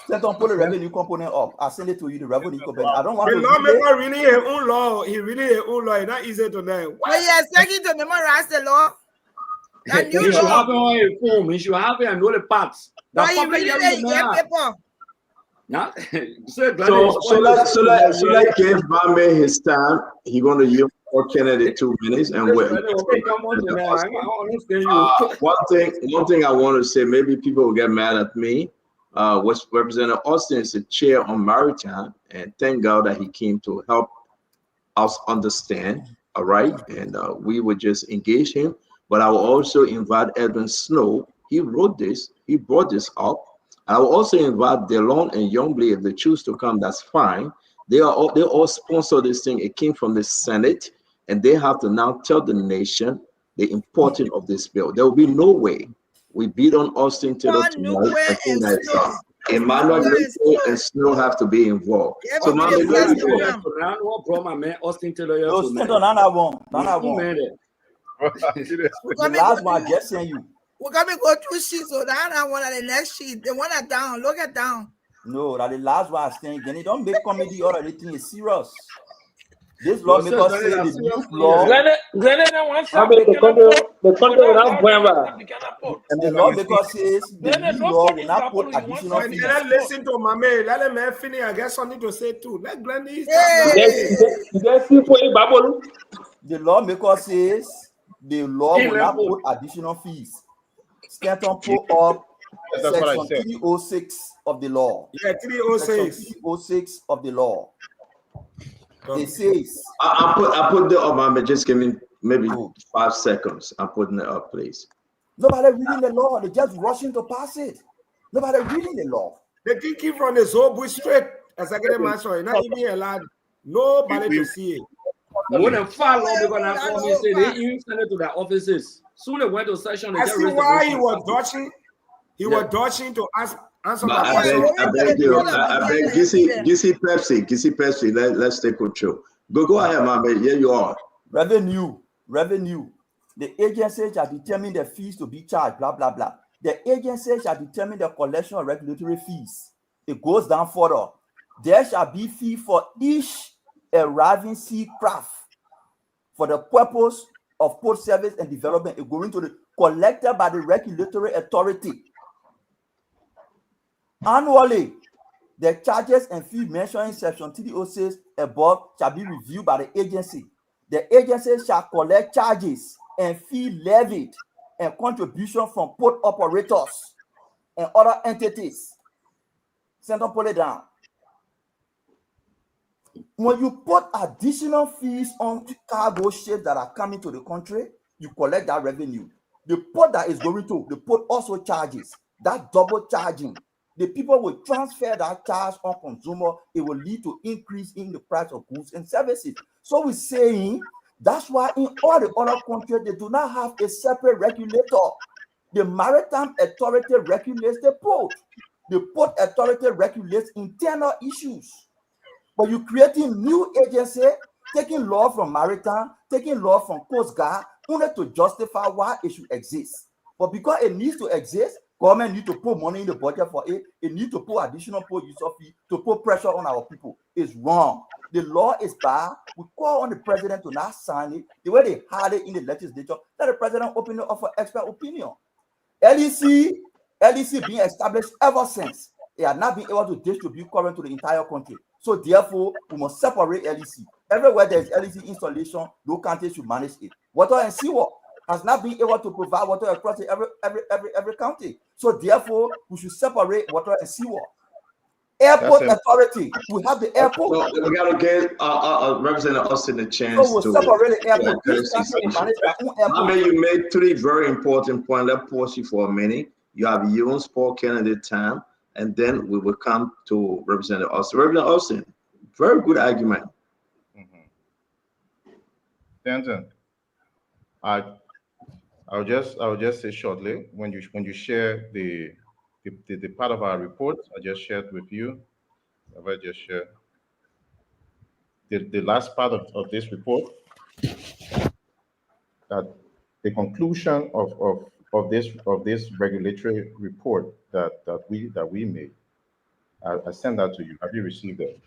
Stanton, put the revenue component up. I'll send it to you, the revenue component. I don't want The to lawmaker really his own law. He really his own law. It's not easy to know. But he is taking to memorize the law. That new He should law. have it on a form. He should have it and know the parts. But he really get paper. Yeah. So let's give Mame his time. He's going to use for Kennedy 2 minutes and wait. One thing I want to say, maybe people will get mad at me. Was Representative Austin is the chair on maritime, and thank God that he came to help us understand. All right, and we would just engage him. But I will also invite Edwin Snow. He wrote this. He brought this up. I will also invite Delon and Youngblee if they choose to come. That's fine. They all sponsor this thing. It came from the Senate, and they have to now tell the nation the importance of this bill. There will be no way we beat on Austin Taylor tonight. I think that Emmanuel and Snow have to be involved. So, Mame, let me go. Austin Taylor. No, Stanton, none of one. The last one I just sent you. We're gonna go 2 sheets, so that one at the next sheet. The one at down, look at down. No, that the last one I sent. Then don't make comedy or anything. It's serious. This law because say the new law. The law because says the new law will not put additional fees. Let's listen to Mame. Let him finish. I guess something to say too. Let Glenny. The lawmaker says the law will not put additional fees. Stanton put up section 306 of the law. Yeah, 306. Section 306 of the law. It says. I put the up, Mame. Just give me maybe 5 seconds. I'm putting it up, please. Nobody reading the law. They're just rushing to pass it. Nobody reading the law. They keep from the whole bush straight. As I get a master, not even allowed nobody to see it. More than 5 law because I call me say they even send it to their offices. Soon they went to session. I see why he was dodging. He was dodging to answer my question. I beg you. I beg Gissy Pepsi. Let's take control. Go ahead, Mame. Here you are. Revenue. The agency shall determine the fees to be charged. Blah blah blah. The agency shall determine the collection of regulatory fees. It goes down further. There shall be fee for each arriving sea craft for the purpose of port service and development is going to be collected by the regulatory authority. Annually, the charges and fees mentioned in section 306 above shall be reviewed by the agency. The agency shall collect charges and fee levied and contribution from port operators and other entities. Send them, pull it down. When you put additional fees on cargo ships that are coming to the country, you collect that revenue. The port that is going to, the port also charges. That double charging. The people will transfer that charge on consumer. It will lead to increase in the price of goods and services. So we're saying that's why in all the other countries, they do not have a separate regulator. The Maritime Authority regulates the port. The Port Authority regulates internal issues. But you're creating new agency, taking law from Maritime, taking law from Coast Guard, only to justify why it should exist. But because it needs to exist, government needs to put money in the budget for it. It needs to put additional port user fee to put pressure on our people. It's wrong. The law is bad. We call on the president to not sign it. The way they had it in the legislature, let the president open it up for expert opinion. LEC being established ever since. They have not been able to distribute current to the entire country. So therefore, we must separate LEC. Everywhere there is LEC installation, no country should manage it. Water and sewer has not been able to provide water across every county. So therefore, we should separate water and sewer. Airport authority, we have the airport. So we got to get Representative Austin a chance so we'll separate the airport. I mean, you made three very important points. Let's pause you for a minute. You have your own sport candidate time, and then we will come to Representative Austin. Representative Austin, very good argument. Stanton, I'll just say shortly when you share the part of our report I just shared with you. I just share the last part of this report, that the conclusion of this regulatory report that we made. I sent that to you. Have you received it?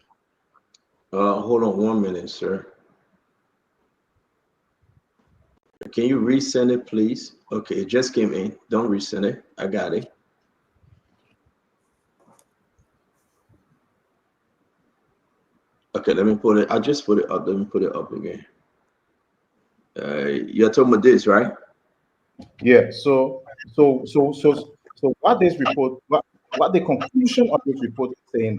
Hold on 1 minute, sir. Can you resend it, please? Okay, it just came in. Don't resend it. I got it. Okay, let me put it. I just put it up. Let me put it up again. You're talking about this, right? Yeah. So what this report, what the conclusion of this report is saying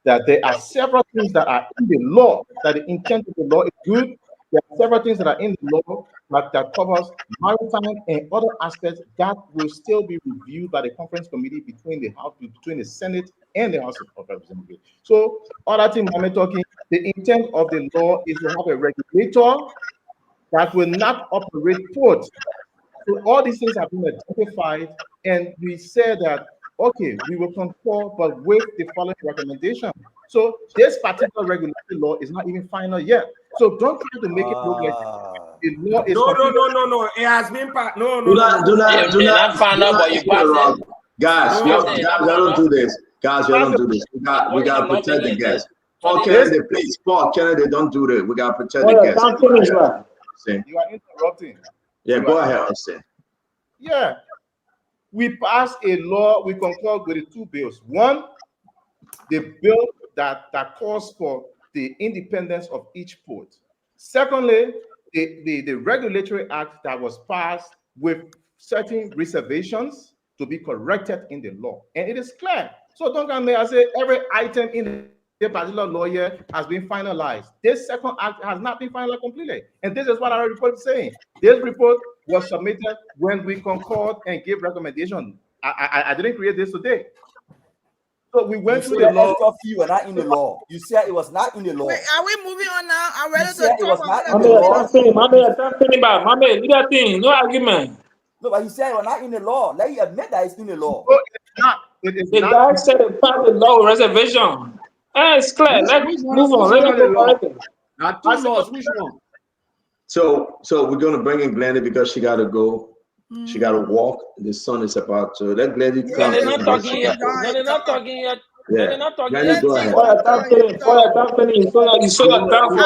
that there are several things that are in the law, that the intent of the law is good. There are several things that are in the law that covers maritime and other aspects that will still be reviewed by the conference committee between the Senate and the House of Representatives. So other things I'm talking, the intent of the law is to have a regulator that will not operate ports. So all these things have been identified, and we said that, okay, we will concur, but with the following recommendation. So this particular regulatory law is not even final yet. So don't try to make it look like the law is. No. It has been part. No. Do not final, but you pass it. Guys, don't do this. Guys, you don't do this. We got to protect the guests. Paul Kennedy, please. Paul Kennedy, don't do this. We got to protect the guests. You are interrupting. Yeah, go ahead, Austin. Yeah. We passed a law, we concurred with the two bills. One, the bill that calls for the independence of each port. Secondly, the regulatory act that was passed with certain reservations to be corrected in the law. And it is clear. So don't come there and say every item in the particular law here has been finalized. This second act has not been finalized completely. And this is what our report is saying. This report was submitted when we concurred and gave recommendation. I didn't create this today. So we went through the law. You were not in the law. You said it was not in the law. Wait, are we moving on now? I'm ready to it was not in the law. No argument. No, but he said it was not in the law. Let you admit that it's in the law. No, it's not. It is the guy said it passed the law reservation. It's clear. Let's move on. Not two laws. Which one? So we're going to bring in Glendy because she got to go. She got to walk. The sun is about to. Let Glendy come. They're not talking yet. No, they're not talking yet. Yeah. not talking. Granny, go ahead. For your time finish. You saw your time for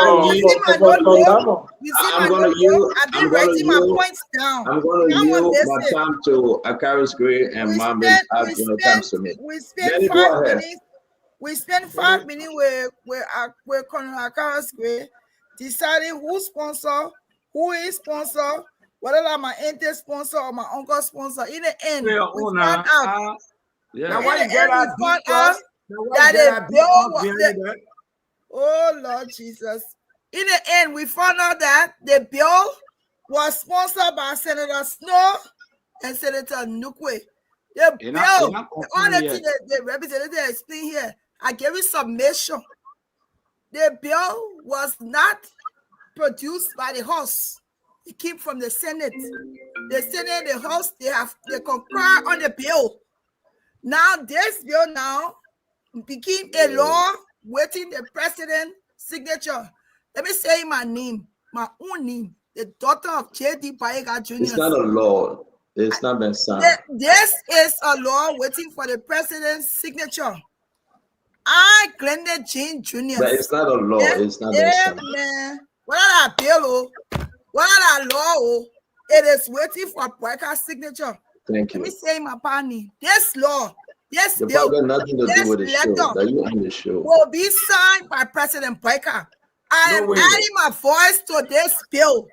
Diamond. I'm gonna use I've been writing my points down. I'm gonna use my time to Akaris Gray and Mohammed as time to me. We spent Granny, 5 go ahead. minutes. We spent 5 minutes with Colonel Akaris Gray deciding who sponsor, who is sponsor, whether I'm my auntie sponsor or my uncle sponsor. In the end, we found out. Now In why the you get end, we that found big out us? Now why that you get the that big bill us was behind that? oh Lord Jesus. In the end, we found out that the bill was sponsored by Senator Snow and Senator Nukwe. The bill, all the things the representative explained here, I gave you submission. The bill was not produced by the House. It came from the Senate. The Senate, the House, they concur on the bill. Now this bill now became a law waiting the president's signature. Let me say my name, my own name, the daughter of J.D. Bayega Jr. It's not a law. It's not been signed. This is a law waiting for the president's signature. I, Glenda Jane Jr. But it's not a law. It's not been signed. Man. What are that bill? What are that law? It is waiting for Boyka's signature. Thank you. Let me say my partner. This law, this The bill, got nothing to do with the show. That you on the show. will be signed by President Boyka. I am adding my voice to this bill.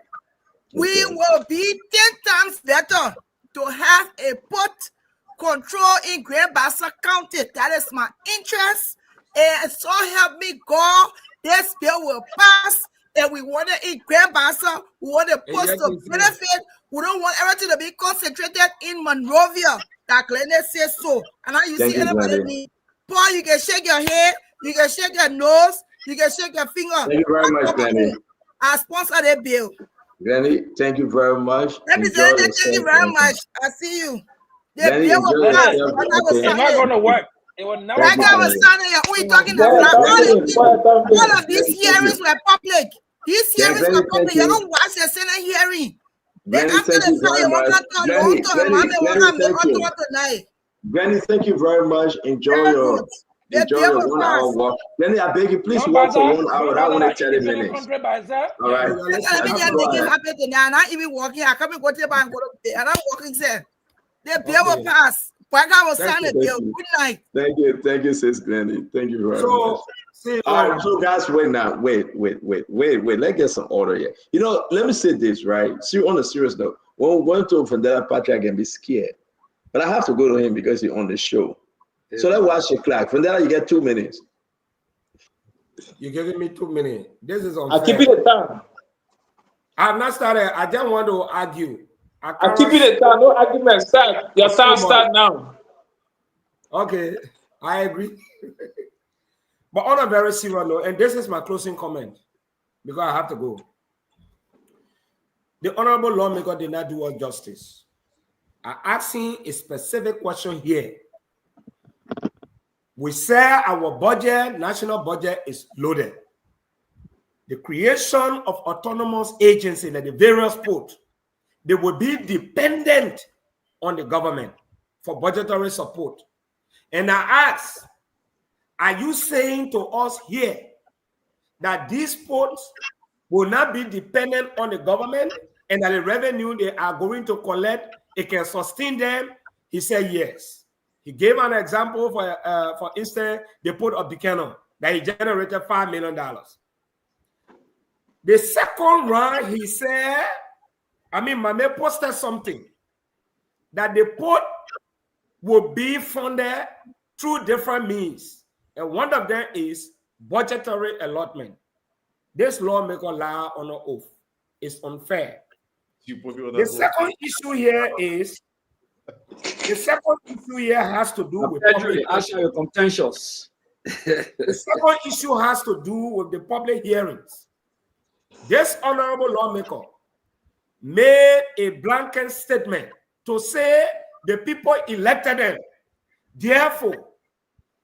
We will be 10 times better to have a port control in Great Bassa County. That is my interest. And so help me God, this bill will pass. And we want it in Great Bassa. We want the post to benefit. We don't want everything to be concentrated in Monrovia. That Glenda says so. And now you see anybody need. Paul, you can shake your head, you can shake your nose, you can shake your finger. Thank you very much, Granny. I sponsor that bill. Granny, thank you very much. Representative, thank you very much. I see you. The Granny, bill will pass. It's not going to work. It will never Like I was standing here, who are you talking about? All of these hearings were public. These hearings were public. You don't watch the Senate hearing. Granny, thank you very much. Granny, thank you very much. Enjoy your 1 hour walk. Granny, I beg you, please walk for 1 hour. I want 30 minutes. All right. I'm not even walking. I come and go to the bank and I'm walking there. The bill will pass. I will sign the bill. Good night. Thank you, sis Granny. Thank you very much. All right, so guys, wait. Let's get some order here. You know, let me say this, right? See, on a serious note, when we're going to Fandela Patrick, I can be scared. But I have to go to him because he's on the show. Yeah. So let's watch the clock. Fandela, you get 2 minutes. You're giving me 2 minutes. This is unfair. I'll keep it at time. I've not started. I just want to argue. I'll keep it at time. No argument. Start. Your time start now. Okay, I agree. But on a very serious note, and this is my closing comment, because I have to go. The honorable lawmaker did not do us justice. I'm asking a specific question here. We say our budget, national budget, is loaded. The creation of autonomous agencies at the various ports, they will be dependent on the government for budgetary support. And I ask, are you saying to us here that these ports will not be dependent on the government and that the revenue they are going to collect, it can sustain them? He said yes. He gave an example for instance, the port of Buchanan, that he generated $5 million. The second round, he said, Mame posted something, that the port will be funded through different means. And one of them is budgetary allotment. This lawmaker lie on an oath. It's unfair. The second issue here has to do with public contentious. The second issue has to do with the public hearings. This honorable lawmaker made a blanket statement to say the people elected them. Therefore,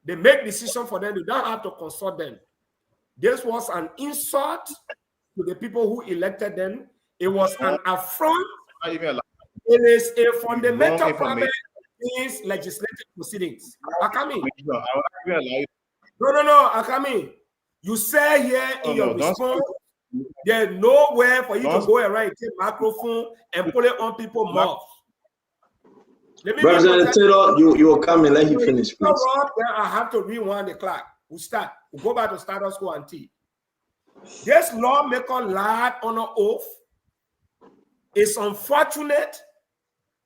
they make decisions for them. You don't have to consult them. This was an insult to the people who elected them. It was an affront. It is a fundamental problem means legislative proceedings. Akami. No, No, Akami. You say here in your response, there's nowhere for you to go around and take microphone and put it on people's mouth. Representative Taylor, you will come and let him finish, please. Then I have to rewind the clock. We'll start. We'll go back to status quo ante. This lawmaker lied on an oath. It's unfortunate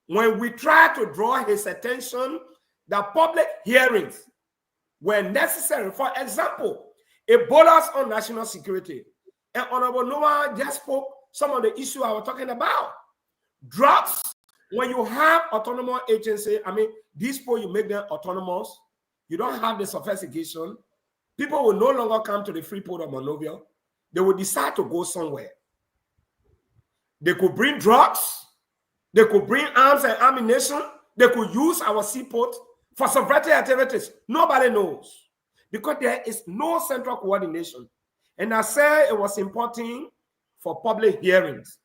when we try to draw his attention that public hearings were necessary. For example, Ebola's on national security. And Honorable Noah just spoke some of the issues I was talking about. Drugs, when you have autonomous agency, I mean, these people, you make them autonomous. You don't have the sophistication. People will no longer come to the free port of Monrovia. They will decide to go somewhere. They could bring drugs. They could bring arms and ammunition. They could use our seaport for subversive activities. Nobody knows because there is no central coordination. And I said it was important for public hearings.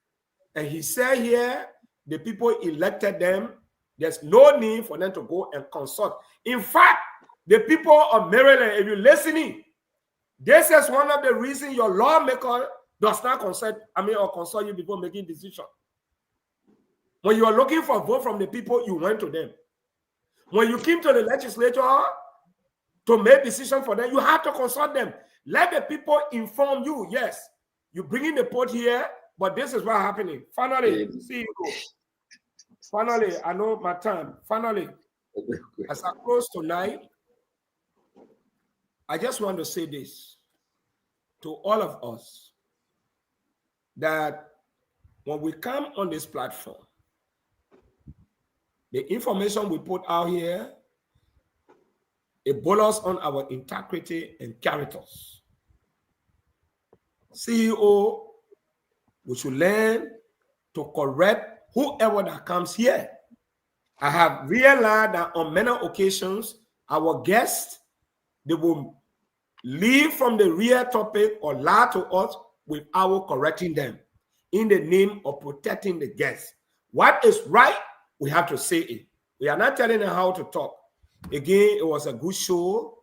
And he said here, the people elected them. There's no need for them to go and consult. In fact, the people of Maryland, if you're listening, this is one of the reasons your lawmaker does not consult, or consult you before making decisions. When you are looking for a vote from the people, you went to them. When you came to the legislature to make decisions for them, you have to consult them. Let the people inform you. Yes, you bring in the port here, but this is what's happening. Finally, see you go. Finally, I know my time. Finally, as I close tonight, I just want to say this to all of us, that when we come on this platform, the information we put out here, it boils on our integrity and characters. CEO, we should learn to correct whoever that comes here. I have realized that on many occasions, our guests, they will leave from the real topic or lie to us without correcting them in the name of protecting the guests. What is right, we have to say it. We are not telling them how to talk. Again, it was a good show,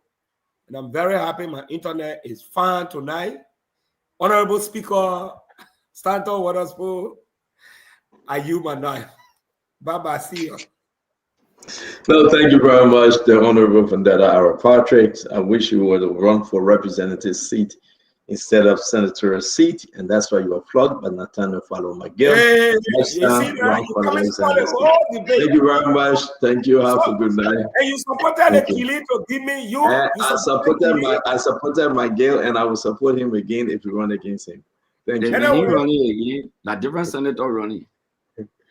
and I'm very happy my internet is fine tonight. Honorable Speaker, Stanton Waterspoon, I use my knife. Bye-bye, see you. Well, thank you very much, the Honorable Vendetta Ara Patrick. I wish you would have run for representative seat instead of senatorial seat, and that's why you were flogged by Nathaniel Fallow McGill. Hey, Next time, run for representative seat. Thank you very much. Thank you. Have a good night. And you supported the killing to give me you. I supported McGill, and I will support him again if you run against him. Thank you. Anyway, he running again. That different senator running.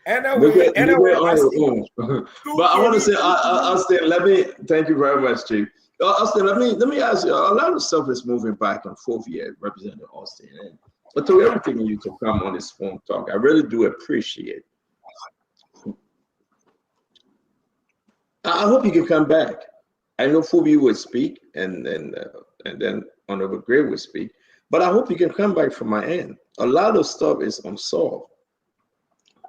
Anyway, but I want to say, Austin, let me thank you very much, Chief. Austin, let me ask you. A lot of stuff is moving back and forth here, Representative Austin. But to everything you to come on this phone talk, I really do appreciate. I hope you can come back. I know Phoebe would speak, and then Honorable Gray would speak. But I hope you can come back from my end. A lot of stuff is unsolved.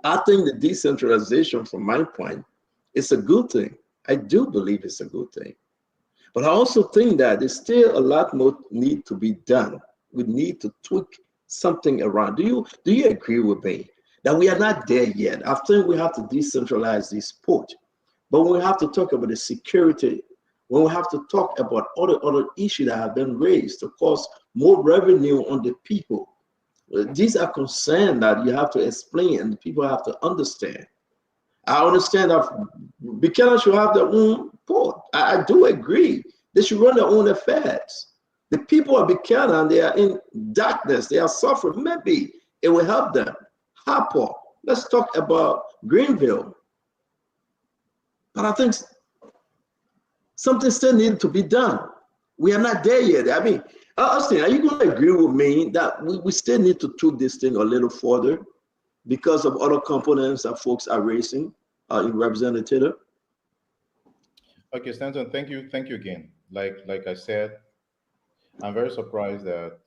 I think the decentralization, from my point, is a good thing. I do believe it's a good thing. But I also think that there's still a lot more need to be done. We need to tweak something around. Do you agree with me that we are not there yet? I think we have to decentralize this sport. But when we have to talk about the security, when we have to talk about other issues that have been raised to cause more revenue on the people, these are concerns that you have to explain and people have to understand. I understand that Buchanan should have their own port. I do agree. They should run their own affairs. The people of Buchanan, they are in darkness. They are suffering. Maybe it will help them. Harper, let's talk about Greenville. But I think something still needs to be done. We are not there yet. I mean, Austin, are you going to agree with me that we still need to tweak this thing a little further because of other components that folks are raising in Representative? Okay, Stanton, thank you again. Like I said, I'm very surprised that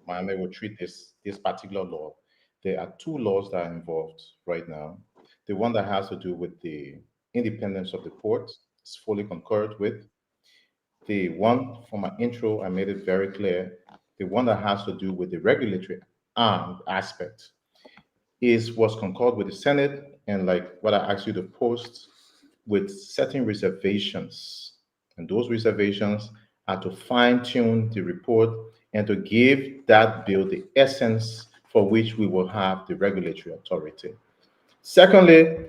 Miami will treat this particular law. There are two laws that are involved right now. The one that has to do with the independence of the port is fully concurred with. The one for my intro, I made it very clear. The one that has to do with the regulatory aspect was concurred with the Senate, and like what I asked you to post, with certain reservations. And those reservations are to fine-tune the report and to give that bill the essence for which we will have the regulatory authority. Secondly,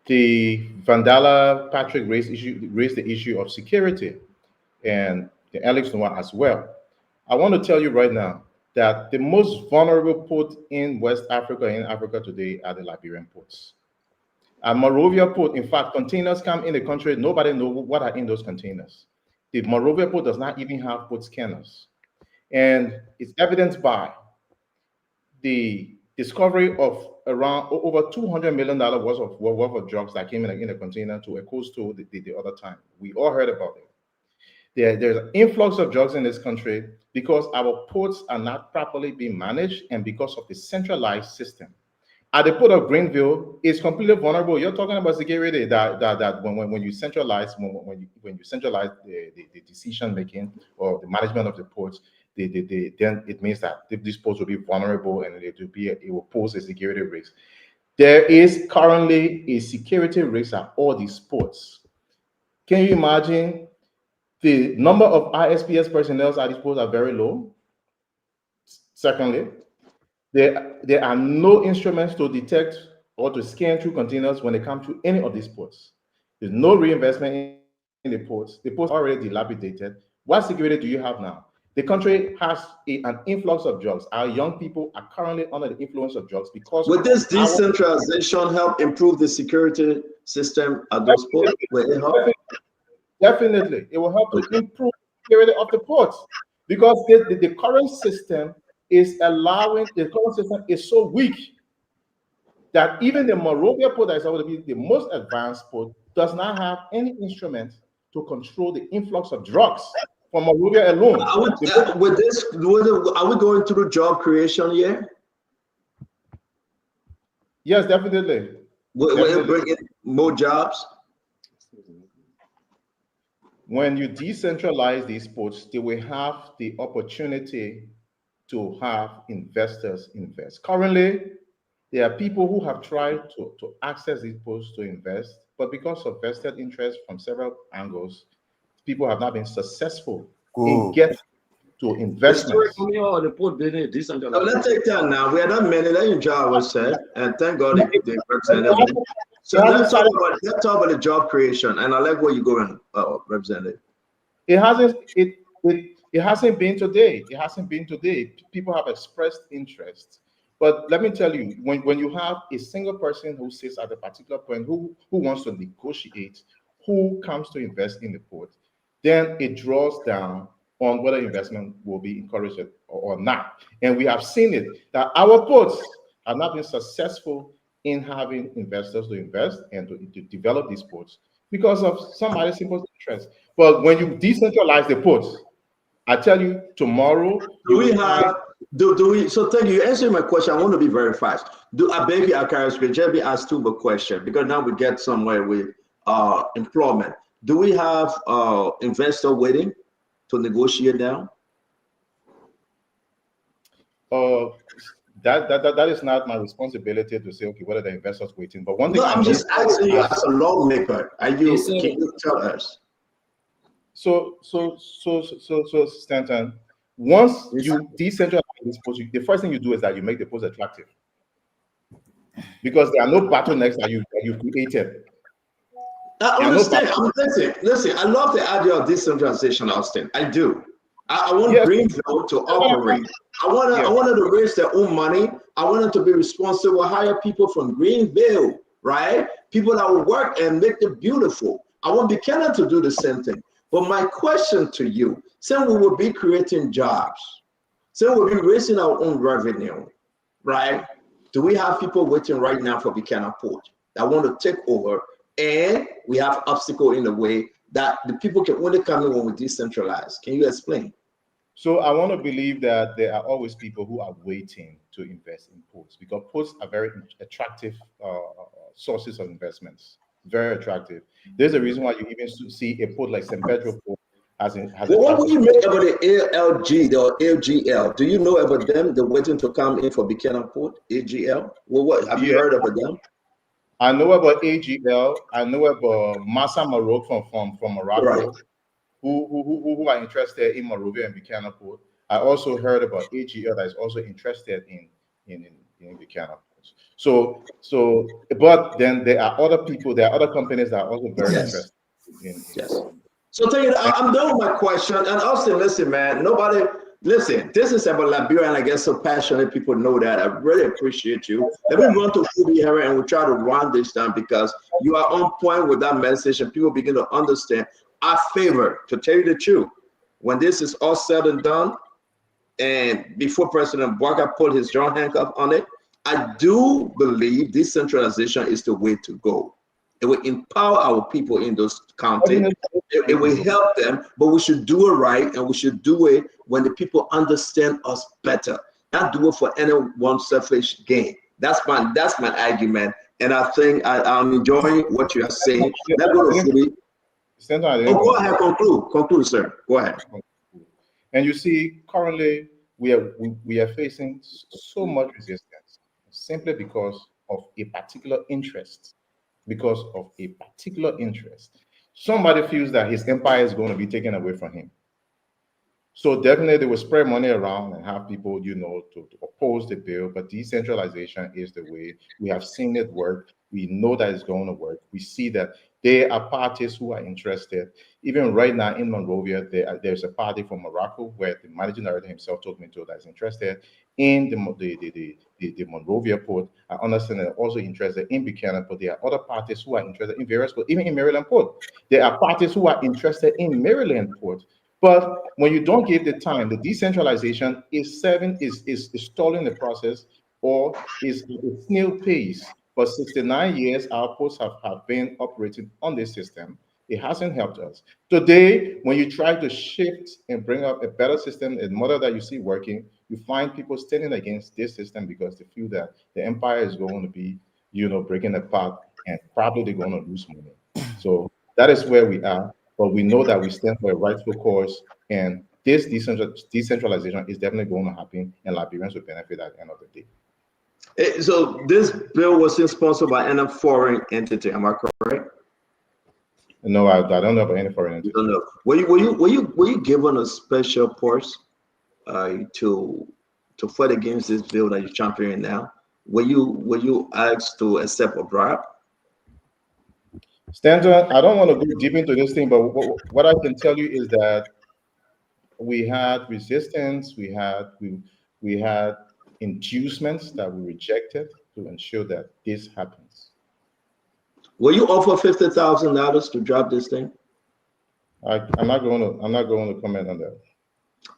the Vandala Patrick raised the issue of security, and the Alex Noah as well. I want to tell you right now that the most vulnerable port in West Africa, in Africa today, are the Liberian ports. At Monrovia Port, in fact, containers come in the country, nobody knows what are in those containers. The Monrovia Port does not even have port scanners. And it's evidenced by the discovery of around over $200 million worth of drugs that came in a container to a coastal the other time. We all heard about it. There's an influx of drugs in this country because our ports are not properly being managed and because of the centralized system. At the port of Greenville, it's completely vulnerable. You're talking about security that when you centralize when you centralize the decision making or the management of the ports, then it means that these ports will be vulnerable and it will pose a security risk. There is currently a security risk at all these ports. Can you imagine? The number of ISPS personnel at these ports are very low. Secondly, there are no instruments to detect or to scan through containers when they come to any of these ports. There's no reinvestment in the ports. The ports are already dilapidated. What security do you have now? The country has an influx of drugs. Our young people are currently under the influence of drugs because would this decentralization help improve the security system at those ports? Definitely, it will help to improve the security of the ports because the current system is so weak that even the Monrovia port that is supposed to be the most advanced port does not have any instrument to control the influx of drugs from Monrovia alone. Are we going through job creation here? Yes, definitely. Will it bring in more jobs? When you decentralize these ports, they will have the opportunity to have investors invest. Currently, there are people who have tried to access these ports to invest, but because of vested interest from several angles, people have not been successful in getting to investments. Let's take that now. We are not many. Let you job was said, and thank God they represented. So let's talk about the job creation, and I like where you're going, Representative. It hasn't been today. It hasn't been today. People have expressed interest. But let me tell you, when you have a single person who sits at a particular point, who wants to negotiate, who comes to invest in the port, then it draws down on whether investment will be encouraged or not. And we have seen it, that our ports have not been successful in having investors to invest and to develop these ports because of somebody's simple interest. But when you decentralize the ports, I tell you, tomorrow so thank you. You answered my question. I want to be very fast. I beg you, JB asked two more questions because now we get somewhere with employment. Do we have investor waiting to negotiate now? That is not my responsibility to say, okay, what are the investors waiting? But one thing I'm just asking you as a lawmaker. Can you tell us? So, Stanton, once you decentralize this post, the first thing you do is that you make the post attractive, because there are no bottlenecks that you've created. I understand. Listen, I love the idea of decentralization, Austin. I do. I want Greenville to operate. I wanted to raise their own money. I wanted to be responsible, hire people from Greenville, right? People that will work and make it beautiful. I want Buchanan to do the same thing. But my question to you, since we will be creating jobs, since we'll be raising our own revenue, right? Do we have people waiting right now for Buchanan Port that want to take over? And we have obstacle in the way that the people can only come in when we decentralize. Can you explain? So I want to believe that there are always people who are waiting to invest in ports because ports are very attractive sources of investments. Very attractive. There's a reason why you even see a port like San Pedro Port has Well, what do you make about the ALG or AGL? Do you know about them? They're waiting to come in for Buchanan Port, AGL. Well, what have you heard about them? I know about AGL. I know about Massa Maroc from Morocco, Right. who are interested in Monrovia and Buchanan Port. I also heard about AGL that is also interested in Buchanan Port. So, but then there are other people, there are other companies that are also very interested in. Yes. So tell you, I'm done with my question. And Austin, listen, man, listen, this is about Liberia, and I get so passionate people know that. I really appreciate you. Let me run to Fubi here and we'll try to run this down because you are on point with that message and people begin to understand our favor, to tell you the truth. When this is all said and done, and before President Bouaga put his John handcuff on it, I do believe decentralization is the way to go. It will empower our people in those counties. It will help them, but we should do it right, and we should do it when the people understand us better. Not do it for any one selfish gain. That's my argument, and I think I'm enjoying what you are saying. Let's go to Fubi. Go ahead, conclude, sir. Go ahead. And you see, currently we are facing so much resistance simply because of a particular interest. Because of a particular interest. Somebody feels that his empire is going to be taken away from him. So definitely they will spread money around and have people, to oppose the bill. But decentralization is the way. We have seen it work. We know that it's going to work. We see that there are parties who are interested. Even right now in Monrovia, there's a party from Morocco where the managing director himself told me that is interested in the Monrovia port. I understand they're also interested in Buchanan Port. There are other parties who are interested in various ports, even in Maryland Port. There are parties who are interested in Maryland Port. But when you don't give the time, the decentralization is stalling the process or is a snail pace. For 69 years, our ports have been operating on this system. It hasn't helped us. Today, when you try to shift and bring up a better system, a model that you see working, you find people standing against this system because they feel that the empire is going to be, breaking apart and probably they're going to lose money. So that is where we are. But we know that we stand for a rightful cause, and this decentralization is definitely going to happen, and Liberians will benefit at the end of the day. So this bill wasn't sponsored by any foreign entity, am I correct? No, I don't know about any foreign entity. You don't know. Were you given a special purse to fight against this bill that you're championing now? Were you asked to accept a bribe? Stanton, I don't want to go deep into this thing, but what I can tell you is that we had resistance, we had inducements that we rejected to ensure that this happens. Will you offer $50,000 to drop this thing? I'm not going to comment on that.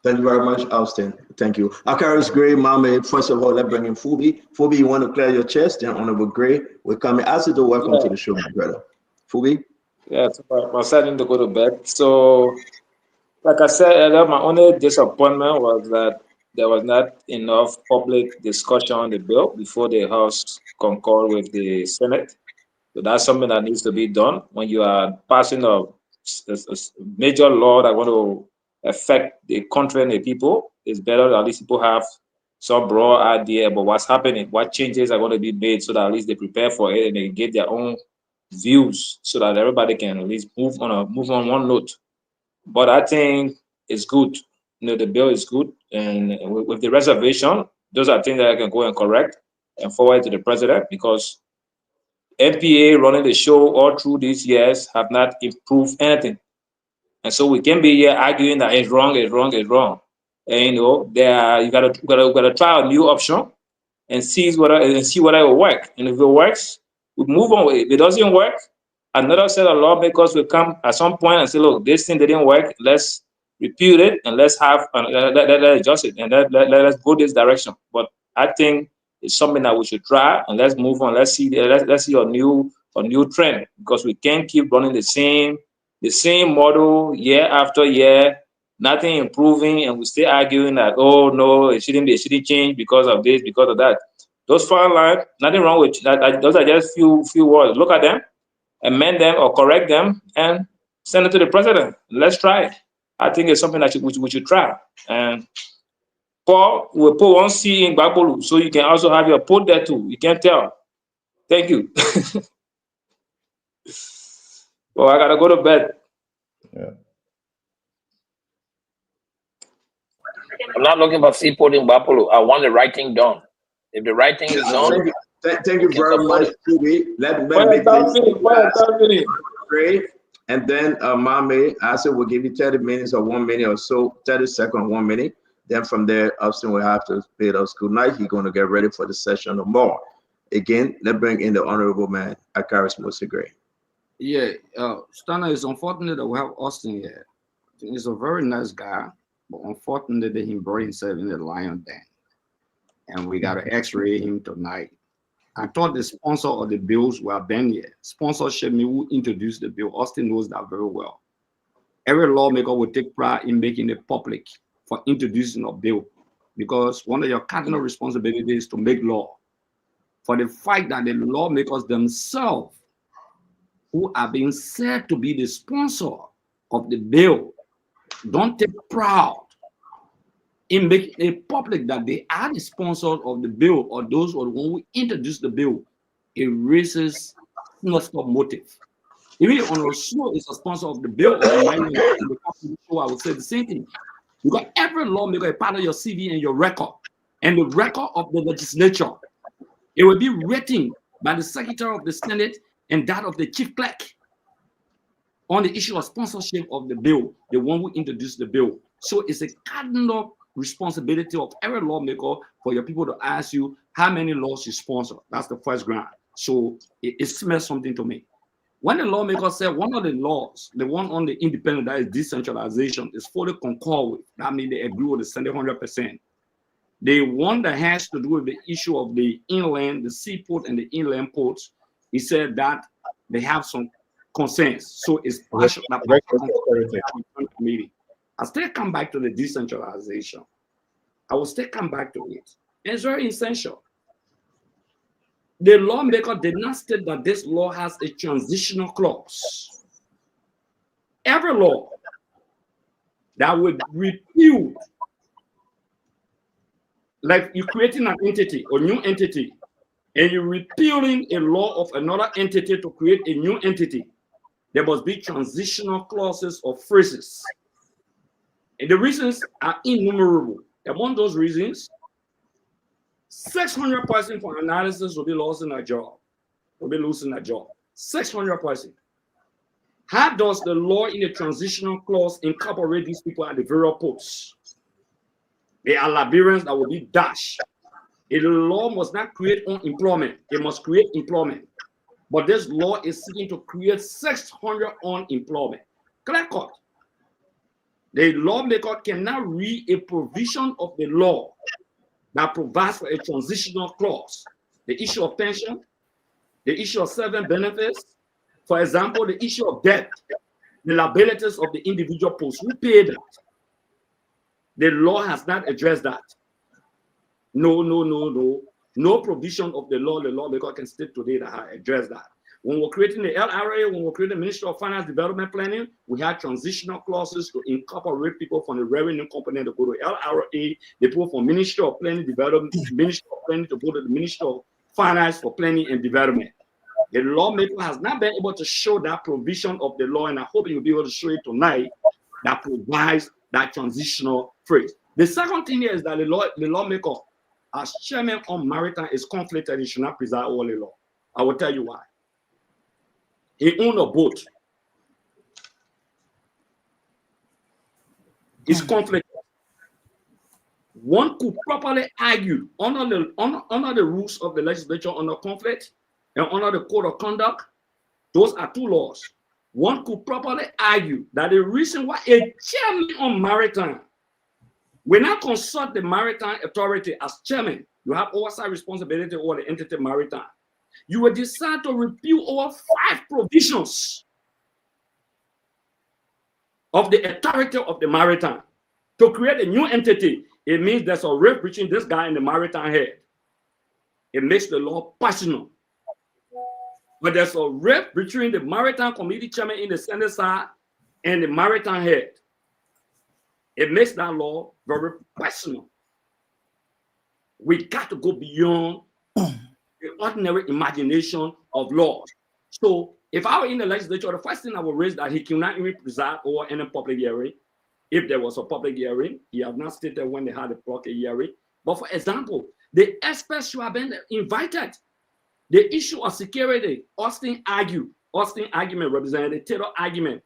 Thank you very much, Austin. Thank you. Akaris Gray, Mame, first of all, let's bring in Fubi. Fubi, you want to clear your chest? Then Honorable Gray, we're coming. Asido, welcome to the show, my brother. Fubi? Yeah, I'm starting to go to bed. So, like I said earlier, my only disappointment was that there was not enough public discussion on the bill before the House concurred with the Senate. So that's something that needs to be done when you are passing a major law that want to affect the country and the people. It's better that at least people have some broad idea about what's happening, what changes are going to be made, so that at least they prepare for it and they get their own views, so that everybody can at least move on one note. But I think it's good. The bill is good, and with the reservation, those are things that I can go and correct and forward to the president, because NPA running the show all through these years have not improved anything. And so we can be here arguing that it's wrong. And you gotta try a new option and see whether it will work. And if it works, we move on with it. If it doesn't work, another set of lawmakers will come at some point and say, look, this thing didn't work, let's repeal it and let's adjust it and let's go this direction. But I think it's something that we should try, and let's move on. Let's see a new trend, because we can't keep running the same model year after year, nothing improving, and we still arguing that, oh no, it shouldn't change because of this, because of that. Those foreign lines, nothing wrong with that. Those are just few words. Look at them, amend them or correct them, and send it to the president. Let's try it. I think it's something that we should try. And Paul will put one C in Gbapolu, so you can also have your put there too. You can tell. Thank you. Well, I gotta go to bed. Yeah. I'm not looking for seaport in Gbapolu. I want the writing done. If the writing is done, Thank you very much, Phoebe. Let me great. And then Mame, I said we'll give you 30 minutes or 1 minute or so, 30 seconds, 1 minute. Then from there, Austin will have to bid us good night. He's going to get ready for the session or more. Again, let's bring in the honorable man, Akaris Musigray. Yeah, Stana, it's unfortunate that we have Austin here. He's a very nice guy, but unfortunately, he brought himself in the lion den. And we got to x-ray him tonight. I thought the sponsor of the bills were Ben here. Sponsorship me who introduced the bill. Austin knows that very well. Every lawmaker will take pride in making it public for introducing a bill, because one of your cardinal responsibilities is to make law. For the fact that the lawmakers themselves, who are being said to be the sponsor of the bill, don't take pride in making it public that they are the sponsors of the bill, or those who are the one who introduced the bill, it raises not stop motive. Even on Snow is a sponsor of the bill, or I would say the same thing. Because every lawmaker is part of your CV and your record, and the record of the legislature. It will be written by the Secretary of the Senate and that of the Chief Clerk on the issue of sponsorship of the bill, the one who introduced the bill. So it's a cardinal responsibility of every lawmaker for your people to ask you how many laws you sponsor. That's the first ground. So it smells something to me. When the lawmaker said one of the laws, the one on the independent, that is decentralization, is fully concurred with, that means they agree with the Senate 100%. The one that has to do with the issue of the inland, the seaport and the inland ports, he said that they have some concerns. So it's partial. I still come back to the decentralization. I will still come back to it. And it's very essential. The lawmaker did not state that this law has a transitional clause. Every law that would repeal, like you're creating an entity or new entity, and you're repealing a law of another entity to create a new entity, there must be transitional clauses or phrases. And the reasons are innumerable. Among those reasons, 600% for analysis will be losing a job, will be losing a job. 600%. How does the law in the transitional clause incorporate these people at the various posts? They are Liberians that will be dashed. The law must not create unemployment, it must create employment. But this law is seeking to create 600 unemployment. Clear cut. The lawmaker cannot read a provision of the law that provides for a transitional clause. The issue of pension, the issue of servant benefits, for example, the issue of debt, the liabilities of the individual posts. Who paid that? The law has not addressed that. No provision of the lawmaker can state today that has addressed that. When we're creating the LRA, when we're creating the Ministry of Finance Development Planning, we have transitional clauses to incorporate people from the revenue component to go to LRA, the people from Ministry of Planning Development, Ministry of Planning to go to the Ministry of Finance for Planning and Development. The lawmaker has not been able to show that provision of the law, and I hope you'll be able to show it tonight, that provides that transitional phrase. The second thing is that the lawmaker, as chairman on maritime, is conflicted. He should not preside over the law. I will tell you why. He owned a boat. It's conflicted. One could properly argue under the rules of the legislature under conflict and under the code of conduct. Those are two laws. One could properly argue that the reason why a chairman on maritime will not consult the maritime authority as chairman, you have oversight responsibility over the entity maritime. You will decide to repeal over 5 provisions of the authority of the maritime to create a new entity. It means there's a rift between this guy and the maritime head. It makes the law personal. But there's a rift between the maritime committee chairman in the Senate side and the maritime head. It makes that law very personal. We got to go beyond the ordinary imagination of law. So if I were in the legislature, the first thing I would raise that he cannot even preside over any public hearing. If there was a public hearing, he has not stated when they had a public hearing. But for example, the experts should have been invited. The issue of security, Austin argument, Representative Taylor argument,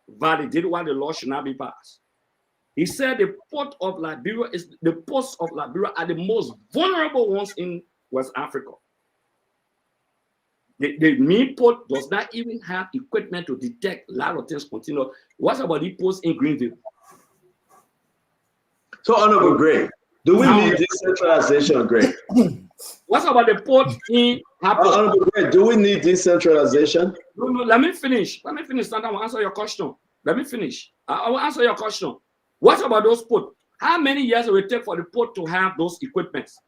validated why the law should not be passed. He said the ports of Liberia are the most vulnerable ones in West Africa. The main port does not even have equipment to detect a lot of things continue. What about the ports in Greenville? So, Honorable Greg, do we need decentralization, Greg? What about the port in Honorable Greg, do we need decentralization? No, let me finish. Let me finish. Then I will answer your question. Let me finish. I will answer your question. What about those ports? How many years will it take for the port to have those equipments?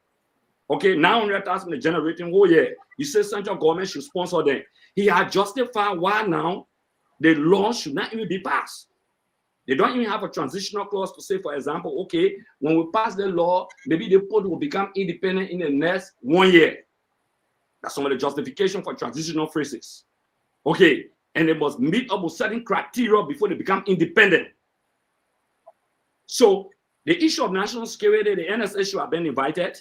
Okay, 900,000 are generating whole year. You say central government should sponsor them. He had justified why now the law should not even be passed. They don't even have a transitional clause to say, for example, okay, when we pass the law, maybe the port will become independent in the next 1 year. That's some of the justification for transitional phrases. Okay, and they must meet up with certain criteria before they become independent. So the issue of national security, the NSA should have been invited.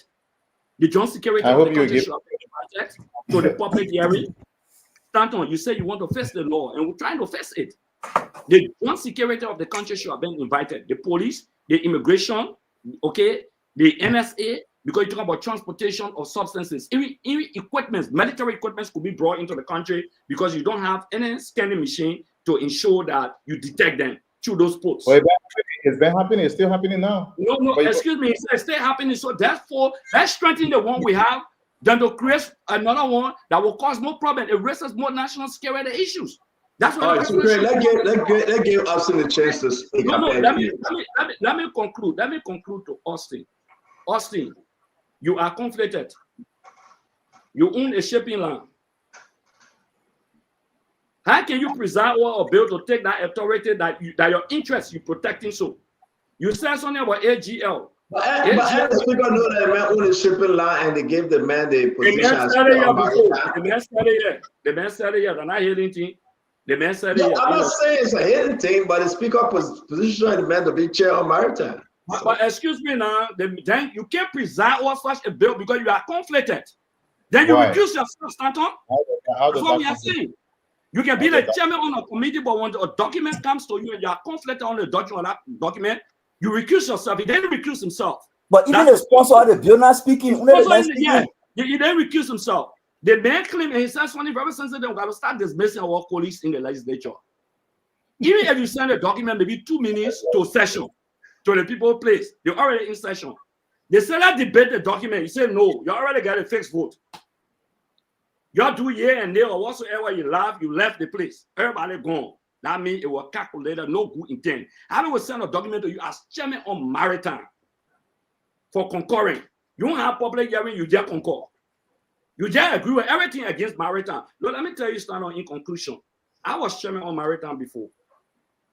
The joint security of the country should have been invited to the public hearing. Stanton, you say you want to face the law, and we're trying to face it. The joint security of the country should have been invited. The police, the immigration, okay, the NSA, because you talk about transportation of substances, even equipment, military equipment could be brought into the country because you don't have any scanning machine to ensure that you detect them through those ports. Well, it's been happening. It's still happening now. No, excuse me. It's still happening. So therefore, let's strengthen the one we have, then to create another one that will cause more problem. It raises more national security issues. That's what. All right, so great. Let's give Austin a chance to speak. Let me conclude. Let me conclude to Austin. Austin, you are conflicted. You own a shipping line. How can you preside over a bill to take that authority that your interests you protecting? So you said something about AGL. But the speaker know that man owned a shipping line and they gave the man the position as the man said it here. The man said it here. They're not hearing anything. The man said it here. I'm not saying it's a hidden thing, but the speaker position the man to be chair on maritime. But excuse me now, then you can't preside over such a bill because you are conflicted. Then you recuse yourself, Stanton. That's what we are saying. You can be the chairman on a committee, but when a document comes to you and you are conflicted on the document, you recuse yourself. He didn't recuse himself. But even the sponsor of the bill not speaking. Yeah, he didn't recuse himself. The man claimed, and he says something very sensitive, we got to start dismissing our colleagues in the legislature. Even if you send a document, maybe 2 minutes to session, to the people place, they're already in session. They say that debate the document. You say no, you already got a fixed vote. You do here and there or whatsoever you left the place. Everybody gone. That means it was calculated, no good intent. How do we send a document to you as chairman on maritime for concurring? You don't have public hearing, you just concur. You just agree with everything against maritime. Look, let me tell you, Stanton, in conclusion. I was chairman on maritime before.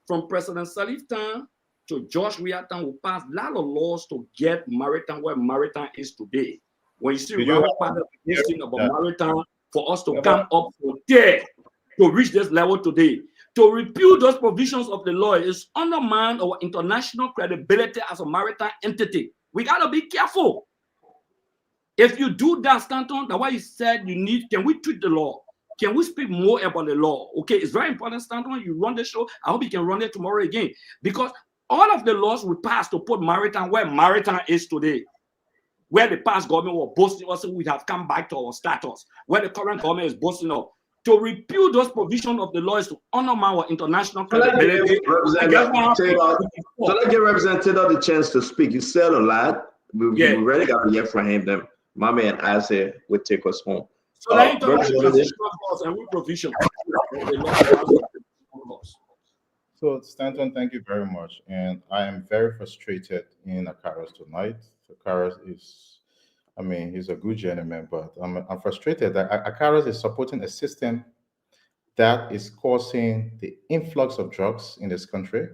From President Salif time to George Weah time, we passed a lot of laws to get maritime where maritime is today. When you see about maritime, for us to come up from there to reach this level today, to repeal those provisions of the law is undermine our international credibility as a maritime entity. We gotta be careful. If you do that, Stanton, that's why you said you need, can we tweak the law? Can we speak more about the law? Okay, it's very important, Stanton. You run the show. I hope you can run it tomorrow again. Because all of the laws we passed to put maritime where maritime is today, where the past government were boasting us, we have come back to our status, where the current government is boasting of. To repeal those provisions of the law is to undermine our international credibility. So let's give Representative Taylor the chance to speak. You said a lot. We really got to hear from him. Then my man Isaiah would take us home. So let me talk about the transitional clause and provision. So Stanton, thank you very much. And I am very frustrated in Akaros tonight. Akaros is I mean, he's a good gentleman, but I'm frustrated that Akaras is supporting a system that is causing the influx of drugs in this country.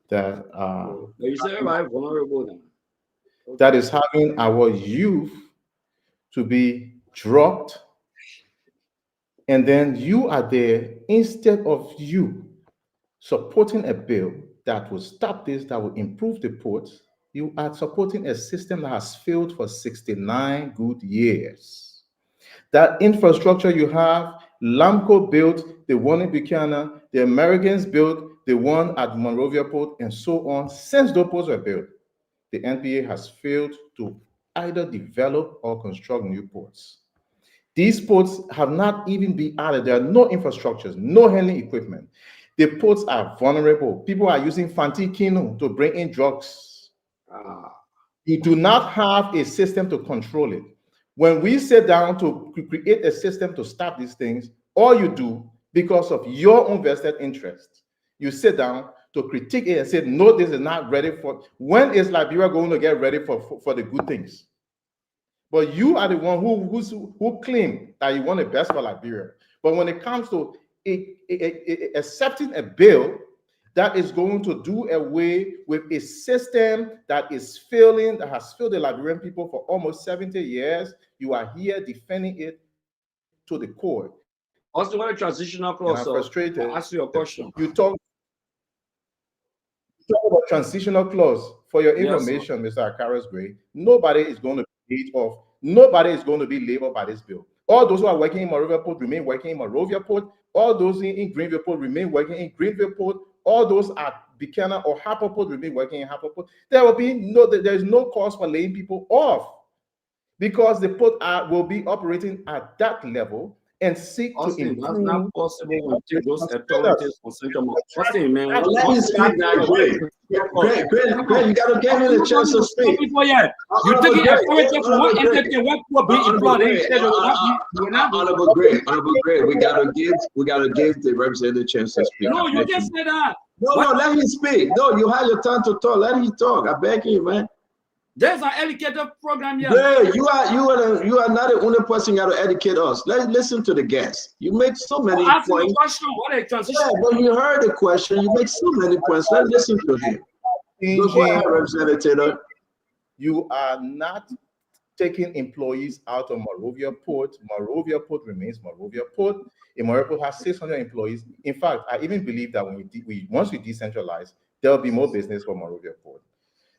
That You say everybody vulnerable then. that is having our youth to be drugged, and then you are there instead of you supporting a bill that will stop this, that will improve the ports. You are supporting a system that has failed for 69 good years. That infrastructure you have, Lamco built the one in Buchanan, the Americans built the one at Monrovia Port, and so on. Since those ports were built, the NPA has failed to either develop or construct new ports. These ports have not even been added. There are no infrastructures, no handling equipment. The ports are vulnerable. People are using Fanti-Kino to bring in drugs. You do not have a system to control it. When we sit down to create a system to stop these things, all you do, because of your own vested interest, you sit down to critique it and say, no, this is not ready for. When is Liberia going to get ready for the good things? But you are the one who claim that you want the best for Liberia. But when it comes to accepting a bill that is going to do away with a system that is failing, that has failed the Liberian people for almost 70 years, you are here defending it to the core. Also, what a transitional clause. I'm So frustrated. I'll ask you a question. You talk about transitional clause. For your Yes, information, Mr. Akaras Gray, nobody is going to be laid off. Nobody is going to be labored by this bill. All those who are working in Monrovia Port remain working in Monrovia Port. All those in Greenville Port remain working in Greenville Port. All those at Buchanan or Harper Port remain working in Harper Port. There is no cause for laying people off, because the port will be operating at that level and seek Austin, to that's improve. not possible when you take those authorities for central. Austin, man. Let me speak now, Greg. Greg, you gotta give me the chance to speak. You take authority from one entity and one people be employed. Honorable Greg, we gotta give the representative a chance to speak. No, you can't say that. No, let him speak. No, you have your time to talk. Let him talk. I beg you, man. There's an educated program here. Greg, you are not the only person got to educate us. Let's listen to the guests. You make so many points. The question, what a transition. Yeah, but you heard the question. You make so many points. Let's listen to him. Go ahead, Representative. You are not taking employees out of Monrovia Port. Monrovia Port remains Monrovia Port. Monrovia Port has 600 employees. In fact, I even believe that once we decentralize, there will be more business for Monrovia Port.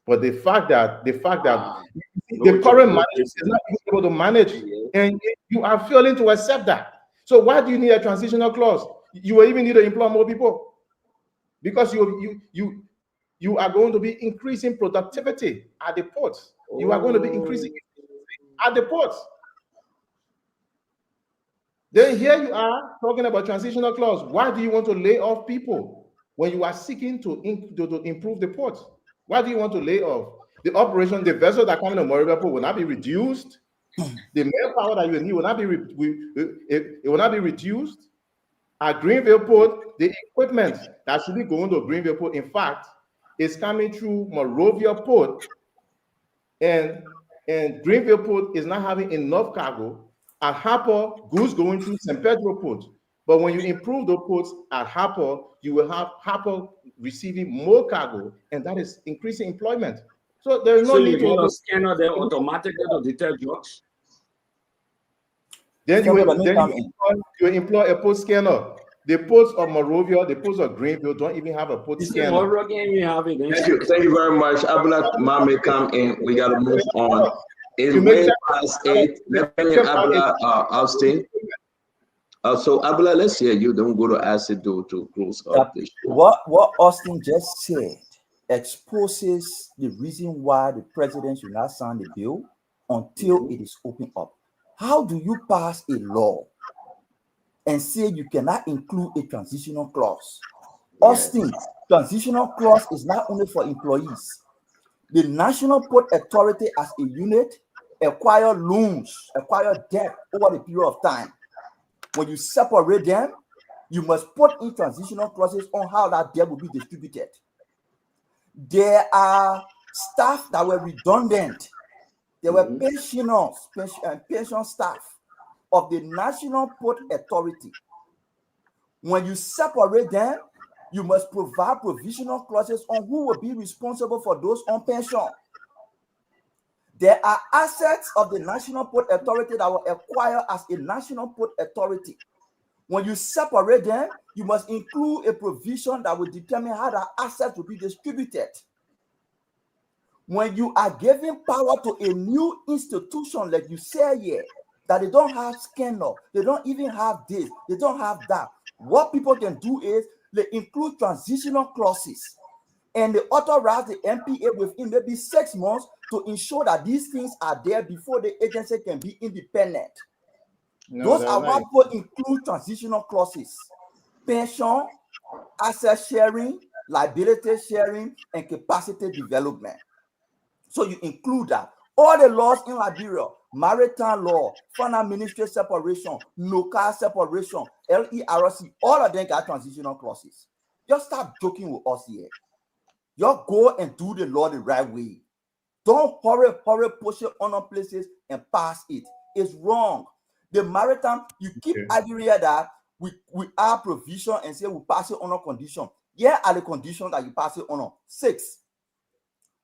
But the fact that the current management is not able to manage, and you are failing to accept that. So why do you need a transitional clause? You will even need to employ more people, because you are going to be increasing productivity at the ports. You are going to be increasing at the ports. Then here you are talking about transitional clause. Why do you want to lay off people when you are seeking to improve the ports? Why do you want to lay off? The operation, the vessels that come in the Monrovia Port will not be reduced. The manpower that you need will not be it will not be reduced. At Greenville Port, the equipment that should be going to Greenville Port, in fact, is coming through Monrovia Port, and Greenville Port is not having enough cargo. At Harper, goods going through St. Pedro Port. But when you improve the ports at Harper, you will have Harper receiving more cargo, and that is increasing employment. So there is no need to scanner there automatically to detect drugs. Then you employ a port scanner. The ports of Monrovia, the ports of Greenville don't even have a port scanner. Thank you very much. Abula Mame come in. We gotta move on. It's way past 8. Let me Abula Austin. So Abula, let's hear you. Don't go to acid to close up this show. What Austin just said exposes the reason why the president should not sign the bill until it is opened up. How do you pass a law and say you cannot include a transitional clause? Austin, transitional clause is not only for employees. The National Port Authority as a unit acquire loans, acquire debt over the period of time. When you separate them, you must put in transitional clauses on how that debt will be distributed. There are staff that were redundant There were pensioners, pension staff of the National Port Authority. When you separate them, you must provide provisional clauses on who will be responsible for those on pension. There are assets of the National Port Authority that were acquired as a National Port Authority. When you separate them, you must include a provision that will determine how the assets will be distributed. When you are giving power to a new institution, like you say here, that they don't have scanner, they don't even have this, they don't have that, what people can do is they include transitional clauses and they authorize the MPA within maybe 6 months to ensure that these things are there before the agency can be independent. Those are what people include transitional clauses: pension, asset sharing, liability sharing, and capacity development. So you include that. All the laws in Liberia, maritime law, foreign administrative separation, local separation, LERC, all of them got transitional clauses. Just stop joking with us here. Just go and do the law the right way. Don't hurry, push it on places and pass it. It's wrong. The maritime, you keep arguing that we have provision and say we pass it on a condition. Here are the conditions that you pass it on. 6.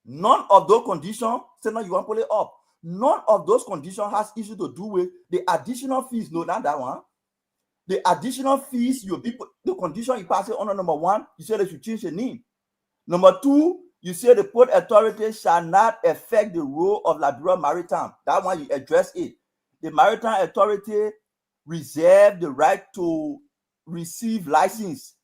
None of those conditions, say now you want to pull it up. None of those conditions has issue to do with the additional fees. No, not that one. The additional fees, the condition you pass it on number 1, you say they should change the name. Number 2, you say the Port Authority shall not affect the role of Liberia Maritime. That one, you address it. The Maritime Authority reserve the right to receive license.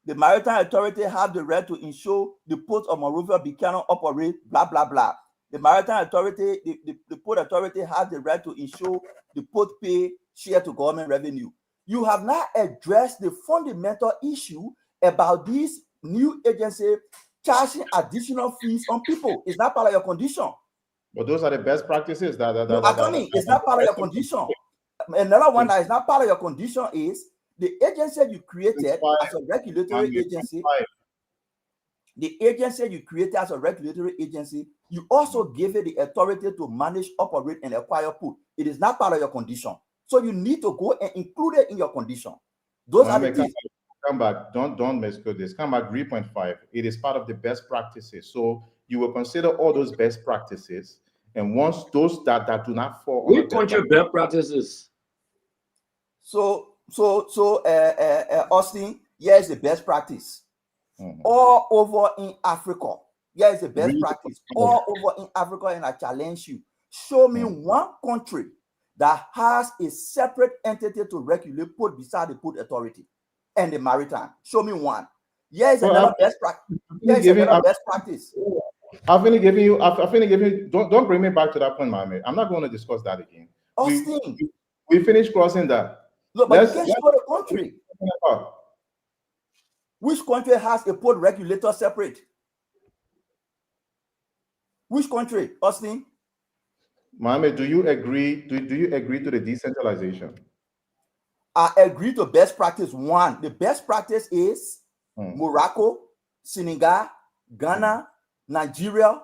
The Maritime Authority have the right to ensure the Port of Monrovia cannot operate, blah, blah, blah. The Maritime Authority, the Port Authority have the right to ensure the port pay share to government revenue. You have not addressed the fundamental issue about this new agency charging additional fees on people. It's not part of your condition. But those are the best practices. It's not part of your condition. Another one that is not part of your condition is the agency you created as a regulatory agency. The agency you created as a regulatory agency, you also gave it the authority to manage, operate, and acquire port. It is not part of your condition. So you need to go and include it in your condition. Those are the things. Come back. Don't misquote this. Come back 3.5. It is part of the best practices. So you will consider all those best practices. And once those that do not fall under country best practices. So Austin, here is the best practice. All over in Africa. Here is the best practice. All over in Africa, and I challenge you. Show me one country that has a separate entity to regulate port beside the Port Authority and the maritime. Show me one. Here is another best practice. Here is another best practice. I've been giving you. Don't bring me back to that point, Mohammed. I'm not going to discuss that again. Austin, we finished crossing that. Look, but you can't show the country. Which country has a port regulator separate? Which country, Austin? Mohammed, do you agree? Do you agree to the decentralization? I agree to best practice 1. The best practice is Morocco, Senegal, Ghana, Nigeria,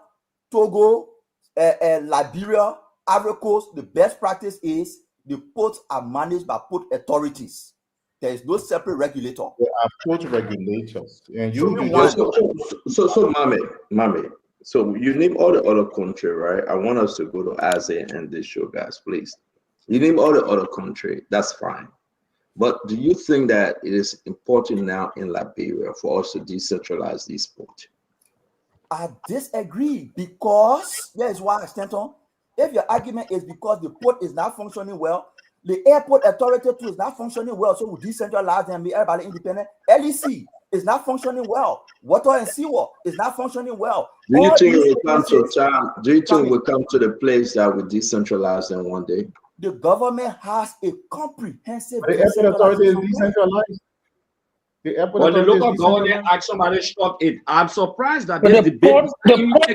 Togo, Liberia, Ivory Coast. The best practice is the ports are managed by port authorities. There is no separate regulator. There are port regulators, and So, Mame. So you name all the other country, right? I want us to go to ASEAN and this show, guys, please. You name all the other country, that's fine. But do you think that it is important now in Liberia for us to decentralize these ports? I disagree, because here's why, Stanton. If your argument is because the port is not functioning well, the airport authority too is not functioning well, so we decentralize and make everybody independent. LEC is not functioning well. Water and sewer is not functioning well. Do you think it will come to time? Do you think we'll come to the place that we decentralize them one day? The government has a comprehensive. The airport authority is decentralized. The local government actually stopped it. I'm surprised that the port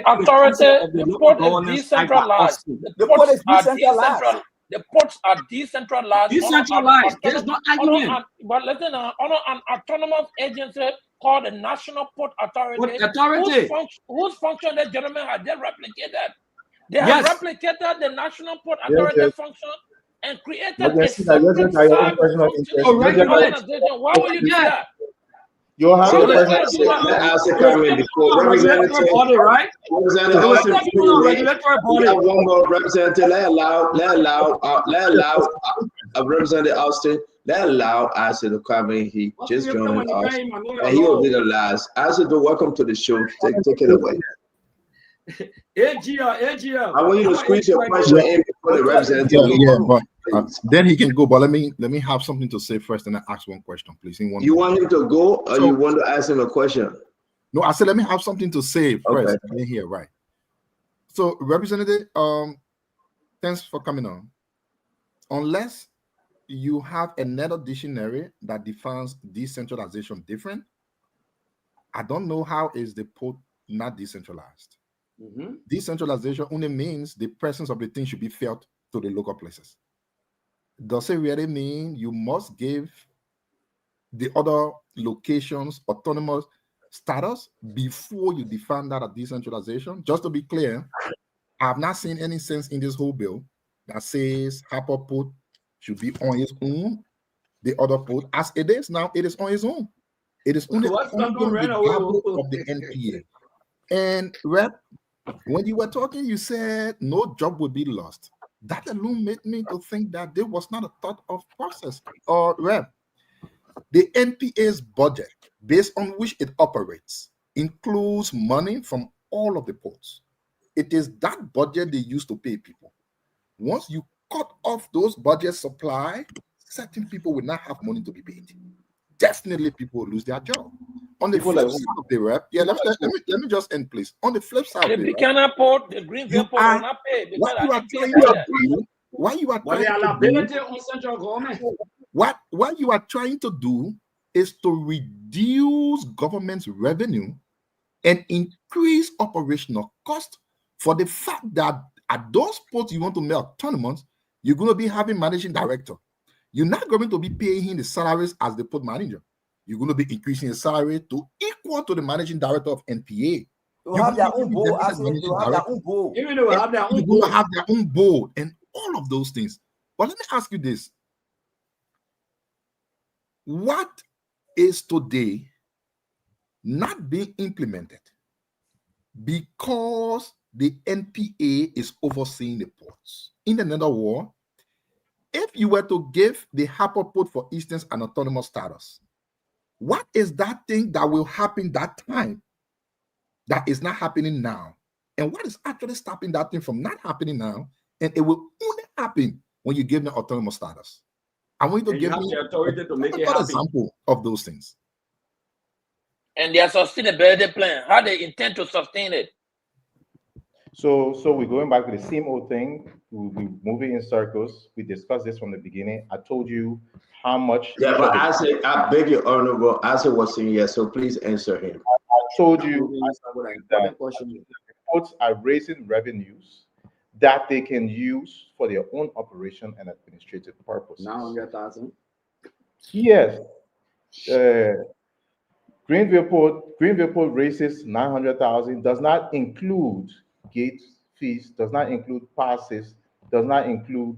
authority is decentralized. The ports are decentralized. The ports are decentralized. Decentralized. There's no argument. But listen, on an autonomous agency called the National Port Authority, whose function the gentleman had they replicated. They have replicated the National Port Authority function and created a separate sub-functioning organization. Why will you do that? You have so the let person. us comment before representative. Body, right? Representative Austin, we have one more representative. Let allow Representative Austin. Let allow Asa to come in. He just joined us, and he will be the last. Asa, welcome to the show. Take it away. AGL. I want you to squeeze your question in before the representative. Yeah, but then he can go. But let me have something to say first, and then ask one question, please. You want him to go, or you want to ask him a question? No, I said let me have something to say first. Okay. In here, right? So, Representative, thanks for coming on. Unless you have another dictionary that defines decentralization different, I don't know how is the port not decentralized. Decentralization only means the presence of the thing should be felt to the local places. Does it really mean you must give the other locations autonomous status before you define that as decentralization? Just to be clear, I have not seen any sense in this whole bill that says Harper Port should be on its own. The other port, as it is now, it is on its own. It is only under the gobble of the NPA. And Rep, when you were talking, you said no job would be lost. That alone made me to think that there was not a thought of process. Or Rep, the NPA's budget, based on which it operates, includes money from all of the ports. It is that budget they use to pay people. Once you cut off those budget supply, certain people will not have money to be paid. Definitely people will lose their job. On the flip side of the Rep, let me just end, please. On the flip side The of the Buchanan Port, the Greenville Port will not pay because what you are trying to do is to reduce government's revenue and increase operational cost for the fact that at those ports you want to make autonomous, you're going to be having managing director. You're not going to be paying him the salaries as the port manager. You're going to be increasing his salary to equal to the managing director of NPA. You have their own board. You have their own board. You're going to have their own board and all of those things. But let me ask you this. What is today not being implemented because the NPA is overseeing the ports? In another word, if you were to give the Harper Port, for instance, an autonomous status, what is that thing that will happen that time that is not happening now? And what is actually stopping that thing from not happening now? And it will only happen when you give them autonomous status. I want you to give me the authority to make it an example of those things. And their sustainability plan, how they intend to sustain it. So we're going back to the same old thing. We're moving in circles. We discussed this from the beginning. I told you how much. Yeah, but I beg your honorable, Asa was saying yes, so please answer him. I told you that ports are raising revenues that they can use for their own operation and administrative purposes. 900,000. Yes. Greenville Port raises 900,000, does not include gate fees, does not include passes, does not include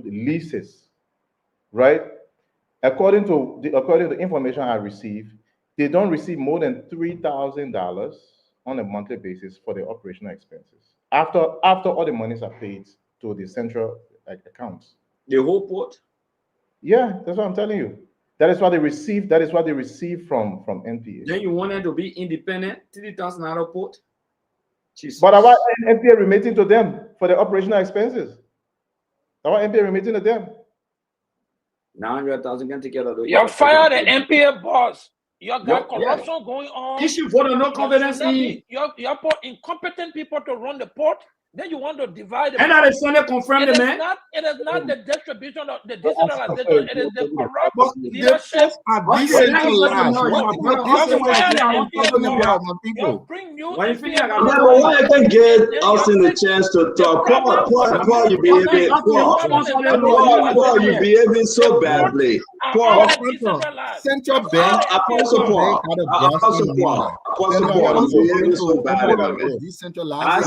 leases, right? According to the information I received, they don't receive more than $3,000 on a monthly basis for their operational expenses after all the monies are paid to the central accounts. The whole port? Yeah, that's what I'm telling you. That is what they receive. That is what they receive from NPA. Then you want them to be independent, $3,000 port? Jesus. But our NPA remitting to them for the operational expenses. Our NPA remitting to them. 900,000 can take care of those. You fire the NPA boss. You got corruption going on. Issue for the no confidence in. You put incompetent people to run the port. Then you want to divide the And that is Sunday confirmed the man. It is not the distribution of the decentralization. It is the corrupt But leadership. are decentralized. People. Bring new Why I can get Austin the chance to talk? Paul, you behaving. Paul, you behaving so badly. Paul, Central bank. Apostle Paul, you behaving so badly, man. Decentralized.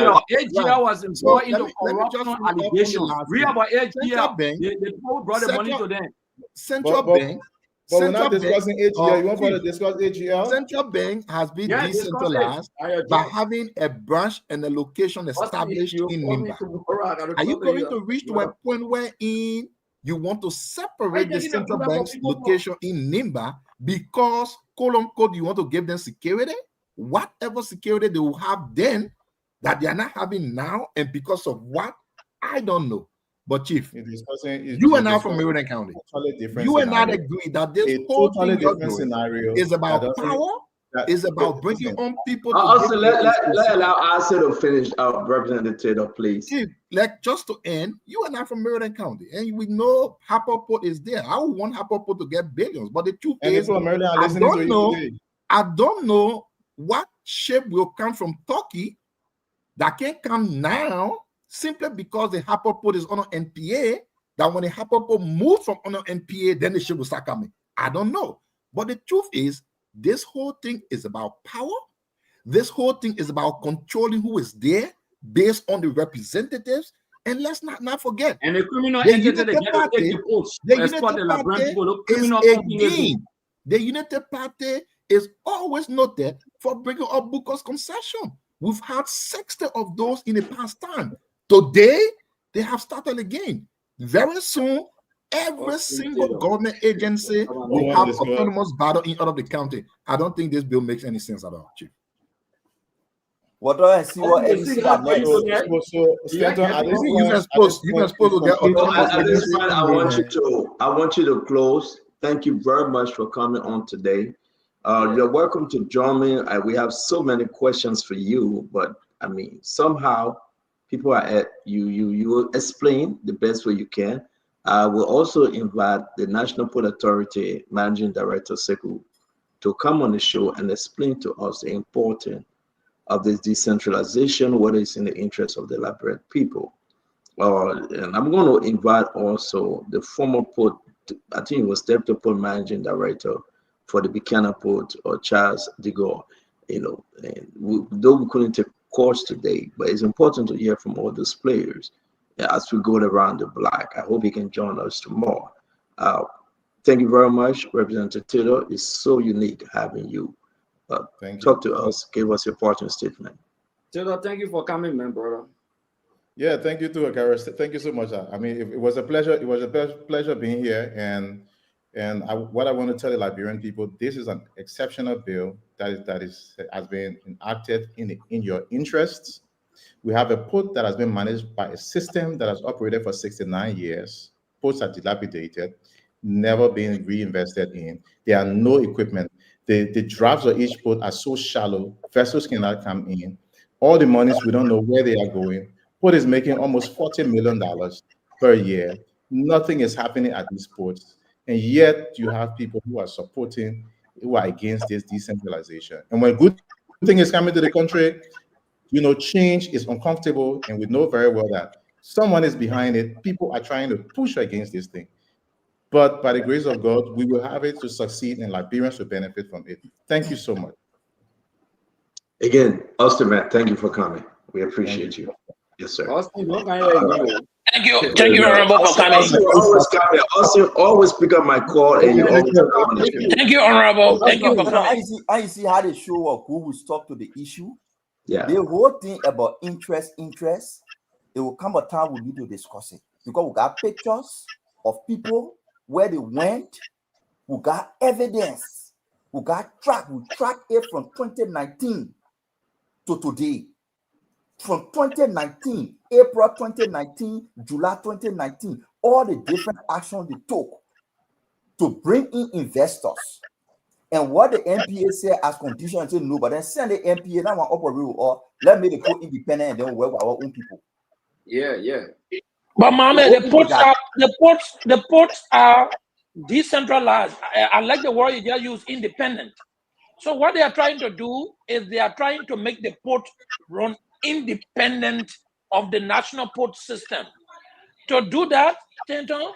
AGL was involved in the corruption allegations. Read about AGL. The people brought the money to them. Central bank. But we're not discussing AGL. You want to discuss AGL? Central bank has been decentralized by having a branch and a location established in Nimba. Are you going to reach to a point where you want to separate the central bank's location in Nimba because, quote unquote, you want to give them security? Whatever security they will have then that they are not having now, and because of what? I don't know. But Chief, you and I from Maryland County, you and I agree that this whole thing scenario is about power, is about bringing on people. Also, let allow Asa to finish Representative Taylor, please. Chief, like just to end, you and I from Maryland County, and we know Harperport is there. I would want Harperport to get billions, but the truth is, I don't know what shape will come from Turkey that can come now. Simply because the Harperport is on an NPA, that when the Harperport moves from on an NPA, then the ship will start coming. I don't know. But the truth is, this whole thing is about power. This whole thing is about controlling who is there based on the representatives. And let's not forget. And the criminal entity, the United Party is always noted for bringing up Booker's concession. We've had 60 of those in the past time. Today, they have started again. Very soon, every single government agency will have autonomous battle in all of the county. I don't think this bill makes any sense at all, Chief. What do I see? What MC had next? You can suppose to get autonomous. At this point, I want you to close. Thank you very much for coming on today. You're welcome to join me. We have so many questions for you, but I mean, somehow people are at you will explain the best way you can. I will also invite the National Port Authority Managing Director Sekou to come on the show and explain to us the importance of this decentralization, what is in the interest of the Liberian people. And I'm going to invite also the former port, I think it was Deputy Port Managing Director for the Buchanan Port, or Charles Digor. And though we couldn't take course today, but it's important to hear from all those players as we go around the block. I hope he can join us tomorrow. Thank you very much, Representative Taylor. It's so unique having you. Talk to us, give us your parting statement. Taylor, thank you for coming, man, brother. Yeah, thank you too, Akaris. Thank you so much. I mean, it was a pleasure. It was a pleasure being here, and what I want to tell the Liberian people, this is an exceptional bill that has been enacted in your interests. We have a port that has been managed by a system that has operated for 69 years. Ports are dilapidated, never been reinvested in. There are no equipment. The drafts of each port are so shallow, vessels cannot come in. All the monies, we don't know where they are going. Port is making almost $40 million per year. Nothing is happening at these ports. And yet you have people who are supporting, who are against this decentralization. And when good thing is coming to the country, change is uncomfortable, and we know very well that someone is behind it. People are trying to push against this thing. But by the grace of God, we will have it to succeed, and Liberians will benefit from it. Thank you so much. Again, Austin, man, thank you for coming. We appreciate you. Yes, sir. Thank you, Honorable, for coming. Austin, always pick up my call, and you always come on the show. Thank you, Honorable. Thank you for coming. I see how they show up who will stop to the issue. Yeah. The whole thing about interest, it will come a time we need to discuss it, because we got pictures of people where they went, we got evidence, we track it from 2019 to today. From 2019, April 2019, July 2019, all the different actions they took to bring in investors, And what the MPA said as condition, and say no, but then send the MPA now one upper rule or let me the port independent and then work with our own people. Yeah, yeah. But Mohammed, the ports are decentralized. I like the word you just use, independent. So what they are trying to do is they are trying to make the port run independent of the national port system. To do that, Tinton,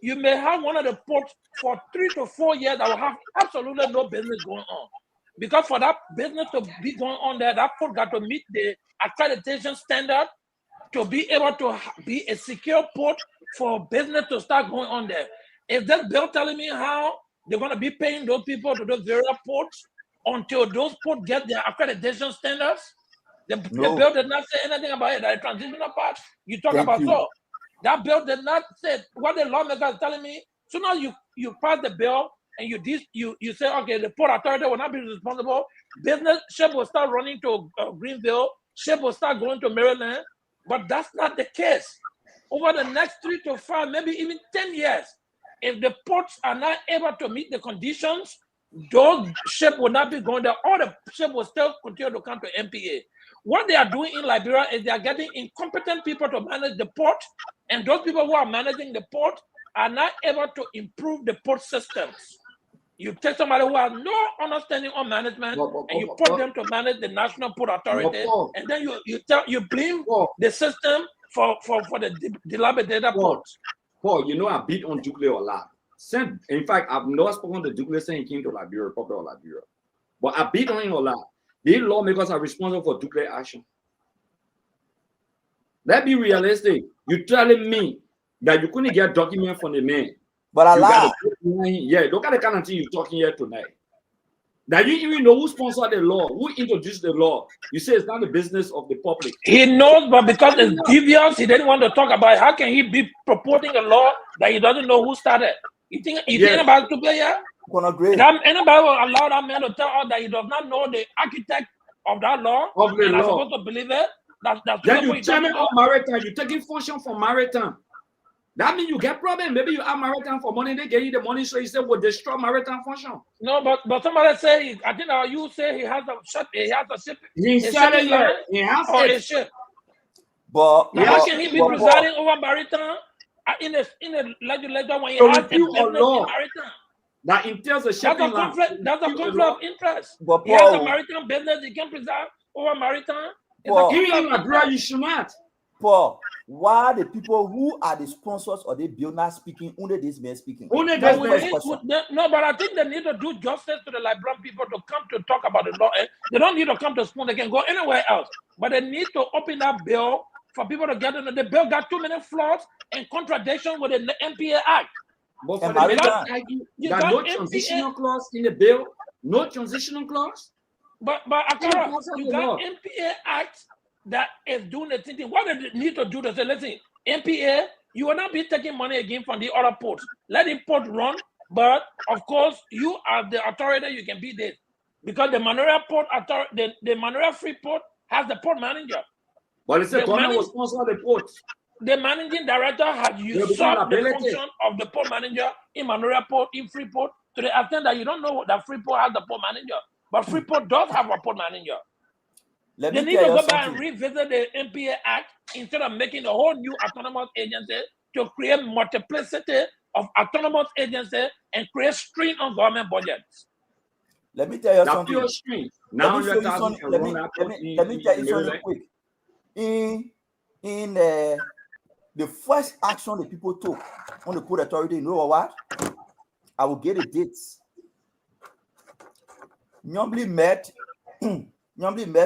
you may have one of the ports for 3 to 4 years that will have absolutely no business going on. Because for that business to be going on there, that port got to meet the accreditation standard to be able to be a secure port for business to start going on there. Is that bill telling me how they're going to be paying those people to those various ports until those ports get their accreditation standards? The bill did not say anything about it. The transitional part you talk about. So that bill did not say what the lawmakers telling me. So now you pass the bill and you say, okay, the port authority will not be responsible. Business ship will start running to Greenville. Ship will start going to Maryland. But that's not the case. Over the next 3 to 5, maybe even 10 years, if the ports are not able to meet the conditions, those ships will not be going there. All the ships will still continue to come to MPA. What they are doing in Liberia is they are getting incompetent people to manage the port, and those people who are managing the port are not able to improve the port systems. You take somebody who has no understanding on management and you put them to manage the National Port Authority, and then you blame the system for the dilapidated ports. Paul, you know I beat on Dukley a lot. In fact, I've not spoken to Dukley since he came to Liberia, Republic of Liberia. But I beat on him a lot. These lawmakers are responsible for Dukley action. Let's be realistic. You're telling me that you couldn't get document from the man. But I lie. Yeah, look at the kind of thing you're talking here tonight. That you even know who sponsored the law, who introduced the law. You say it's not the business of the public. He knows, but because it's devious, he didn't want to talk about it. How can he be purporting a law that he doesn't know who started? You think anybody to play here? Anybody will allow that man to tell us that he does not know the architect of that law? And I'm supposed to believe it? Then you tell me on maritime, you're taking function from maritime. That means you get problem. Maybe you have maritime for money, they get you the money, so you say will destroy maritime function. No, but somebody say, I think you say he has a ship. He has a ship. He said it yet. He has a ship. But how can he be presiding over maritime in the legislature when he has a business in maritime? That entails a shipping line. That's a conflict of interest. But he has a maritime business. He can preside over maritime. Even in Liberia, you should not. Paul, why the people who are the sponsors or the bill not speaking? Only this man speaking. No, but I think they need to do justice to the Liberian people to come to talk about the law. They don't need to come to Spoon. They can go anywhere else. But they need to open that bill for people to get in. The bill got too many flaws and contradiction with the MPA Act. But for the bill, you got no transitional clause in the bill. No transitional clause. But Akara, you got MPA Act that is doing the thing. What they need to do to say, listen, MPA, you will not be taking money again from the other ports. Let the port run, but of course, you are the authority, you can be this. Because the Manuel Port Authority, the Manuel Free Port has the port manager. But it's the government will sponsor the ports. The managing director has usurped the function of the port manager in Manuel Port, in Freeport, to the extent that you don't know that Freeport has the port manager. But Freeport does have a port manager. They need to go back and revisit the MPA Act instead of making a whole new autonomous agency to create multiplicity of autonomous agencies and create strain on government budgets. Let me tell you something. Now let me tell you something quick. In the first action the people took on the port authority, you know what? I will get the dates. Normally met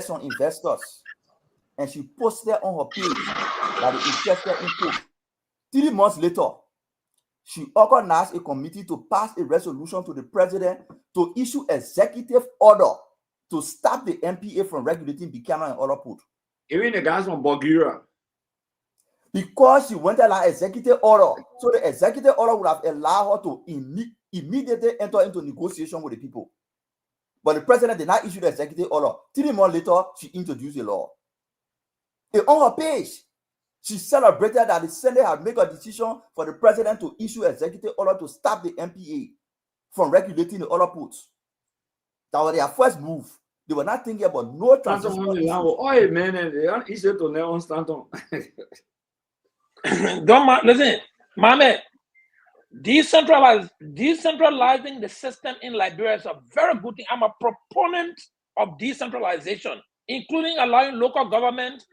some investors, and she posted on her page that the interested in port. 3 months later, she organized a committee to pass a resolution to the president to issue executive order to stop the MPA from regulating Buchanan and other ports. Even the guys from Bulgaria. Because she wanted an executive order, so the executive order would have allowed her to immediately enter into negotiation with the people. But the president did not issue the executive order. 3 months later, she introduced the law. And on her page, she celebrated that the Senate had made a decision for the president to issue executive order to stop the MPA from regulating the other ports. That was their first move. They were not thinking about no transition. Oh, man, and easy to never stand on. Don't listen, Mame. Decentralizing the system in Liberia is a very good thing. I'm a proponent of decentralization, including allowing local government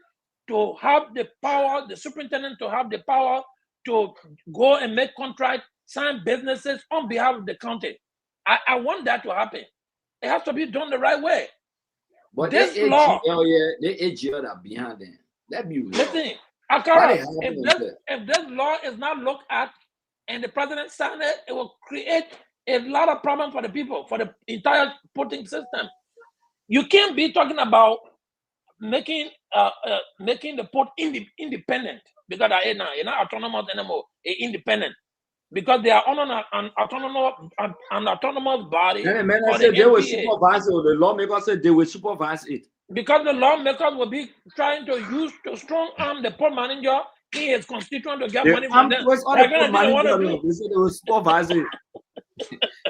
to have the power, the superintendent to have the power to go and make contracts, sign businesses on behalf of the county. I want that to happen. It has to be done the right way. But this law, the AGL are behind them. That be real. Listen, Akara, if this law is not looked at and the president signed it, it will create a lot of problems for the people, for the entire voting system. You can't be talking about making the port independent because they're not autonomous anymore. It's independent because they are on an autonomous body. And the man said they will supervise it. The lawmakers said they will supervise it. Because the lawmakers will be trying to use to strong arm the port manager in his constituent to get money from them. They said they will supervise it.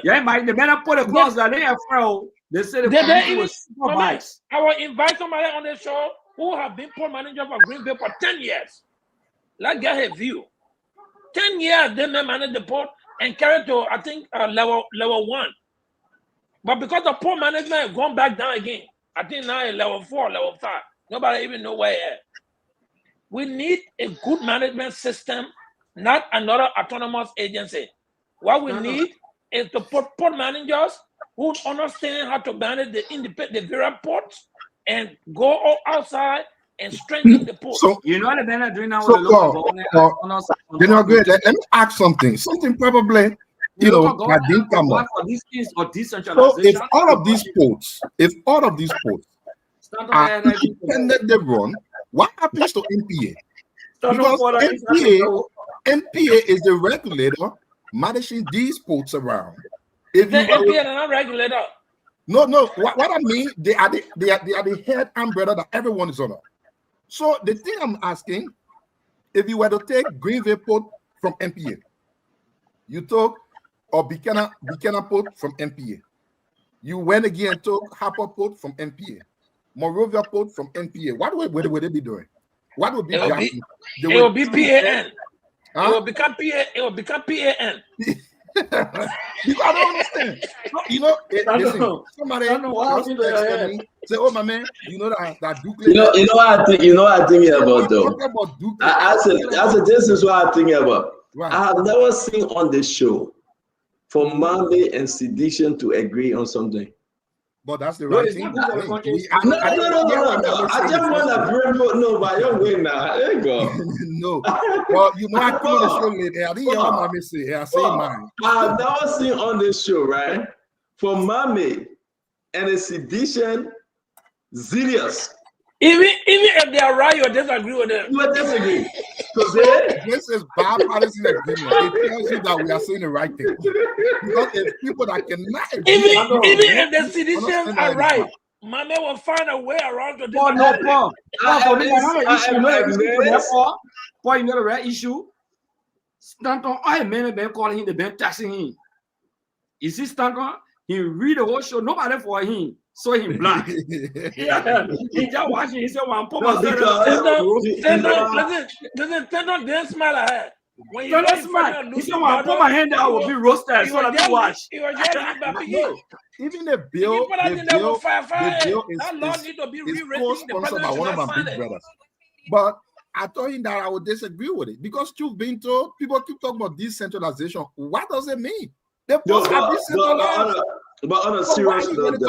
Yeah, Mike, the man put a clause that they are fraud. They said they will supervise. I will invite somebody on the show who have been port manager for Green Bay for 10 years. Let's get her view. 10 years they may manage the port and carry to, I think, level 1. But because the port management has gone back down again, I think now it's level 4, level 5. Nobody even know where it is. We need a good management system, not another autonomous agency. What we need is to put port managers who understand how to manage the various ports and go outside and strengthen the port. So you know what the men are doing now with so, the local government. You know, good. Let me ask something. Something probably that didn't come up. For these things or decentralization. So if all of these ports are independently run, what happens to NPA? Because NPA is the regulator managing these ports around. If the NPA are not regulator. No. What I mean, they are the head umbrella that everyone is under. So the thing I'm asking, if you were to take Greenville Port from NPA, you took or Buchanan Port from NPA, you went again and took Harper Port from NPA, Monrovia Port from NPA. What would they be doing? What would be it will be PAN. Huh? It will become PA. It will become PAN. I don't understand. Listen, somebody say, "Oh my man, you know that Duke." You know what I think. You know what I think about though. I said, this is what I think about. Right. I have never seen on the show for Mame and Sedition to agree on something. But that's the right thing. No. I just want to bring no, but you're winning now. There you go. No. Well, I come on the show later. I didn't hear what Mame say. I say mine. I've never seen on this show, right? For Mame and a Sedition, zealous. Even if they are right, you disagree with them. You disagree. Because this is bipartisan agreement. It tells you that we are saying the right thing. Because there's people that cannot agree. Even if the citizens are right, Mame will find a way around to Paul, for me, another issue. You know the right issue? Stanton, I man been calling him, the been taxing him. You see Stanton? He read the whole show, nobody for him. So him black. Yeah. He just watching. He said, "One pop." Listen, didn't smile at her. When you smile, he said, "When I put my hand down, I will be roasted." So let me watch. Even the bill is sponsored by one of my big brothers. But I told him that I would disagree with it because you've been told people keep talking about decentralization. What does it mean? The posts are decentralized. But on a serious note,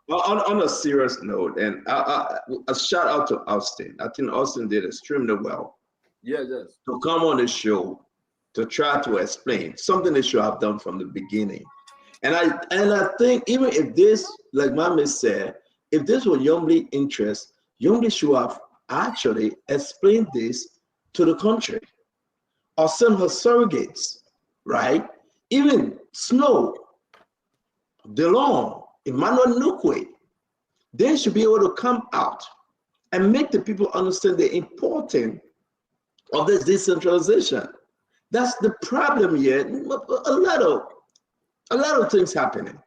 on a serious note, and a shout out to Austin. I think Austin did extremely well. Yes. To come on the show to try to explain something they should have done from the beginning. And I think even if this, like Mame said, if this was Youngblade interest, Youngblade should have actually explained this to the country or send her surrogates, right? Even Snow, DeLong, Emmanuel Nukwe, they should be able to come out and make the people understand the importance of this decentralization. That's the problem here. A lot of things happening.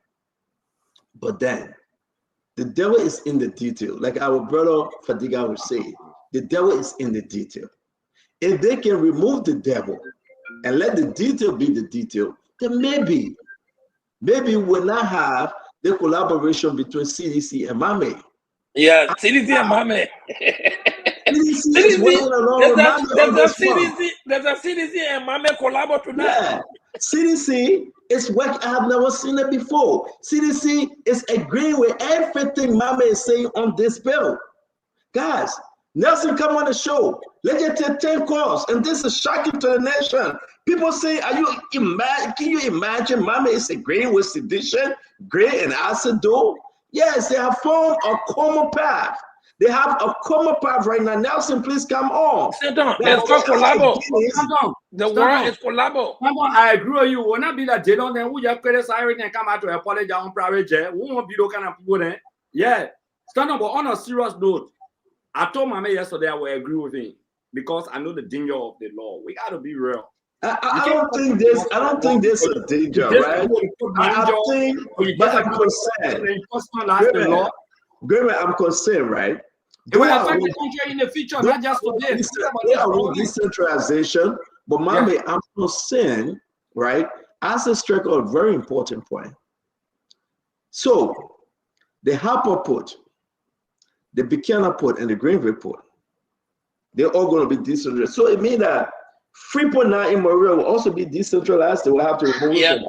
But then the devil is in the detail. Like our brother Fadiga would say, the devil is in the detail. If they can remove the devil and let the detail be the detail, then maybe we'll not have the collaboration between CDC and MAME. Yeah, CDC and MAME. CDC is working along with MAME on this front. There's a CDC and MAME collabo tonight. Yeah, CDC is working. I have never seen it before. CDC is agreeing with everything MAME is saying on this bill. Guys, Nelson, come on the show. Let's get to 10 calls. And this is shocking to the nation. People say, can you imagine MAME is agreeing with sedition, Gray and Acido? Yes, they have formed a common path. They have a common path right now. Nelson, please come on. It's called collabo. The word is collabo. I agree with you. When I be that jail, then we just criticize and come out to apologize on private jail. We won't be those kind of people then. Yeah. Stand up, but on a serious note, I told Mame yesterday I will agree with him because I know the danger of the law. We got to be real. I don't think there's a danger, right? I think, but I'm concerned. I'm concerned, right? It will affect the country in the future, not just today. They are decentralization, but Mame, I'm concerned, right? As a strike on a very important point. So, the Harper Port, the Buchanan Port, and the Greenville Port, they're all going to be decentralized. So it means that Freeport now in Maria will also be decentralized. They will have to remove it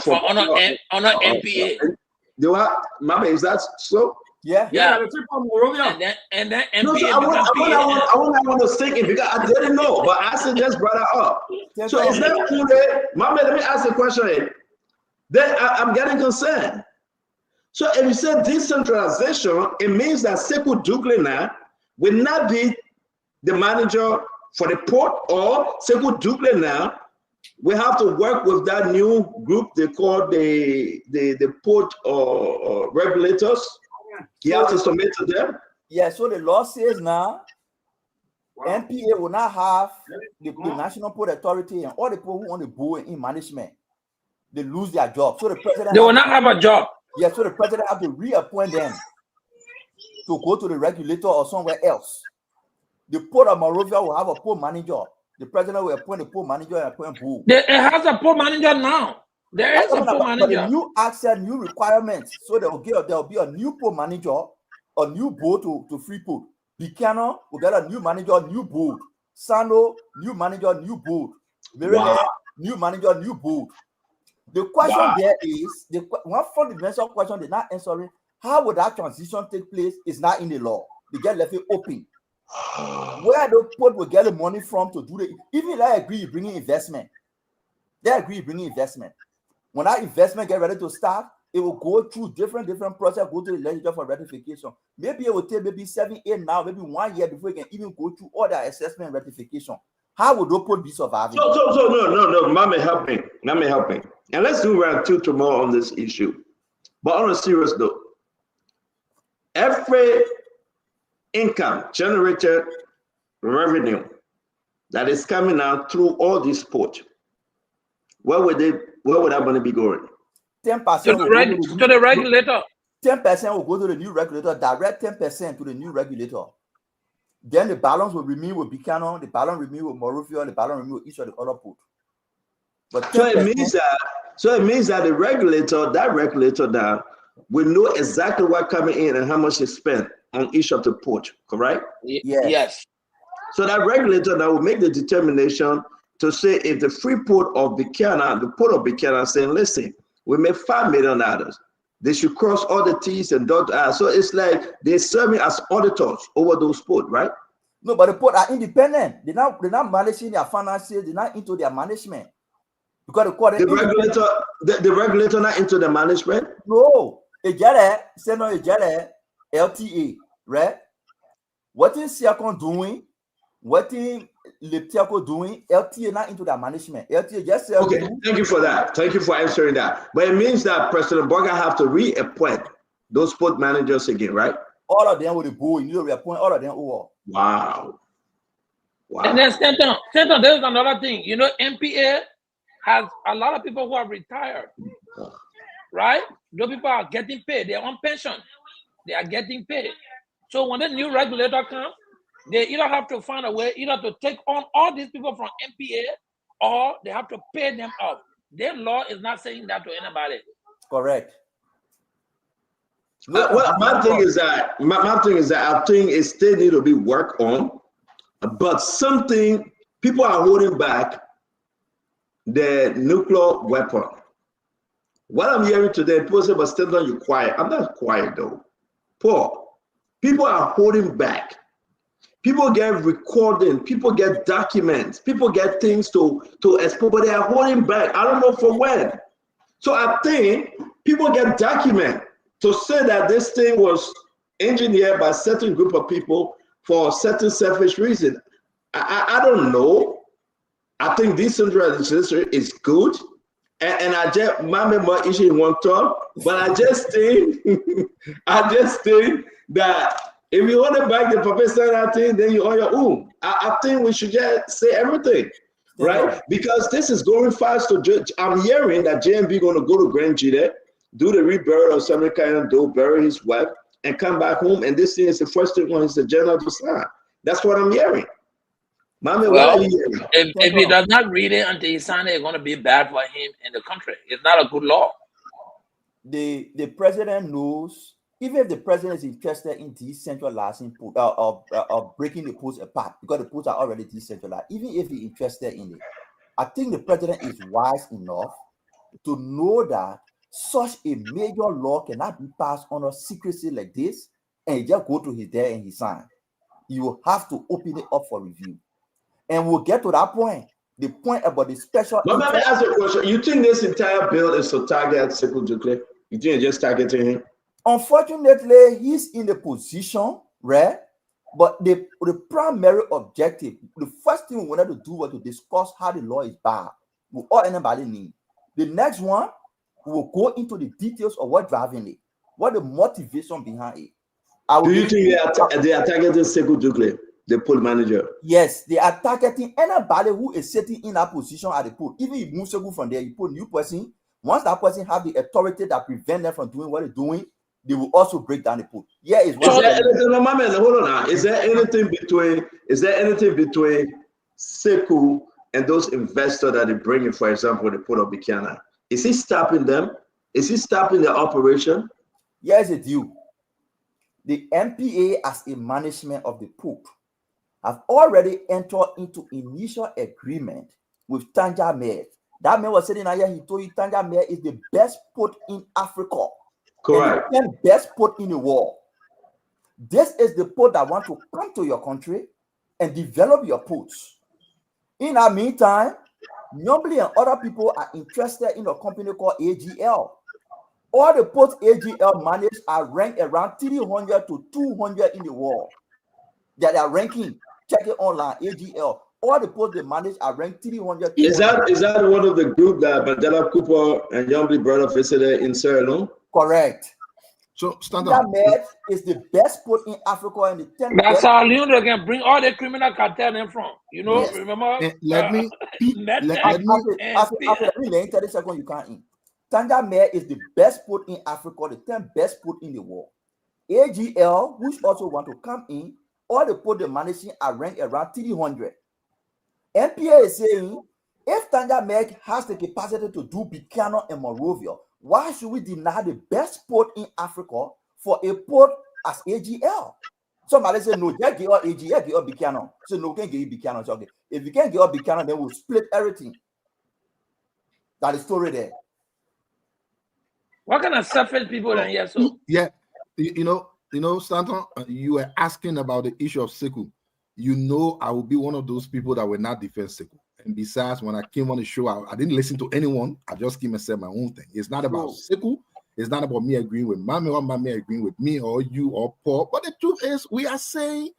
from NPA. They will have, Mame, is that so? Yeah. And then NPA. No, so I want to sink it because I didn't know, but I just brought it up. So is that cool? Mame, let me ask a question. Then I'm getting concerned. So if you say decentralization, it means that Sekou Dougle now will not be the manager for the port, or Sekou Dougle now we have to work with that new group they call the port regulators. You have to submit to them. Yeah, so the law says now NPA will not have the National Port Authority and all the people who want to go in management. They lose their job. So the president will not have a job. Yeah, so the president have to reappoint them to go to the regulator or somewhere else. The Port of Monrovia will have a port manager. The president will appoint a port manager and appoint who? It has a port manager now. There is a port manager. But the new acts and new requirements. So there will be a new port manager, a new board to Freeport. Buchanan will get a new manager, new board. Sano, new manager, new board. Maryland, new manager, new board. The question there is, one fundamental question they're not answering, how would that transition take place is not in the law. They get left it open. Where the port will get the money from to do the, even if I agree you bringing investment, they agree you bringing investment. When that investment get ready to start, it will go through different process, go to the legislature for ratification. Maybe it will take maybe 7, 8 now, maybe 1 year before you can even go through all the assessment and ratification. How would those port be surviving? So no, Mame, help me. And let's do round 2 tomorrow on this issue. But on a serious note, every income generated revenue that is coming out through all these ports, where would that money be going? 10% to the regulator. 10% will go to the new regulator, direct 10% to the new regulator. Then the balance will remain with Buchanan, the balance remain with Monrovia, the balance remain with each of the other ports. But so it means that the regulator now will know exactly what coming in and how much is spent on each of the ports, correct? Yes. So that regulator now will make the determination to say if the free port of Buchanan, the port of Buchanan saying, listen, we make $5 million. They should cross all the T's and dot the I's. So it's like they're serving as auditors over those ports, right? No, but the port are independent. They're not managing their finances. They're not into their management. Because the regulator not into the management? No. LTA, right? What is Siakon doing? What is Leptiaco doing? LTA not into that management. LTA just okay. Thank you for that. Thank you for answering that. But it means that President Burger have to reappoint those port managers again, right? All of them with the board. You need to reappoint all of them over. Wow. And then Stanton, there's another thing. You know, MPA has a lot of people who are retired. right? Those people are getting paid. They're on pension. They are getting paid. So when the new regulator comes, they either have to find a way either to take on all these people from MPA or they have to pay them off. Their law is not saying that to anybody. Correct. Well, my thing is that I think it still need to be worked on, but something people are holding back the nuclear weapon. What I'm hearing today, people say, but still don't you quiet. I'm not quiet though. Paul, people are holding back. People get recording, people get documents, people get things to export, but they are holding back. I don't know for when. So I think people get document to say that this thing was engineered by a certain group of people for a certain selfish reason. I don't know. I think decentralization is good. And I just my issue in one talk, but I just think that if you want to back the professional thing, then you're on your own. I think we should just say everything, right? Because this is going fast to judge. I'm hearing that JMB going to go to Grand Gide, do the reburial of some kind of dough, bury his wife, and come back home. And this thing is the first thing on his agenda to sign. That's what I'm hearing. Mami, Well, what are you hearing? if he does not read it until he signs it, it's going to be bad for him in the country. It's not a good law. The president knows, even if the president is interested in decentralizing of breaking the polls apart, because the polls are already decentralized, even if he's interested in it, I think the president is wise enough to know that such a major law cannot be passed under secrecy like this, and he just go to his there and he sign. You have to open it up for review. And we'll get to that point. The point about the special. But let me ask you a question. You think this entire bill is to target Sekou Doucouré? You think it's just targeting him? Unfortunately, he's in the position, right? But the primary objective, the first thing we wanted to do was to discuss how the law is bad. We all anybody need. The next one, we will go into the details of what driving it, what the motivation behind it. Do you think they are targeting Sekou Doucouré, the poll manager? Yes, they are targeting anybody who is sitting in that position at the poll. Even if you move Sekou from there, you put a new person. Once that person have the authority that prevent them from doing what they're doing, they will also break down the pool. Yeah, is hold on now. Is there anything between Sekou and those investors that they bring in, for example, the port of Buchanan? Is he stopping them? Is he stopping the operation? Yes, it do. The MPA as a management of the port have already entered into initial agreement with Tanja Mayor. That man was sitting here, he told you Tanja Mayor is the best port in Africa. Correct. And the best port in the world. This is the port that want to come to your country and develop your ports. In the meantime, Nyombli and other people are interested in a company called AGL. All the ports AGL manage are ranked around 300 to 200 in the world. That are ranking. Check it online, AGL. All the ports they manage are ranked 300. Is that one of the group that Mandela Cooper and Nyombli brought up yesterday in Sierra Leone? Correct. So Tanja Mayor is the best port in Africa and the 10th That's best. how Leon can bring all the criminal cartel them from. You know, Yes. remember? Let me 30 seconds you can't in. Tanja Mayor is the best port in Africa, the 10th best port in the world. AGL, which also want to come in, all the port they're managing are ranked around 300. MPA is saying, if Tanja Mayor has the capacity to do Buchanan and Monrovia, why should we deny the best port in Africa for a port as AGL? Somebody say, no, just give up AGL, give up Buchanan. So no, we can't give you Buchanan. So, okay. If you can't give up Buchanan, then we'll split everything. That is story there. What kind of selfish people are here? So yeah, you know, Stanton, you were asking about the issue of Sekou. You know, I will be one of those people that will not defend Sekou. And besides, when I came on the show, I didn't listen to anyone. I just came and said my own thing. It's not about Sekou. It's not about me agreeing with Mami or Mami agreeing with me or you or Paul. But the truth is, we are saying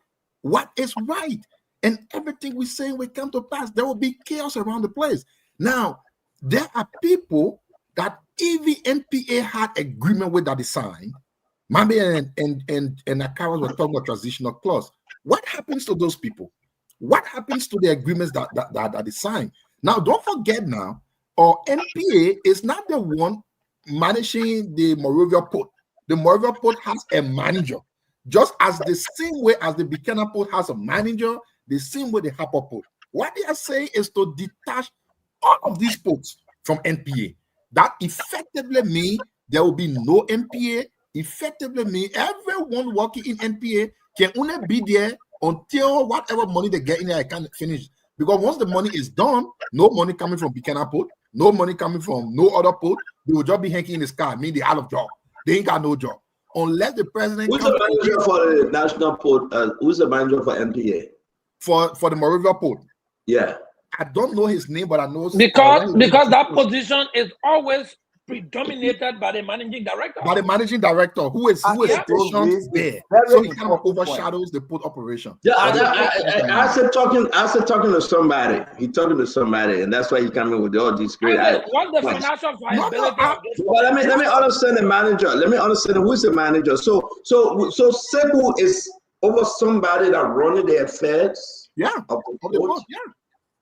what is right. And everything we say will come to pass. There will be chaos around the place. Now, there are people that if NPA had agreement with that design, Mami and Akawas were talking about transitional clause. What happens to those people? What happens to the agreements that is signed? Now, don't forget now, our NPA is not the one managing the Morovia port. The Morovia port has a manager, just as the same way as the Buchanan port has a manager, the same way the Harper port. What they are saying is to detach all of these ports from NPA. That effectively means there will be no NPA. Effectively means everyone working in NPA can only be there until whatever money they get in there can finish. Because once the money is done, no money coming from Buchanan port, no money coming from no other port, they will just be hanging in the sky, mean they out of job. They ain't got no job. Unless the president Who's the manager for the national port? Who's the manager for NPA? For the Morovia port. Yeah. I don't know his name, but I know because that position is always predominated by the managing director. By the managing director, who is stationed there, so he kind of overshadows the port operation. Yeah, I said talking to somebody. He talking to somebody, and that's why he coming with all these great. What's the financial viability of this? Well, let me understand the manager. Let me understand who's the manager. So Seku is over somebody that running the affairs. Yeah, of the port. Yeah.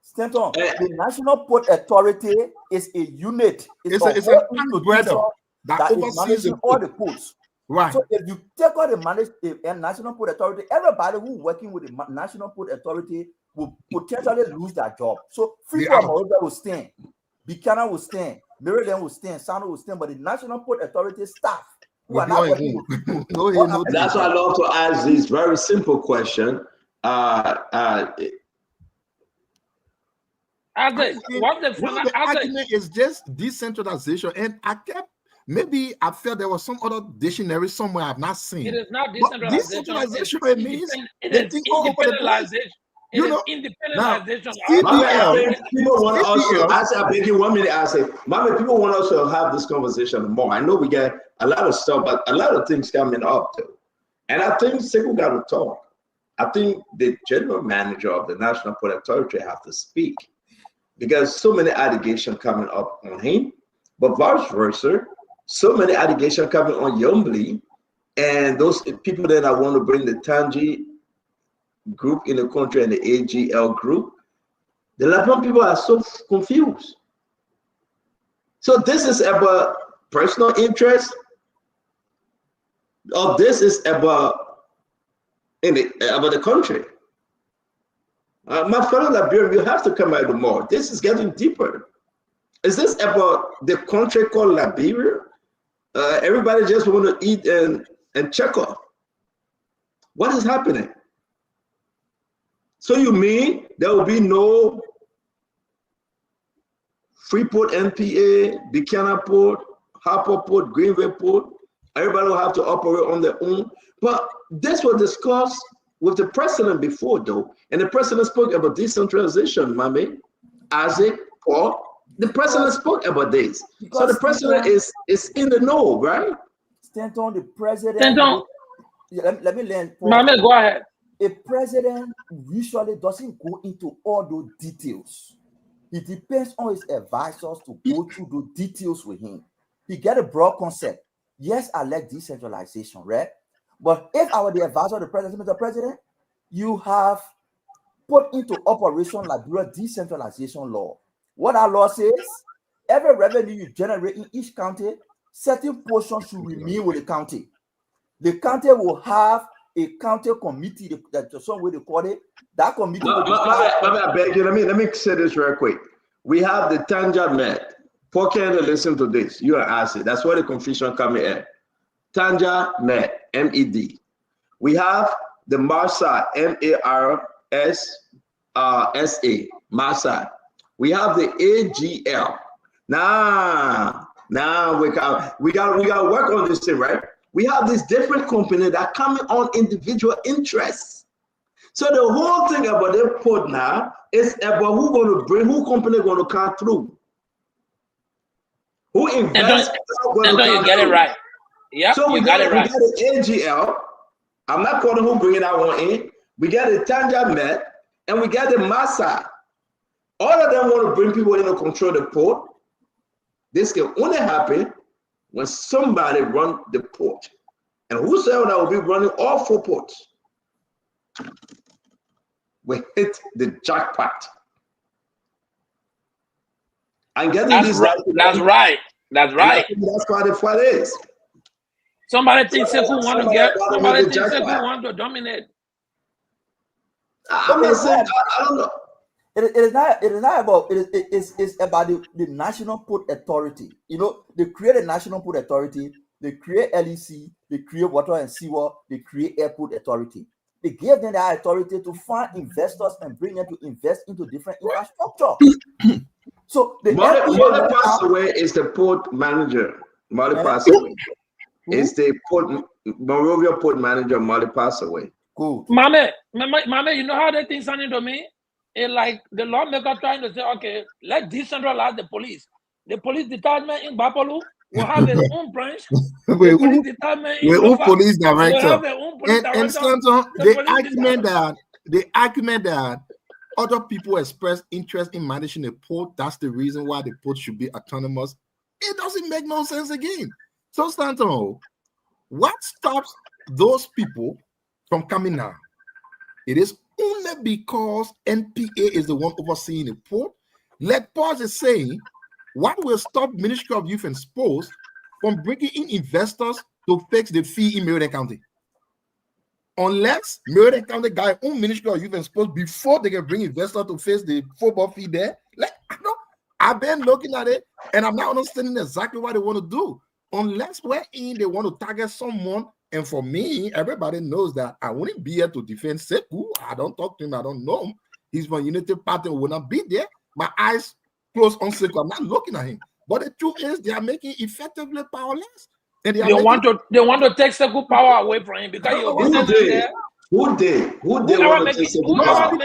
Stanton, the National Port Authority is a unit. It's an institution that is managing all the ports. Right. So if you take out the National Port Authority, everybody who working with the National Port Authority will potentially lose their job. So Freeport Morovia will stand, Buchanan will stand, Maryland will stand, Sano will stand, but the National Port Authority staff who are not working with That's why I love to ask this very simple question. The argument is just decentralization, and I felt there was some other dictionary somewhere I've not seen. It is not decentralization. It means it is independentization. You know, independentization. People want us to. I beg you 1 minute. I say, Mama, people want us to have this conversation more. I know we get a lot of stuff, but a lot of things coming up too. And I think Seku got to talk. I think the general manager of the National Port Authority have to speak, because so many allegations coming up on him, but vice versa, so many allegations coming on Yombly, and those people that I want to bring the Tangi group in the country and the AGL group, the Lapan people are so confused. So this is about personal interest, or this is about the country. My fellow Liberian, you have to come out more. This is getting deeper. Is this about the country called Liberia? Everybody just want to eat and check off. What is happening? So you mean there will be no Freeport NPA, Buchanan Port, Harper Port, Greenville Port? Everybody will have to operate on their own. But this was discussed with the president before, though, and the president spoke about decentralization, Mame, Isaac, Paul. The president spoke about this. So the president is in the know, right? Stanton, the president. Let me learn. Mame, go ahead. A president usually doesn't go into all those details. It depends on his advisors to go through those details with him. He get a broad concept. Yes, I like decentralization, right? But if I were the advisor of the president, Mr. President, you have put into operation Liberia decentralization law. What our law says, every revenue you generate in each county, certain portions should remain with the county. The county will have a county committee, that's some way they call it. That committee will I beg you, let me say this real quick. We have the Tanja Met. Paul Canada, listen to this. You are asking. That's where the confusion coming in. Tanja Met, MED. We have the MARSA, MARSSA, MARSA. We have the AGL. Now we got to work on this thing, right? We have this different company that coming on individual interests. So the whole thing about the port now is about who company going to come through. Who invests? You get it right. Yeah, so we got it right. We got the AGL. I'm not calling who bringing that one in. We got the Tanja Met and we got the Massa. All of them want to bring people in to control the port. This can only happen when somebody run the port. And whosoever that will be running all 4 ports, we hit the jackpot. I'm getting That's right. That's right. That's why the fight is. Somebody thinks Sekou want to get. Somebody thinks Sekou want to dominate. I'm not saying. I don't know. It is not about it's about the national port authority. You know, they create a national port authority, they create LEC, they create water and sewer, they create airport authority. They gave them the authority to find investors and bring them to invest into different infrastructure. So the Molly passed away is the port manager. Molly passed away. It's the port Monrovia port manager. Molly passed away. Good. Mame, you know how that thing sounded to me? It's like the lawmaker trying to say, okay, let's decentralize the police. The police detachment in Bapolu will have its own branch. The police detachment in Lofa police director. will have their own police director. And Stanton, the argument that other people express interest in managing a port, that's the reason why the port should be autonomous. It doesn't make no sense again. So Stanton, what stops those people from coming now? It is only because NPA is the one overseeing the port. Like Paul is saying, what will stop Ministry of Youth and Sports from bringing in investors to fix the fee in Meriden County? Unless Meriden County got own Ministry of Youth and Sports before they can bring investors to face the football fee there. Like, I've been looking at it and I'm not understanding exactly what they want to do. Unless they want to target someone. And for me, everybody knows that I wouldn't be here to defend Sekou. I don't talk to him. I don't know him. He's from Unity Party. Will not be there. My eyes closed on Sekou. I'm not looking at him. But the truth is, they are making effectively powerless. And they want to take Sekou power away from him because you're there. Who they want to take Sekou power?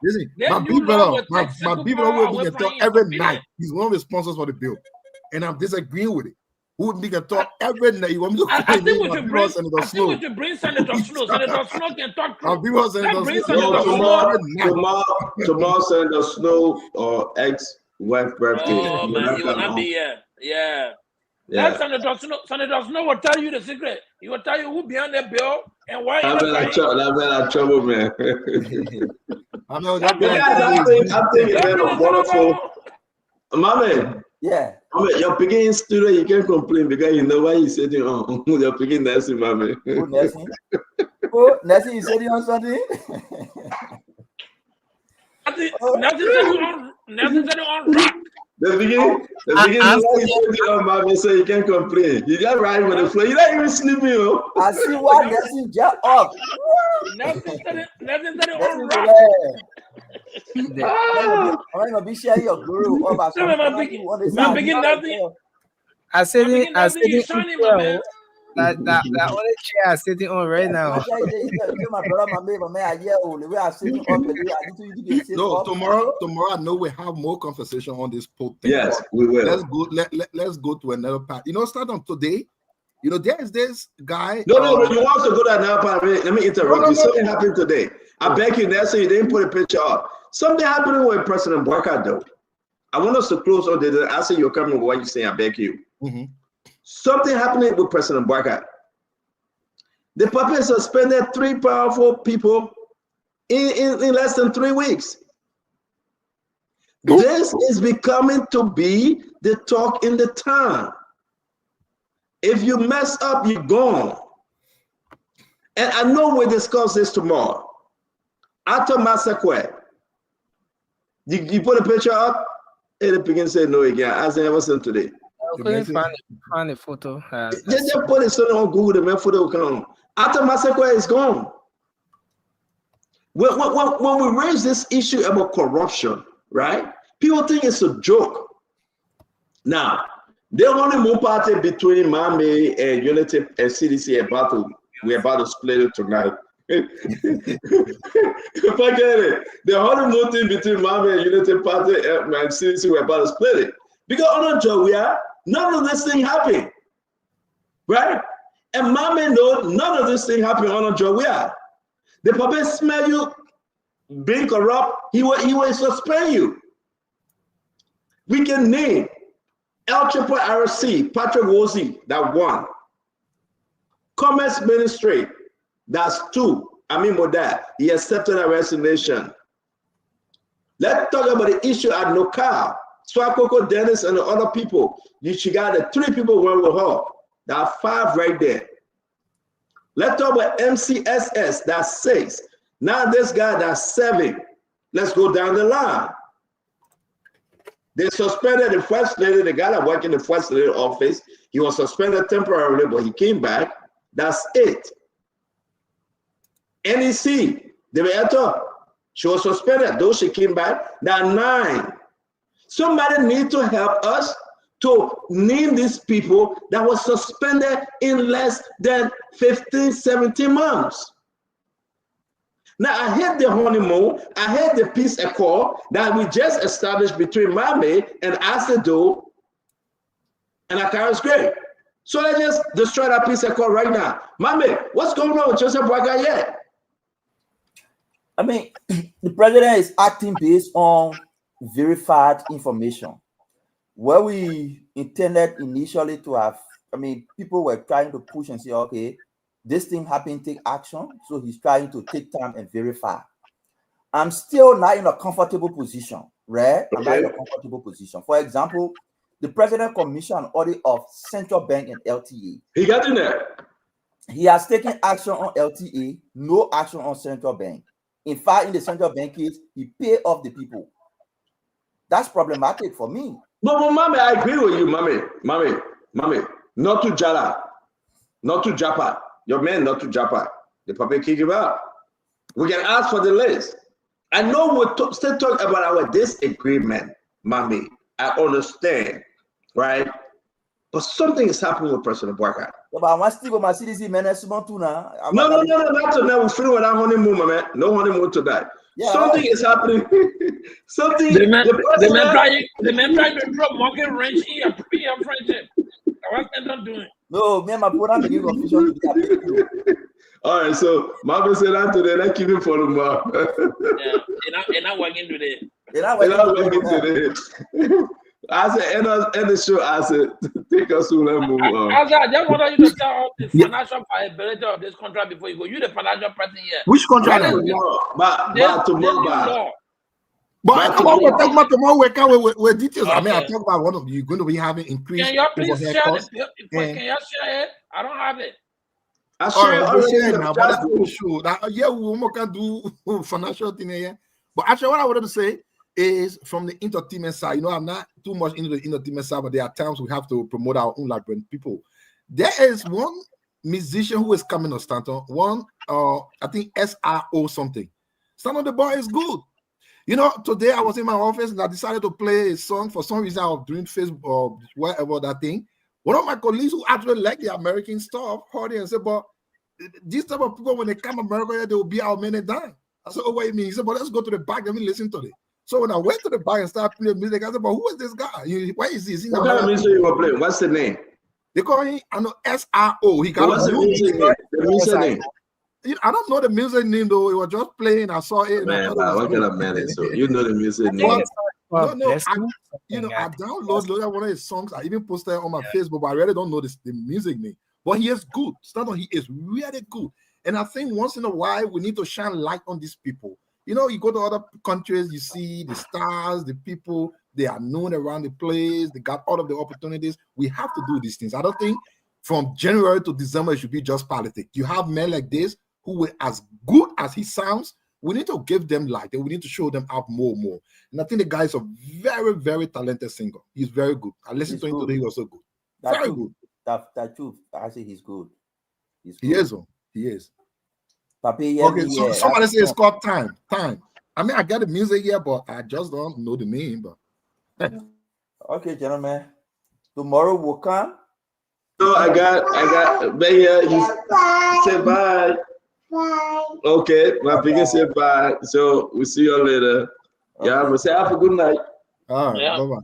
Listen, my people will be talk every night. He's one of the sponsors for the bill, and I'm disagreeing with it. Who nigga talk every night? You want me to I think we should bring Senator Snow. Senator Snow can talk to Tomorrow, Senator Snow or ex-wife birthday. Oh, man, you will not be here. Yeah. That Senator Snow will tell you the secret. He will tell you who behind that bill and why. That man trouble, man. I know that. I think it's been a wonderful. My man. Yeah. You're picking student, you can't complain because you know why he's sitting on. You're picking nursing, mommy. Who nursing? Oh, nursing is sitting on something? Nothing on rock. The beginning, mommy, so you can't complain. You just ride with the flow. You're not even sleeping, yo. I see why nursing jump up. Nothing on rock. I'm gonna be sharing your guru. I'm picking nothing. I said it. That only chair I'm sitting on right now. No, tomorrow I know we have more conversation on this poll thing. Yes, we will. Let's go to another part. Start on today. There is this guy. No, you want to go to another part. Let me interrupt you. Something happened today. I beg you, Nelson, you didn't put a picture up. Something happening with President Barker, though. I want us to close on the answer you're coming with what you're saying. I beg you. Mm-hmm. Something happening with President Barker. The puppet suspended 3 powerful people in less than 3 weeks. This is becoming to be the talk in the town. If you mess up, you're gone. And I know we'll discuss this tomorrow. After Massaquoi, you put a picture up, and the begin say no again. As I ever said today. I couldn't find the photo. Just put it on Google, the man photo will come. After Massaquoi is gone. When we raise this issue about corruption, right? People think it's a joke. Now, the only more party between Mame and Unity and CDC we're about to split it tonight. Forget it. The only more thing between Mame and Unity Party and CDC we're about to split it. Because on a job none of this thing happened. Right? And Mame know none of this thing happened on a job The puppet smell you being corrupt, he will suspend you. We can name El Triple RC, Patrick Woolsey, that 1. Commerce Ministry, that's 2. Amin Moda, he accepted a resignation. Let's talk about the issue at Nokal. Swakoko Dennis and the other people. She got the 3 people went with her. There are 5 right there. Let's talk about MCSS, that's 6. Now this guy, that's 7. Let's go down the line. They suspended the first lady, the guy that worked in the first lady office. He was suspended temporarily, but he came back. That's 8. NEC, the she was suspended, though she came back. That's 9. Somebody need to help us to name these people that were suspended in less than 15, 17 months. Now, I hate the honeymoon. I hate the peace accord that we just established between Mame and Asedo and Akara's grave. So let's just destroy that peace accord right now. Mame, what's going on with Joseph Boakai yet? I mean, the president is acting based on verified information. Where we intended initially to have, I mean, people were trying to push and say, okay, this thing happened, take action. So he's trying to take time and verify. I'm still not in a comfortable position, right? I'm not in a comfortable position. For example, the president commissioned audit of Central Bank and LTA. He got in there. He has taken action on LTA, no action on Central Bank. In fact, in the Central Bank case, he paid off the people. That's problematic for me. No, but Mame, I agree with you, Mame. Not to Jala, not to Japa. Your man, not to Japa. The public kick him out. We can ask for the list. I know we're still talking about our disagreement, Mame. I understand, right? But something is happening with President Boakai. But I want to go my citizen management too now. No, not tonight. We're feeling without honeymoon, my man. No honeymoon tonight. Yeah, something is happening. Something. The man trying to drop monkey wrench in your friendship. What's not doing? No, me and my brother begin official. All right, so Marvin said that today. Let's keep it for tomorrow. Yeah, and I'm working today. I said, end the show. I said, take us to let's move on. I just wanted you to tell us the financial viability of this contract before you go. You're the financial person here. Which contract? Tomorrow. But I talk about tomorrow. We can with details. Okay. I mean, I talk about one of you going to be having increased. Can you please share it? Can you share it? I don't have it. I share now, but that's sure. Yeah, we can do financial thing here. But actually, what I wanted to say is from the entertainment side. You know, I'm not too much into the entertainment side, but there are times we have to promote our own like people. There is one musician who is coming on Stanton. One, I think SRO something. Stanton the boy is good. You know, today I was in my office and I decided to play a song. For some reason I was doing Facebook or whatever that thing. One of my colleagues who actually like the American stuff heard it and said, but these type of people, when they come to America, they will be our men down. I said, oh, what do you mean? He said, but let's go to the back, let me listen to it. So when I went to the back and started playing music, I said, but who is this guy? Why is he? What kind of music you were playing? What's the name? They call him, I know, SRO. He got what's the music name? I don't know the music name though. It was just playing. I saw it. Man, what kind of man is so? You know the music name? No. I downloaded one of his songs. I even posted it on my Facebook, but I really don't know the music name. But he is good. Stanton, he is really good. And I think once in a while we need to shine light on these people. You know, you go to other countries, you see the stars, the people. They are known around the place. They got all of the opportunities. We have to do these things. I don't think from January to December it should be just politics. You have men like this who were as good as he sounds. We need to give them light and we need to show them out more. And I think the guy is a very, very talented singer. He's very good. I listened to him today. He was so good. Very good. That truth. I say he's good. He is. Papi, okay, so somebody say it's called Time. I mean, I got the music here, but I just don't know the name. But okay, gentlemen. Tomorrow will come. No, I got but here you say bye. Bye. Okay, my biggest say bye. So we'll see you later. Okay. Yeah, but say have a good night. All right, bye-bye.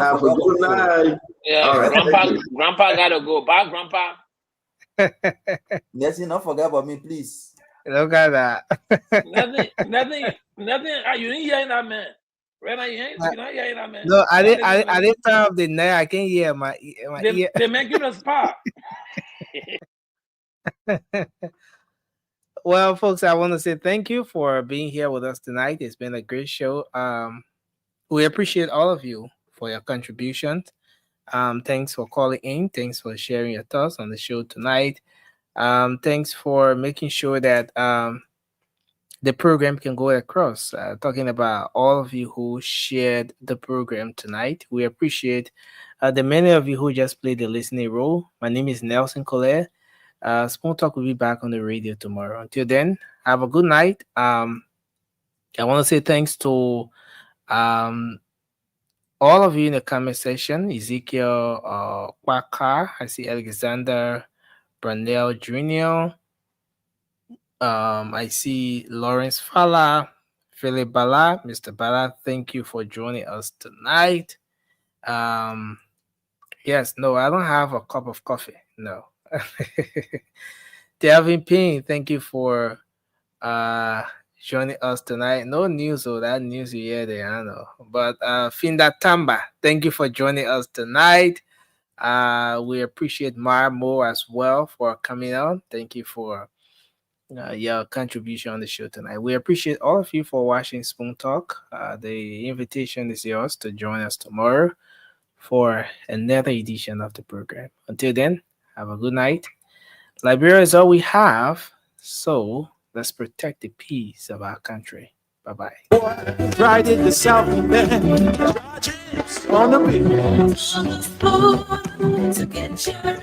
Have a good night. Yeah, all right, grandpa gotta go. Bye, grandpa. Let's not forget about me, please. Look at that. nothing. You didn't hear that man. Right now, you not hearing that man. No, I didn't turn off the net. I can't hear my ear. The man give us power. Well, folks, I want to say thank you for being here with us tonight. It's been a great show. We appreciate all of you for your contributions. Thanks for calling in. Thanks for sharing your thoughts on the show tonight. Thanks for making sure that the program can go across. Talking about all of you who shared the program tonight. We appreciate the many of you who just played the listening role. My name is Nelson Colette. Spoon Talk will be back on the radio tomorrow. Until then, have a good night. I want to say thanks to all of you in the comment section. Ezekiel Kwaka, I see Alexander Brunel Jr., I see Lawrence Fala, Philip Bala, Mr. Bala. Thank you for joining us tonight. Yes, no, I don't have a cup of coffee. No. Delvin Payne, thank you for joining us tonight. No news, or that news you hear there, I know. But Finda Tamba, thank you for joining us tonight. We appreciate Mara Mo as well for coming on. Thank you for your contribution on the show tonight. We appreciate all of you for watching Spoon Talk. The invitation is yours to join us tomorrow for another edition of the program. Until then, have a good night. Liberia is all we have, so let's protect the peace of our country. Bye-bye. Right in the south bend, on the beach. To get your